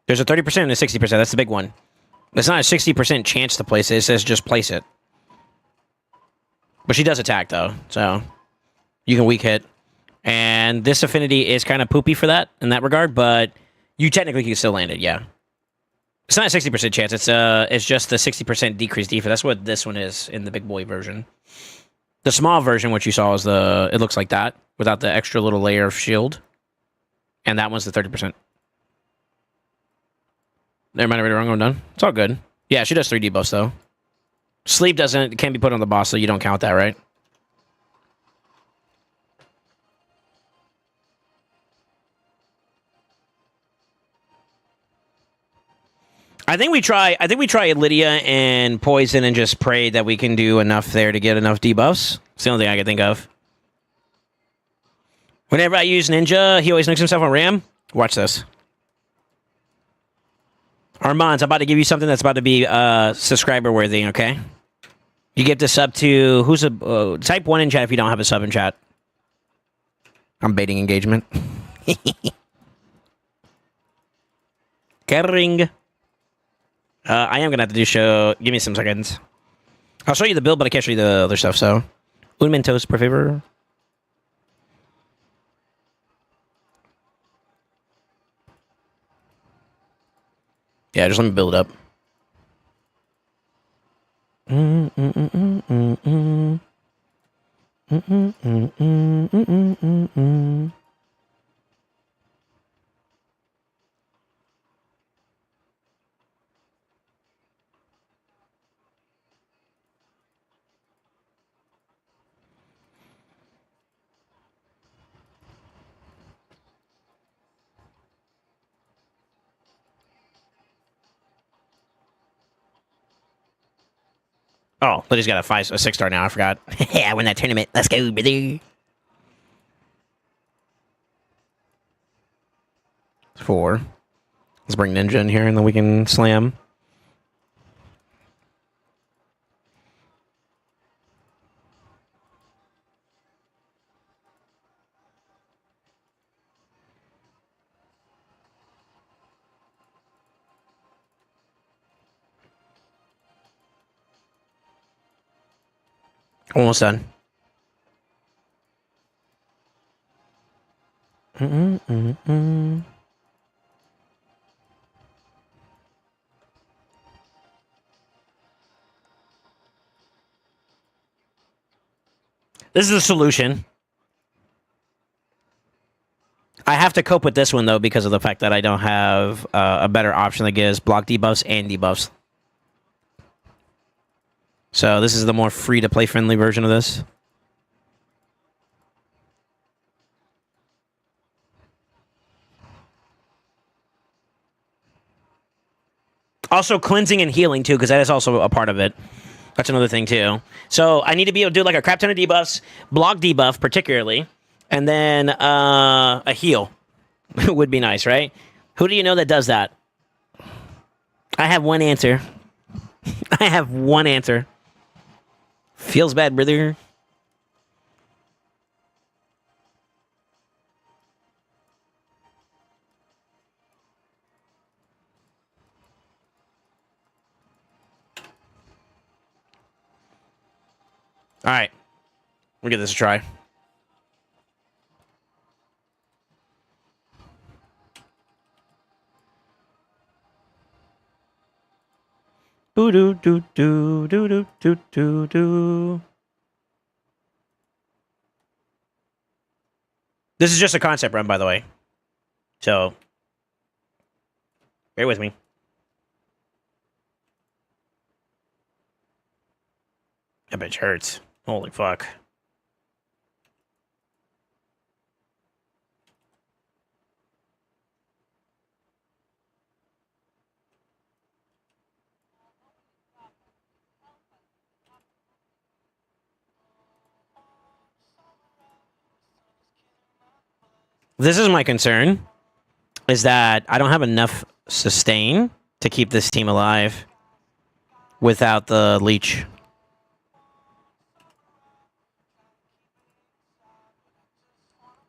There's a 30% and a 60%. That's the big one. It's not a 60% chance to place it. It says just place it. But she does attack, though. So you can weak hit. And this affinity is kind of poopy for that in that regard. But you technically can still land it, yeah. It's not a 60% chance. It's just the 60% decreased defense. That's what this one is in the big boy version. The small version, which you saw, is it looks like that, without the extra little layer of shield. And that one's the 30%. Never mind, I read it wrong, I'm done. It's all good. Yeah, she does 3 debuffs, though. Sleep can't be put on the boss, so you don't count that, right? I think we try Lydia and Poison and just pray that we can do enough there to get enough debuffs. It's the only thing I can think of. Whenever I use Ninja, he always nicks himself on Ram. Watch this. Armand's about to give you something that's about to be subscriber worthy, okay? You get this sub to type 1 in chat if you don't have a sub in chat. I'm baiting engagement. Kering. I am gonna have to do show. Give me some seconds. I'll show you the build, but I can't show you the other stuff. So, un mentos, por favor. Yeah, just let me build it up. Oh, but he's got a 6-star now. I forgot. Yeah, I won that tournament. Let's go, brother. 4. Let's bring Ninja in here, and then we can slam. Almost done. This is a solution. I have to cope with this one, though, because of the fact that I don't have a better option that gives block debuffs and debuffs. So this is the more free-to-play friendly version of this. Also cleansing and healing, too, because that is also a part of it. That's another thing, too. So I need to be able to do like a crap ton of debuffs, block debuff particularly, and then a heal would be nice, right? Who do you know that does that? I have one answer. I have one answer. Feels bad, brother. All right. We'll give this a try. Boo doo doo doo doo doo doo doo doo. This is just a concept run, by the way. So, bear with me. That bitch hurts. Holy fuck. This is my concern, is that I don't have enough sustain to keep this team alive without the leech.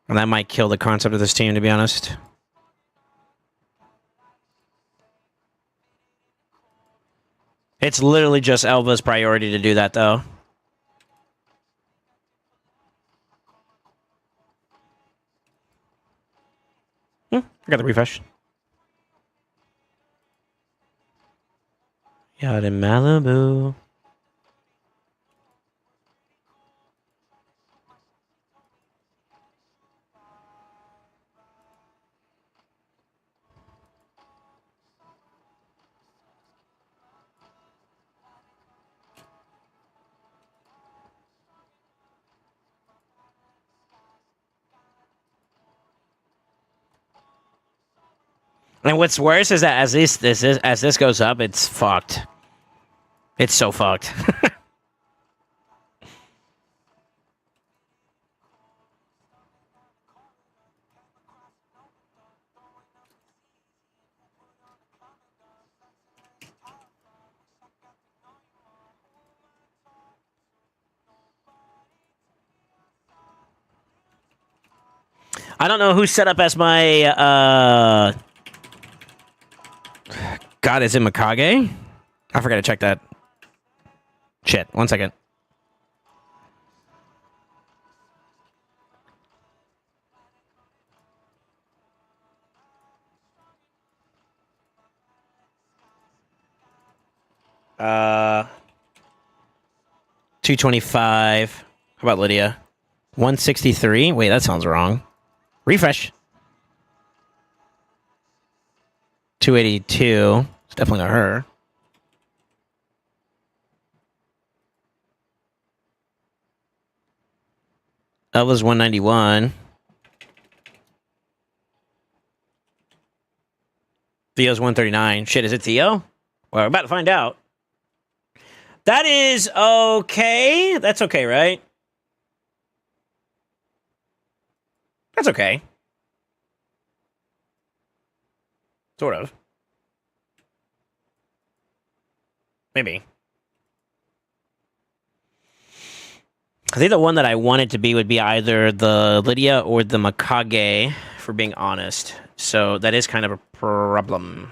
And that might kill the concept of this team, to be honest. It's literally just Elva's priority to do that, though. I got the refresh. Yacht in Malibu. And what's worse is that as this goes up, it's fucked. It's so fucked. I don't know who's set up as my God, is it Mikage? I forgot to check that. Shit, 1 second. Uh, 225. How about Lydia? 163. Wait, that sounds wrong. Refresh. 282. It's definitely not her. Elva's 191. Theo's 139. Shit, is it Theo? Well, we're about to find out. That is okay. That's okay, right? That's okay. Sort of. Maybe. I think the one that I want it to be would be either the Lydia or the Mikage, for being honest. So that is kind of a problem.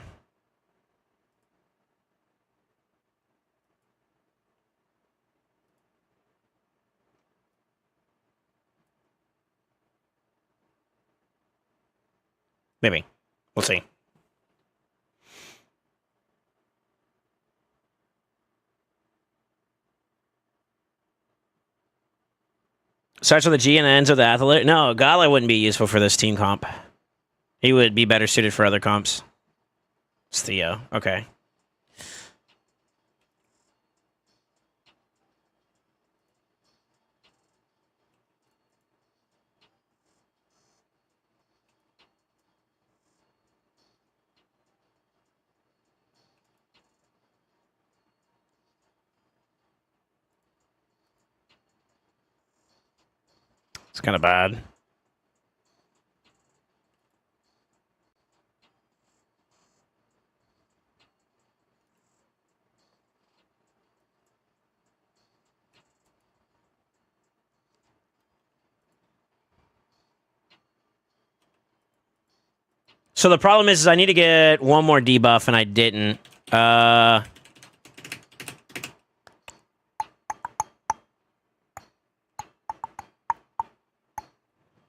Maybe. We'll see. Starts with a G and ends with the athlete. No, Gala wouldn't be useful for this team comp. He would be better suited for other comps. It's Theo. Okay. It's kind of bad. So the problem is I need to get one more debuff, and I didn't.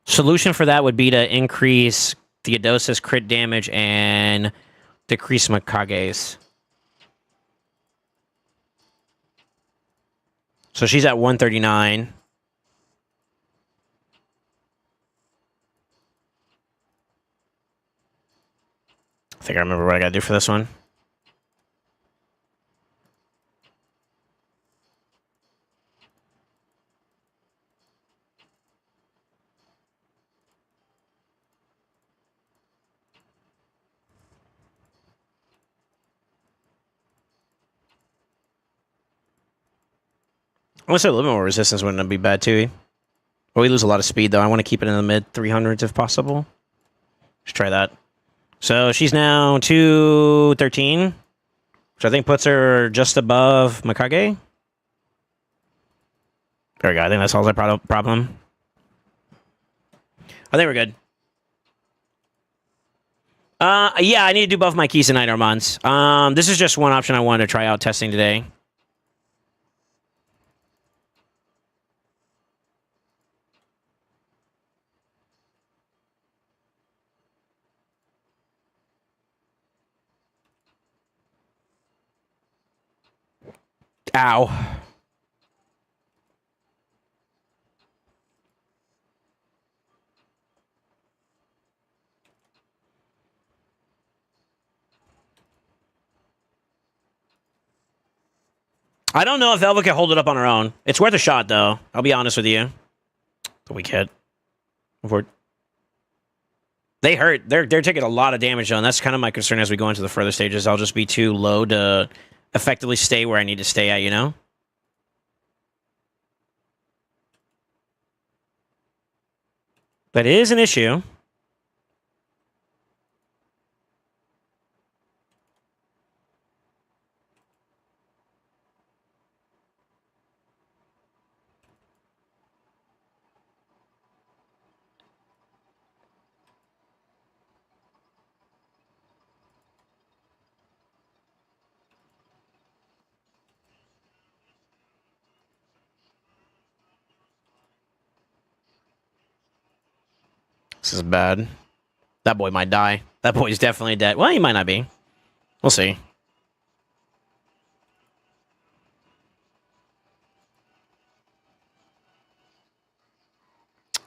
Solution for that would be to increase Theodosia's crit damage and decrease Mikage's. So she's at 139. I think I remember what I gotta do for this one. I want to say a little bit more resistance wouldn't be bad too. Well, we lose a lot of speed though. I want to keep it in the mid 300s if possible. Let's try that. So she's now 213, which I think puts her just above Mikage. There we go. I think that solves our problem. I think we're good. Yeah, I need to do both my keys tonight, Armands. This is just one option I wanted to try out testing today. Ow. I don't know if Elva can hold it up on her own. It's worth a shot, though. I'll be honest with you. The weak hit. They hurt. They're taking a lot of damage, though, and that's kind of my concern as we go into the further stages. I'll just be too low to effectively stay where I need to stay at, you know? That is an issue. This is bad. That boy might die. That boy's definitely dead. Well, he might not be. We'll see.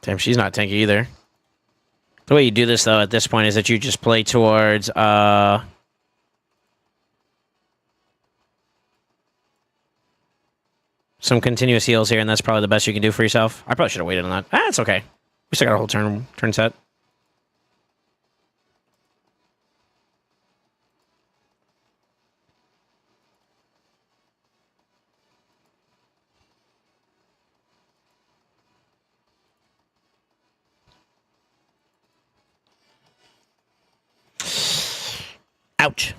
Damn, she's not tanky either. The way you do this, though, at this point is that you just play towards, some continuous heals here, and that's probably the best you can do for yourself. I probably should have waited on that. Ah, it's okay. We still got a whole turn set. Ouch.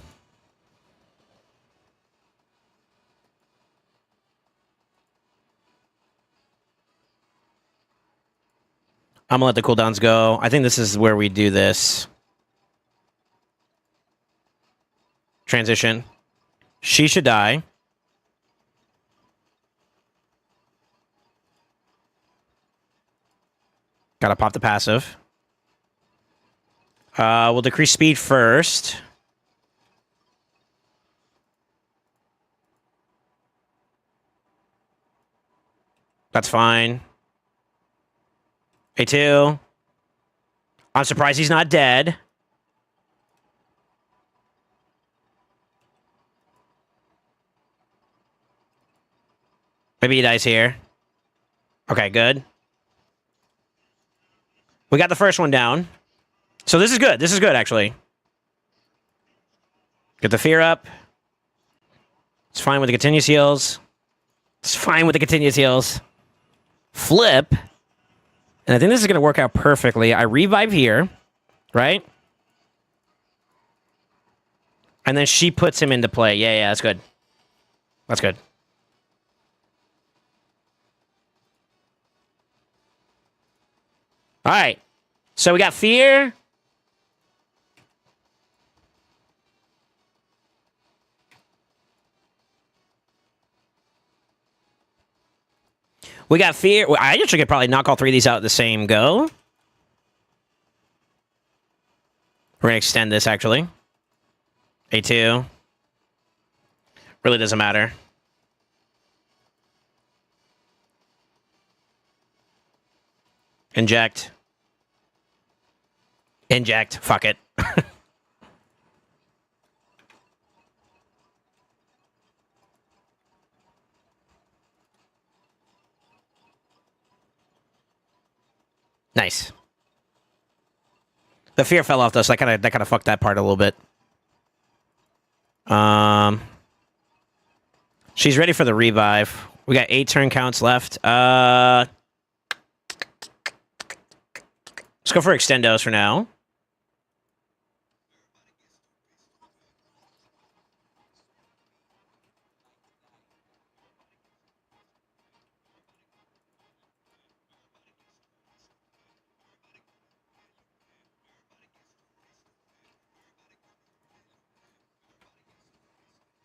I'm gonna let the cooldowns go. I think this is where we do this. Transition. She should die. Gotta pop the passive. We'll decrease speed first. That's fine. A2. I'm surprised he's not dead. Maybe he dies here. Okay, good. We got the first one down. So this is good. This is good, actually. Get the fear up. It's fine with the continuous heals. It's fine with the continuous heals. Flip. And I think this is going to work out perfectly. I revive here, right? And then she puts him into play. Yeah, that's good. That's good. All right. So we got fear. We got fear. I actually could probably knock all three of these out at the same go. We're going to extend this, actually. A2. Really doesn't matter. Inject. Inject. Fuck it. Nice. The fear fell off though, so that kind of fucked that part a little bit. She's ready for the revive. We got 8 turn counts left. Let's go for extendos for now.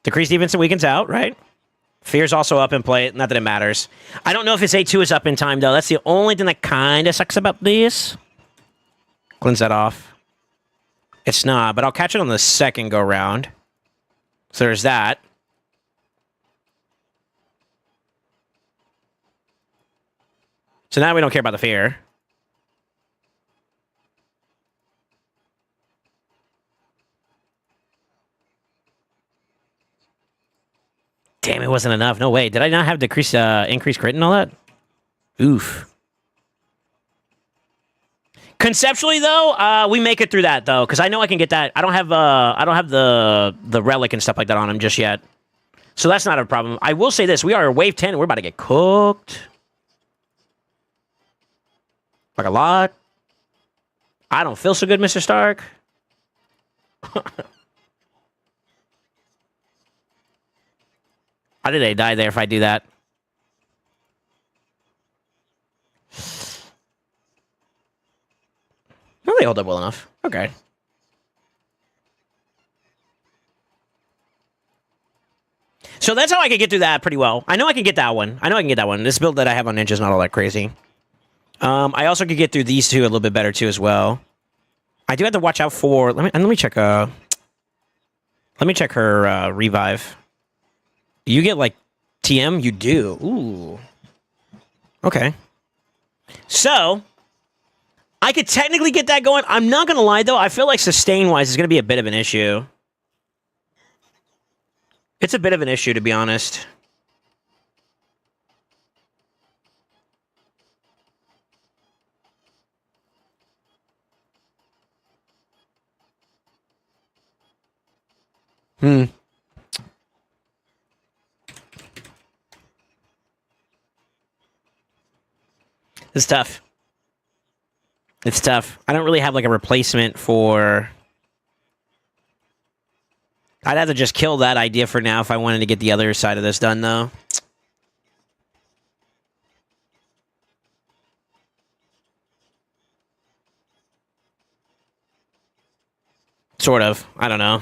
Decreased evens and weakens out, right? Fear's also up in play. Not that it matters. I don't know if his A2 is up in time, though. That's the only thing that kind of sucks about these. Cleanse that off. It's not, but I'll catch it on the second go-round. So there's that. So now we don't care about the fear. Damn, it wasn't enough. No way. Did I not have increased crit and all that? Oof. Conceptually, though, we make it through that though, because I know I can get that. I don't have the relic and stuff like that on him just yet, so that's not a problem. I will say this: we are wave 10, and we're about to get cooked, like a lot. I don't feel so good, Mr. Stark. How did they die there if I do that? Well, they hold up well enough. Okay. So that's how I can get through that pretty well. I know I can get that one. This build that I have on Ninja is not all that crazy. I also could get through these two a little bit better too as well. I do have to watch out for. Let me check. Let me check her revive. You get like TM. You do. Ooh. Okay. So I could technically get that going. I'm not gonna lie though. I feel like sustain wise is gonna be a bit of an issue. It's a bit of an issue to be honest. It's tough. It's tough. I don't really have like a replacement for. I'd have to just kill that idea for now if I wanted to get the other side of this done, though. Sort of. I don't know.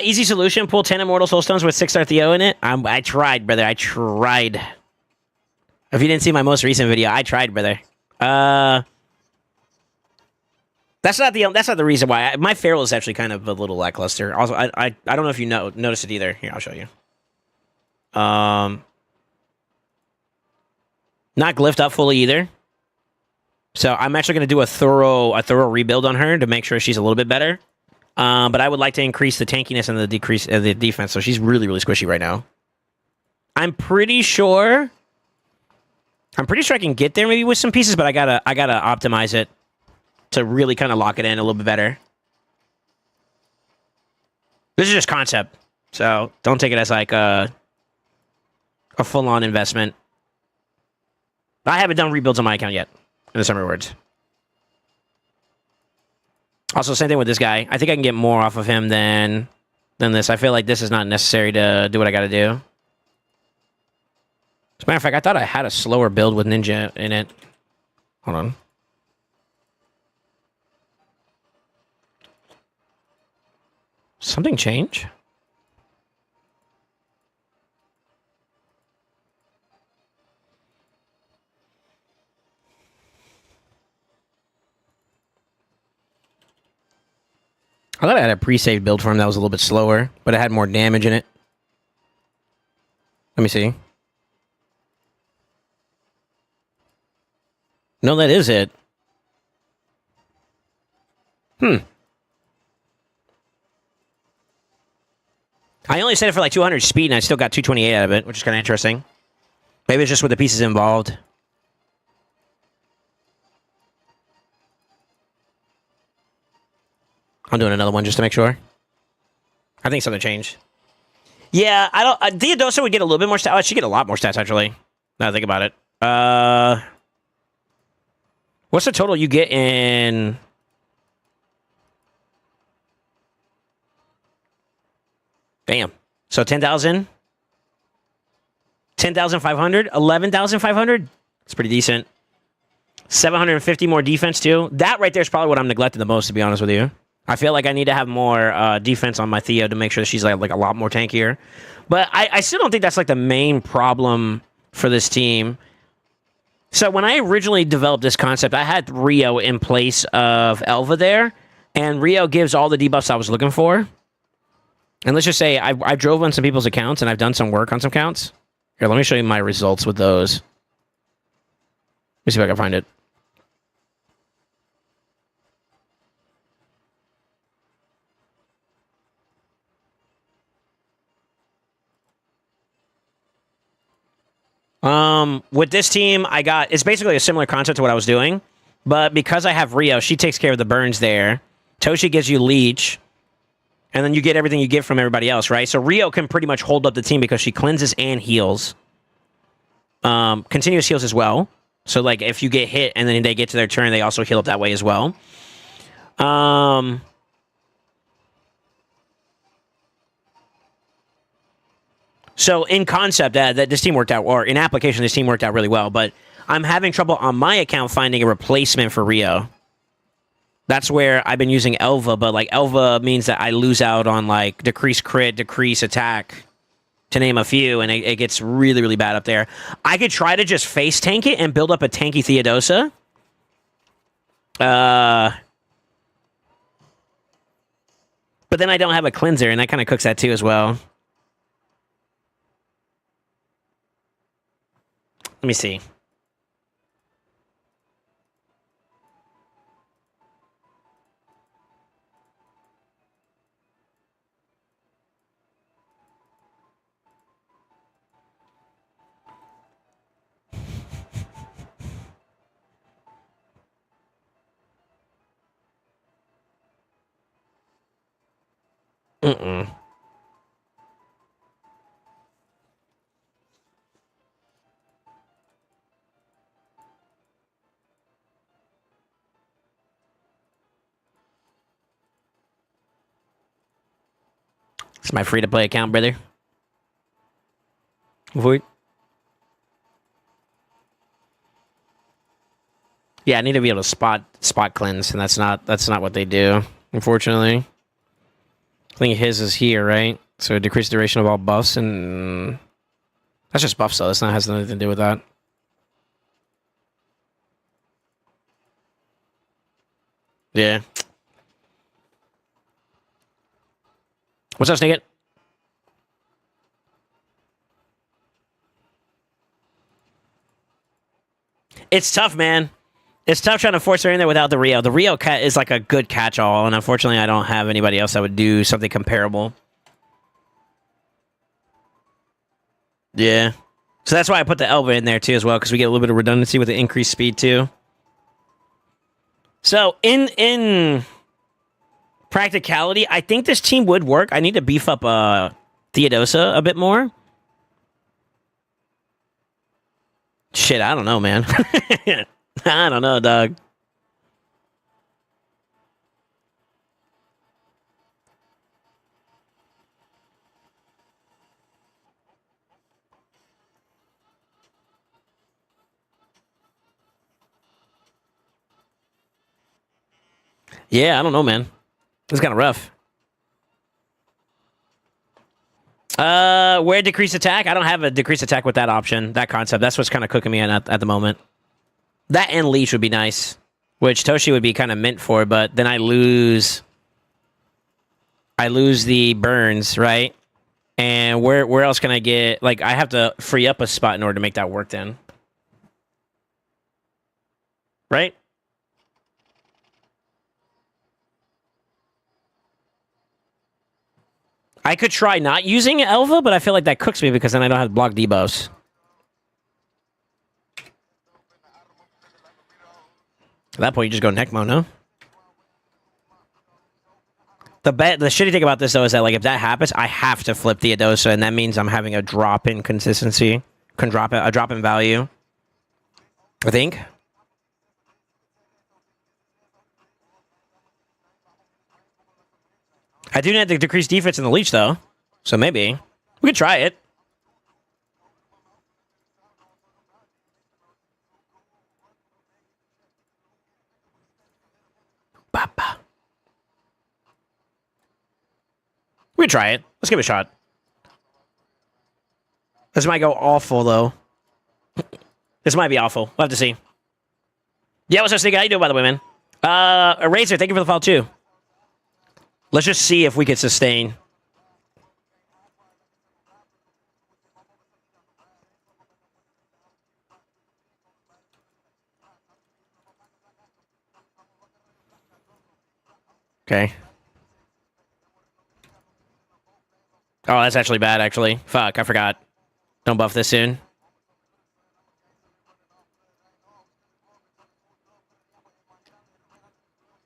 Easy solution. Pull 10 Immortal Soulstones with 6-star Theo in it. I tried, brother. I tried. If you didn't see my most recent video, I tried, brother. That's not the reason why. My Feral is actually kind of a little lackluster. Also, I don't know if you noticed it either. Here, I'll show you. Not glyphed up fully either. So I'm actually going to do a thorough rebuild on her to make sure she's a little bit better. But I would like to increase the tankiness and the decrease the defense. So she's really, really squishy right now. I'm pretty sure I can get there maybe with some pieces, but I gotta optimize it to really kind of lock it in a little bit better. This is just concept, so don't take it as like a full-on investment. I haven't done rebuilds on my account yet, in the summer words. Also, same thing with this guy. I think I can get more off of him than this. I feel like this is not necessary to do what I gotta do. As a matter of fact, I thought I had a slower build with Ninja in it. Hold on. Something change? I thought I had a pre-saved build for him that was a little bit slower, but it had more damage in it. Let me see. No, that is it. I only set it for like 200 speed, and I still got 228 out of it, which is kind of interesting. Maybe it's just with the pieces involved. I'm doing another one just to make sure. I think something changed. Yeah, I don't. Theodosa would get a little bit more stats. Oh, she'd get a lot more stats, actually. Now I think about it. What's the total you get in... Bam. So 10,000? 10,500? 11,500? It's pretty decent. 750 more defense, too. That right there is probably what I'm neglecting the most, to be honest with you. I feel like I need to have more defense on my Theo to make sure that she's like a lot more tankier. But I still don't think that's like the main problem for this team. So when I originally developed this concept, I had Rio in place of Elva there. And Rio gives all the debuffs I was looking for. And let's just say I drove on some people's accounts and I've done some work on some accounts. Here, let me show you my results with those. Let me see if I can find it. With this team, it's basically a similar concept to what I was doing, but because I have Rio, she takes care of the burns there. Toshi gives you Leech, and then you get everything you get from everybody else, right? So Rio can pretty much hold up the team because she cleanses and heals. Continuous heals as well. So, like, if you get hit and then they get to their turn, they also heal up that way as well. So in concept, that this team worked out, or in application, this team worked out really well. But I'm having trouble on my account finding a replacement for Rio. That's where I've been using Elva, but like Elva means that I lose out on like decreased crit, decreased attack, to name a few, and it gets really, really bad up there. I could try to just face tank it and build up a tanky Theodosa. But then I don't have a cleanser, and that kind of cooks that too as well. Let me see. Mm-mm. It's my free-to-play account, brother. Void. Yeah, I need to be able to spot cleanse, and that's not what they do, unfortunately. I think his is here, right? So decrease duration of all buffs, and that's just buffs, though. That's not has nothing to do with that. Yeah. What's up, Snicket? It's tough, man. It's tough trying to force her in there without the Rio. The Rio cat is like a good catch-all, and unfortunately, I don't have anybody else that would do something comparable. Yeah. So that's why I put the Elva in there, too, as well, because we get a little bit of redundancy with the increased speed, too. So, in practicality, I think this team would work. I need to beef up Theodosa a bit more. Shit, I don't know, man. I don't know, dog. Yeah, I don't know, man. It's kind of rough. Where decrease attack? I don't have a decrease attack with that option, that concept. That's what's kind of cooking me in at the moment. That and leash would be nice, which Toshi would be kind of meant for, but then I lose the burns, right? And where else can I get, like, I have to free up a spot in order to make that work then. Right? I could try not using Elva, but I feel like that cooks me because then I don't have to block debuffs. At that point, you just go Necmo, no? The shitty thing about this, though, is that, like, if that happens, I have to flip Theodosa, and that means I'm having a drop in consistency. A drop in value. I think. I do need to decrease defense in the leech, though. So maybe. We could try it. Papa. We could try it. Let's give it a shot. This might go awful, though. This might be awful. We'll have to see. Yeah, what's up, Sneaky? How you doing, by the way, man? Eraser, thank you for the follow, too. Let's just see if we can sustain. Okay. Oh, that's actually bad, actually. Fuck, I forgot. Don't buff this soon.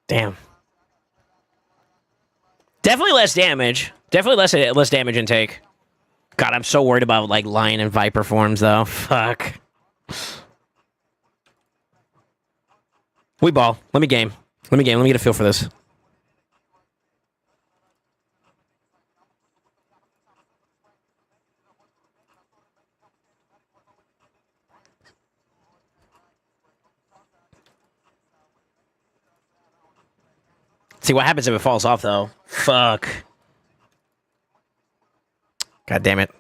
Damn. Definitely less damage. Definitely less damage intake. God, I'm so worried about, like, Lion and Viper forms, though. Fuck. We ball. Let me game. Let me get a feel for this. See what happens if it falls off, though. Fuck. God damn it.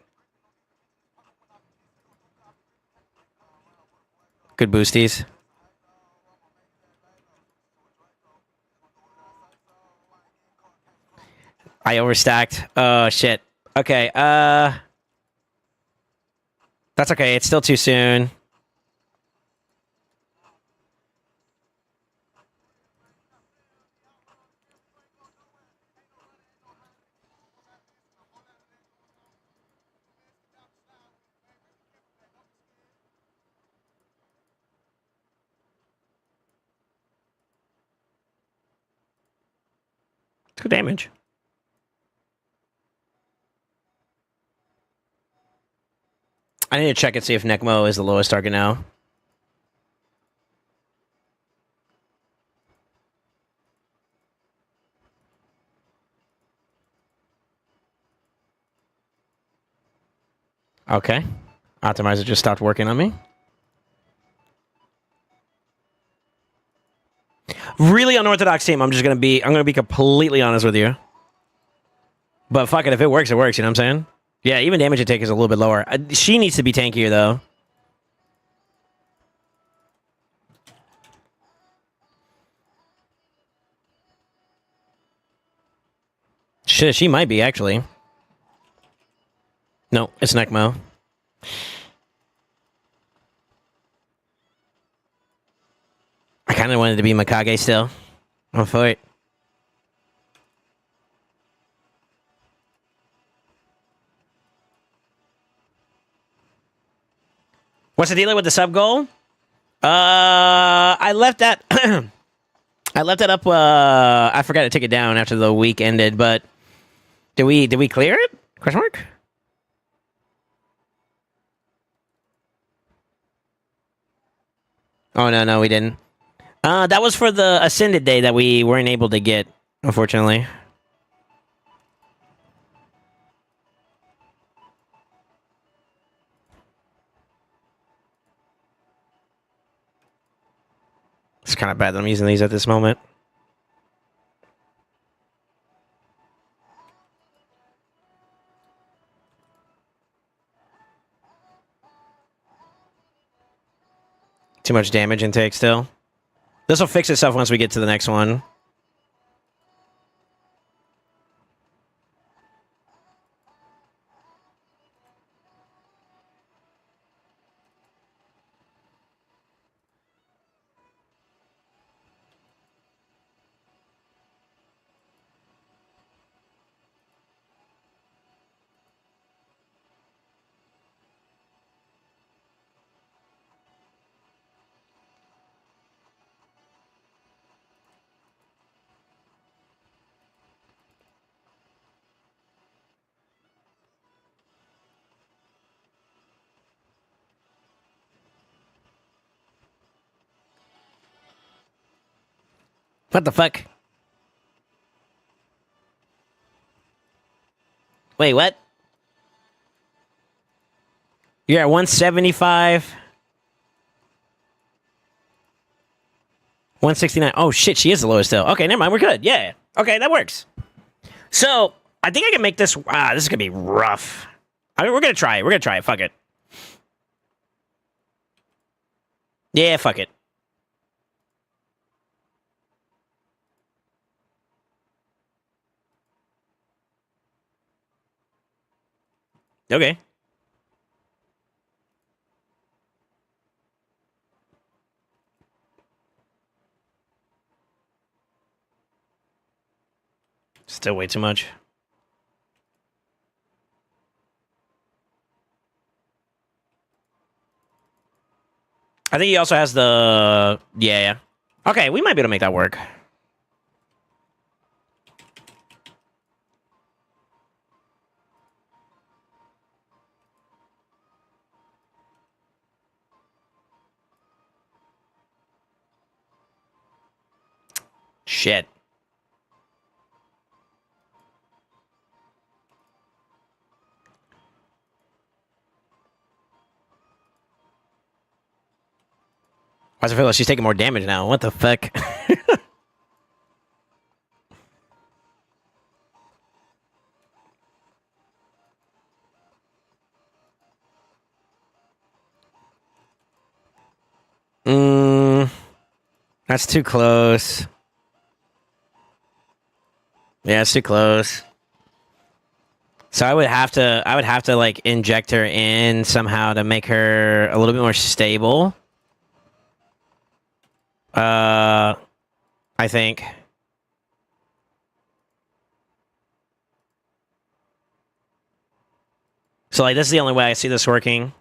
Good boosties. I overstacked. Oh shit. Okay. That's okay. It's still too soon. It's good damage. I need to check and see if Necmo is the lowest target now. Okay. Optimizer just stopped working on me. Really unorthodox team. I'm gonna be completely honest with you. But fuck it, if it works, it works. You know what I'm saying? Yeah, even damage intake is a little bit lower. She needs to be tankier though. Shit, she might be actually. No, it's Necmo. I kind of wanted to be Mikage still. I'm for it. What's the deal with the sub goal? I left that. I left that up. I forgot to take it down after the week ended. But did we clear it? Question mark. Oh no, we didn't. That was for the Ascended Day that we weren't able to get, unfortunately. It's kind of bad that I'm using these at this moment. Too much damage intake still. This will fix itself once we get to the next one. What the fuck? Wait, what? You're at 175. 169. Oh shit, she is the lowest still. Okay, never mind. We're good. Yeah. Okay, that works. So I think I can make this. This is gonna be rough. I mean, we're gonna try it. We're gonna try it. Fuck it. Yeah, fuck it. Okay. Still way too much. I think he also has the... Yeah. Okay, we might be able to make that work. Shit. Why does it feel like she's taking more damage now? What the fuck? That's too close. Yeah, it's too close. So I would have to like inject her in somehow to make her a little bit more stable. I think. So like this is the only way I see this working.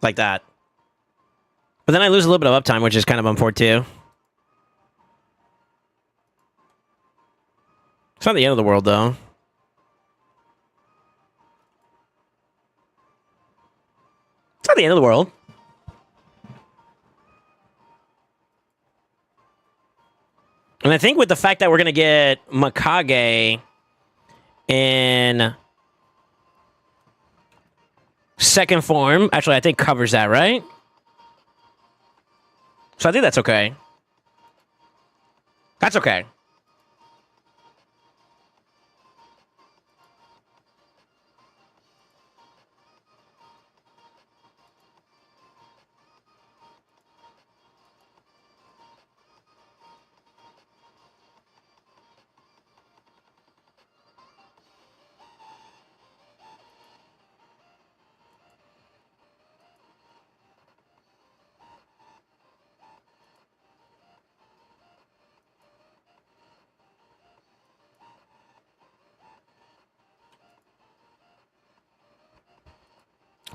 Like that. But then I lose a little bit of uptime, which is kind of unfortunate too. It's not the end of the world though. It's not the end of the world. And I think with the fact that we're going to get Mikage in second form, actually, I think covers that, right? So I think that's okay. That's okay.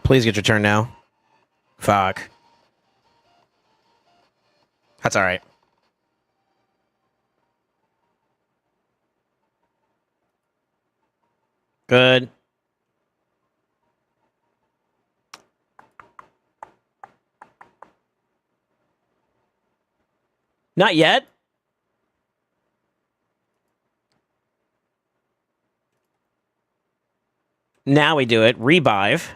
Please get your turn now. Fuck. That's all right. Good. Not yet. Now we do it. Revive.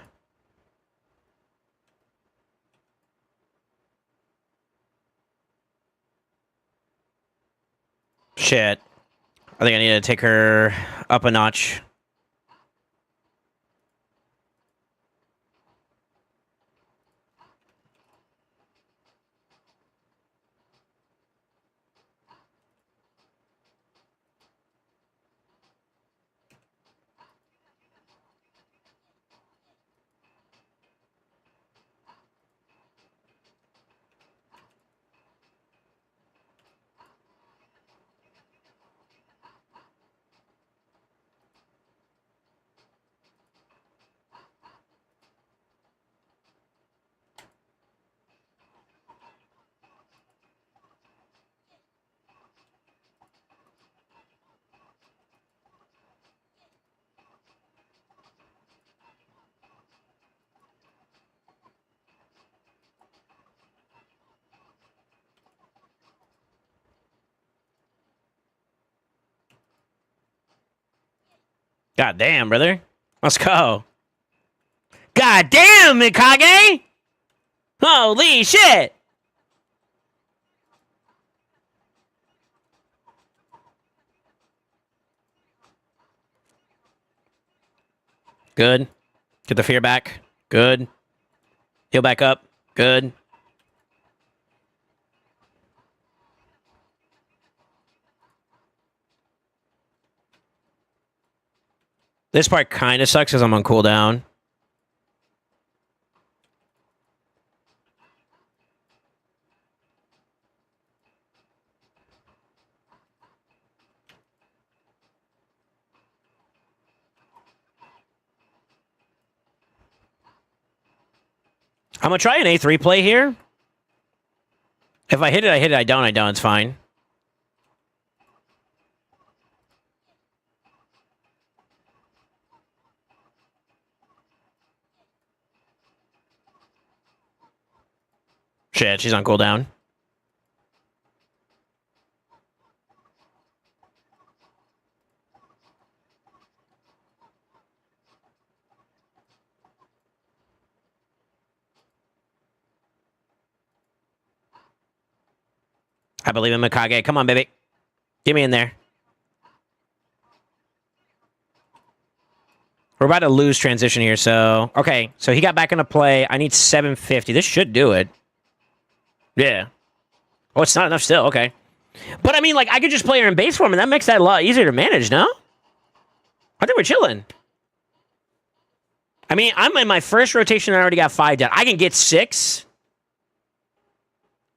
Shit. I think I need to take her up a notch. God damn, brother. Let's go. God damn, Mikage! Holy shit! Good. Get the fear back. Good. Heal back up. Good. This part kind of sucks because I'm on cooldown. I'm going to try an A3 play here. If I hit it, I hit it. I don't. It's fine. Shit, she's on cooldown. I believe in Mikage. Come on, baby. Get me in there. We're about to lose transition here, so... Okay, so he got back into play. I need 750. This should do it. Yeah. Oh, it's not enough still. Okay. But, I mean, like, I could just play her in base form, and that makes that a lot easier to manage, no? I think we're chilling. I mean, I'm in my first rotation, and I already got 5 down. I can get 6.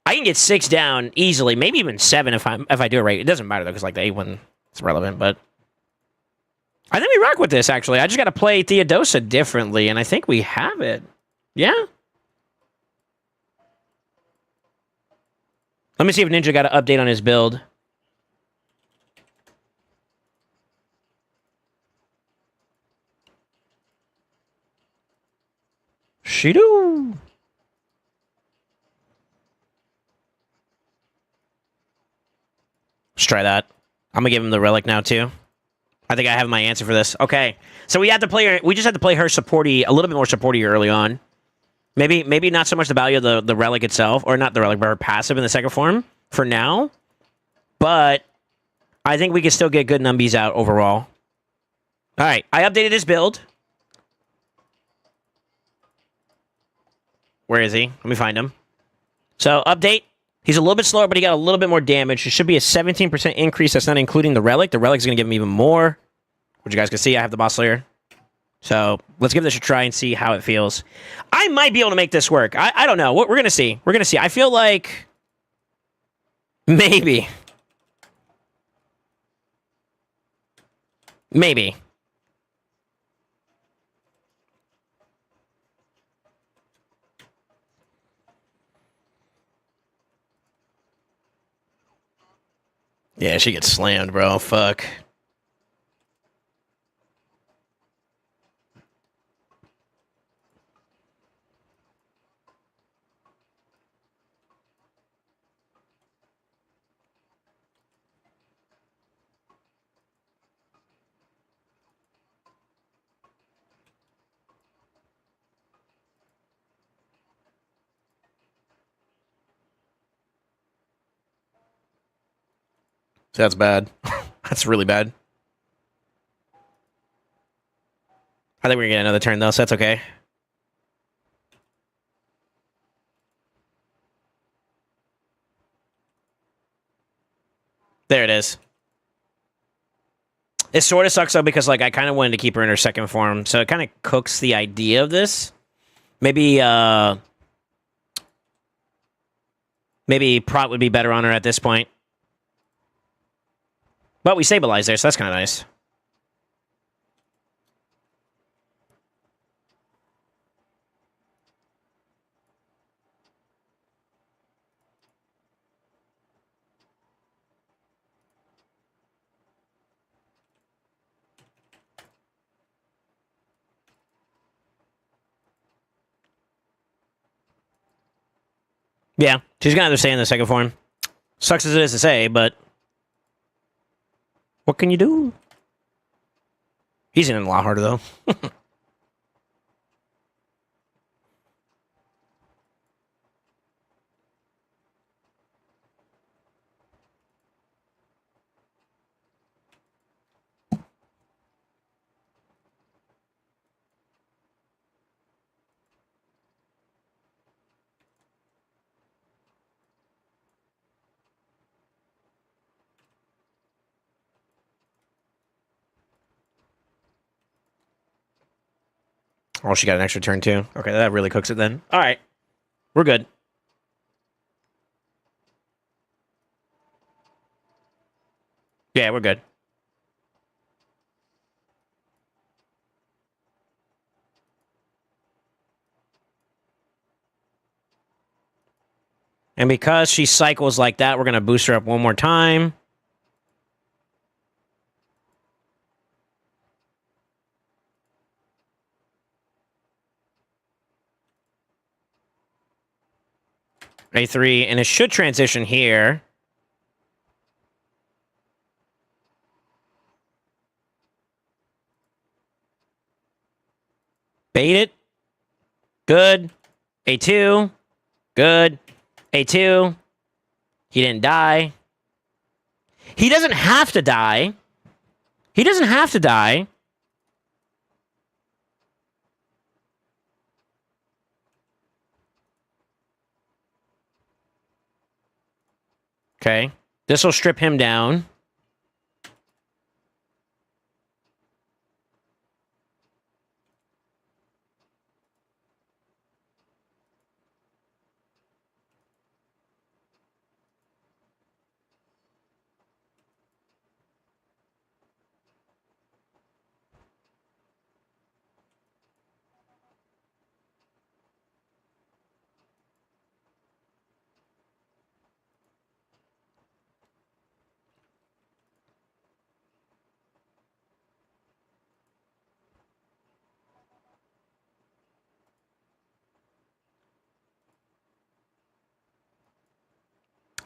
I can get 6 down easily. Maybe even 7 if I do it right. It doesn't matter, though, because, like, the 8 one is relevant, but... I think we rock with this, actually. I just got to play Theodosa differently, and I think we have it. Yeah? Let me see if Ninja got an update on his build. Shido. Let's try that. I'm going to give him the relic now, too. I think I have my answer for this. Okay. So we had to play her. We just had to play her supporty, a little bit more supporty early on. Maybe not so much the value of the relic itself, or not the relic, but her passive in the second form for now. But I think we can still get good numbies out overall. All right. I updated his build. Where is he? Let me find him. So, update. He's a little bit slower, but he got a little bit more damage. It should be a 17% increase. That's not including the relic. The relic's going to give him even more. Which you guys can see, I have the boss slayer. So, let's give this a try and see how it feels. I might be able to make this work. I don't know. We're going to see. We're going to see. I feel like... Maybe. Maybe. Yeah, she gets slammed, bro. Fuck. So that's bad. That's really bad. I think we're gonna get another turn, though, so that's okay. There it is. It sort of sucks, though, because, like, I kind of wanted to keep her in her second form, so it kind of cooks the idea of this. Maybe Prot would be better on her at this point. But we stabilized there, so that's kind of nice. Yeah, she's gonna have to stay in the second form. Sucks as it is to say, but what can you do? He's in a lot harder, though. Oh, she got an extra turn, too. Okay, that really cooks it then. All right. We're good. Yeah, we're good. And because she cycles like that, we're going to boost her up one more time. A3, and it should transition here. Bait it. Good. A2. Good. A2. He didn't die. He doesn't have to die. He doesn't have to die. Okay. This will strip him down.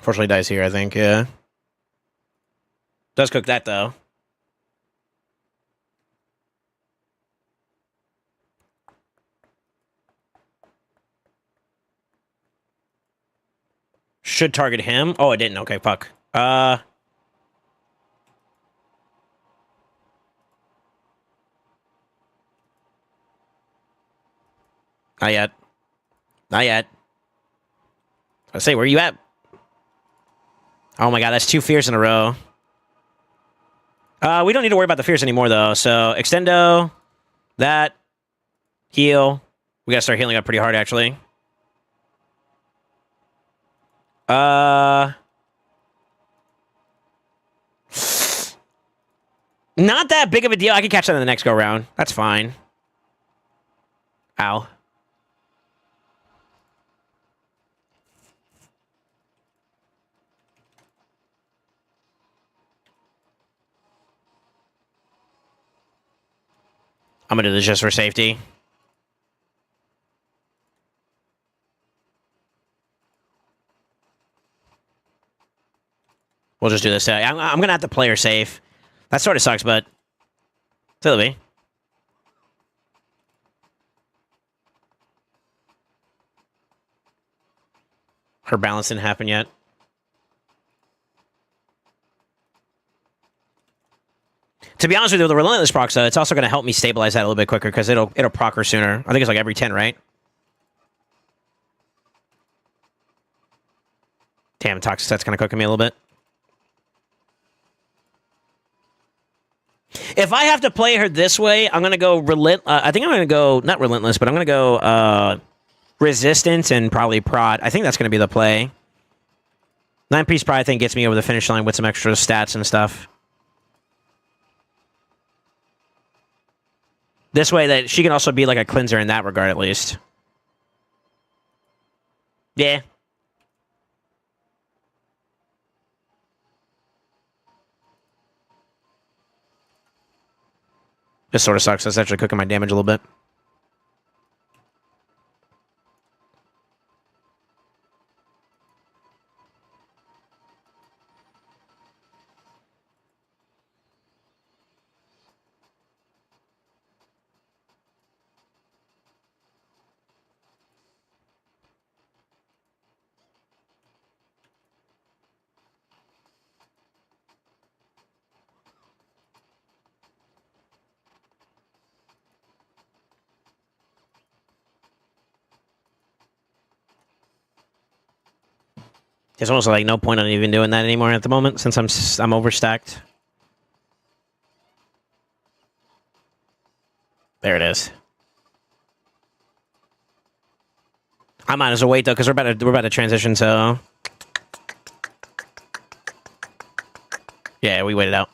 Fortunately dies here, I think, yeah. Does cook that, though. Should target him. Oh, it didn't. Okay, fuck. Not yet. Not yet. I say, where you at? Oh my god, that's 2 fears in a row. We don't need to worry about the fears anymore, though. So, extendo. That. Heal. We gotta start healing up pretty hard, actually. Not that big of a deal. I can catch that in the next go-round. That's fine. Ow. I'm gonna do this just for safety. We'll just do this. I'm gonna have to play her safe. That sort of sucks, but it'll be. Her balance didn't happen yet. To be honest with you, the Relentless proc, though, it's also going to help me stabilize that a little bit quicker because it'll proc her sooner. I think it's like every 10, right? Damn, Toxic Set's kind of cooking me a little bit. If I have to play her this way, I'm going to go I think I'm going to go, not Relentless, but I'm going to go Resistance and probably Prod. I think that's going to be the play. 9-piece Prod, I think, gets me over the finish line with some extra stats and stuff. This way, that she can also be like a cleanser in that regard, at least. Yeah. This sort of sucks. That's actually cooking my damage a little bit. There's almost like no point on even doing that anymore at the moment since I'm overstacked. There it is. I might as well wait though because we're about to transition. So yeah, we waited out.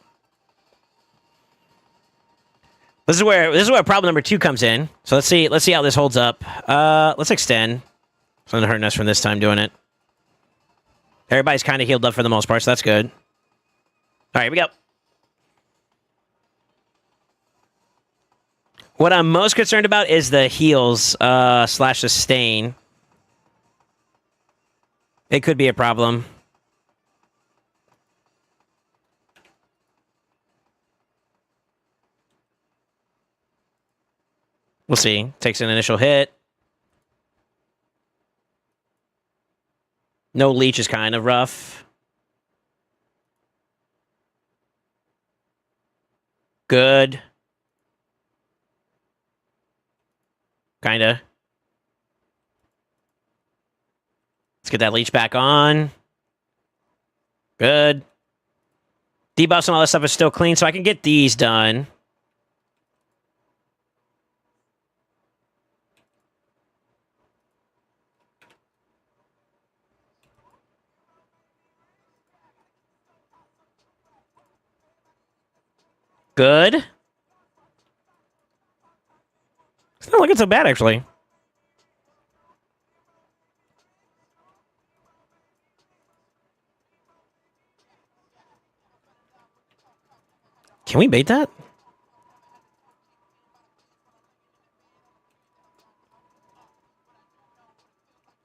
This is where problem number 2 comes in. So let's see how this holds up. Let's extend. It's not hurting us from this time doing it. Everybody's kind of healed up for the most part, so that's good. All right, here we go. What I'm most concerned about is the heals / sustain. It could be a problem. We'll see. Takes an initial hit. No leech is kind of rough. Good. Kinda. Let's get that leech back on. Good. Debuffs and all this stuff is still clean, so I can get these done. Good. It's not looking so bad, actually. Can we bait that?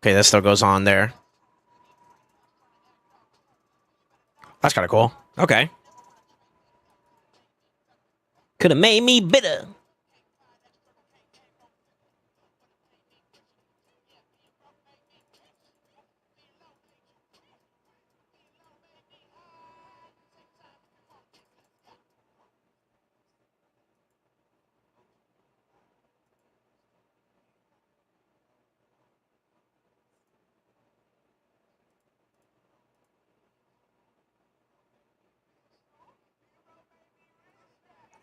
Okay, that still goes on there. That's kind of cool. Okay. Could have made me bitter.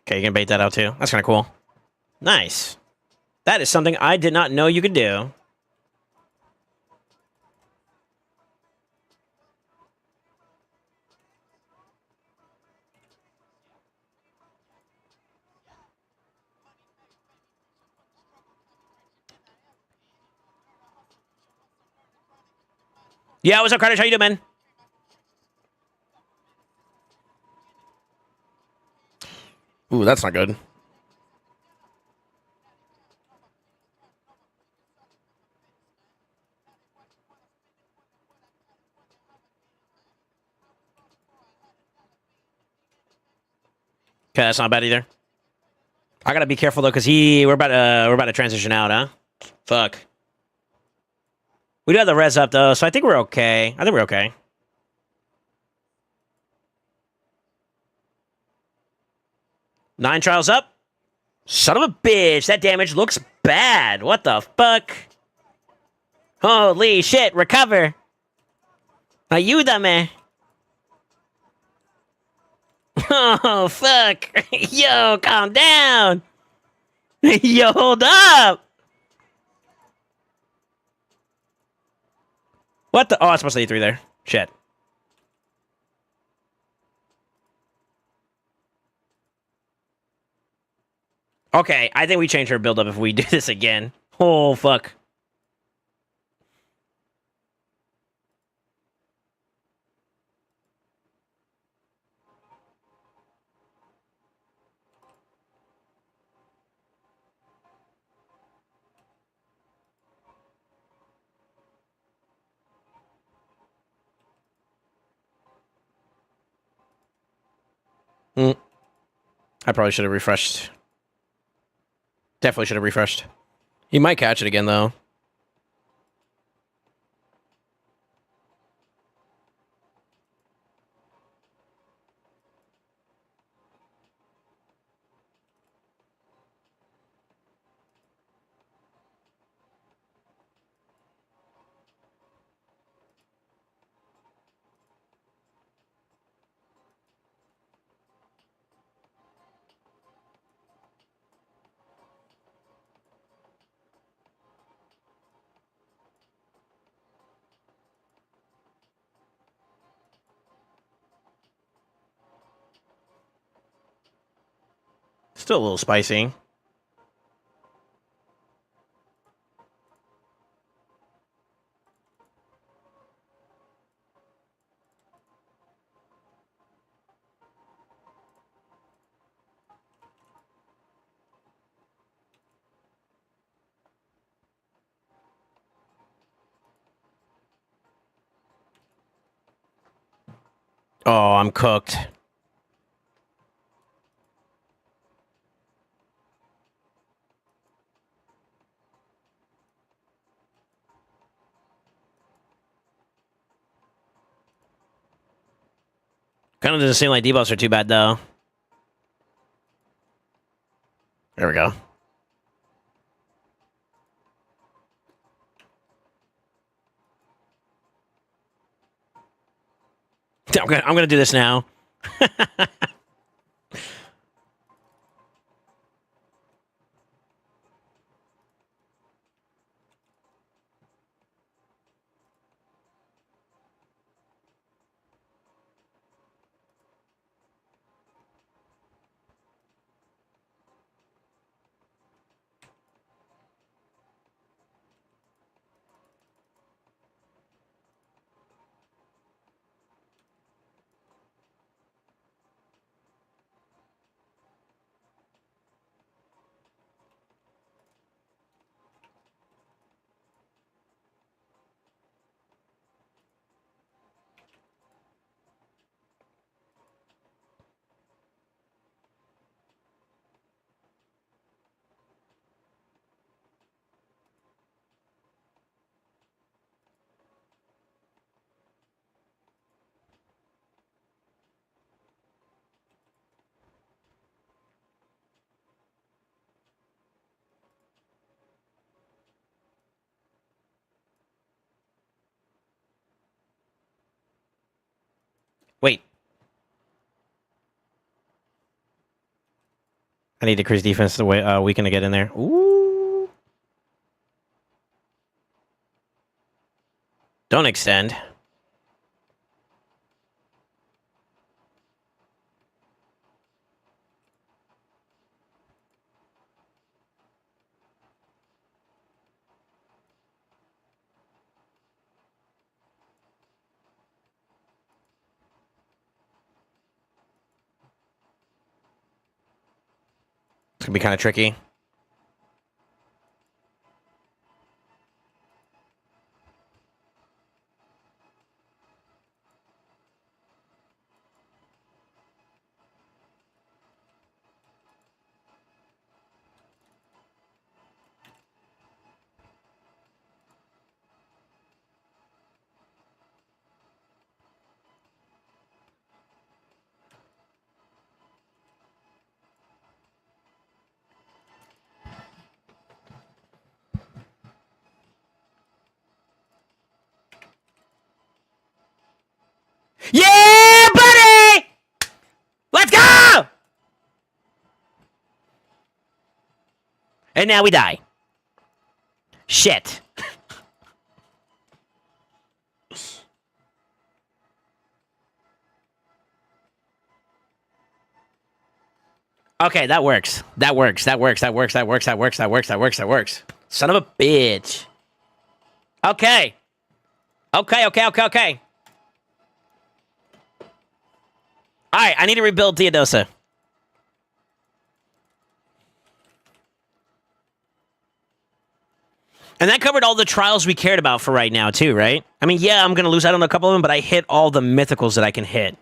Okay, you can bait that out too. That's kind of cool. Nice. That is something I did not know you could do. Yeah, what's up, Carter? How you doing, man? Ooh, that's not good. Okay, that's not bad either. I gotta be careful though, because we're about to transition out, huh? Fuck. We do have the res up though, so I think we're okay. I think we're okay. Nine trials up. Son of a bitch, that damage looks bad. What the fuck? Holy shit, recover. Ayúdame. Oh, fuck. Yo, calm down. Yo, hold up. What the? Oh, I'm supposed to E3 there. Shit. Okay, I think we change her build up if we do this again. Oh, fuck. Mm. I probably should have refreshed. Definitely should have refreshed. He might catch it again, though. Still a little spicy. Oh, I'm cooked. Kind of doesn't seem like debuffs are too bad, though. There we go. I'm gonna do this now. Wait. I need to increase defense the way weaken to get in there. Ooh. Don't extend. It's gonna be kind of tricky. Yeah, buddy! Let's go! And now we die. Shit. Okay, that works. That works. That works. That works. That works. That works. That works. That works. That works. Son of a bitch. Okay. Okay, okay, okay, okay. Alright, I need to rebuild Theodosia. And that covered all the trials we cared about for right now, too, right? I mean, yeah, I'm going to lose out on a couple of them, but I hit all the mythicals that I can hit.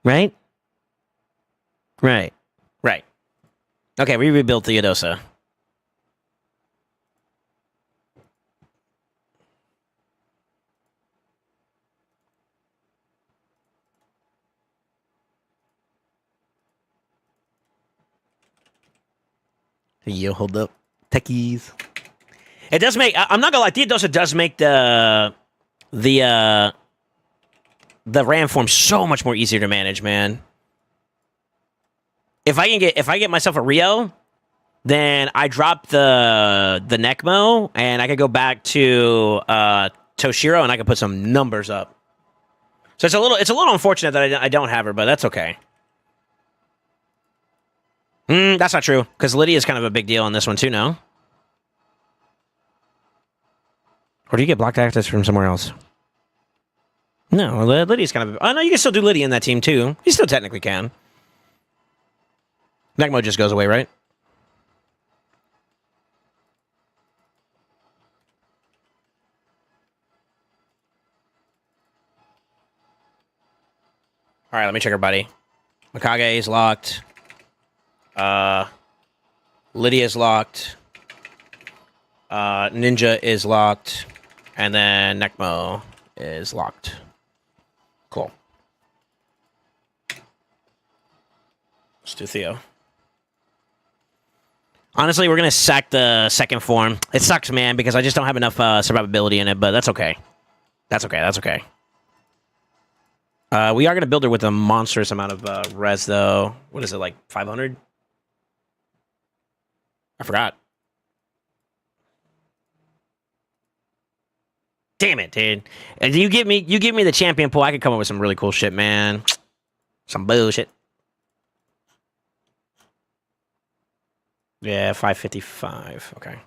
Right? Right. Right. Okay, we rebuilt Theodosia. Yo, hold up. Techies. It does make... I'm not gonna lie, Theodosia does make the ram form so much more easier to manage, man. If I get myself a Rio, then I drop the Necmo, and I could go back to Toshiro, and I can put some numbers up. So it's a little unfortunate that I don't have her, but that's okay. That's not true, because Lydia's kind of a big deal on this one too, no? Or do you get blocked access from somewhere else? No, Lydia's kind of... Oh, no, you can still do Lydia in that team, too. You still technically can. Necmo just goes away, right? Alright, let me check her body. Mikage is locked. Lydia's locked. Ninja is locked. And then Necmo is locked. Cool. Let's do Theo. Honestly, we're going to sack the second form. It sucks, man, because I just don't have enough survivability in it, but that's okay. That's okay. That's okay. We are going to build her with a monstrous amount of res, though. What is it, like 500? I forgot. Damn it, dude. And you give me the champion pool, I could come up with some really cool shit, man. Some bullshit. Yeah, 555. Okay.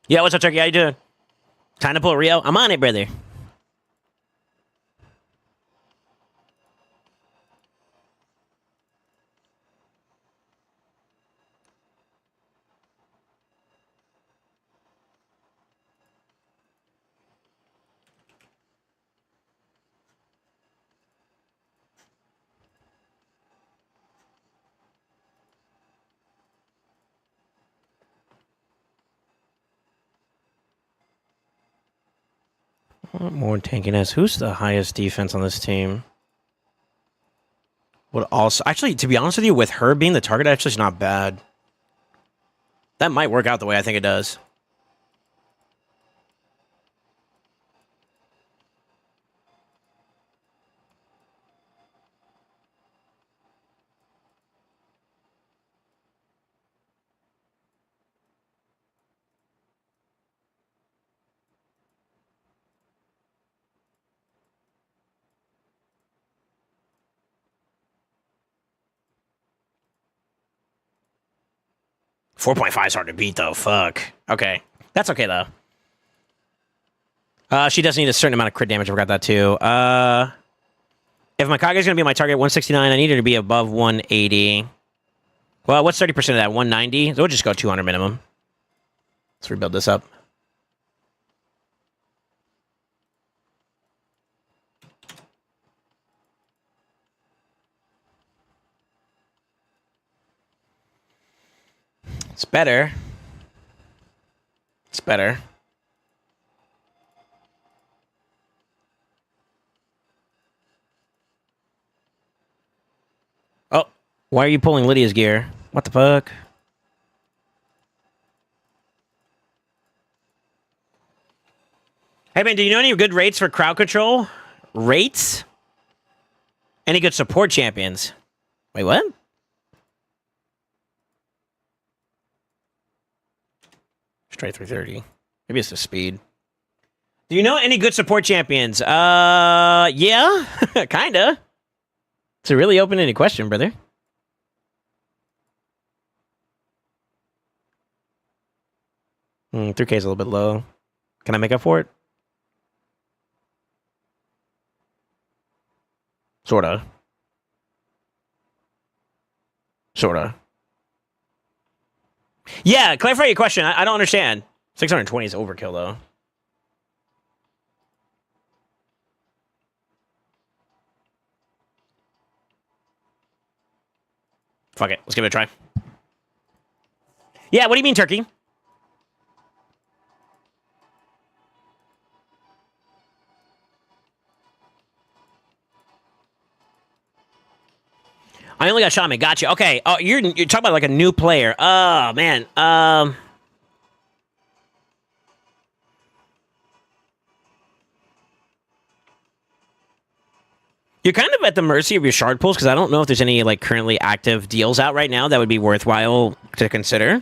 Yeah, what's up, Turkey? How you doing? Time to pull Rio? I'm on it, brother. More tankiness. Who's the highest defense on this team? Would also actually, to be honest with you, with her being the target, actually is not bad. That might work out the way I think it does. .4.5 is hard to beat, though. Fuck. Okay. That's okay, though. She does need a certain amount of crit damage. I forgot that, too. If my Kage's going to be my target, 169, I need her to be above 180. Well, what's 30% of that? 190? So we'll just go 200 minimum. Let's rebuild this up. It's better. It's better. Oh, why are you pulling Lydia's gear? What the fuck? Hey, man, do you know any good rates for crowd control? Rates? Any good support champions? Wait, what? Straight 330. Maybe it's the speed. Do you know any good support champions? Yeah, kinda. It's a really open-ended question, brother. Hmm, 3K is a little bit low. Can I make up for it? Sorta. Sorta. Yeah, clarify your question. I don't understand. 620 is overkill, though. Fuck it. Let's give it a try. Yeah, what do you mean, Turkey? I only got Shaman. Gotcha. Okay. Oh, you're talking about like a new player. Oh man. You're kind of at the mercy of your shard pools because I don't know if there's any like currently active deals out right now that would be worthwhile to consider.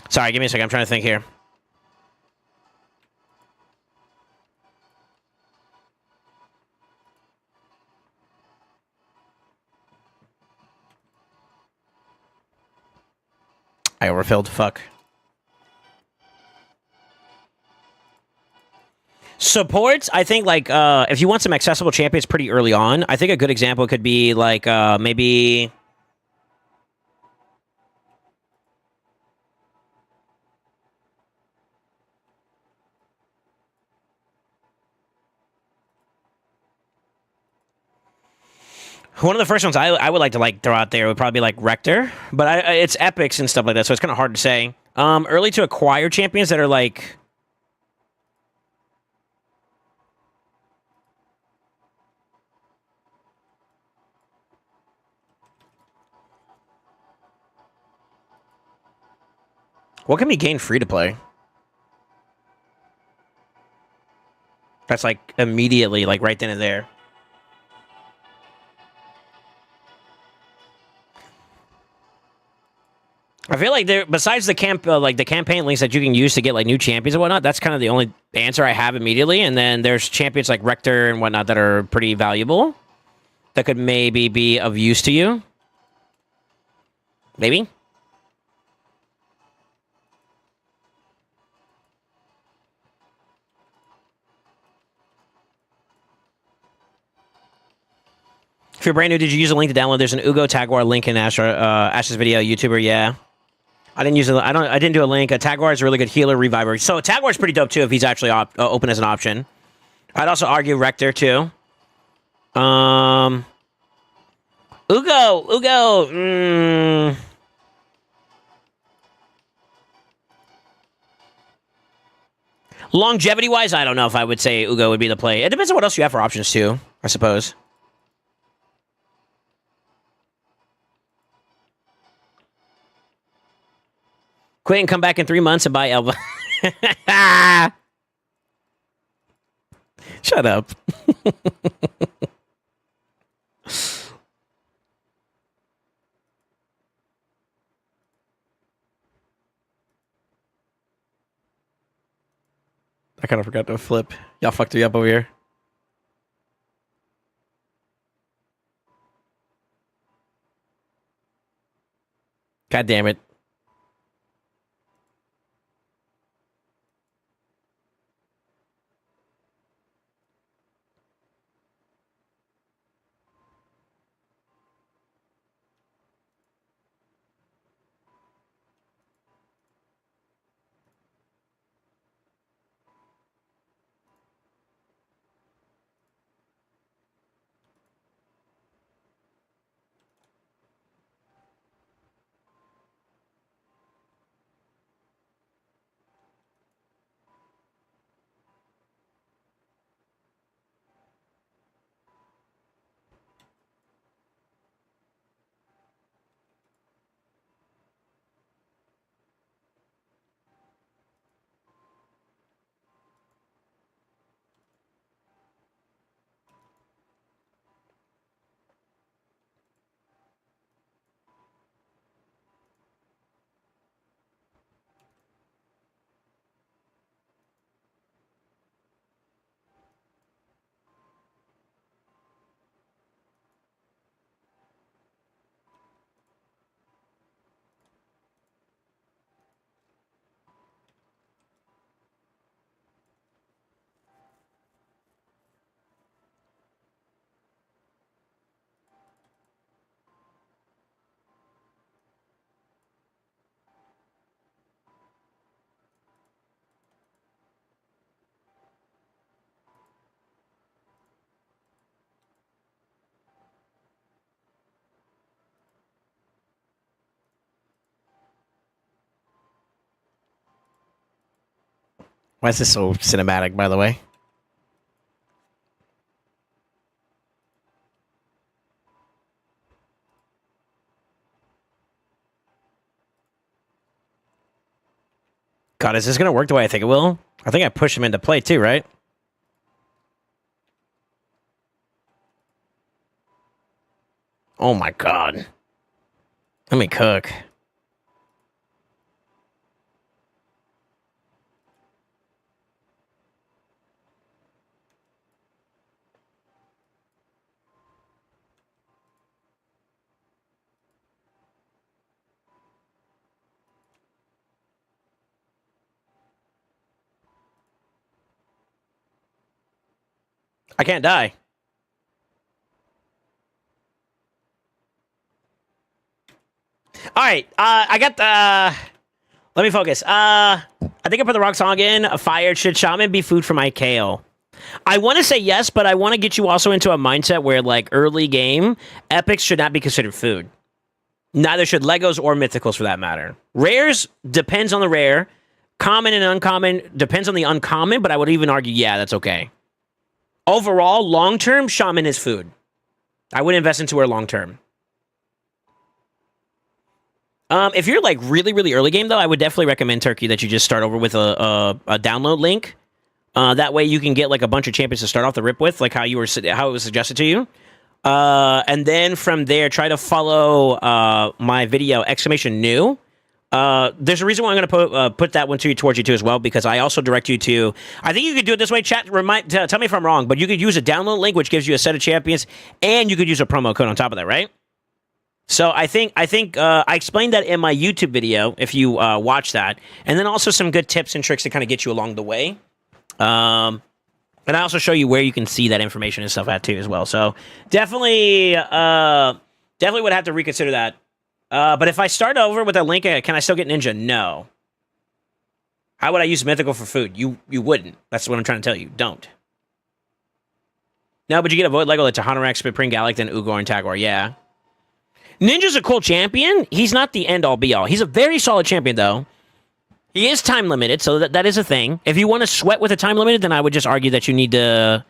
Sorry, give me a second. I'm trying to think here. I overfilled. Fuck. Supports, I think, like, if you want some accessible champions pretty early on, I think a good example could be, like, maybe One of the first ones I would like to like throw out there would probably be like Rector, but it's epics and stuff like that, so it's kind of hard to say. Early to acquire champions that are like. What can be gained free to play? That's like immediately, like right then and there. I feel like there, besides the the campaign links that you can use to get like new champions and whatnot, that's kind of the only answer I have immediately. And then there's champions like Rector and whatnot that are pretty valuable, that could maybe be of use to you. Maybe. If you're brand new, did you use a link to download? There's an Ugo Tagwar link in Ash's video, YouTuber. Yeah. I didn't use it. I didn't do a link. Tagwar is a really good healer reviver. So Tagwar is pretty dope too if he's actually open as an option. I'd also argue Rector too. Ugo. Longevity wise, I don't know if I would say Ugo would be the play. It depends on what else you have for options too, I suppose. Quit and come back in 3 months and buy Elva. Shut up. I kind of forgot to flip. Y'all fucked me up over here. God damn it. Why is this so cinematic, by the way? God, is this going to work the way I think it will? I think I pushed him into play too, right? Oh my God. Let me cook. I can't die. All right, I got the... Let me focus. I think I put the wrong song in. A fired should shaman be food for my kale. I want to say yes, but I want to get you also into a mindset where, like, early game, epics should not be considered food. Neither should Legos or mythicals for that matter. Rares depends on the rare. Common and uncommon depends on the uncommon, but I would even argue, yeah, that's okay. Overall, long-term, shaman is food. I would invest into her long-term. If you're like really, really early game, though, I would definitely recommend Turkey that you just start over with a download link. That way you can get like a bunch of champions to start off the rip with, like how it was suggested to you. And then from there, try to follow my video !new. There's a reason why I'm going to put that one towards you too as well, because I also direct you to. I think you could do it this way. Chat, tell me if I'm wrong, but you could use a download link which gives you a set of champions, and you could use a promo code on top of that, right? So I think I explained that in my YouTube video if you watch that, and then also some good tips and tricks to kind of get you along the way. And I also show you where you can see that information and stuff at too as well. So definitely would have to reconsider that. But if I start over with a link, can I still get Ninja? No. How would I use Mythical for food? You wouldn't. That's what I'm trying to tell you. Don't. No, but you get a Void Lego like Tahanorax, Spitpring, Gallic, then Ugor and Tagor. Yeah. Ninja's a cool champion. He's not the end-all, be-all. He's a very solid champion, though. He is time-limited, so that is a thing. If you want to sweat with a time-limited, then I would just argue that you need to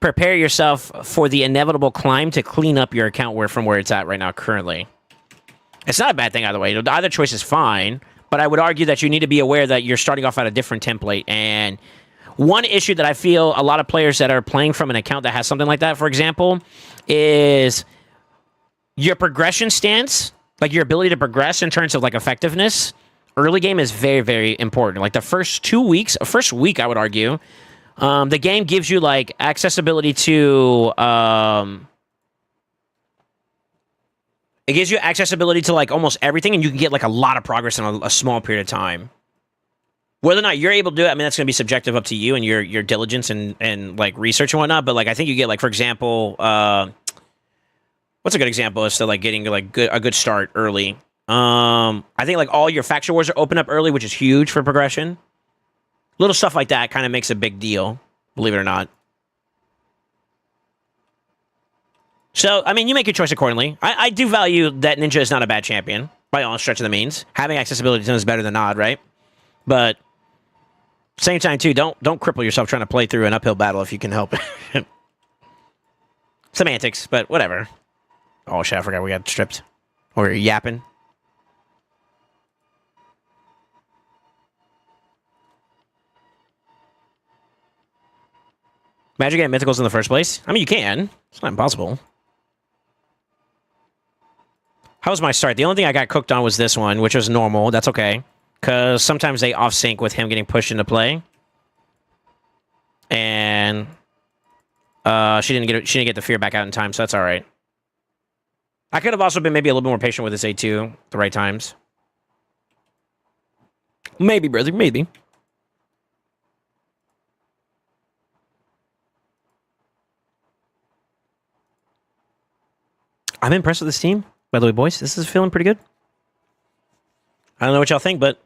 prepare yourself for the inevitable climb to clean up your account from where it's at right now currently. It's not a bad thing either way. Either choice is fine, but I would argue that you need to be aware that you're starting off at a different template. And one issue that I feel a lot of players that are playing from an account that has something like that, for example, is your progression stance, like your ability to progress in terms of like effectiveness. Early game is very, very important. Like the first 2 weeks, first week, I would argue, the game gives you like accessibility to, it gives you accessibility to like almost everything, and you can get like a lot of progress in a small period of time. Whether or not you're able to do it, I mean, that's going to be subjective up to you and your diligence and like research and whatnot. But like, I think you get like, for example, what's a good example as to like getting like a good start early? I think like all your faction wars are open up early, which is huge for progression. Little stuff like that kind of makes a big deal, believe it or not. So, I mean, you make your choice accordingly. I do value that Ninja is not a bad champion, by all stretch of the means. Having accessibility to him is better than not, right? But, same time, too, don't cripple yourself trying to play through an uphill battle if you can help it. Semantics, but whatever. Oh, shit, I forgot we got stripped. Or yapping. Imagine getting mythicals in the first place. I mean, you can. It's not impossible. How was my start? The only thing I got cooked on was this one, which was normal. That's okay. Because sometimes they off-sync with him getting pushed into play. And she didn't get the fear back out in time, so that's all right. I could have also been maybe a little bit more patient with this A2 at the right times. Maybe, brother, maybe. I'm impressed with this team, by the way, boys. This is feeling pretty good. I don't know what y'all think, but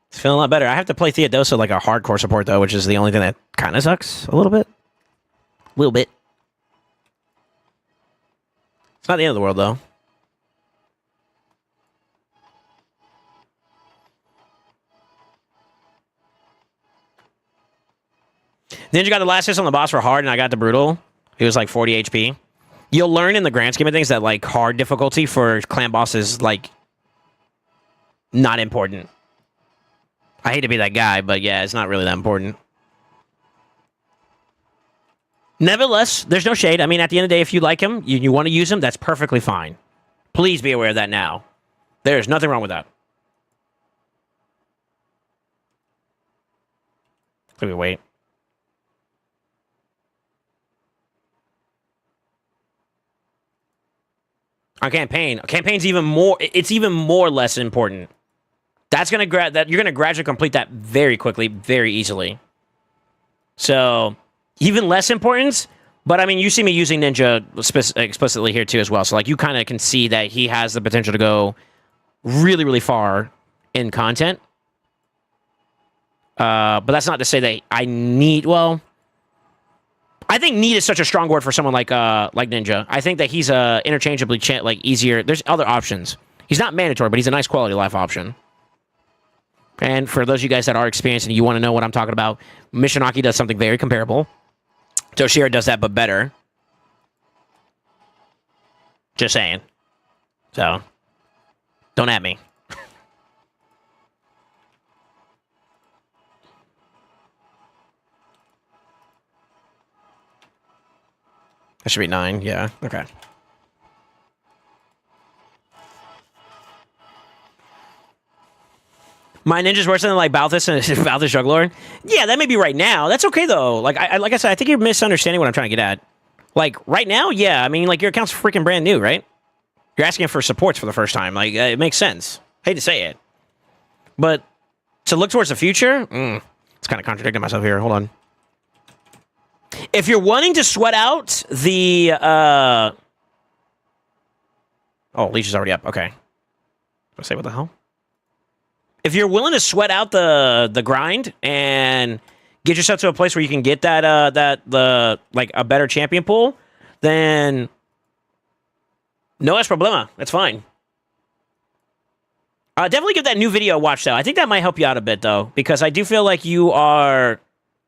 it's feeling a lot better. I have to play Theodosa like a hardcore support, though, which is the only thing that kind of sucks a little bit. A little bit. It's not the end of the world, though. Ninja got the last hit on the boss for hard, and I got the brutal. He was like 40 HP. You'll learn in the grand scheme of things that like hard difficulty for clan boss is like not important. I hate to be that guy, but yeah, it's not really that important. Nevertheless, there's no shade. I mean, at the end of the day, if you like him, you want to use him, that's perfectly fine. Please be aware of that now. There's nothing wrong with that. Let me wait. On campaign's even more. It's even more less important. That's gonna you're gonna gradually complete that very quickly, very easily. So even less importance. But I mean, you see me using Ninja explicitly here too as well. So like you kind of can see that he has the potential to go really, really far in content. But that's not to say that I need. Well, I think need is such a strong word for someone like Ninja. I think that he's interchangeably like easier. There's other options. He's not mandatory, but he's a nice quality of life option. And for those of you guys that are experienced and you want to know what I'm talking about, Mishinaki does something very comparable. Toshira does that, but better. Just saying. So, don't at me. That should be 9, yeah. Okay. My ninja's worse than like Balthus and Balthus Juggler. Yeah, that may be right now. That's okay though. Like I said, I think you're misunderstanding what I'm trying to get at. Like right now, yeah. I mean, like your account's freaking brand new, right? You're asking for supports for the first time. Like it makes sense. Hate to say it, but to look towards the future, it's kind of contradicting myself here. Hold on. If you're wanting to sweat out the oh, leash is already up. Okay. I say what the hell? If you're willing to sweat out the grind and get yourself to a place where you can get that like a better champion pool, then no es problema. That's fine. Definitely give that new video a watch though. I think that might help you out a bit though, because I do feel like you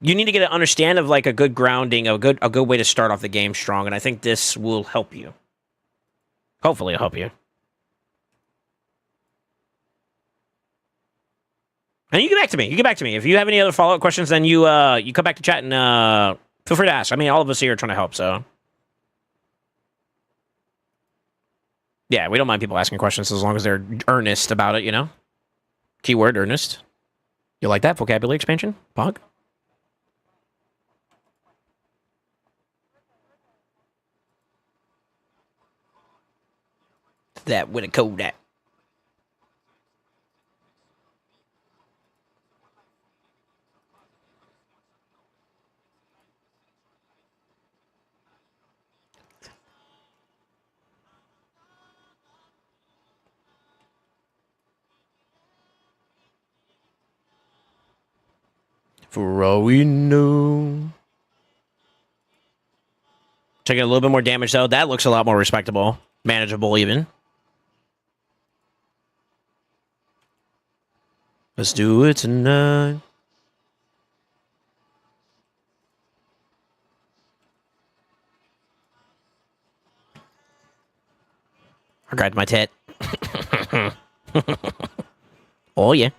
need to get an understand of like a good grounding, a good way to start off the game strong, and I think this will help you. Hopefully, it'll help you. And you get back to me. You get back to me. If you have any other follow-up questions, then you come back to chat and feel free to ask. I mean, all of us here are trying to help, so. Yeah, we don't mind people asking questions as long as they're earnest about it, you know? Keyword, earnest. You like that? Vocabulary expansion? Pog? That with a code that. For all we know. Taking a little bit more damage, though. That looks a lot more respectable. Manageable, even. Let's do it tonight. I grabbed my tit. Oh, yeah.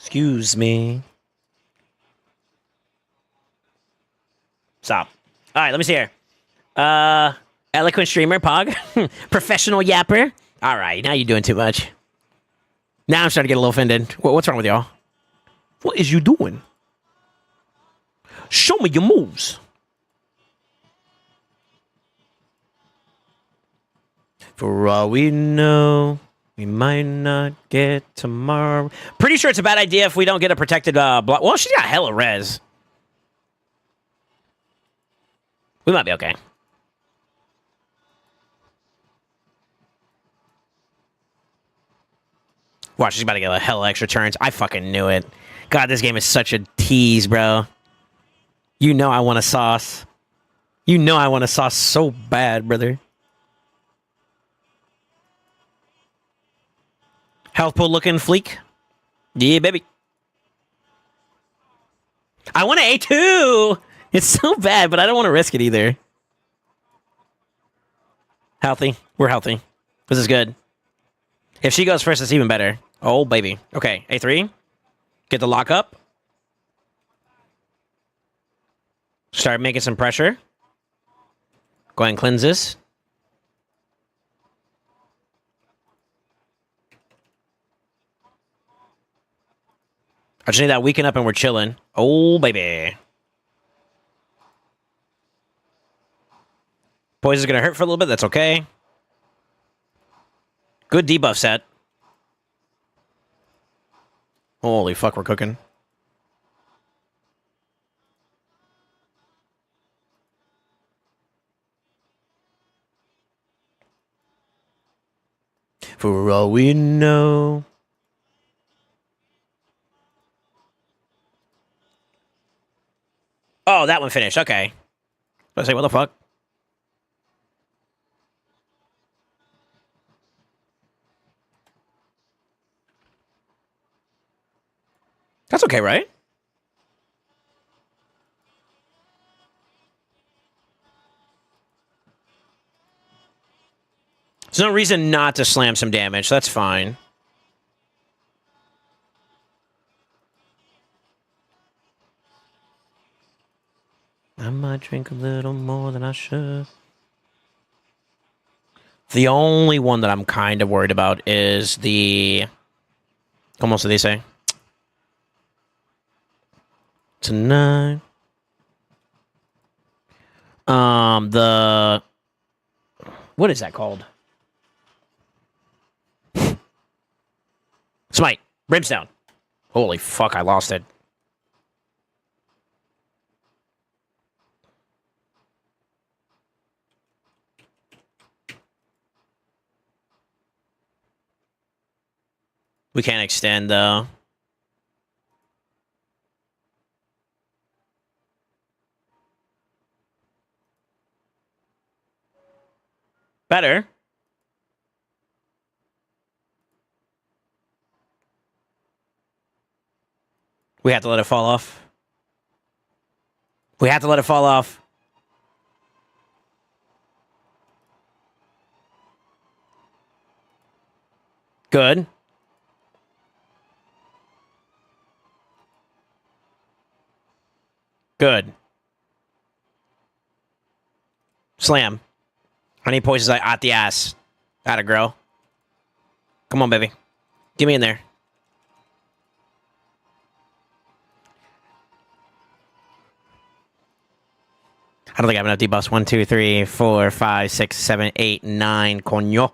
Excuse me. Stop. All right, let me see here. Eloquent streamer, Pog. Professional yapper. All right, now you're doing too much. Now I'm starting to get a little offended. What's wrong with y'all? What is you doing? Show me your moves. For all we know, we might not get tomorrow. Pretty sure it's a bad idea if we don't get a protected block. Well, she's got hella res. We might be okay. Watch, she's about to get a hella extra turns. I fucking knew it. God, this game is such a tease, bro. You know I want a sauce. You know I want a sauce so bad, brother. Health pool looking fleek. Yeah, baby. I want an A2. It's so bad, but I don't want to risk it either. Healthy. We're healthy. This is good. If she goes first, it's even better. Oh, baby. Okay, A3. Get the lock up. Start making some pressure. Go ahead and cleanse this. I just need that weaken up and we're chilling. Oh, baby. Poison's going to hurt for a little bit. That's okay. Good debuff set. Holy fuck, we're cooking. For all we know. Oh, that one finished. Okay. I say, what the fuck? That's okay, right? There's no reason not to slam some damage. That's fine. I might drink a little more than I should. The only one that I'm kind of worried about is the... Como se dice? Tonight. The... What is that called? Smite. Brimstone. Holy fuck, I lost it. We can't extend, though. Better. We have to let it fall off. We have to let it fall off. Good. Good. Slam. I need poisons like at the ass. Atta girl. Come on, baby. Get me in there. I don't think I have enough debuffs. 1, 2, 3, 4, 5, 6, 7, 8, 9. Coño.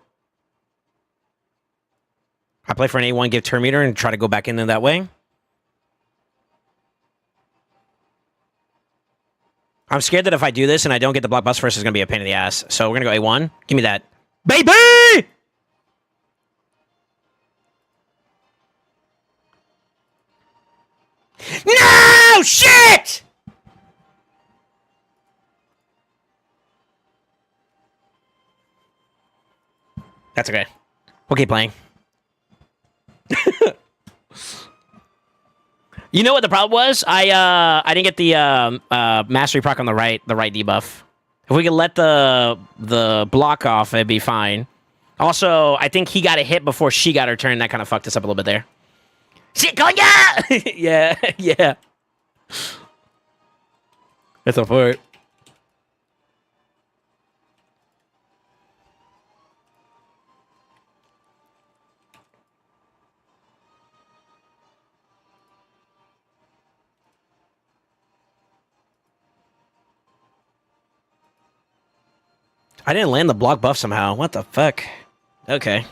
I play for an A1, give turn meter, and try to go back in there that way. I'm scared that if I do this and I don't get the block bust first, it's going to be a pain in the ass. So we're going to go A1. Give me that. Baby! No! Shit! That's okay. We'll keep playing. You know what the problem was? I didn't get the mastery proc on the right debuff. If we could let the block off, it'd be fine. Also, I think he got a hit before she got her turn. That kind of fucked us up a little bit there. Shit, coña! Yeah, yeah. That's a fort. I didn't land the block buff somehow. What the fuck? Okay.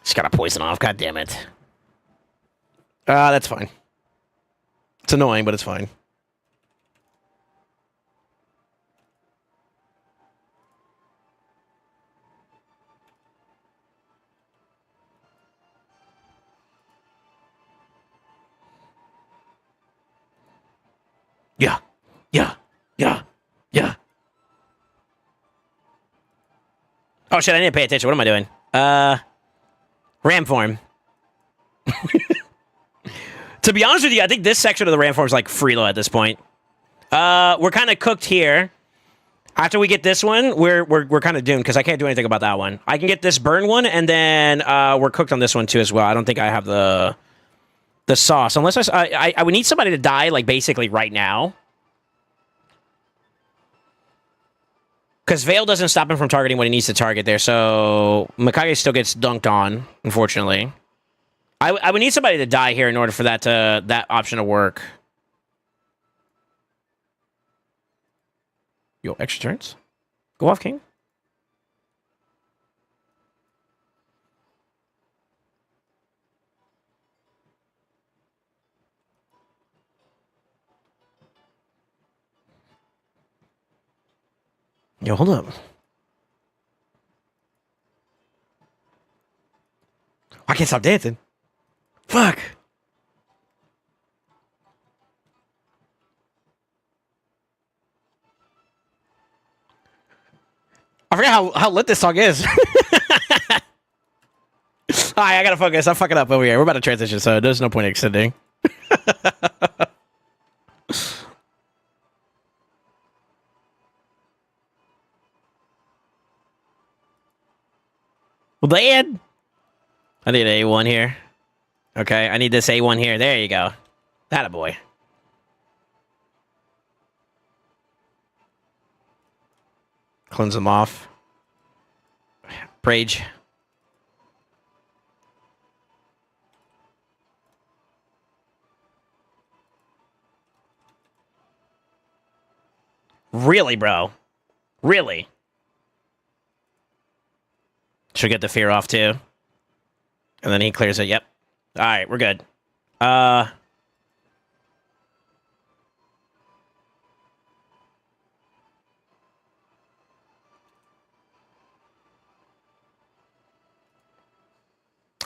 Just gotta poison off. God damn it. That's fine. It's annoying, but it's fine. Yeah. Yeah. Yeah. Yeah. Oh shit, I didn't pay attention. What am I doing? Ram form. To be honest with you, I think this section of the ram form is like freelo at this point. We're kind of cooked here. After we get this one, we're kind of doomed because I can't do anything about that one. I can get this burn one, and then we're cooked on this one too as well. I don't think I have the sauce unless I would need somebody to die like basically right now. Because Veil doesn't stop him from targeting what he needs to target there, so Mikage still gets dunked on, unfortunately. I would need somebody to die here in order for that option to work. Yo, extra turns? Go off, King. Yo, hold up. I can't stop dancing. Fuck. I forgot how lit this song is. Alright, I gotta focus. I'm fucking up over here. We're about to transition, so there's no point in extending. Land. I need an A1 here. Okay, I need this A1 here. There you go. That boy. Cleanse them off. Rage. Really, bro? Really? Should get the fear off too. And then he clears it. Yep. All right, we're good. I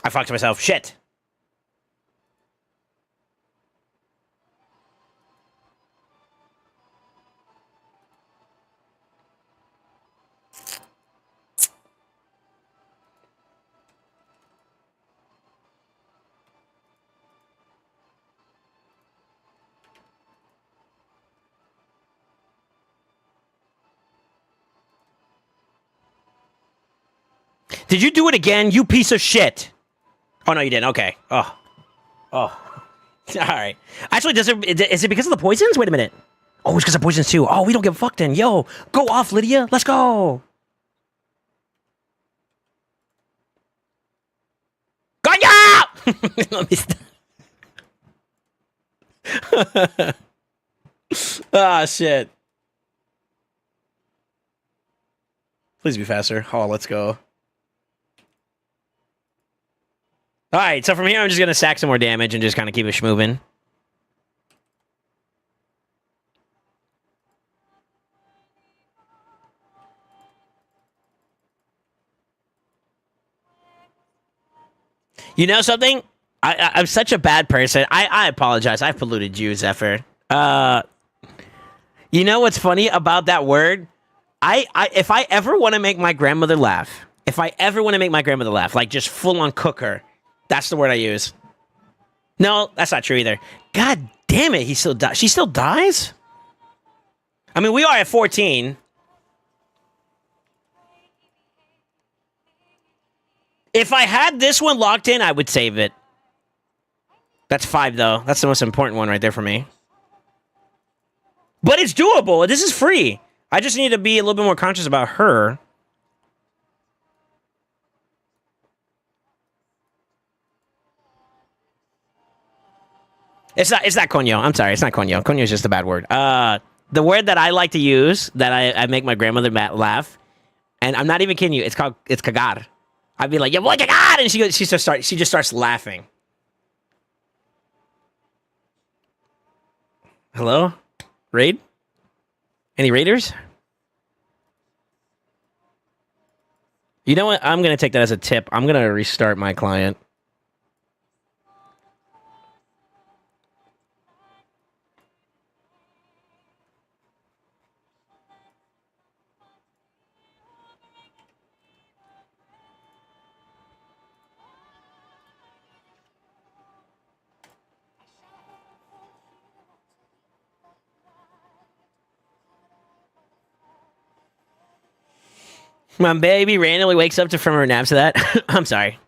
fucked myself. Shit. Did you do it again, you piece of shit? Oh, no, you didn't. Okay. Oh. All right. Actually, is it because of the poisons? Wait a minute. Oh, it's because of poisons too. Oh, we don't give a fuck then. Yo, go off, Lydia. Let's go. Ganya! Let me Ah, shit. Please be faster. Oh, let's go. All right, so from here, I'm just going to stack some more damage and just kind of keep it schmoving. You know something? I'm such a bad person. I apologize. I've polluted you, Zephyr. You know what's funny about that word? If I ever want to make my grandmother laugh, like just full on cook her, that's the word I use. No, that's not true either. God damn it, he still dies. She still dies? I mean, we are at 14. If I had this one locked in, I would save it. That's 5, though. That's the most important one right there for me. But it's doable. This is free. I just need to be a little bit more conscious about her. It's not coño. I'm sorry. It's not coño. Coño is just a bad word. The word that I like to use, that I make my grandmother laugh, and I'm not even kidding you, it's cagar. I'd be like, "Yeah, boy, cagar," and she just starts laughing. Hello? Raid? Any raiders? You know what? I'm going to take that as a tip. I'm going to restart my client. My baby randomly wakes up from her nap to that. I'm sorry.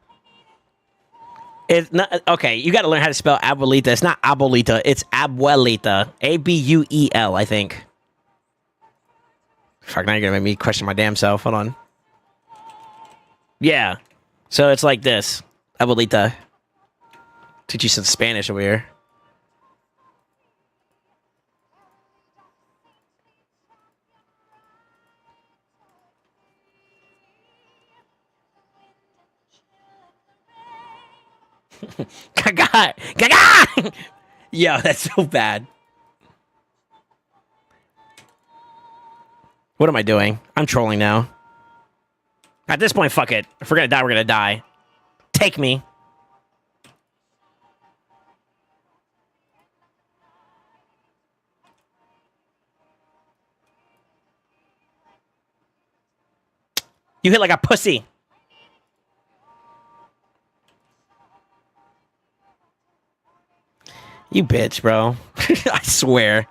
It's not okay. You got to learn how to spell abuelita. It's not abuelita. It's abuelita. Abuel, I think. Fuck, now you're gonna make me question my damn self. Hold on. Yeah. So it's like this. Abuelita. Teach you some Spanish over here. Gaga! Gaga! Yo, that's so bad. What am I doing? I'm trolling now. At this point, fuck it. If we're gonna die, we're gonna die. Take me. You hit like a pussy. You bitch, bro. I swear.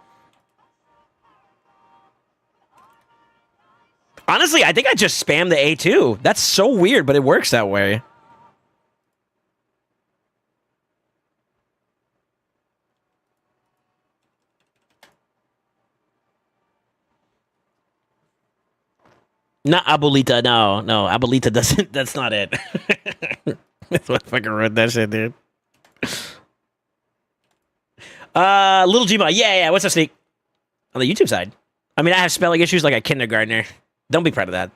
Honestly, I think I just spammed the A2. That's so weird, but it works that way. Not Abuelita, no. No, Abuelita doesn't. That's not it. That's what fucking wrote that shit, dude. Little Gma. Yeah. What's up, Sneak? On the YouTube side. I mean, I have spelling issues like a kindergartner. Don't be proud of that.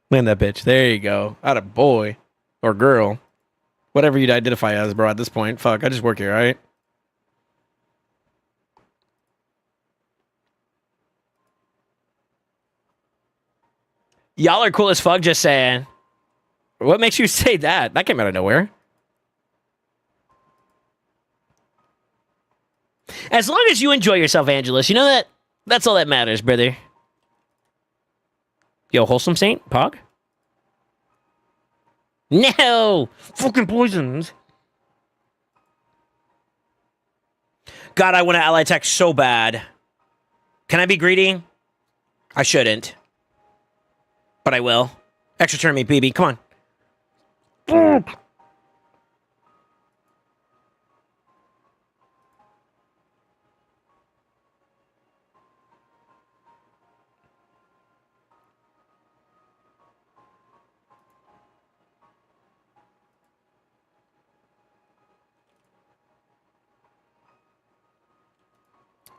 Land that bitch. There you go. Out of boy or girl. Whatever you'd identify as, bro, at this point. Fuck, I just work here, alright? Y'all are cool as fuck, just saying. What makes you say that? That came out of nowhere. As long as you enjoy yourself, Angelus, you know that? That's all that matters, brother. Yo, wholesome saint? Pog? No! Fucking poisons. God, I want to ally tech so bad. Can I be greedy? I shouldn't. But I will. Extra turn me, BB. Come on.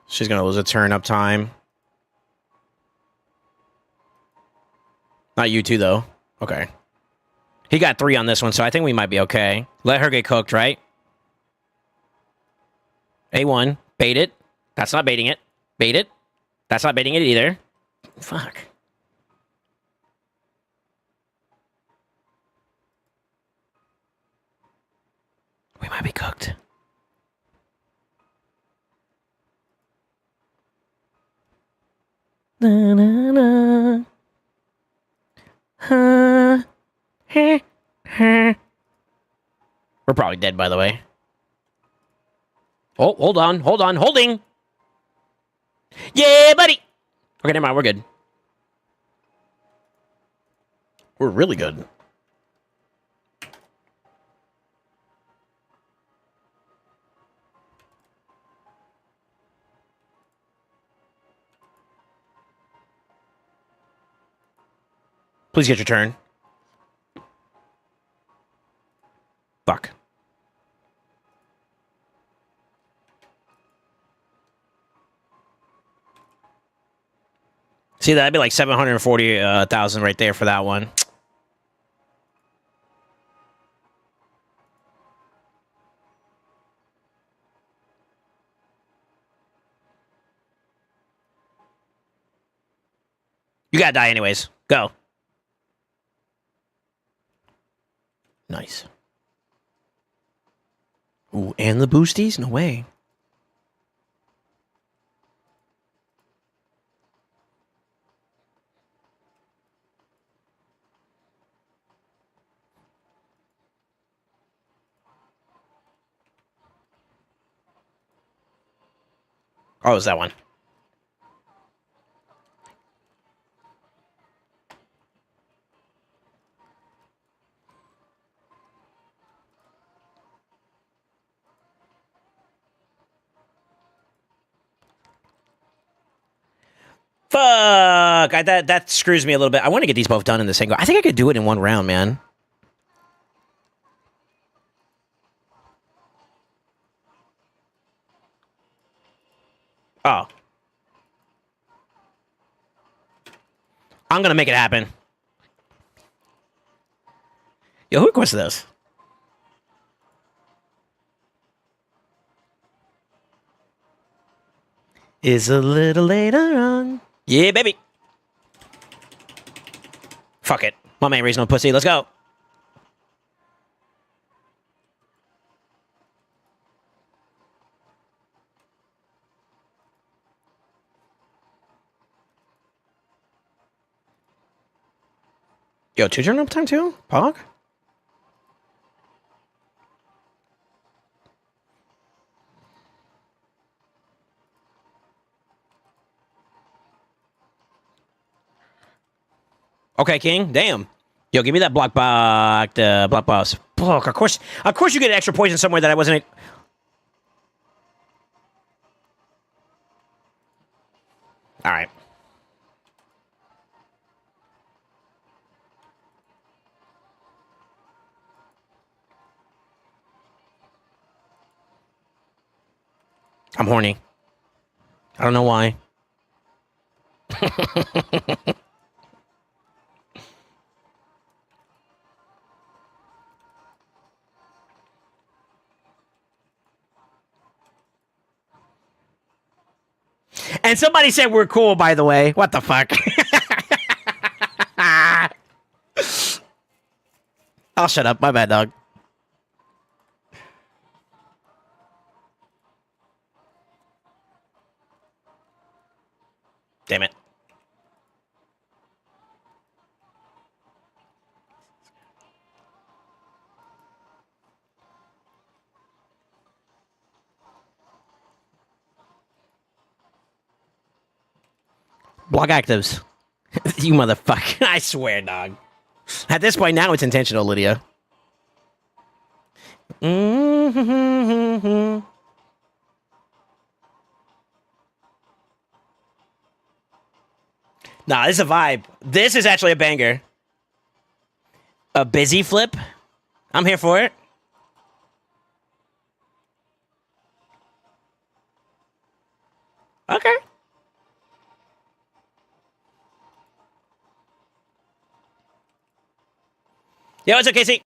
She's going to lose a turn up time. Not you two, though. Okay. He got 3 on this one, so I think we might be okay. Let her get cooked, right? A1. Bait it. That's not baiting it. Bait it. That's not baiting it either. Fuck. We might be cooked. Na, na, na. Huh. Huh. Huh. We're probably dead, by the way. Oh, hold on. Hold on. Holding. Yeah, buddy. Okay, never mind. We're good. We're really good. Please get your turn. Fuck. See, that'd be like 740,000 right there for that one. You gotta die anyways. Go. Nice. Ooh, and the boosties? No way. Oh, it was that one. Fuck! That screws me a little bit. I want to get these both done in the same go. I think I could do it in one round, man. Oh. I'm gonna make it happen. Yo, who requested this? Is a little later on. Yeah, baby. Fuck it. My man raised no pussy. Let's go. Yo, 2 turn up time too? Pog? Okay, King. Damn. Yo, give me that block boss. Fuck, of course you get extra poison somewhere that I wasn't. All right. I'm horny. I don't know why. And somebody said we're cool, by the way. What the fuck? I'll shut up. My bad, dog. Damn it. Block actives. You motherfucker. I swear, dog. At this point, now it's intentional, Lydia. Mm-hmm. Nah, this is a vibe. This is actually a banger. A busy flip? I'm here for it. Okay. Yo, it's okay, see.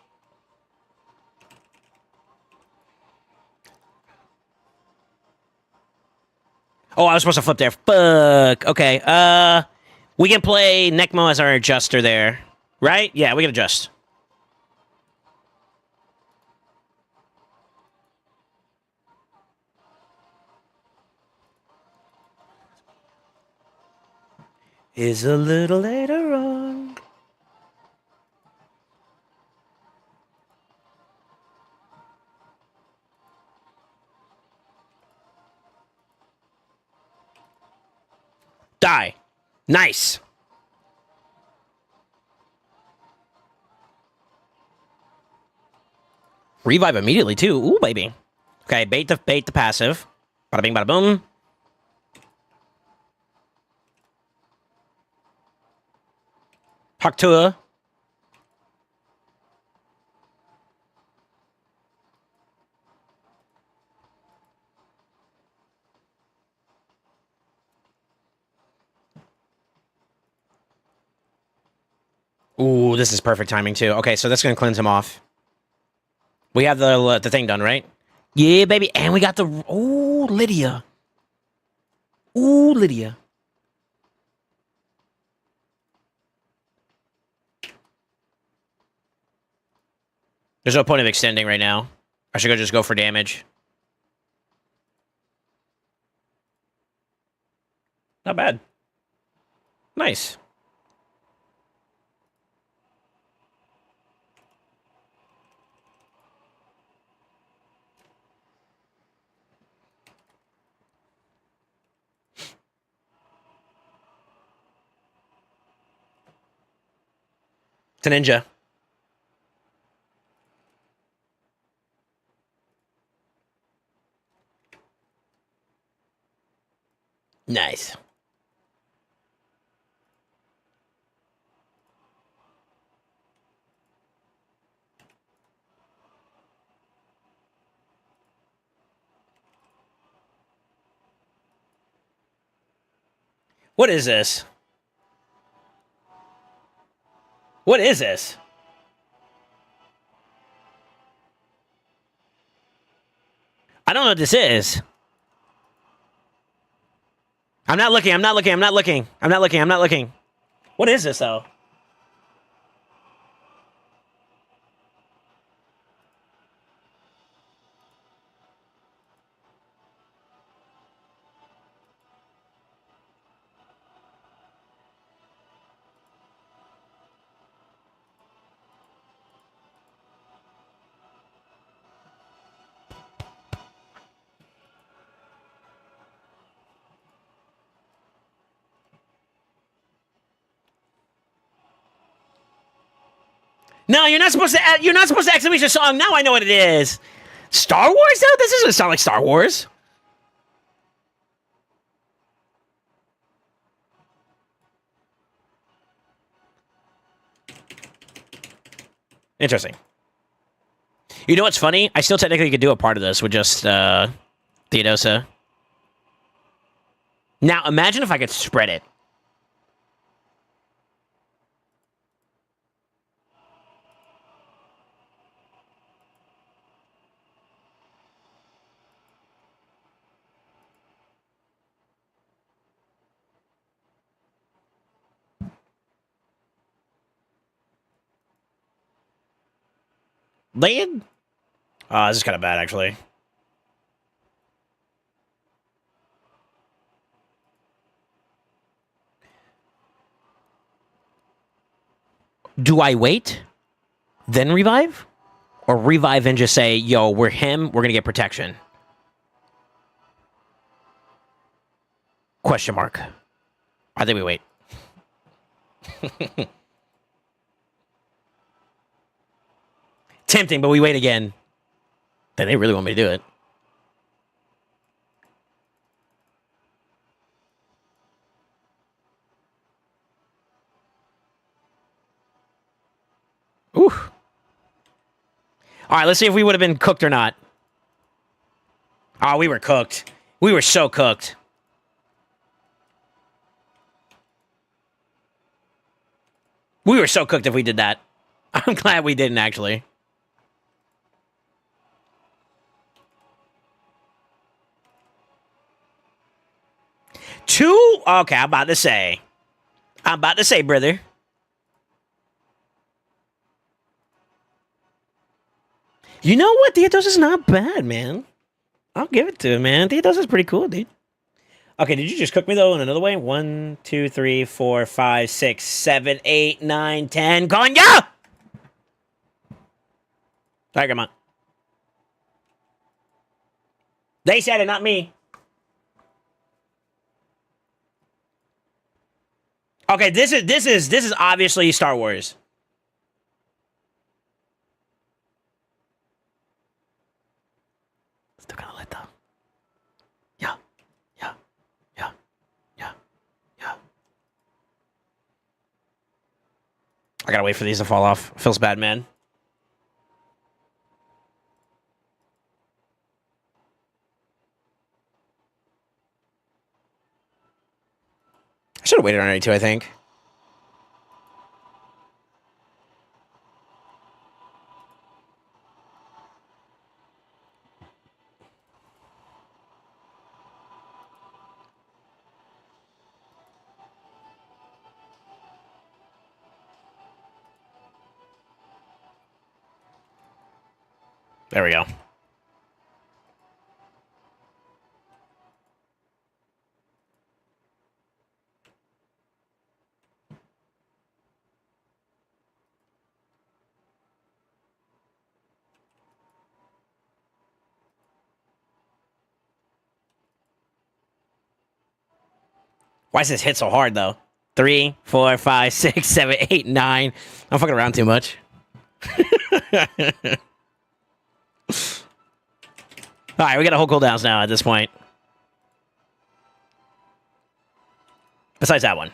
Oh, I was supposed to flip there. Fuck. Okay. We can play Necmo as our adjuster there. Right? Yeah, we can adjust. Is a little later on. Die. Nice. Revive immediately, too. Ooh, baby. Okay, bait the passive. Bada bing, bada boom. Haktua. Ooh, this is perfect timing, too. Okay, so that's going to cleanse him off. We have the thing done, right? Yeah, baby. And we got the... Ooh, Lydia. Ooh, Lydia. There's no point of extending right now. I should just go for damage. Not bad. Nice. It's a ninja. Nice. What is this? What is this? I don't know what this is. I'm not looking. I'm not looking. I'm not looking. I'm not looking. I'm not looking. What is this, though? No, you're not supposed to. You're not supposed to exclamation song. Now I know what it is. Star Wars? No, this doesn't sound like Star Wars. Interesting. You know what's funny? I still technically could do a part of this with just Theodosa. Now imagine if I could spread it. Laid? Oh, this is kind of bad, actually. Do I wait, then revive? Or revive and just say, yo, we're him, we're going to get protection? Question mark. I think we wait. Tempting, but we wait again. Then they really want me to do it. Ooh. All right, let's see if we would have been cooked or not. Oh, we were cooked. We were so cooked. We were so cooked if we did that. I'm glad we didn't, actually. Two? Okay, I'm about to say. Brother. You know what? Theodos is not bad, man. I'll give it to him, man. Theodos is pretty cool, dude. Okay, did you just cook me, though, in another way? 1, 2, 3, 4, 5, 6, 7, 8, 9, 10. Gonya! Sorry, come on. They said it, not me. Okay, this is obviously Star Wars. Still kind of lit though. Yeah. I gotta wait for these to fall off. Feels bad, man. I should have waited on 82, I think. There we go. Why does this hit so hard, though? 3, 4, 5, 6, 7, 8, 9. I'm fucking around too much. All right, we got a whole cooldowns now at this point. Besides that one.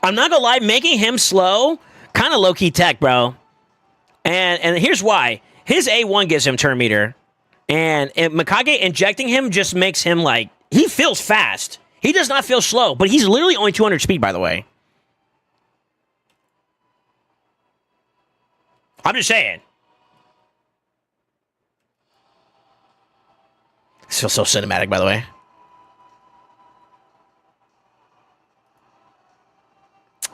I'm not gonna lie, making him slow, kind of low-key tech, bro. And here's why. His A1 gives him turn meter. And Mikage injecting him just makes him like, he feels fast. He does not feel slow, but he's literally only 200 speed, by the way. I'm just saying. This feels so cinematic, by the way.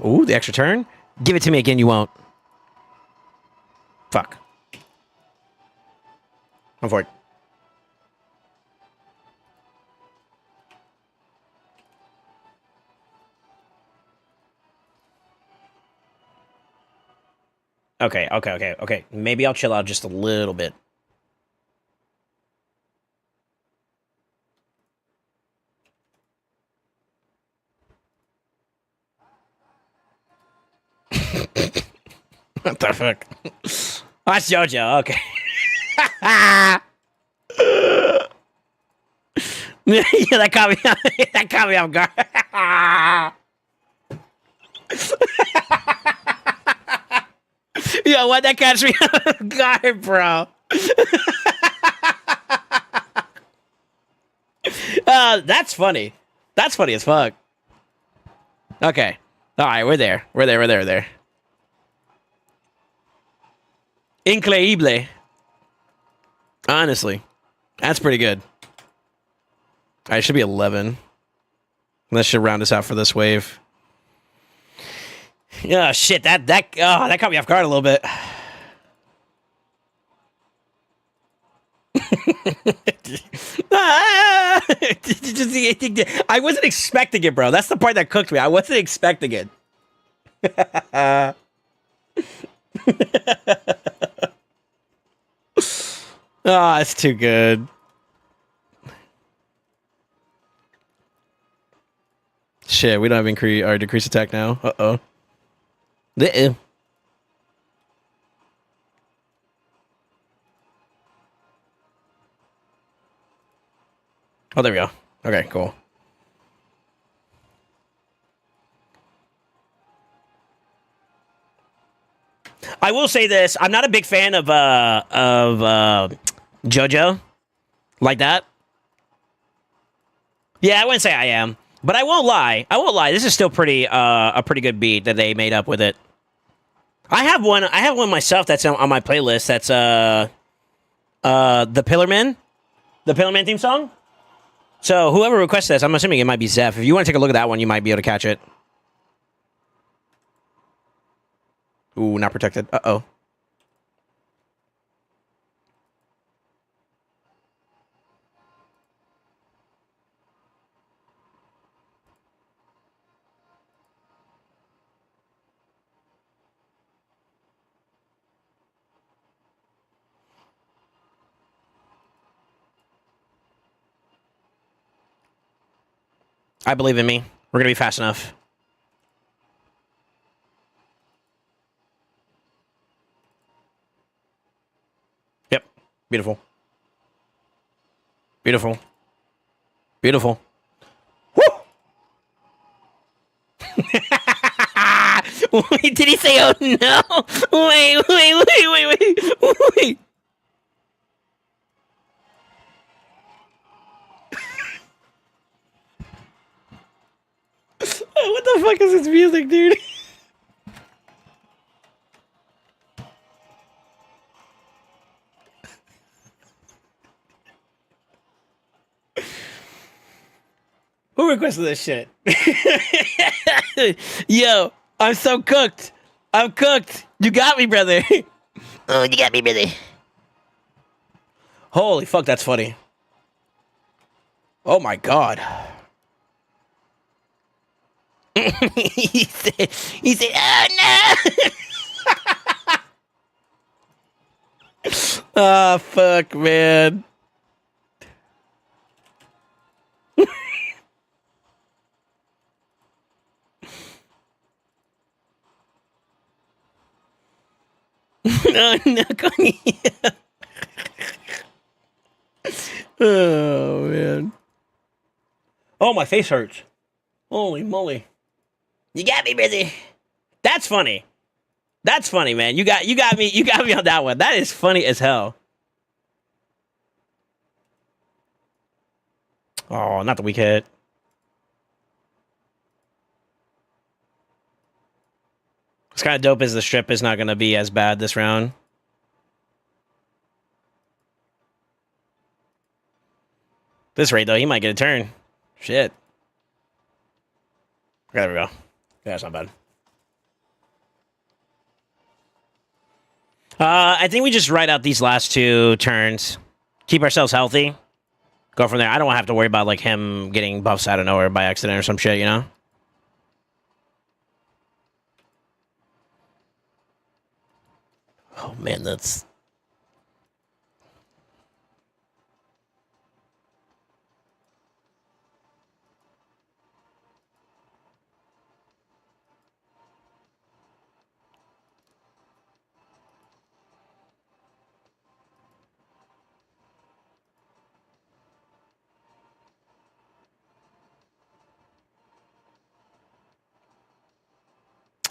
Ooh, the extra turn. Give it to me again, you won't. Fuck. I'm for it. Okay. Maybe I'll chill out just a little bit. What the fuck? Oh, that's JoJo. Okay. Yeah, that caught me. That caught me off guard. Yo, what? That catch me off guard, bro. That's funny. That's funny as fuck. Okay. All right, we're there. We're there. Increíble. Honestly, that's pretty good. All right, it should be 11. That should round us out for this wave. Yeah, shit. That caught me off guard a little bit. I wasn't expecting it, bro. That's the part that cooked me. I wasn't expecting it. Oh, it's too good. Shit, we don't have increase or decrease attack now. Uh-oh. Oh, there we go. Okay, cool. I will say this. I'm not a big fan of JoJo like that. Yeah, I wouldn't say I am. But I won't lie. This is still pretty a pretty good beat that they made up with it. I have one myself that's on my playlist. That's the Pillarman. The Pillarman theme song. So whoever requested this, I'm assuming it might be Zeph. If you want to take a look at that one, you might be able to catch it. Ooh, not protected. Uh-oh. I believe in me. We're going to be fast enough. Yep. Beautiful. Beautiful. Beautiful. Woo! Wait, did he say, oh no? Wait. What the fuck is this music, dude? Who requested this shit? Yo, I'm so cooked. I'm cooked. You got me, brother. Oh, you got me, brother. Holy fuck, that's funny. Oh my god. he said, oh no. Oh, fuck, man. No, no, oh, man. Oh, my face hurts. Holy moly. You got me, brother. That's funny. That's funny, man. You got me on that one. That is funny as hell. Oh, not the weak hit. It's kind of dope as the strip is not going to be as bad this round. This rate, though, he might get a turn. Shit. Okay, there we go. Yeah, that's not bad. I think we just write out these last two turns. Keep ourselves healthy. Go from there. I don't have to worry about, like, him getting buffs out of nowhere by accident or some shit, you know? Oh, man, that's...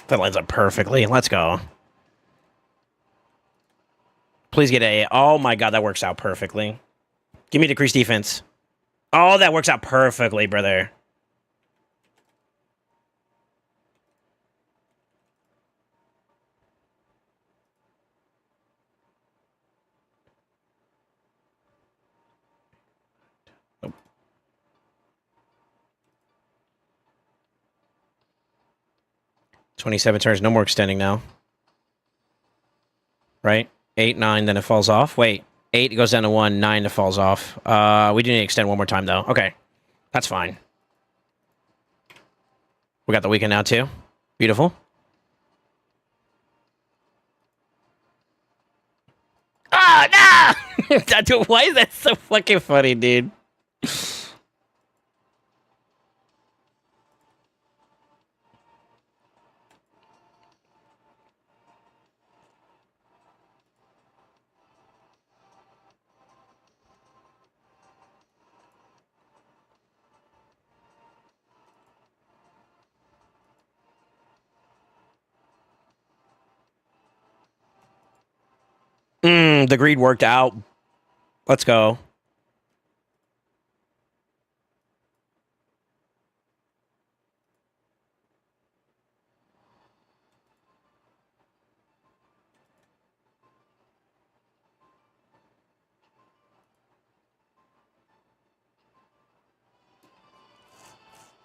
That lines up perfectly. Let's go. Please get a... Oh, my God, that works out perfectly. Give me decreased defense. Oh, that works out perfectly, brother. Nope. 27 turns. No more extending now. Right? 8, 9, then it falls off. Wait. 8 goes down to 1, 9 it falls off. We do need to extend one more time, though. Okay. That's fine. We got the weekend now, too. Beautiful. Oh, no! Why is that so fucking funny, dude? The greed worked out. Let's go.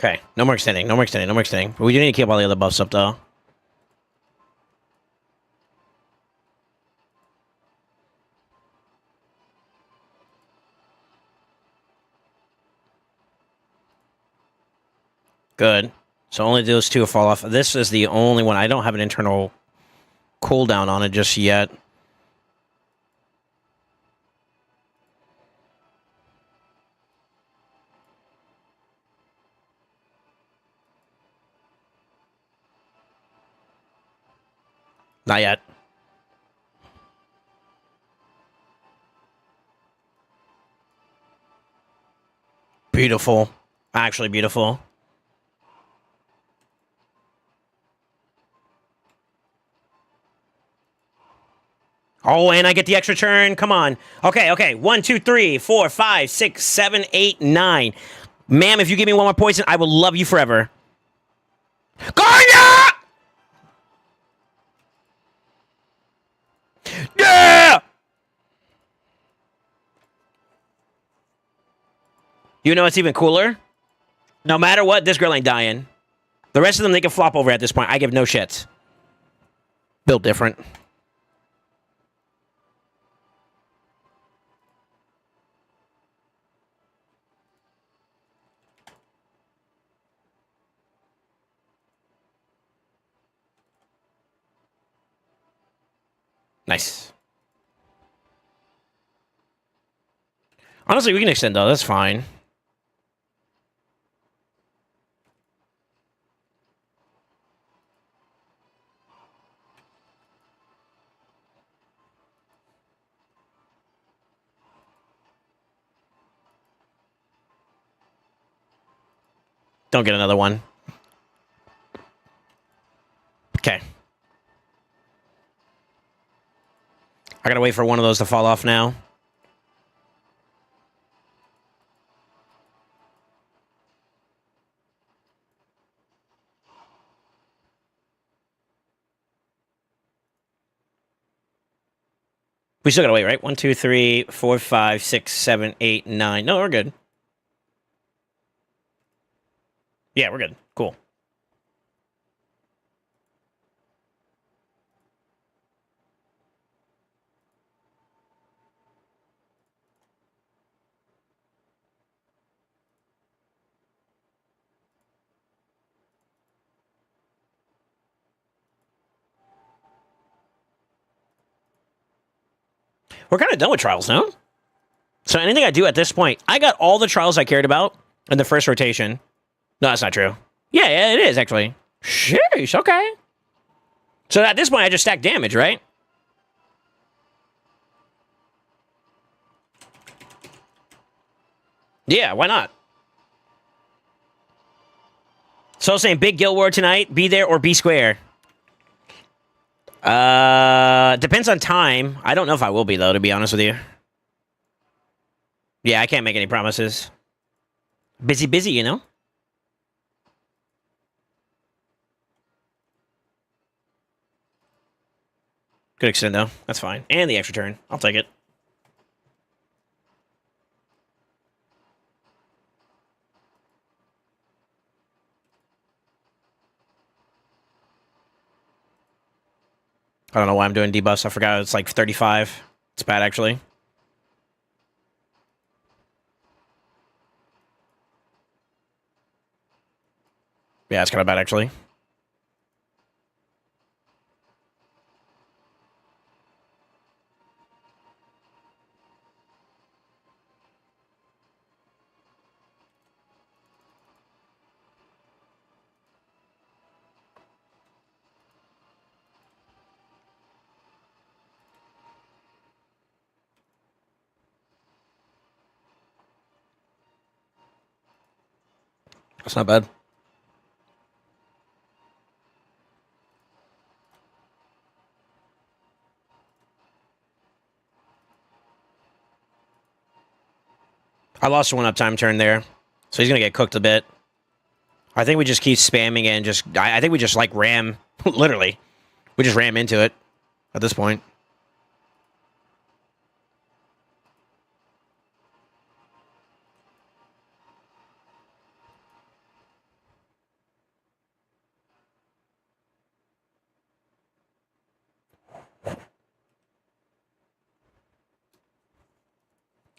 Okay. No more extending. No more extending. No more extending. But we do need to keep all the other buffs up, though. Good. So only those two fall off. This is the only one. I don't have an internal cooldown on it just yet. Not yet. Beautiful. Actually beautiful. Oh, and I get the extra turn. Come on. Okay, okay. 1, 2, 3, 4, 5, 6, 7, 8, 9. Ma'am, if you give me one more poison, I will love you forever. Garnia! Yeah! You know what's even cooler? No matter what, this girl ain't dying. The rest of them, they can flop over at this point. I give no shits. Built different. Nice. Honestly, we can extend though. That's fine. Don't get another one. Okay. I gotta wait for one of those to fall off now. We still gotta wait, right? 1, 2, 3, 4, 5, 6, 7, 8, 9. No, we're good. Yeah, we're good. Cool. We're kind of done with trials, no? So anything I do at this point, I got all the trials I cared about in the first rotation. No, that's not true. Yeah, it is, actually. Sheesh, okay. So at this point, I just stack damage, right? Yeah, why not? SoulSaint, big guild war tonight. Be there or be square. Depends on time. I don't know if I will be, though, to be honest with you. Yeah, I can't make any promises. Busy, you know? Good extendo. That's fine. And the extra turn. I'll take it. I don't know why I'm doing debuffs. I forgot it's like 35. It's bad, actually. Yeah, it's kind of bad, actually. That's not bad. I lost one uptime turn there, so he's going to get cooked a bit. I think we just keep spamming it and just... I think we just, like, ram... literally. We just ram into it at this point.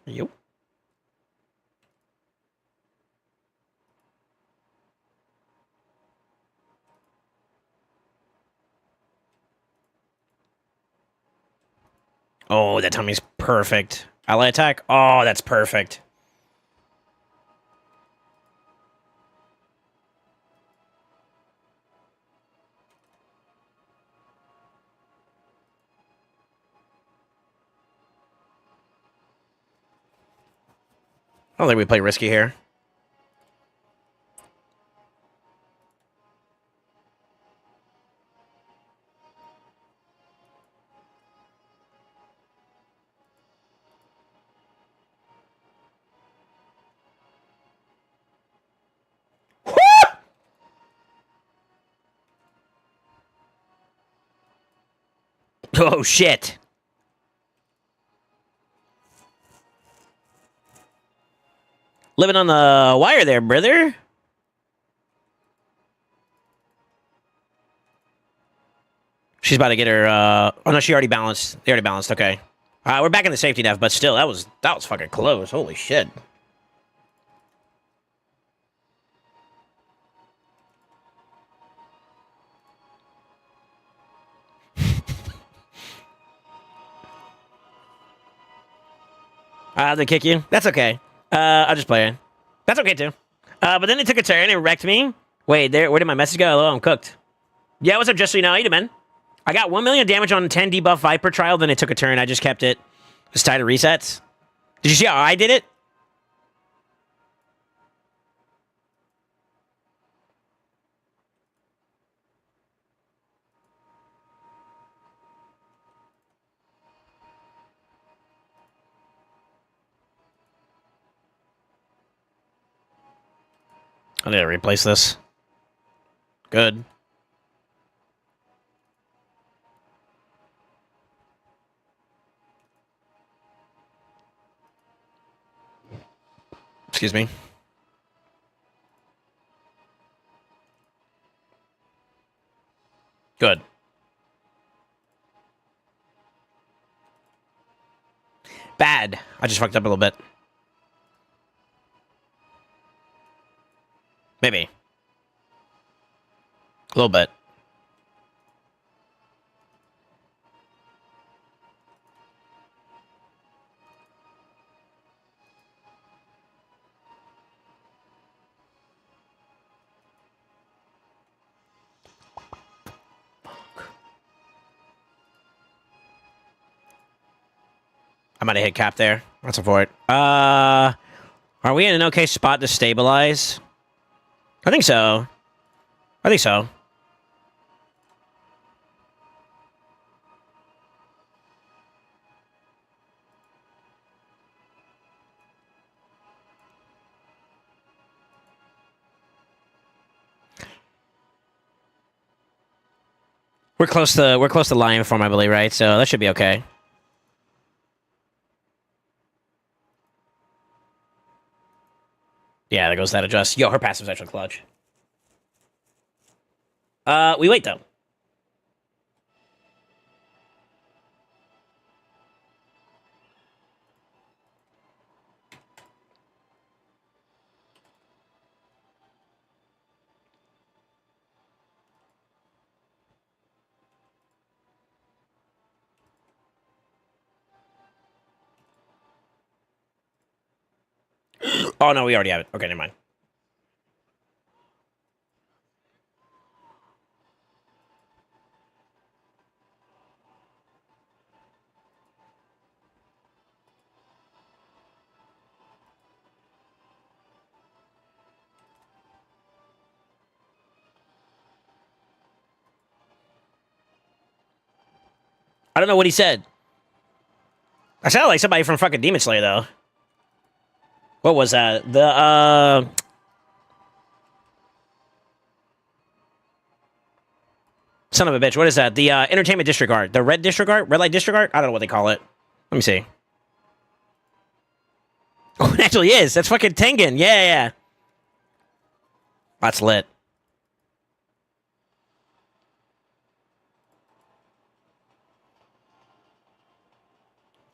Yep. Oh, that tummy's perfect. Ally attack. Oh, that's perfect. I don't think we play risky here. Oh, shit. Living on the wire there, brother. She's about to get her, oh, no, she already balanced. They already balanced, okay. We're back in the safety def, but still, that was fucking close. Holy shit. I have to kick you. That's okay. I'll just play it. That's okay too. But then they took a turn and wrecked me. Wait, where did my message go? Hello, I'm cooked. Yeah, what's up, just so you know? How you doing, man? I got 1 million damage on 10 debuff Viper trial, then it took a turn. I just kept it. Just tied to resets. Did you see how I did it? I need to replace this. Good. Excuse me. Good. Bad. I just fucked up a little bit. Maybe. A little bit. I might have hit cap there. That's for it. Are we in an okay spot to stabilize? I think so. I think so. We're close to lion form, I believe, right? So that should be okay. Yeah, there goes that adjust. Yo, her passive's actually clutch. We wait though. Oh no, we already have it. Okay, never mind. I don't know what he said. I sounded like somebody from fucking Demon Slayer, though. What was that? Son of a bitch. What is that? The Entertainment Disregard. The Red Disregard? Red Light Disregard? I don't know what they call it. Let me see. Oh, it actually is. That's fucking Tengen. Yeah. That's lit.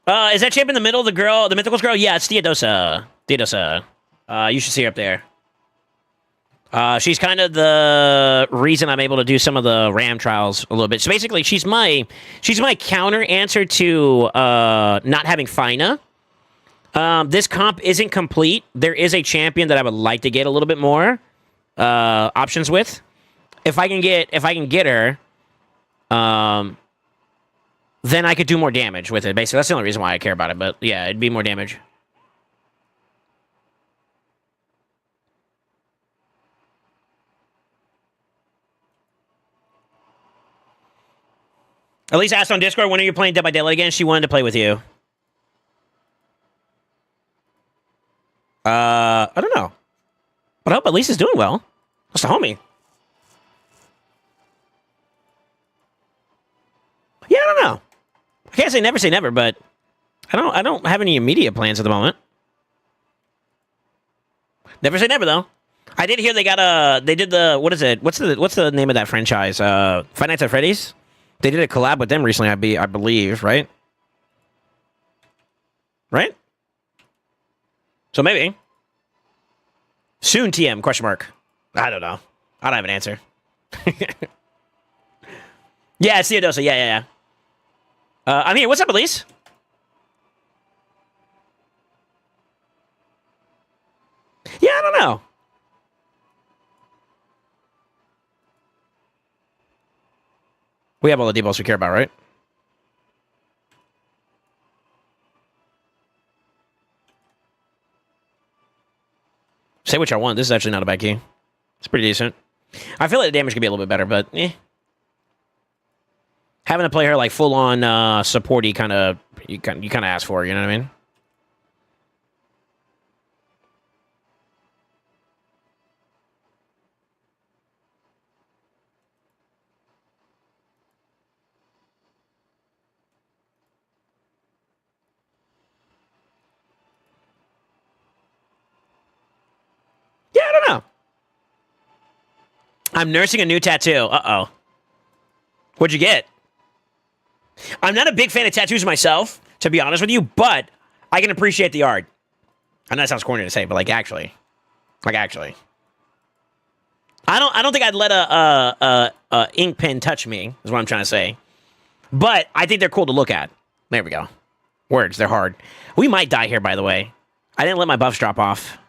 Is that champ in the middle? The girl, the Mythicals girl? Yeah, it's Theodosa. You should see her up there. She's kind of the reason I'm able to do some of the RAM trials a little bit. So basically, she's my counter answer to not having Fina. This comp isn't complete. There is a champion that I would like to get a little bit more options with. If I can get her, then I could do more damage with it. Basically, that's the only reason why I care about it. But yeah, it'd be more damage. At least asked on Discord, when are you playing Dead by Daylight again? She wanted to play with you. I don't know. But I hope at least is doing well. That's the homie. Yeah, I don't know. I can't say never, but I don't have any immediate plans at the moment. Never say never, though. I did hear they did the, what is it? What's the name of that franchise? Five Nights at Freddy's? They did a collab with them recently, I believe, right? Right? So maybe. Soon TM, question mark. I don't know. I don't have an answer. Yeah, it's Theodosa. Yeah. I'm here. What's up, Elise? Yeah, I don't know. We have all the debuffs we care about, right? Say what y'all want. This is actually not a bad key. It's pretty decent. I feel like the damage could be a little bit better, but having to play her like full on supporty kind of you kind of ask for. You know what I mean? Yeah, I don't know. I'm nursing a new tattoo. Uh-oh. What'd you get? I'm not a big fan of tattoos myself, to be honest with you, but I can appreciate the art. I know that sounds corny to say, but like actually. I don't think I'd let a ink pen touch me, is what I'm trying to say. But I think they're cool to look at. There we go. Words, they're hard. We might die here, by the way. I didn't let my buffs drop off.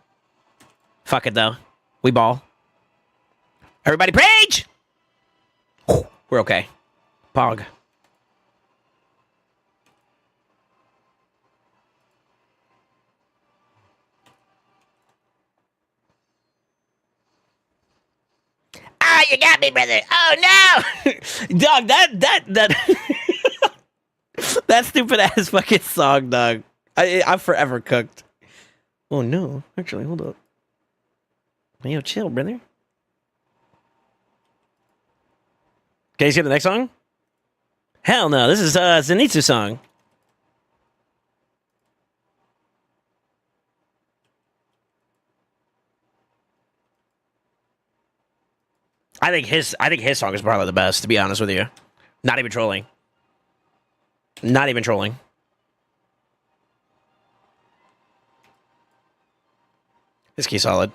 Fuck it, though. We ball. Everybody page! We're okay. Pog. Ah, you got me, brother. Oh, no! Dog, that that stupid ass fucking song, dog. I'm forever cooked. Oh, no. Actually, hold up. Yo, chill, brother. Can you see the next song? Hell no, this is Zenitsu's song. I think his song is probably the best, to be honest with you. Not even trolling. Not even trolling. This key's solid.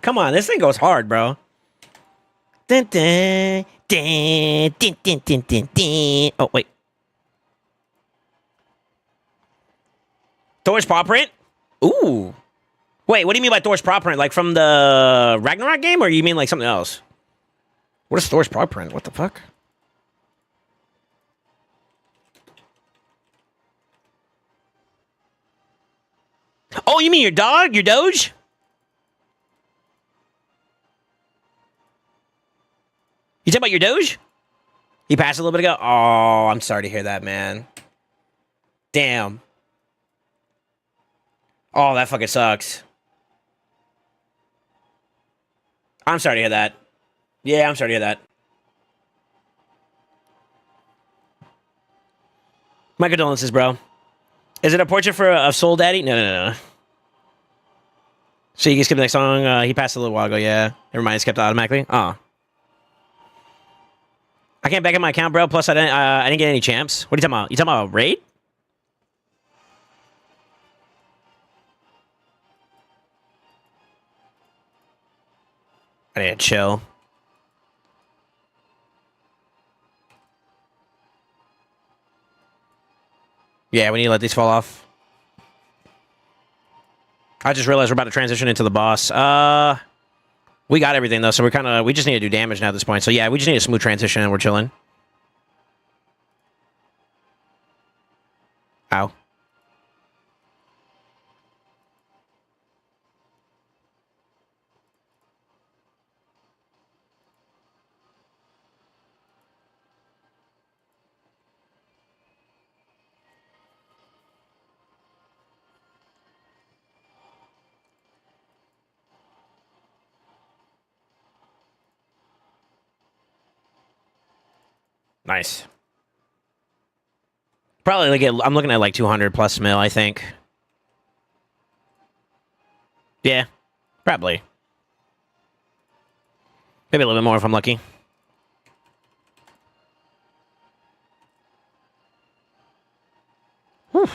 Come on, this thing goes hard, bro. Dun, dun, dun, dun, dun, dun, dun, dun. Oh, wait. Thor's paw print? Ooh. Wait, what do you mean by Thor's paw print? Like from the Ragnarok game, or you mean like something else? What is Thor's paw print? What the fuck? Oh, you mean your dog? Your Doge? You talking about your Doge? He passed a little bit ago? Oh, I'm sorry to hear that, man. Damn. Oh, that fucking sucks. I'm sorry to hear that. Yeah, I'm sorry to hear that. My condolences, bro. Is it a portrait for a Soul Daddy? No. So you can skip the next song. He passed a little while ago, yeah. Never mind, skipped automatically. Oh. I can't back up my account, bro. Plus, I didn't get any champs. What are you talking about? You talking about raid? I need to chill. Yeah, we need to let these fall off. I just realized we're about to transition into the boss. We got everything though, so we just need to do damage now at this point. So yeah, we just need a smooth transition and we're chilling. Ow. Nice. Probably I'm looking at like 200 plus mil, I think. Yeah, probably. Maybe a little bit more if I'm lucky. Whew.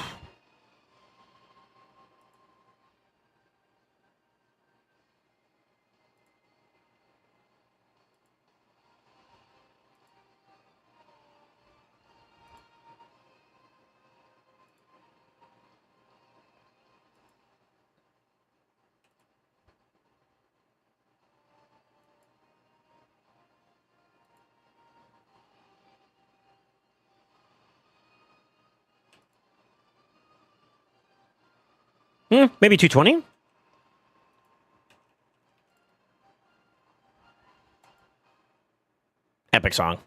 Maybe 220. Epic song.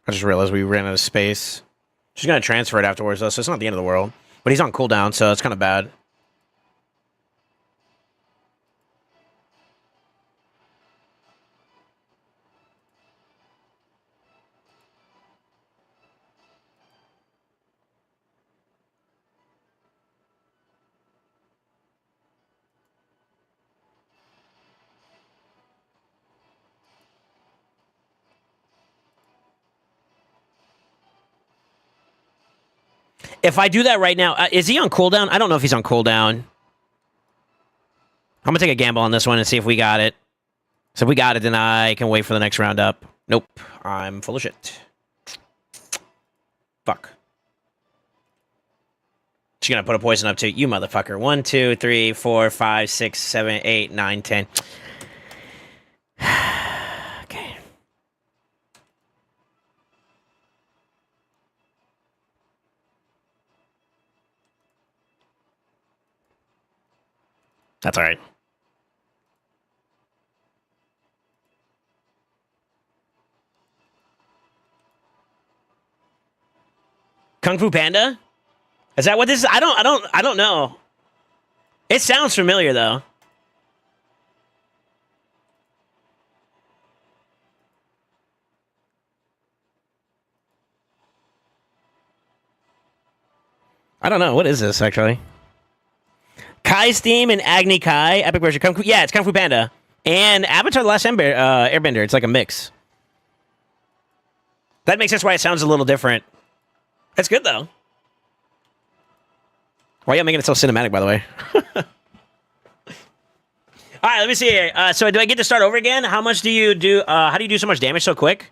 I just realized we ran out of space. She's gonna transfer it afterwards, though, so it's not the end of the world. But he's on cooldown, so it's kind of bad. If I do that right now, is he on cooldown? I don't know if he's on cooldown. I'm gonna take a gamble on this one and see if we got it. So if we got it, then I can wait for the next round up. Nope. I'm full of shit. Fuck. She's gonna put a poison up too. You motherfucker. 1, 2, 3, 4, 5, 6, 7, 8, 9, 10. Okay. That's all right. Kung Fu Panda? Is that what this is? I don't know. It sounds familiar though. I don't know. What is this actually? Kai's theme and Agni Kai, epic version. Kung Fu, yeah, it's Kung Fu Panda. And Avatar The Last Airbender. It's like a mix. That makes sense why it sounds a little different. That's good though. Why are you making it so cinematic, by the way? All right, let me see here. So do I get to start over again? How much do you do? How do you do so much damage so quick?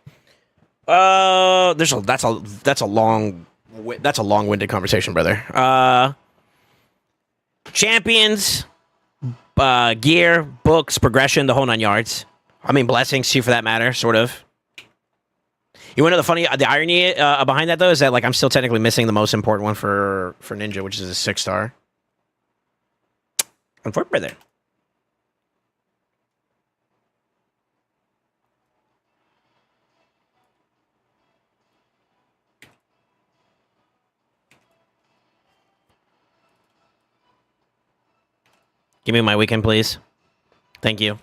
That's a long-winded conversation, brother. Champions, gear, books, progression, the whole 9 yards. I mean, blessings too, for that matter, sort of. You want to know the irony behind that though is that like I'm still technically missing the most important one for Ninja, which is a 6-star. Unfortunate there. Give me my weekend, please. Thank you.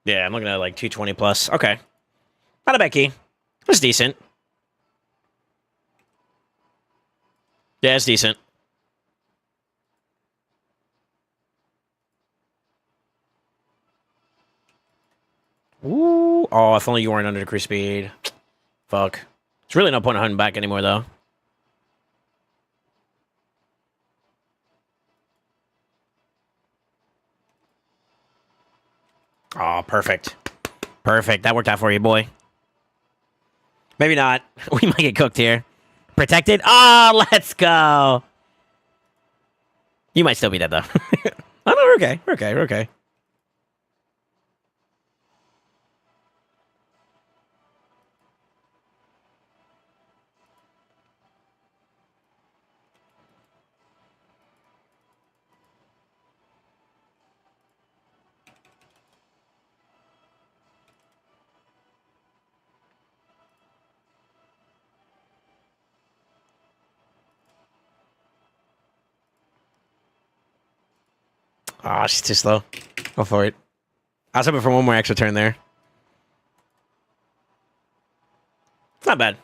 Yeah, I'm looking at like 220 plus. Okay. Not a bad key. It's decent. Yeah, it's decent. Ooh. Oh, if only you weren't under decrease speed. Fuck. It's really no point in hunting back anymore, though. Oh, perfect. Perfect. That worked out for you, boy. Maybe not. We might get cooked here. Protected? Oh, let's go. You might still be dead, though. Oh, no, we're okay. We're okay. We're okay. Oh, she's too slow. Go for it. I was hoping for one more extra turn there. It's not bad.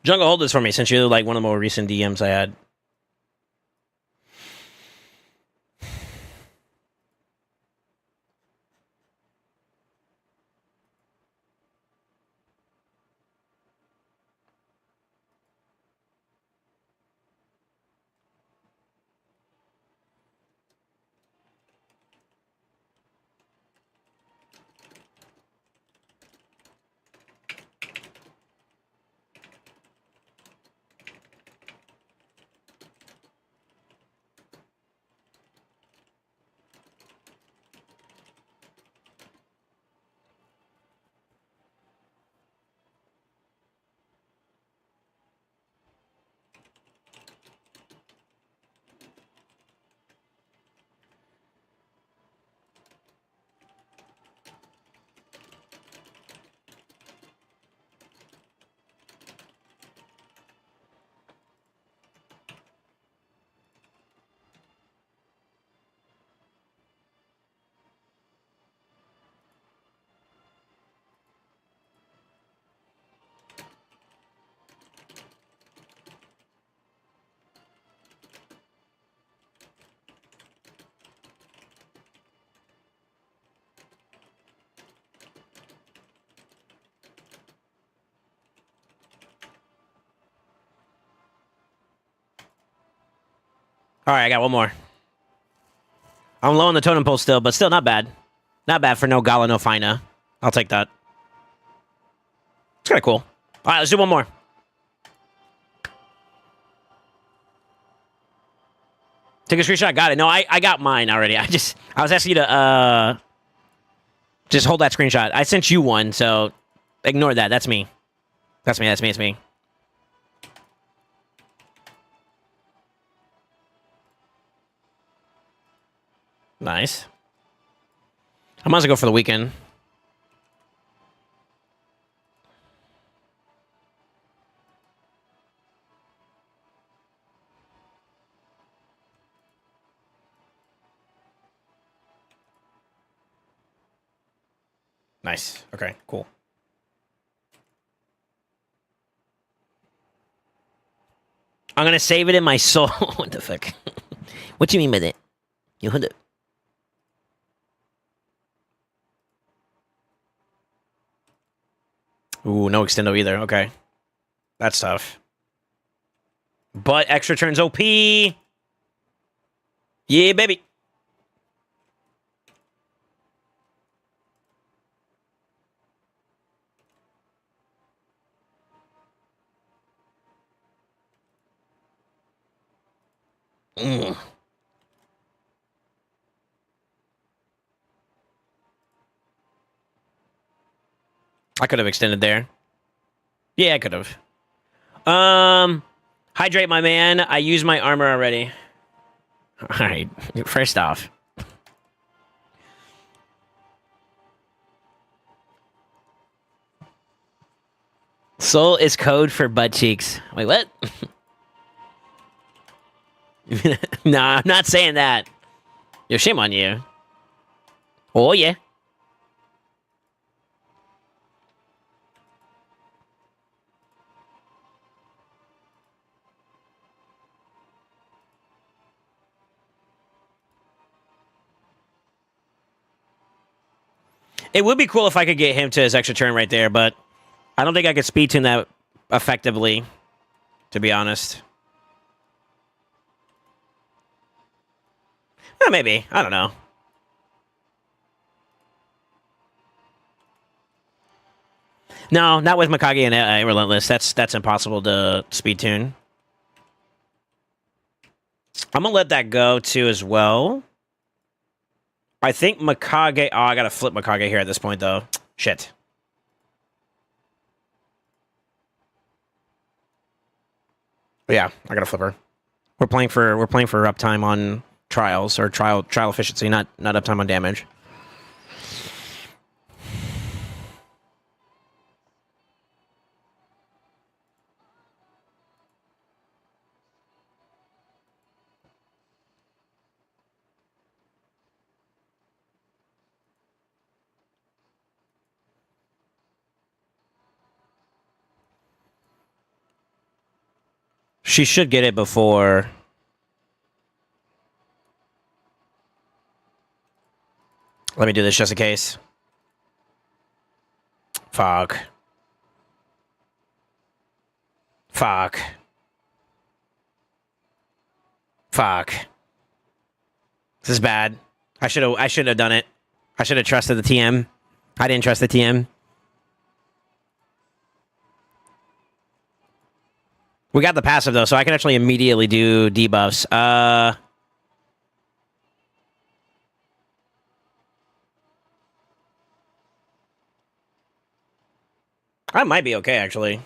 Jungle, hold this for me since you're like one of the more recent DMs I had. All right, I got one more. I'm low on the totem pole still, but still not bad. Not bad for no Gala, no Fina. I'll take that. It's kind of cool. All right, let's do one more. Take a screenshot. Got it. No, I got mine already. I was asking you to just hold that screenshot. I sent you one, so ignore that. That's me. That's me. That's me. It's me. Nice. I might as well go for the weekend. Nice. Okay, cool. I'm gonna save it in my soul. What the fuck? What do you mean by that? You hold it. Ooh, no extendo either. Okay. That's tough. But extra turns OP. Yeah, baby. Mm. I could have extended there. Yeah, I could have. Hydrate, my man. I used my armor already. All right. First off. Soul is code for butt cheeks. Wait, what? No, I'm not saying that. Yo, shame on you. Oh, yeah. It would be cool if I could get him to his extra turn right there, but I don't think I could speed tune that effectively, to be honest. Maybe. I don't know. No, not with Mikage and Relentless. That's impossible to speed tune. I'm gonna let that go too as well. I think Mikage. Oh, I gotta flip Mikage here at this point though. Shit. But yeah, I gotta flip her. We're playing for uptime on trials or trial efficiency, not uptime on damage. She should get it before. Let me do this just in case. Fuck. Fuck. Fuck. This is bad. I shouldn't have done it. I should have trusted the TM. I didn't trust the TM. We got the passive though, so I can actually immediately do debuffs. I might be okay actually.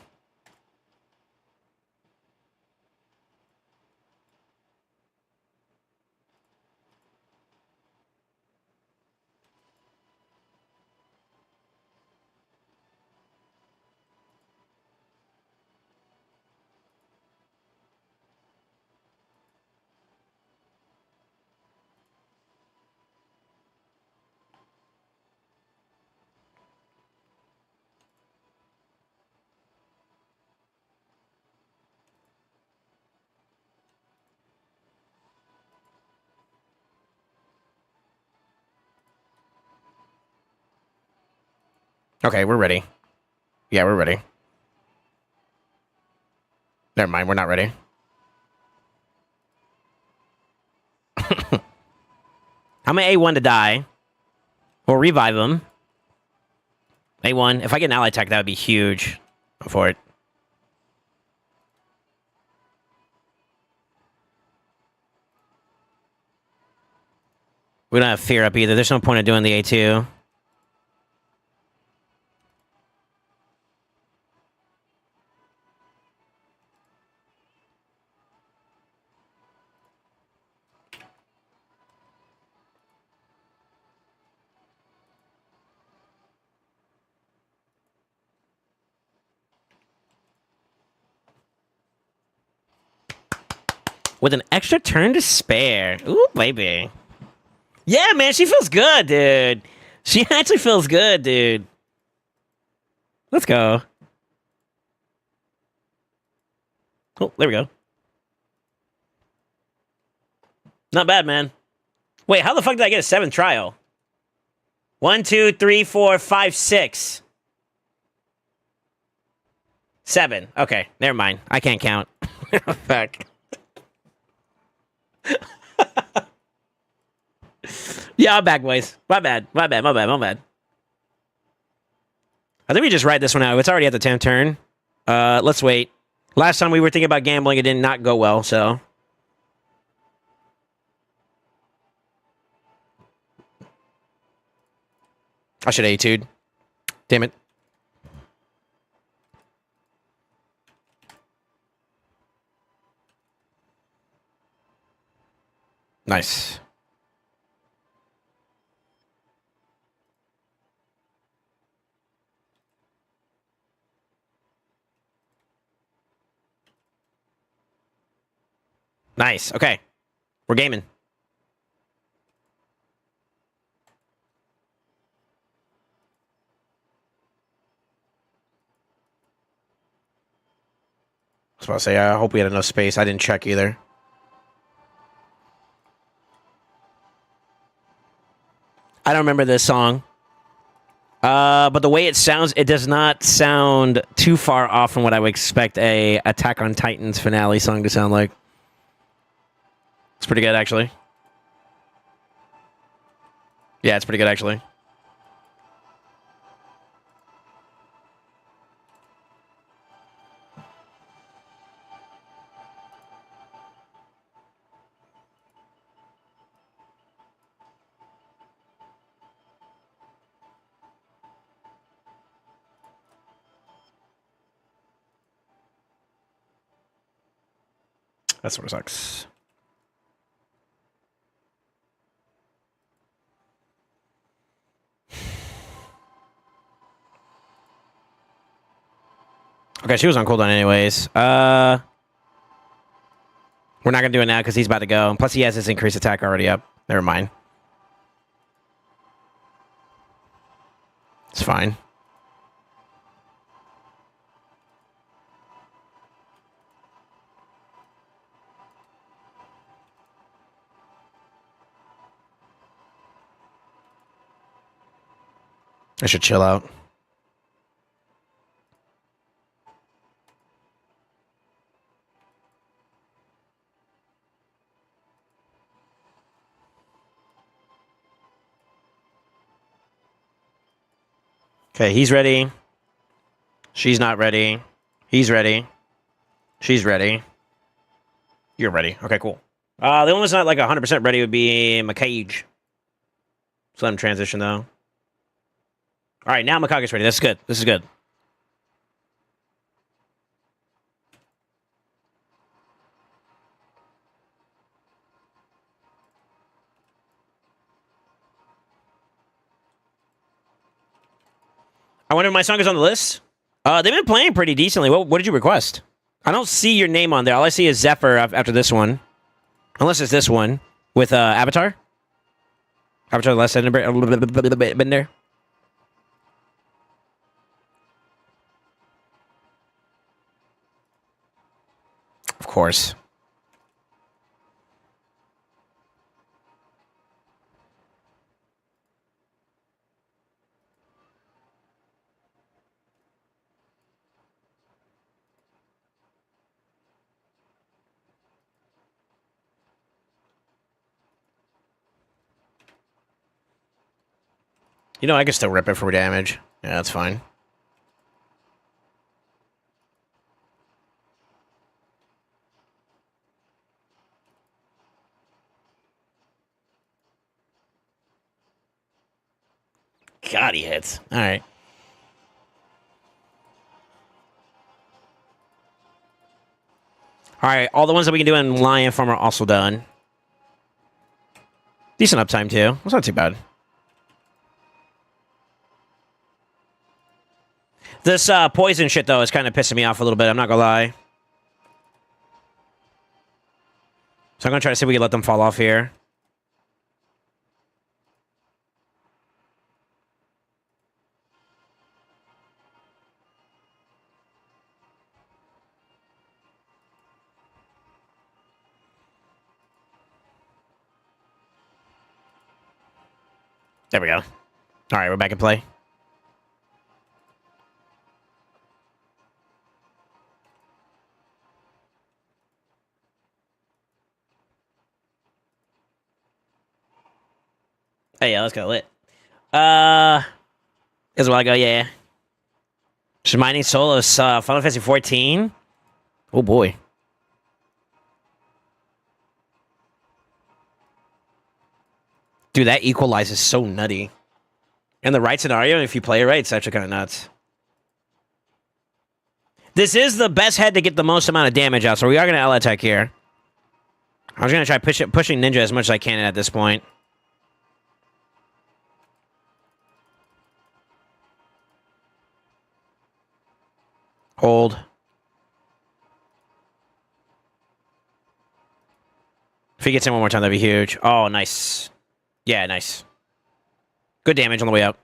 Okay, we're ready. Yeah, we're ready. Never mind, we're not ready. I'm an A1 to die. We'll revive him. A1. If I get an ally attack, that would be huge. Go for it. We don't have fear up either. There's no point in doing the A2. With an extra turn to spare. Ooh, baby. Yeah, man, she feels good, dude. She actually feels good, dude. Let's go. Oh, there we go. Not bad, man. Wait, how the fuck did I get a 7th trial? 1, 2, 3, 4, 5, 6. 7. Okay, never mind. I can't count. Fuck. Yeah, I'm back, boys. My bad. I think we just ride this one out. It's already at the 10th turn. Let's wait. Last time we were thinking about gambling, it did not go well, so. I should have A2'd. Damn it. Nice. Nice. Okay. We're gaming. I was about to say, I hope we had enough space. I didn't check either. I don't remember this song. But the way it sounds, it does not sound too far off from what I would expect a Attack on Titan's finale song to sound like. It's pretty good, actually. Yeah, it's pretty good, actually. That sort of sucks. Okay, she was on cooldown anyways. We're not gonna do it now because he's about to go. Plus, he has his increased attack already up. Never mind. It's fine. I should chill out. Okay, he's ready. She's not ready. He's ready. She's ready. You're ready. Okay, cool. The only one's not like 100% ready would be Macage. So let him transition though. All right, now Makage's ready. That's good. This is good. I wonder if my song is on the list. They've been playing pretty decently. What did you request? I don't see your name on there. All I see is Zephyr after this one. Unless it's this one with Avatar. Avatar the Last Bender. Of course. You know, I can still rip it for damage. Yeah, that's fine. God, he hits. All right. All right, all the ones that we can do in Lion Farm are also done. Decent uptime, too. That's not too bad. This poison shit, though, is kind of pissing me off a little bit. I'm not gonna lie. So I'm gonna try to see if we can let them fall off here. There we go. All right, we're back in play. Hey, yeah, let's go lit. Is where I go, yeah. She's mining solos, Final Fantasy 14. Oh boy. Dude, that equalizes so nutty. And the right scenario, if you play it right, it's actually kind of nuts. This is the best head to get the most amount of damage out, so we are going to L-attack here. I was going to try pushing Ninja as much as I can at this point. Hold. If he gets in one more time, that'd be huge. Oh, nice. Yeah, nice. Good damage on the way out.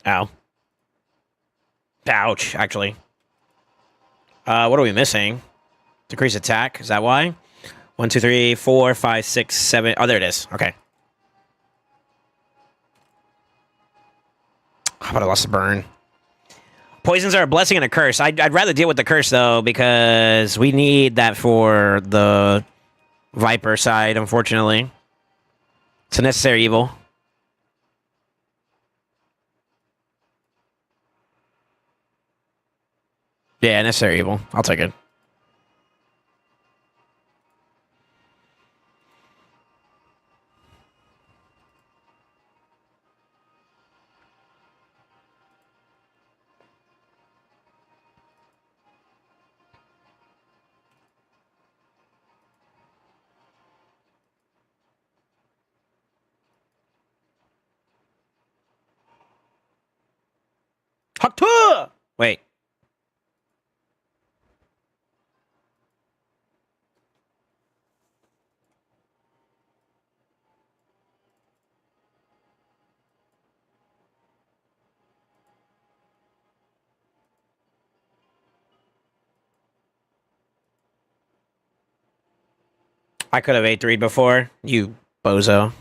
Ow. Ouch, actually. What are we missing? Decrease attack. Is that why? 1, 2, 3, 4, 5, 6, 7. Oh, there it is. Okay. How about I lost the burn? Poisons are a blessing and a curse. I'd rather deal with the curse, though, because we need that for the Viper side, unfortunately. It's a necessary evil. Yeah, necessary evil. I'll take it. Haktua! Wait. I could have A3'd before. You bozo.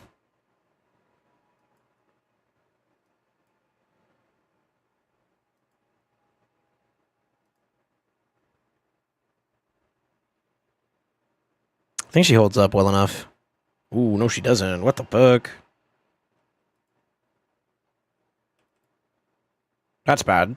I think she holds up well enough. Ooh, no, she doesn't. What the fuck? That's bad.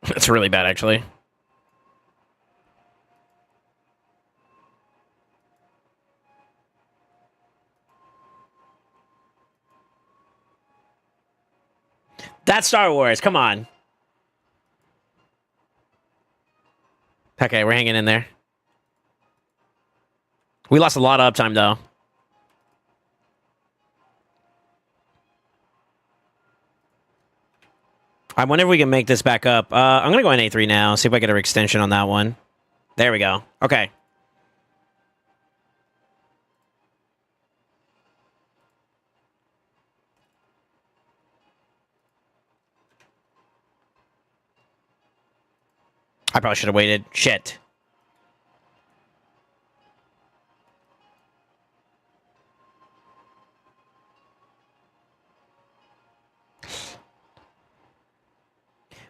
It's really bad, actually. That's Star Wars. Come on. Okay, we're hanging in there. We lost a lot of uptime, though. I wonder if we can make this back up. I'm going to go in A3 now. See if I get an extension on that one. There we go. Okay. I probably should have waited. Shit.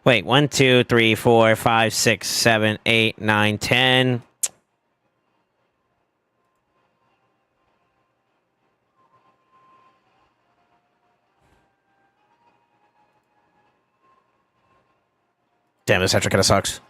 Wait, 1, 2, 3, 4, 5, 6, 7, 8, 9, 10. Damn, this hatcher kind of sucks.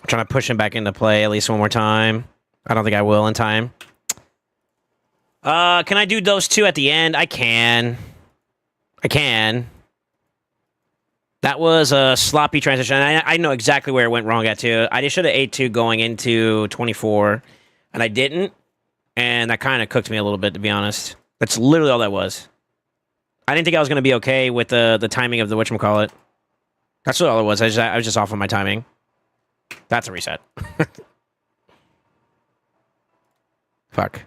I'm trying to push him back into play at least one more time. I don't think I will in time. Can I do those two at the end? I can. I can. That was a sloppy transition. I know exactly where it went wrong at, too. I just should have A2 going into 24, and I didn't. And that kind of cooked me a little bit, to be honest. That's literally all that was. I didn't think I was going to be okay with the timing of the whatchamacallit. That's all it was. I was just off on my timing. That's a reset. Fuck.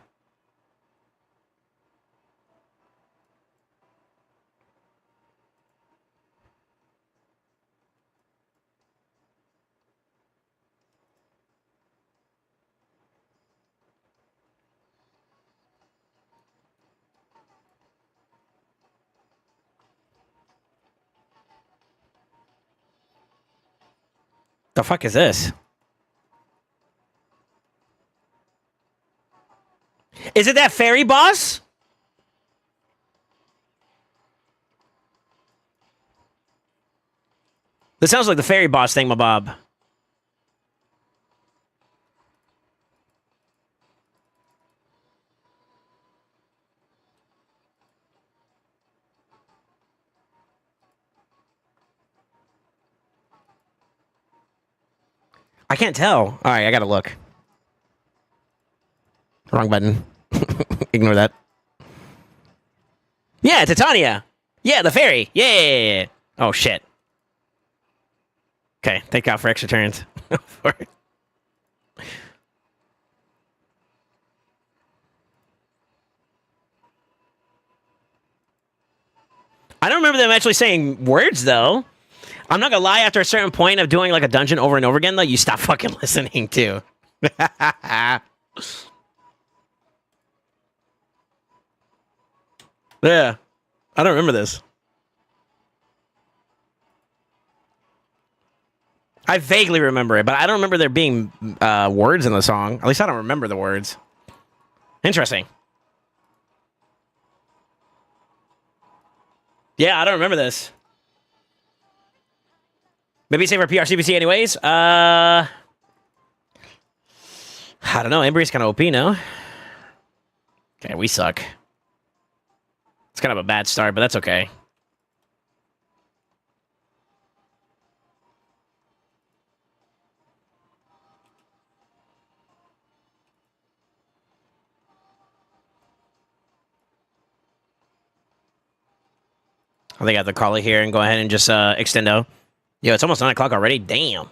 The fuck is this? Is it that fairy boss? This sounds like the fairy boss thing, my bob. I can't tell. All right, I gotta look. Wrong button. Ignore that. Yeah, Titania. Yeah, the fairy. Yeah. Oh, shit. Okay, thank God for extra turns. I don't remember them actually saying words, though. I'm not gonna lie, after a certain point of doing like a dungeon over and over again, though, you stop fucking listening too. Yeah. I don't remember this. I vaguely remember it, but I don't remember there being words in the song. At least I don't remember the words. Interesting. Yeah, I don't remember this. Maybe save our PRCBC anyways. I don't know. Embry's kind of OP, no? Okay, we suck. It's kind of a bad start, but that's okay. I think I have to call it here and go ahead and just extendo. Yo, it's almost 9 o'clock already. Damn.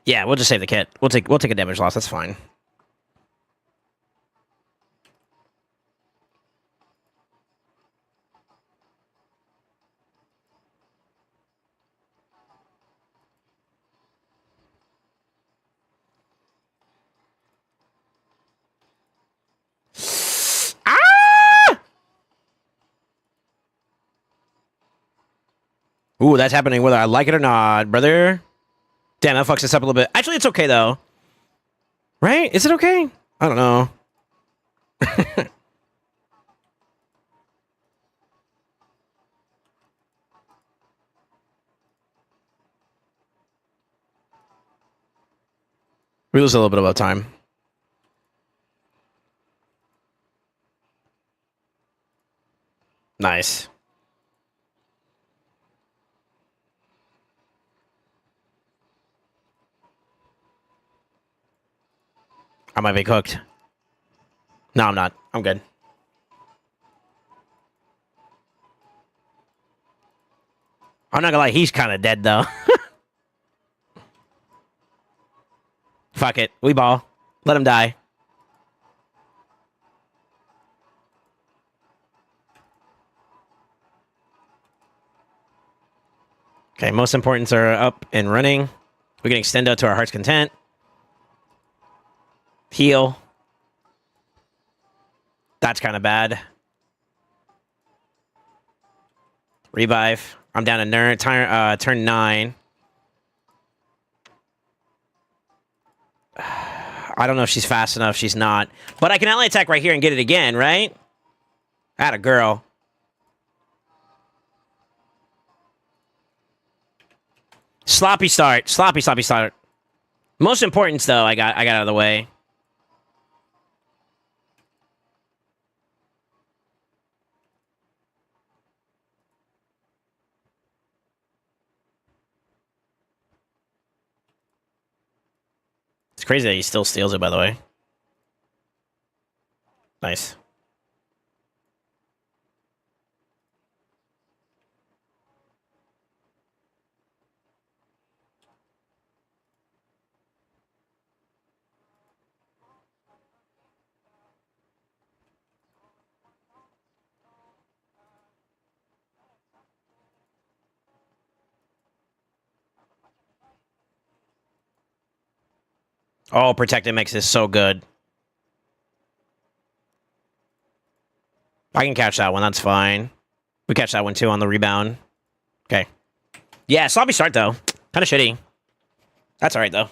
Yeah, we'll just save the kit. We'll take a damage loss. That's fine. Ah! Ooh, that's happening whether I like it or not, brother. Damn, that fucks us up a little bit. Actually, it's okay though. Right? Is it okay? I don't know. We lose a little bit of our time. Nice. I might be cooked. No, I'm not. I'm good. I'm not gonna lie, he's kind of dead though. Fuck it. We ball. Let him die. Okay, most importants are up and running. We can extend out to our heart's content. Heal. That's kind of bad. Revive. I'm down to turn 9. I don't know if she's fast enough. She's not. But I can ally attack right here and get it again, right? Atta girl. Sloppy start. Sloppy start. Most importance, though, I got out of the way. It's crazy that he still steals it, by the way. Nice. Oh, protected makes this so good. I can catch that one. That's fine. We catch that one, too, on the rebound. Okay. Yeah, sloppy start, though. Kind of shitty. That's all right, though.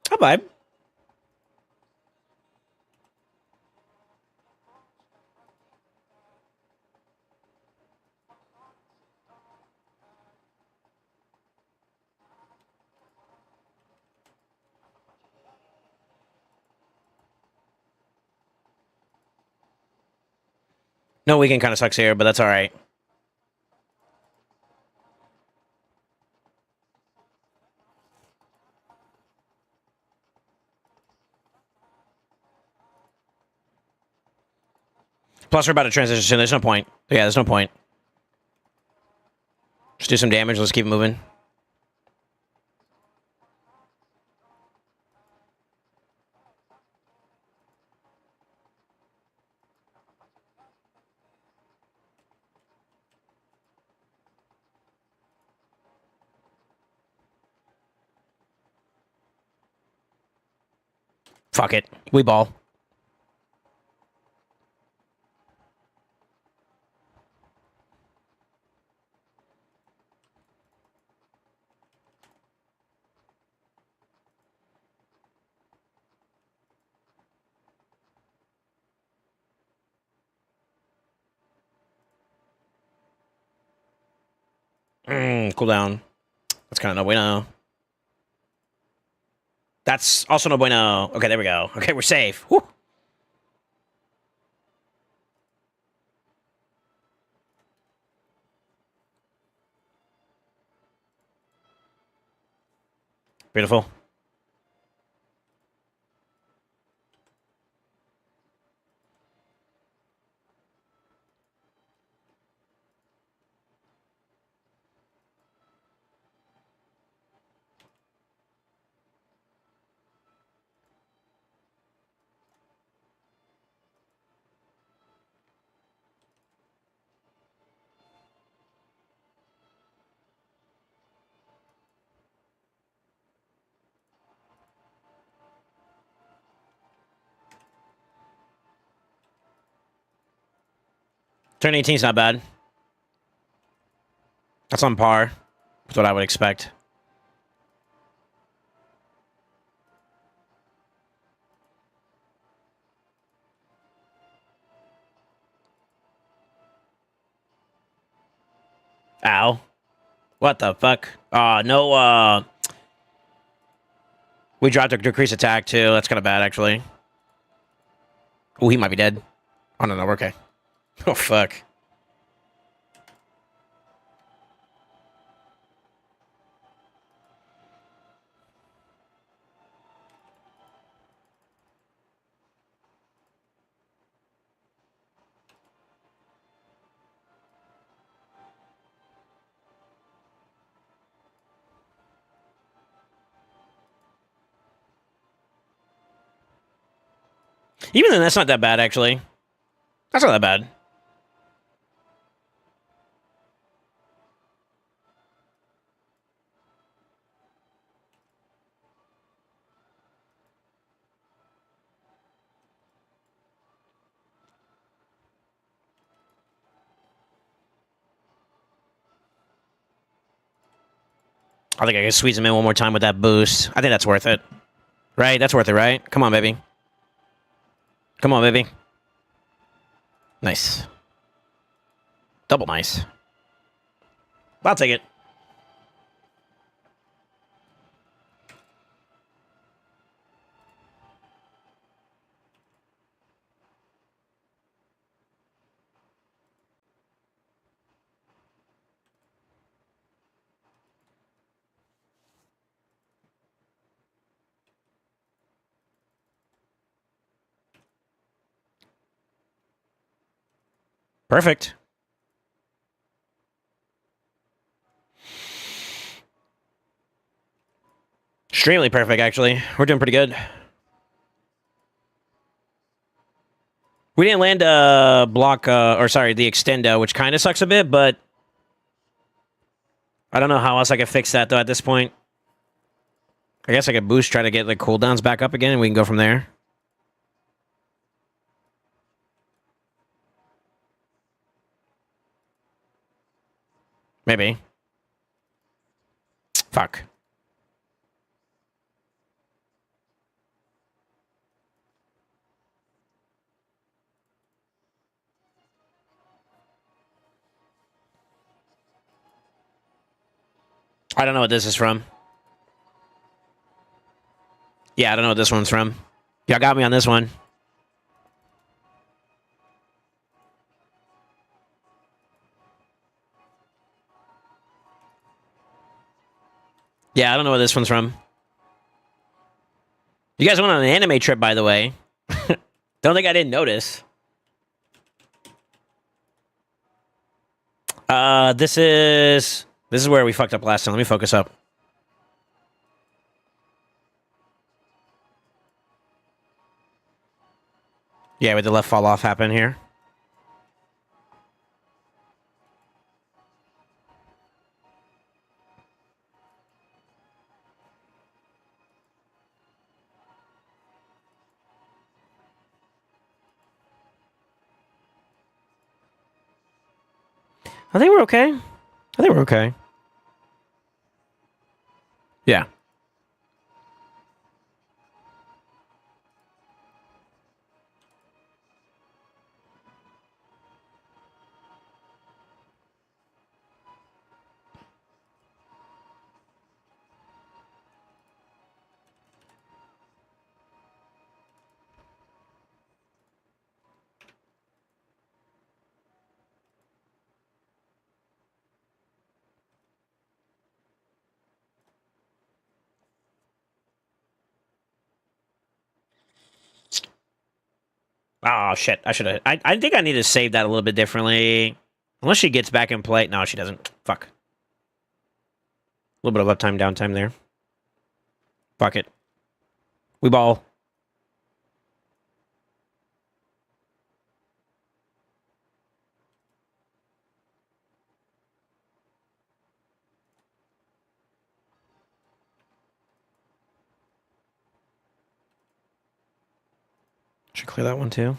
How vibe. No, weekend kind of sucks here, but that's all right. Plus, we're about to transition. There's no point. Yeah, there's no point. Just do some damage. Let's keep moving. Fuck it. We ball. Cool down. That's kind of no bueno. That's also no bueno. Okay, there we go. Okay, we're safe. Whew. Beautiful. Turn 18 is not bad. That's on par with what I would expect. Ow. What the fuck? No, we dropped a decrease attack, too. That's kind of bad, actually. Oh, he might be dead. Oh, no, we're okay. Oh, fuck. Even then, that's not that bad, actually. That's not that bad. I think I can squeeze him in one more time with that boost. I think that's worth it. Right? That's worth it, right? Come on, baby. Come on, baby. Nice. Double nice. I'll take it. Perfect. Extremely perfect, actually. We're doing pretty good. We didn't land a block, or sorry, the extendo, which kind of sucks a bit, but I don't know how else I could fix that, though, at this point. I guess I could boost, try to get the cooldowns back up again, and we can go from there. Maybe. Fuck. I don't know what this is from. Yeah, I don't know what this one's from. Y'all got me on this one. Yeah, I don't know what this one's from. You guys went on an anime trip, by the way. Don't think I didn't notice. This is where we fucked up last time. Let me focus up. Yeah, with the left fall off happen here. I think we're okay. I think we're okay. Yeah. Oh shit! I should have. I think I need to save that a little bit differently. Unless she gets back in play. No, she doesn't. Fuck. A little bit of uptime, downtime there. Fuck it. We ball. Should clear that one too.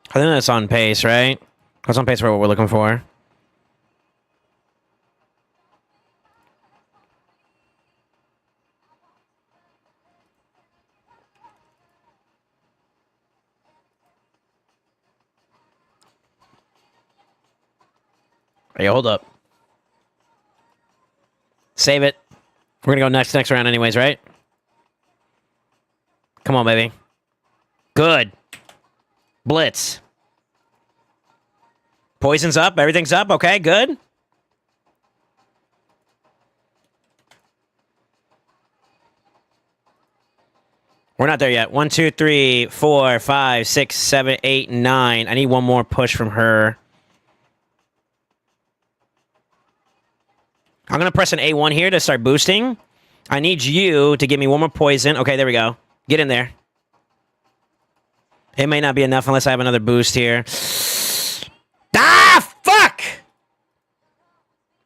I think that's on pace, right? That's on pace for what we're looking for. Hey, hold up. Save it. We're gonna go next round anyways, right? Come on, baby. Good. Blitz. Poison's up. Everything's up. Okay, good. We're not there yet. 1, 2, 3, 4, 5, 6, 7, 8, 9. I need one more push from her. I'm going to press an A1 here to start boosting. I need you to give me one more poison. Okay, there we go. Get in there. It may not be enough unless I have another boost here. Ah, fuck!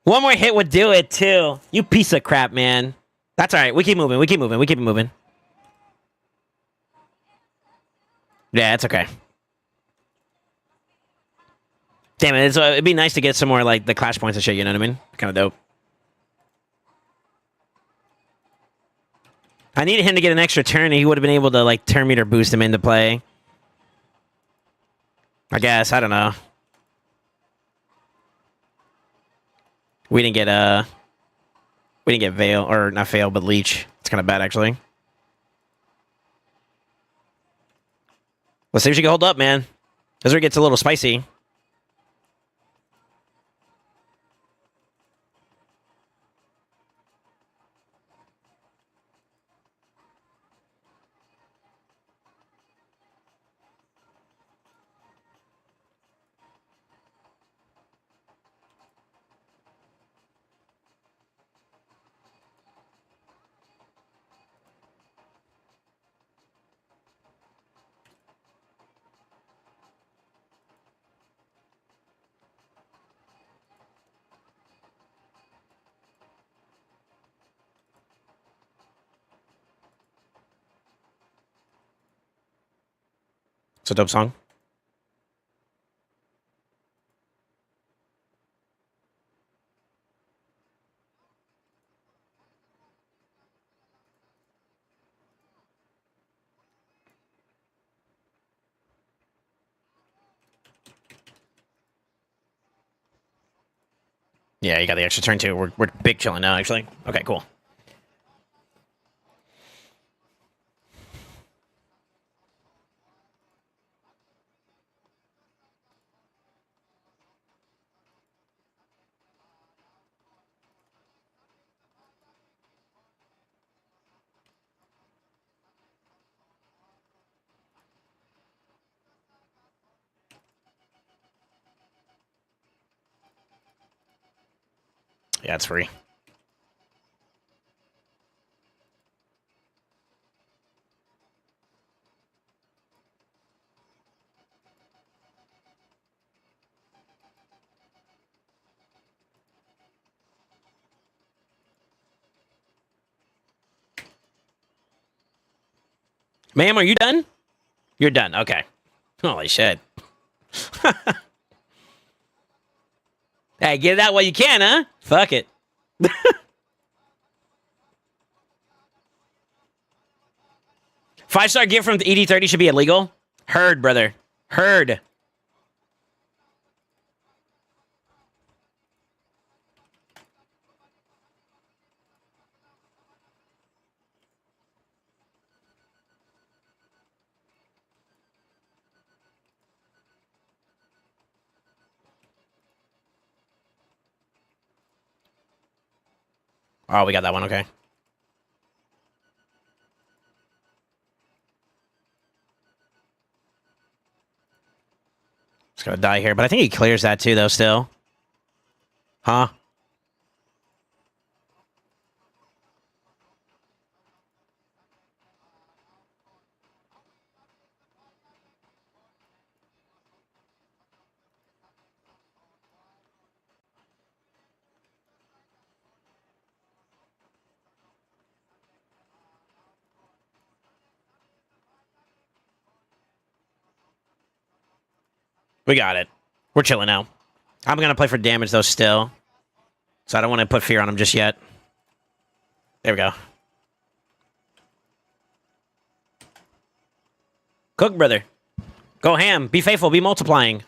One more hit would do it, too. You piece of crap, man. That's all right. We keep moving. We keep moving. We keep moving. Yeah, it's okay. Damn it. It'd be nice to get some more, like, the clash points and shit, you know what I mean? Kind of dope. I needed him to get an extra turn, and he would have been able to, like, turn meter boost him into play. I guess. I don't know. We didn't get Veil, or not Veil, but Leech. It's kind of bad, actually. Let's see if she can hold up, man. This is where it gets a little spicy. It's a dope song. Yeah, you got the extra turn, too. We're big chilling now, actually. Okay, cool. Yeah, it's free. Ma'am, are you done? You're done. Okay. Holy shit. Hey, get it out while you can, huh? Fuck it. 5-star gift from the ED30 should be illegal. Heard, brother. Heard. Oh, we got that one. Okay. It's gonna die here, but I think he clears that too, though. Still, huh? We got it. We're chilling now. I'm gonna play for damage though. Still, so I don't want to put fear on him just yet. There we go. Cook, brother. Go ham. Be faithful. Be multiplying.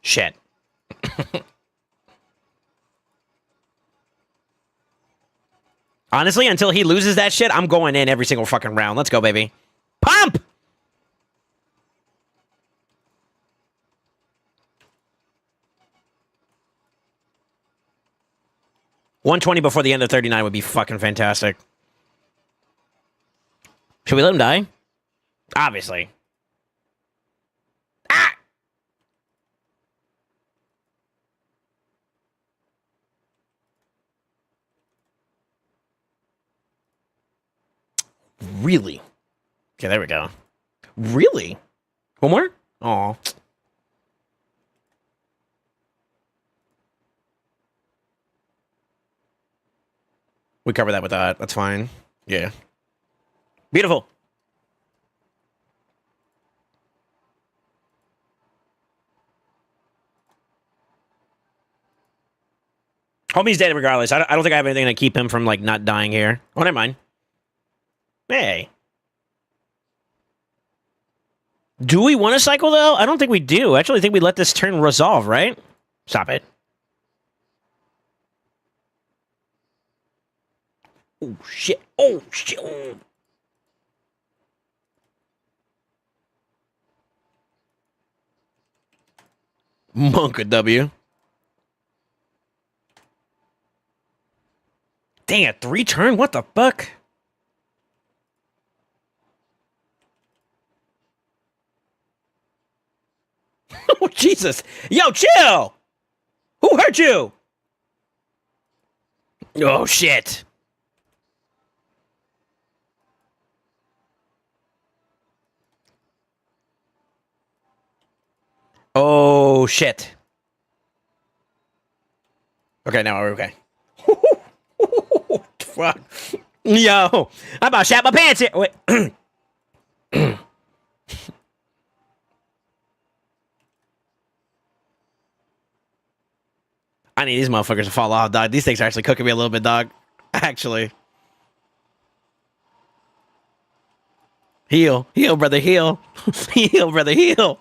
Shit. Honestly, until he loses that shit, I'm going in every single fucking round. Let's go, baby. Pump! $120 before the end of 39 would be fucking fantastic. Should we let him die? Obviously. Ah! Really? Okay, there we go. Really? One more? Aw. We cover that with that. That's fine. Yeah. Beautiful. Homie's dead regardless. I don't think I have anything to keep him from, like, not dying here. Oh, never mind. Hey. Do we want to cycle, though? I don't think we do. I actually think we let this turn resolve, right? Stop it. Oh, shit. Oh, shit. Oh. Monk a W. Dang it, 3-turn? What the fuck? Oh, Jesus. Yo, chill! Who hurt you? Oh, shit. Oh, shit. Okay, now we're okay. Fuck. Yo, I about shat my pants here. Wait. I need these motherfuckers to fall off, dog. These things are actually cooking me a little bit, dog. Actually. Heal. Heal, brother, heal. Heal, brother, heal.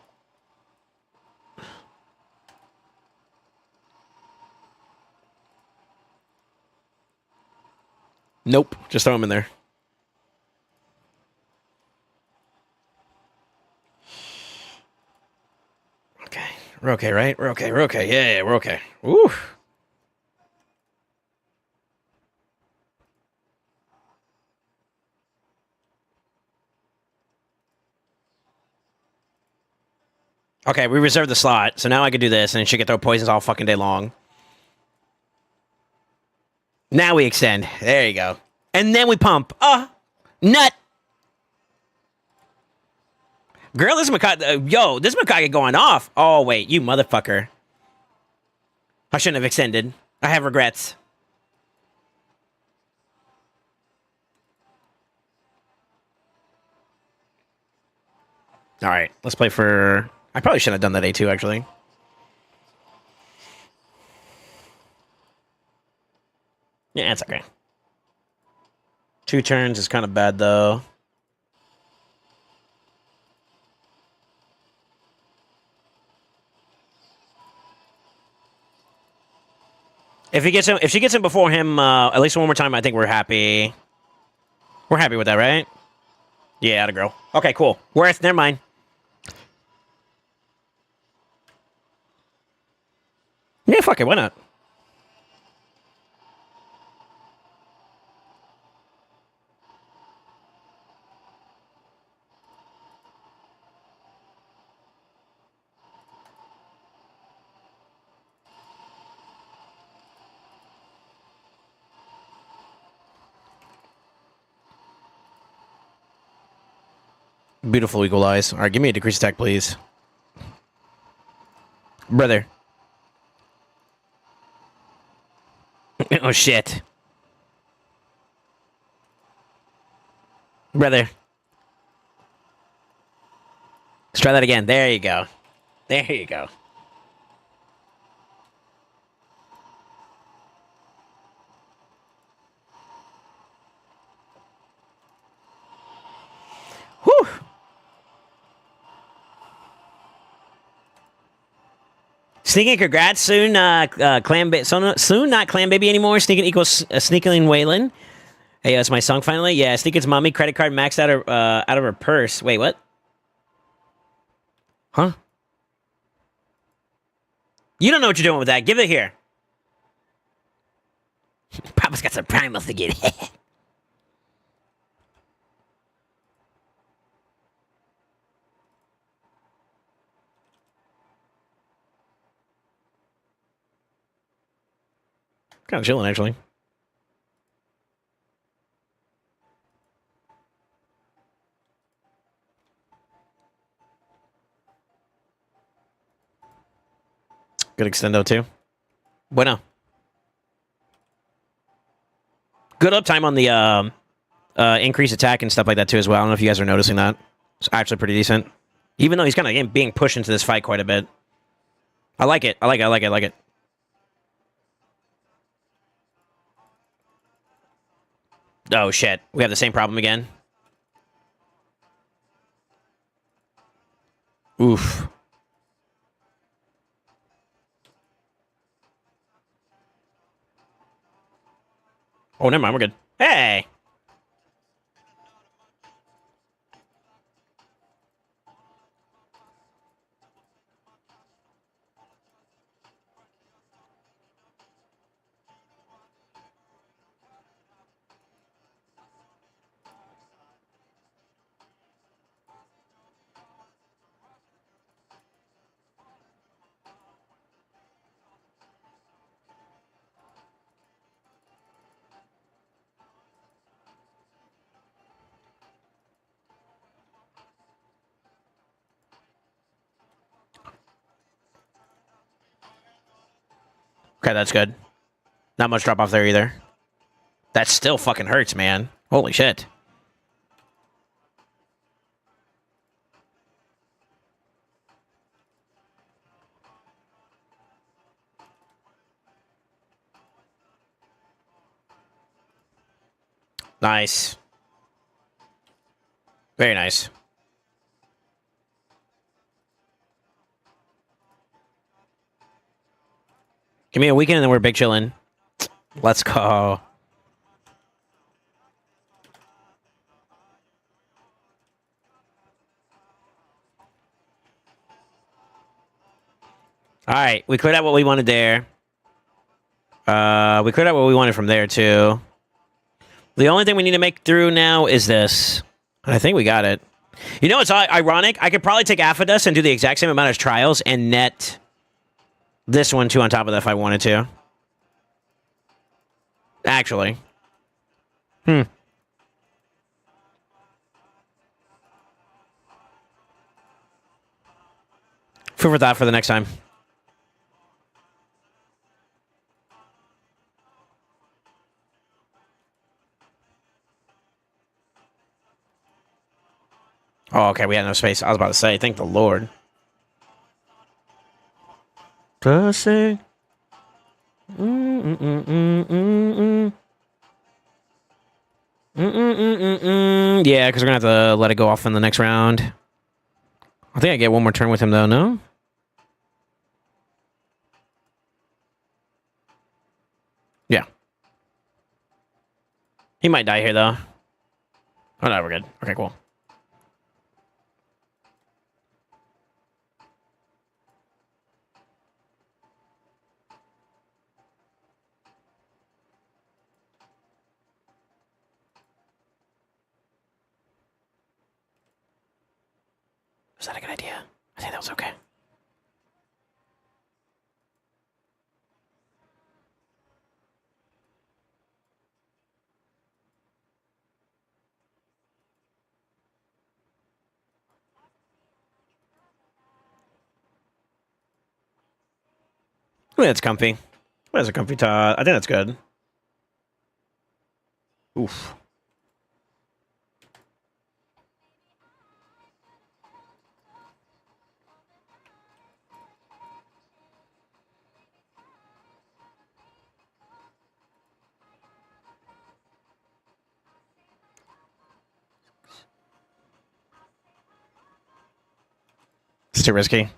Nope. Just throw him in there. Okay. We're okay, right? We're okay. We're okay. Yeah, we're okay. Woo. Okay, we reserved the slot, so now I can do this, and she can throw poisons all fucking day long. Now we extend. There you go. And then we pump. Nut. Girl, this Makai... yo, this Makai going off. Oh, wait, you motherfucker. I shouldn't have extended. I have regrets. All right, let's play for... I probably shouldn't have done that A2, actually. Yeah, it's okay. 2 turns is kind of bad, though. If she gets him before him, at least one more time, I think we're happy. We're happy with that, right? Yeah, atta girl. Okay, cool. Worth, never mind. Yeah, fuck it, why not? Beautiful equalize. All right, give me a decrease attack, please. Brother. Oh, shit. Brother. Let's try that again. There you go. There you go. Whew. Sneaking, congrats. Soon, soon, not clan baby anymore. Sneaking equals sneaking Waylon. Hey, that's my song finally. Yeah, Sneakin's mommy credit card maxed out of her purse. Wait, what? Huh? You don't know what you're doing with that. Give it here. Papa's got some primals to get. Kind of chilling, actually. Good extendo, too. Bueno. Good uptime on the increased attack and stuff like that, too, as well. I don't know if you guys are noticing that. It's actually pretty decent. Even though he's kind of being pushed into this fight quite a bit. I like it. I like it. I like it. I like it. Oh, shit. We have the same problem again. Oof. Oh, never mind. We're good. Hey! Okay, that's good. Not much drop off there either. That still fucking hurts, man. Holy shit. Nice. Very nice. Give me a weekend and then we're big chillin'. Let's go. All right, we cleared out what we wanted there. We cleared out what we wanted from there too. The only thing we need to make through now is this. I think we got it. You know what's ironic? I could probably take Affidus and do the exact same amount of trials and net this one too on top of that if I wanted to. Actually. Food for thought for the next time. Oh, okay, we had no space. I was about to say, thank the Lord. Pussy. Yeah, because we're going to have to let it go off in the next round. I think I get one more turn with him, though, no? Yeah. He might die here, though. Oh, no, we're good. Okay, cool. Was that a good idea? I think that was okay. I think that's comfy. That's a comfy top. I think that's good. Oof. It's too risky.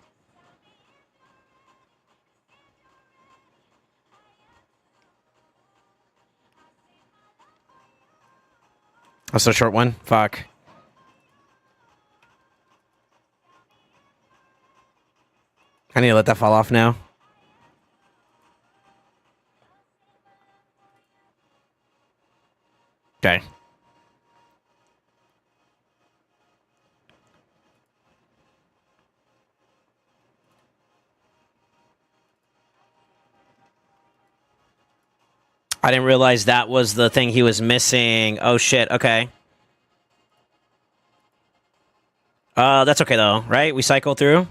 That's the short one. Fuck. I need to let that fall off now. Okay. I didn't realize that was the thing he was missing. Oh, shit. Okay. That's okay, though, right? We cycle through.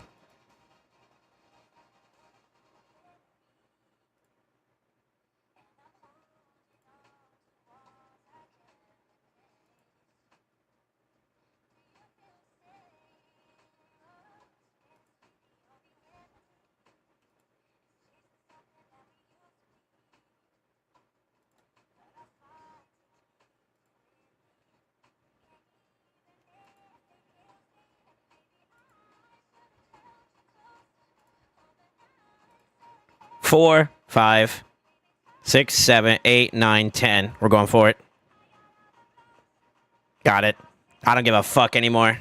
Four, 5, 6, 7, 8, 9, 10. We're going for it. Got it. I don't give a fuck anymore.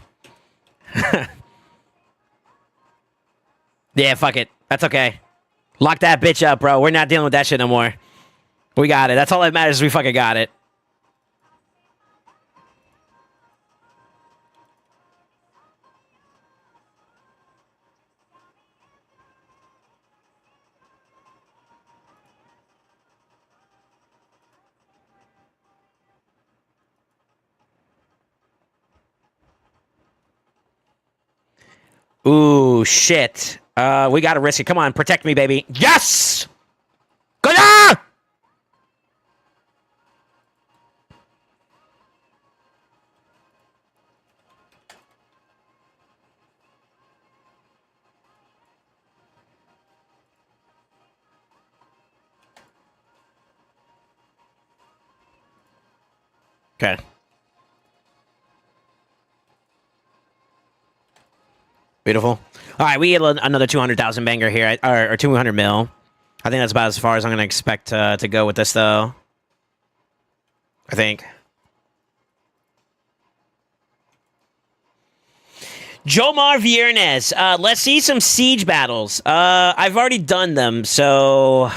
Yeah, fuck it. That's okay. Lock that bitch up, bro. We're not dealing with that shit no more. We got it. That's all that matters. We fucking got it. Ooh, shit. We gotta risk it. Come on, protect me, baby. Yes! Good! Okay. Beautiful. All right, we get another 200,000 banger here, or 200 mil. I think that's about as far as I'm going to expect to go with this, though. I think. Jomar Viernes. Let's see some siege battles. I've already done them, so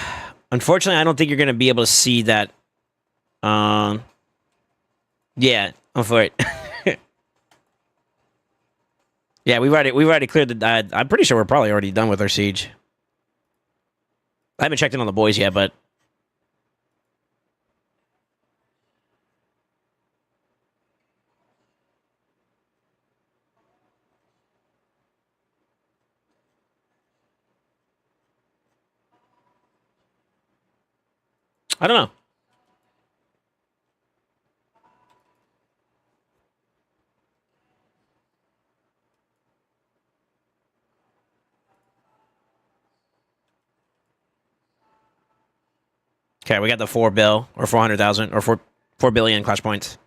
unfortunately, I don't think you're gonna be able to see that. Yeah, I'm for it. Yeah, we've already cleared the. I'm pretty sure we're probably already done with our siege. I haven't checked in on the boys yet, but I don't know. Okay, we got the 4 bill or 400,000 or 4 billion clash points.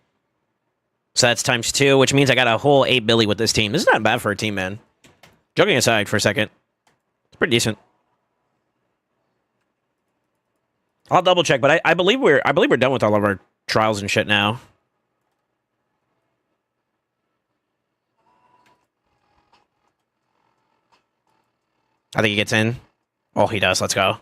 So that's times 2, which means I got a whole 8 billy with this team. This is not bad for a team, man. Joking aside for a second, it's pretty decent. I'll double check, but I believe we're done with all of our trials and shit now. I think he gets in. Oh, he does. Let's go.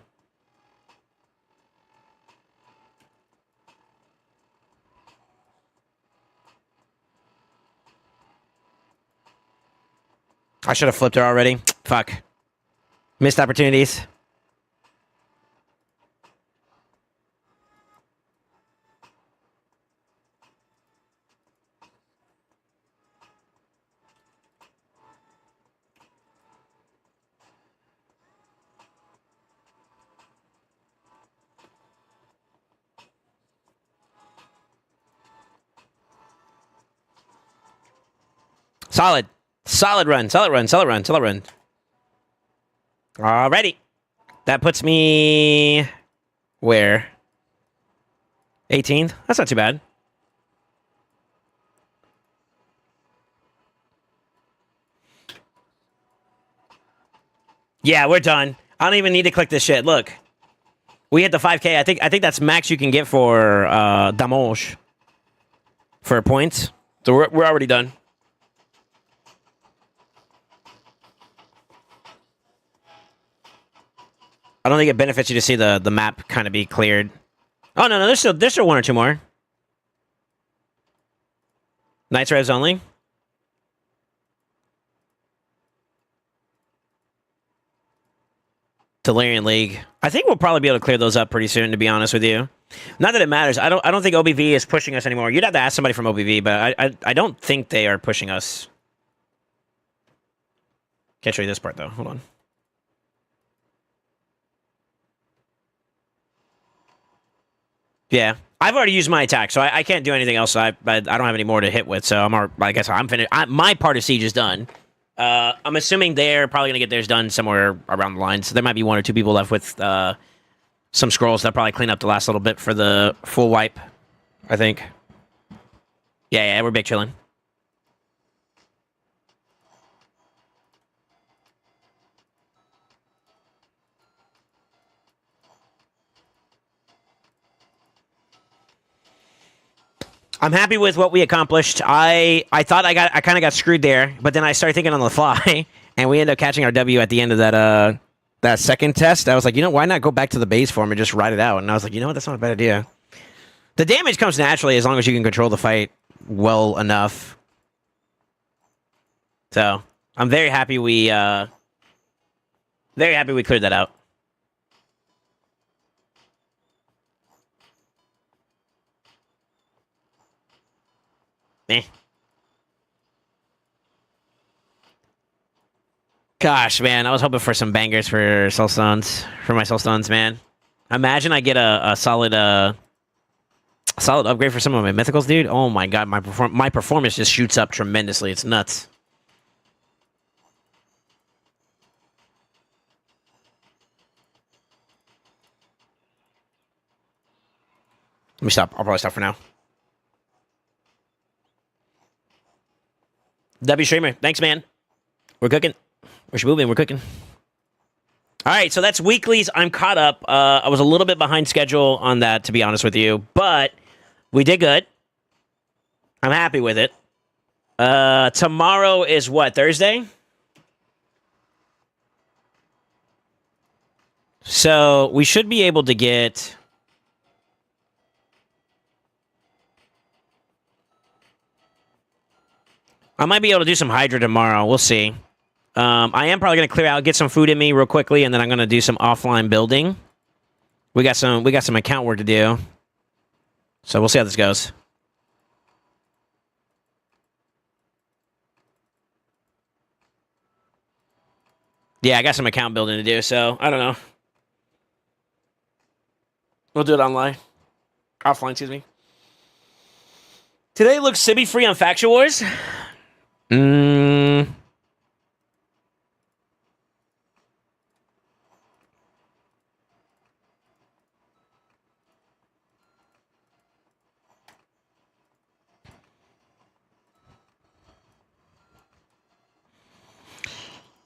I should have flipped her already. Fuck. Missed opportunities. Solid. Solid run. Solid run. Solid run. Solid run. Alrighty. That puts me... Where? 18th? That's not too bad. Yeah, we're done. I don't even need to click this shit. Look. We hit the 5K. I think that's max you can get for damage. For points. So we're already done. I don't think it benefits you to see the map kind of be cleared. Oh, no, there's still 1 or 2 more. Knights Revs only. Delirium League. I think we'll probably be able to clear those up pretty soon, to be honest with you. Not that it matters. I don't think OBV is pushing us anymore. You'd have to ask somebody from OBV, but I don't think they are pushing us. Can't show you this part, though. Hold on. Yeah, I've already used my attack, so I can't do anything else. I don't have any more to hit with, so I guess I'm finished. My part of siege is done. I'm assuming they're probably gonna get theirs done somewhere around the line. So there might be 1 or 2 people left with some scrolls. They'll probably clean up the last little bit for the full wipe. I think. Yeah, we're big chilling. I'm happy with what we accomplished. I thought I kind of got screwed there, but then I started thinking on the fly, and we ended up catching our W at the end of that second test. I was like, why not go back to the base form and just ride it out? And I was like, what, that's not a bad idea. The damage comes naturally as long as you can control the fight well enough. So I'm very happy we cleared that out. Eh. Gosh, man, I was hoping for some bangers for SoulSaints, for my SoulSaints, man. Imagine I get a solid upgrade for some of my mythicals, dude. Oh my god, my performance just shoots up tremendously. It's nuts. Let me stop. I'll probably stop for now. W Streamer, thanks, man. We're cooking. We're moving. We're cooking. All right, so that's weeklies. I'm caught up. I was a little bit behind schedule on that, to be honest with you, but we did good. I'm happy with it. Tomorrow is what, Thursday? So we should be able to get... I might be able to do some Hydra tomorrow. We'll see. I am probably going to clear out, get some food in me real quickly, and then I'm going to do some offline building. We got some account work to do. So we'll see how this goes. Yeah, I got some account building to do, so I don't know. We'll do it online. Offline, excuse me. Today looks sibby-free on Faction Wars. You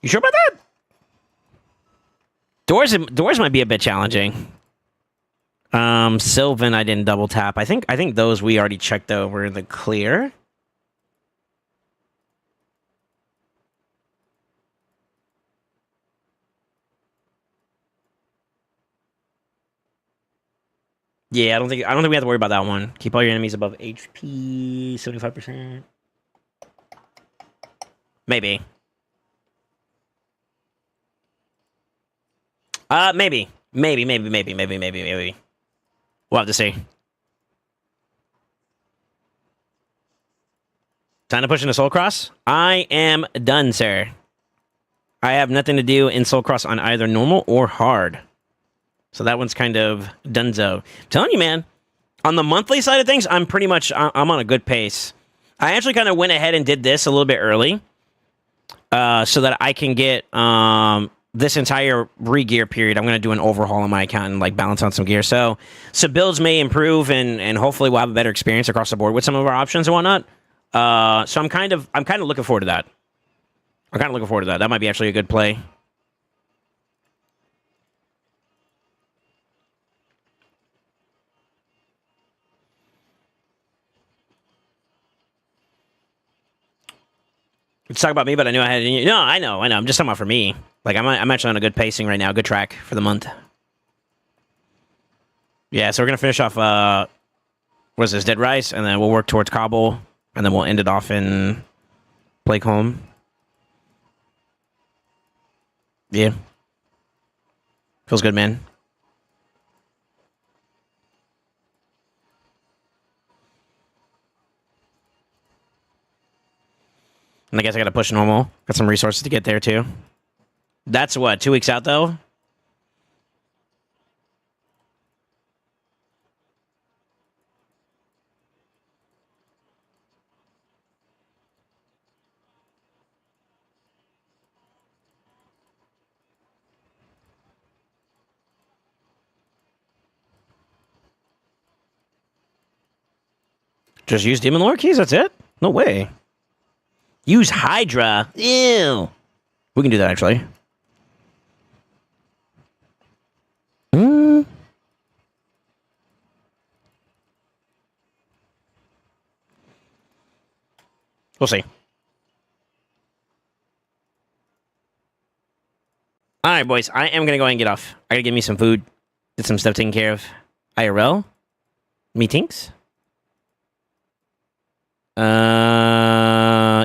sure about that? Doors might be a bit challenging. Sylvan, I didn't double tap. I think those we already checked over the clear. Yeah, I don't think we have to worry about that one. Keep all your enemies above HP 75%. Maybe. Maybe. We'll have to see. Time to push into Soul Cross? I am done, sir. I have nothing to do in Soul Cross on either normal or hard. So that one's kind of donezo. I'm telling you, man. On the monthly side of things, I'm pretty much... I'm on a good pace. I actually kind of went ahead and did this a little bit early. So that I can get... this entire re-gear period, I'm going to do an overhaul on my account and like balance on some gear. So builds may improve and hopefully we'll have a better experience across the board with some of our options and whatnot. So I'm kind of looking forward to that. That might be actually a good play. Let's talk about me, but I knew I had... No, I know. I'm just talking about for me. Like, I'm actually on a good pacing right now. Good track for the month. Yeah, so we're going to finish off... what is this? Dead Rise? And then we'll work towards Cobble. And then we'll end it off in... Plague Home. Yeah. Feels good, man. And I guess I got to push normal. Got some resources to get there, too. That's what, 2 weeks out, though? Just use Demon Lore keys, that's it? No way. Use Hydra. Ew. We can do that, actually. We'll see. All right, boys. I am going to go ahead and get off. I got to get me some food. Get some stuff taken care of. IRL? Meetings?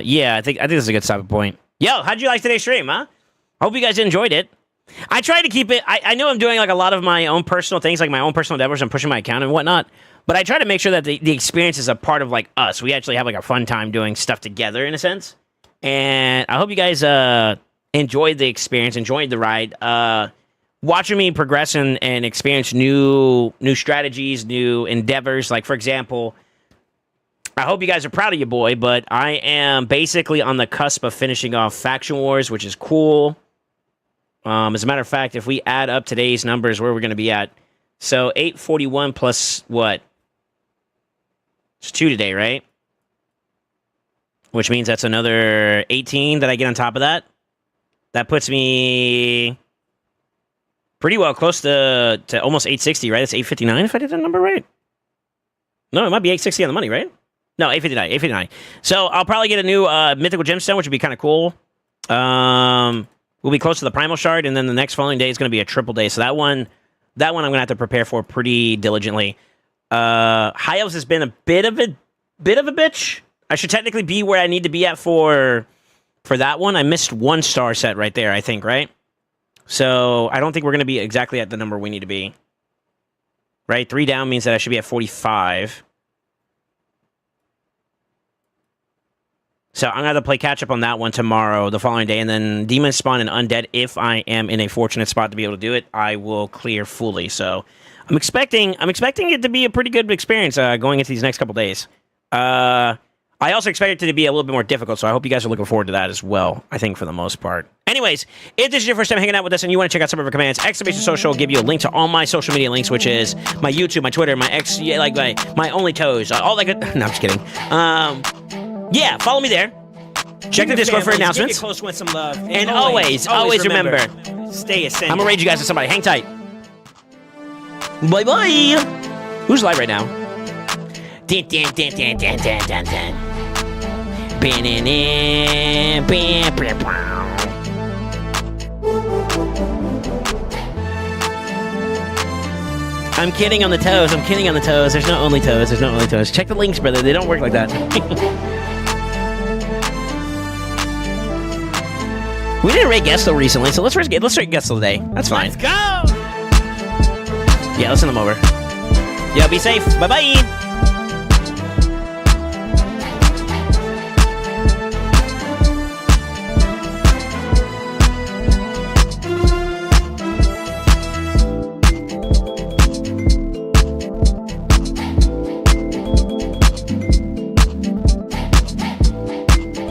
Yeah, I think this is a good stopping point. Yo, how'd you like today's stream, huh? Hope you guys enjoyed it. I try to keep it... I know I'm doing like a lot of my own personal things, like my own personal endeavors. I'm pushing my account and whatnot. But I try to make sure that the experience is a part of like us. We actually have like a fun time doing stuff together in a sense. And I hope you guys enjoyed the experience, enjoyed the ride. Watching me progress and experience new strategies, new endeavors. Like, for example... I hope you guys are proud of your boy, but I am basically on the cusp of finishing off Faction Wars, which is cool. As a matter of fact, if we add up today's numbers, where we're going to be at. So 841 plus what? It's 2 today, right? Which means that's another 18 that I get on top of that. That puts me pretty well close to almost 860, right? That's 859 if I did that number right. No, it might be 860 on the money, right? No, 859. 859. So I'll probably get a new mythical gemstone, which would be kind of cool. We'll be close to the primal shard, and then the next following day is going to be a triple day. So that one I'm going to have to prepare for pretty diligently. High Elves has been a bit of a bitch. I should technically be where I need to be at for that one. I missed 1 star set right there, I think, right? So I don't think we're going to be exactly at the number we need to be. Right? 3 down means that I should be at 45. So I'm going to have to play catch up on that one tomorrow, the following day, and then Demon Spawn and Undead, if I am in a fortunate spot to be able to do it, I will clear fully. So I'm expecting it to be a pretty good experience going into these next couple days. I also expect it to be a little bit more difficult, so I hope you guys are looking forward to that as well, I think, for the most part. Anyways, if this is your first time hanging out with us and you want to check out some of our commands, !social will give you a link to all my social media links, which is my YouTube, my Twitter, my my Only Toes, all that good... No, I'm just kidding. Yeah, follow me there. Check the Discord for announcements. Get close with some love. And always remember, stay ascended. I'm gonna raid you guys to somebody. Hang tight. Bye-bye. Who's live right now? Dun, dun, dun, dun, dun, dun, dun, dun. I'm kidding on the toes. I'm kidding on the toes. There's no only toes. There's no only toes. Check the links, brother. They don't work like that. We didn't rate Gesto recently, so let's rate Gesto today. That's fine. Let's go! Yeah, let's send them over. Yeah, be safe. Bye-bye.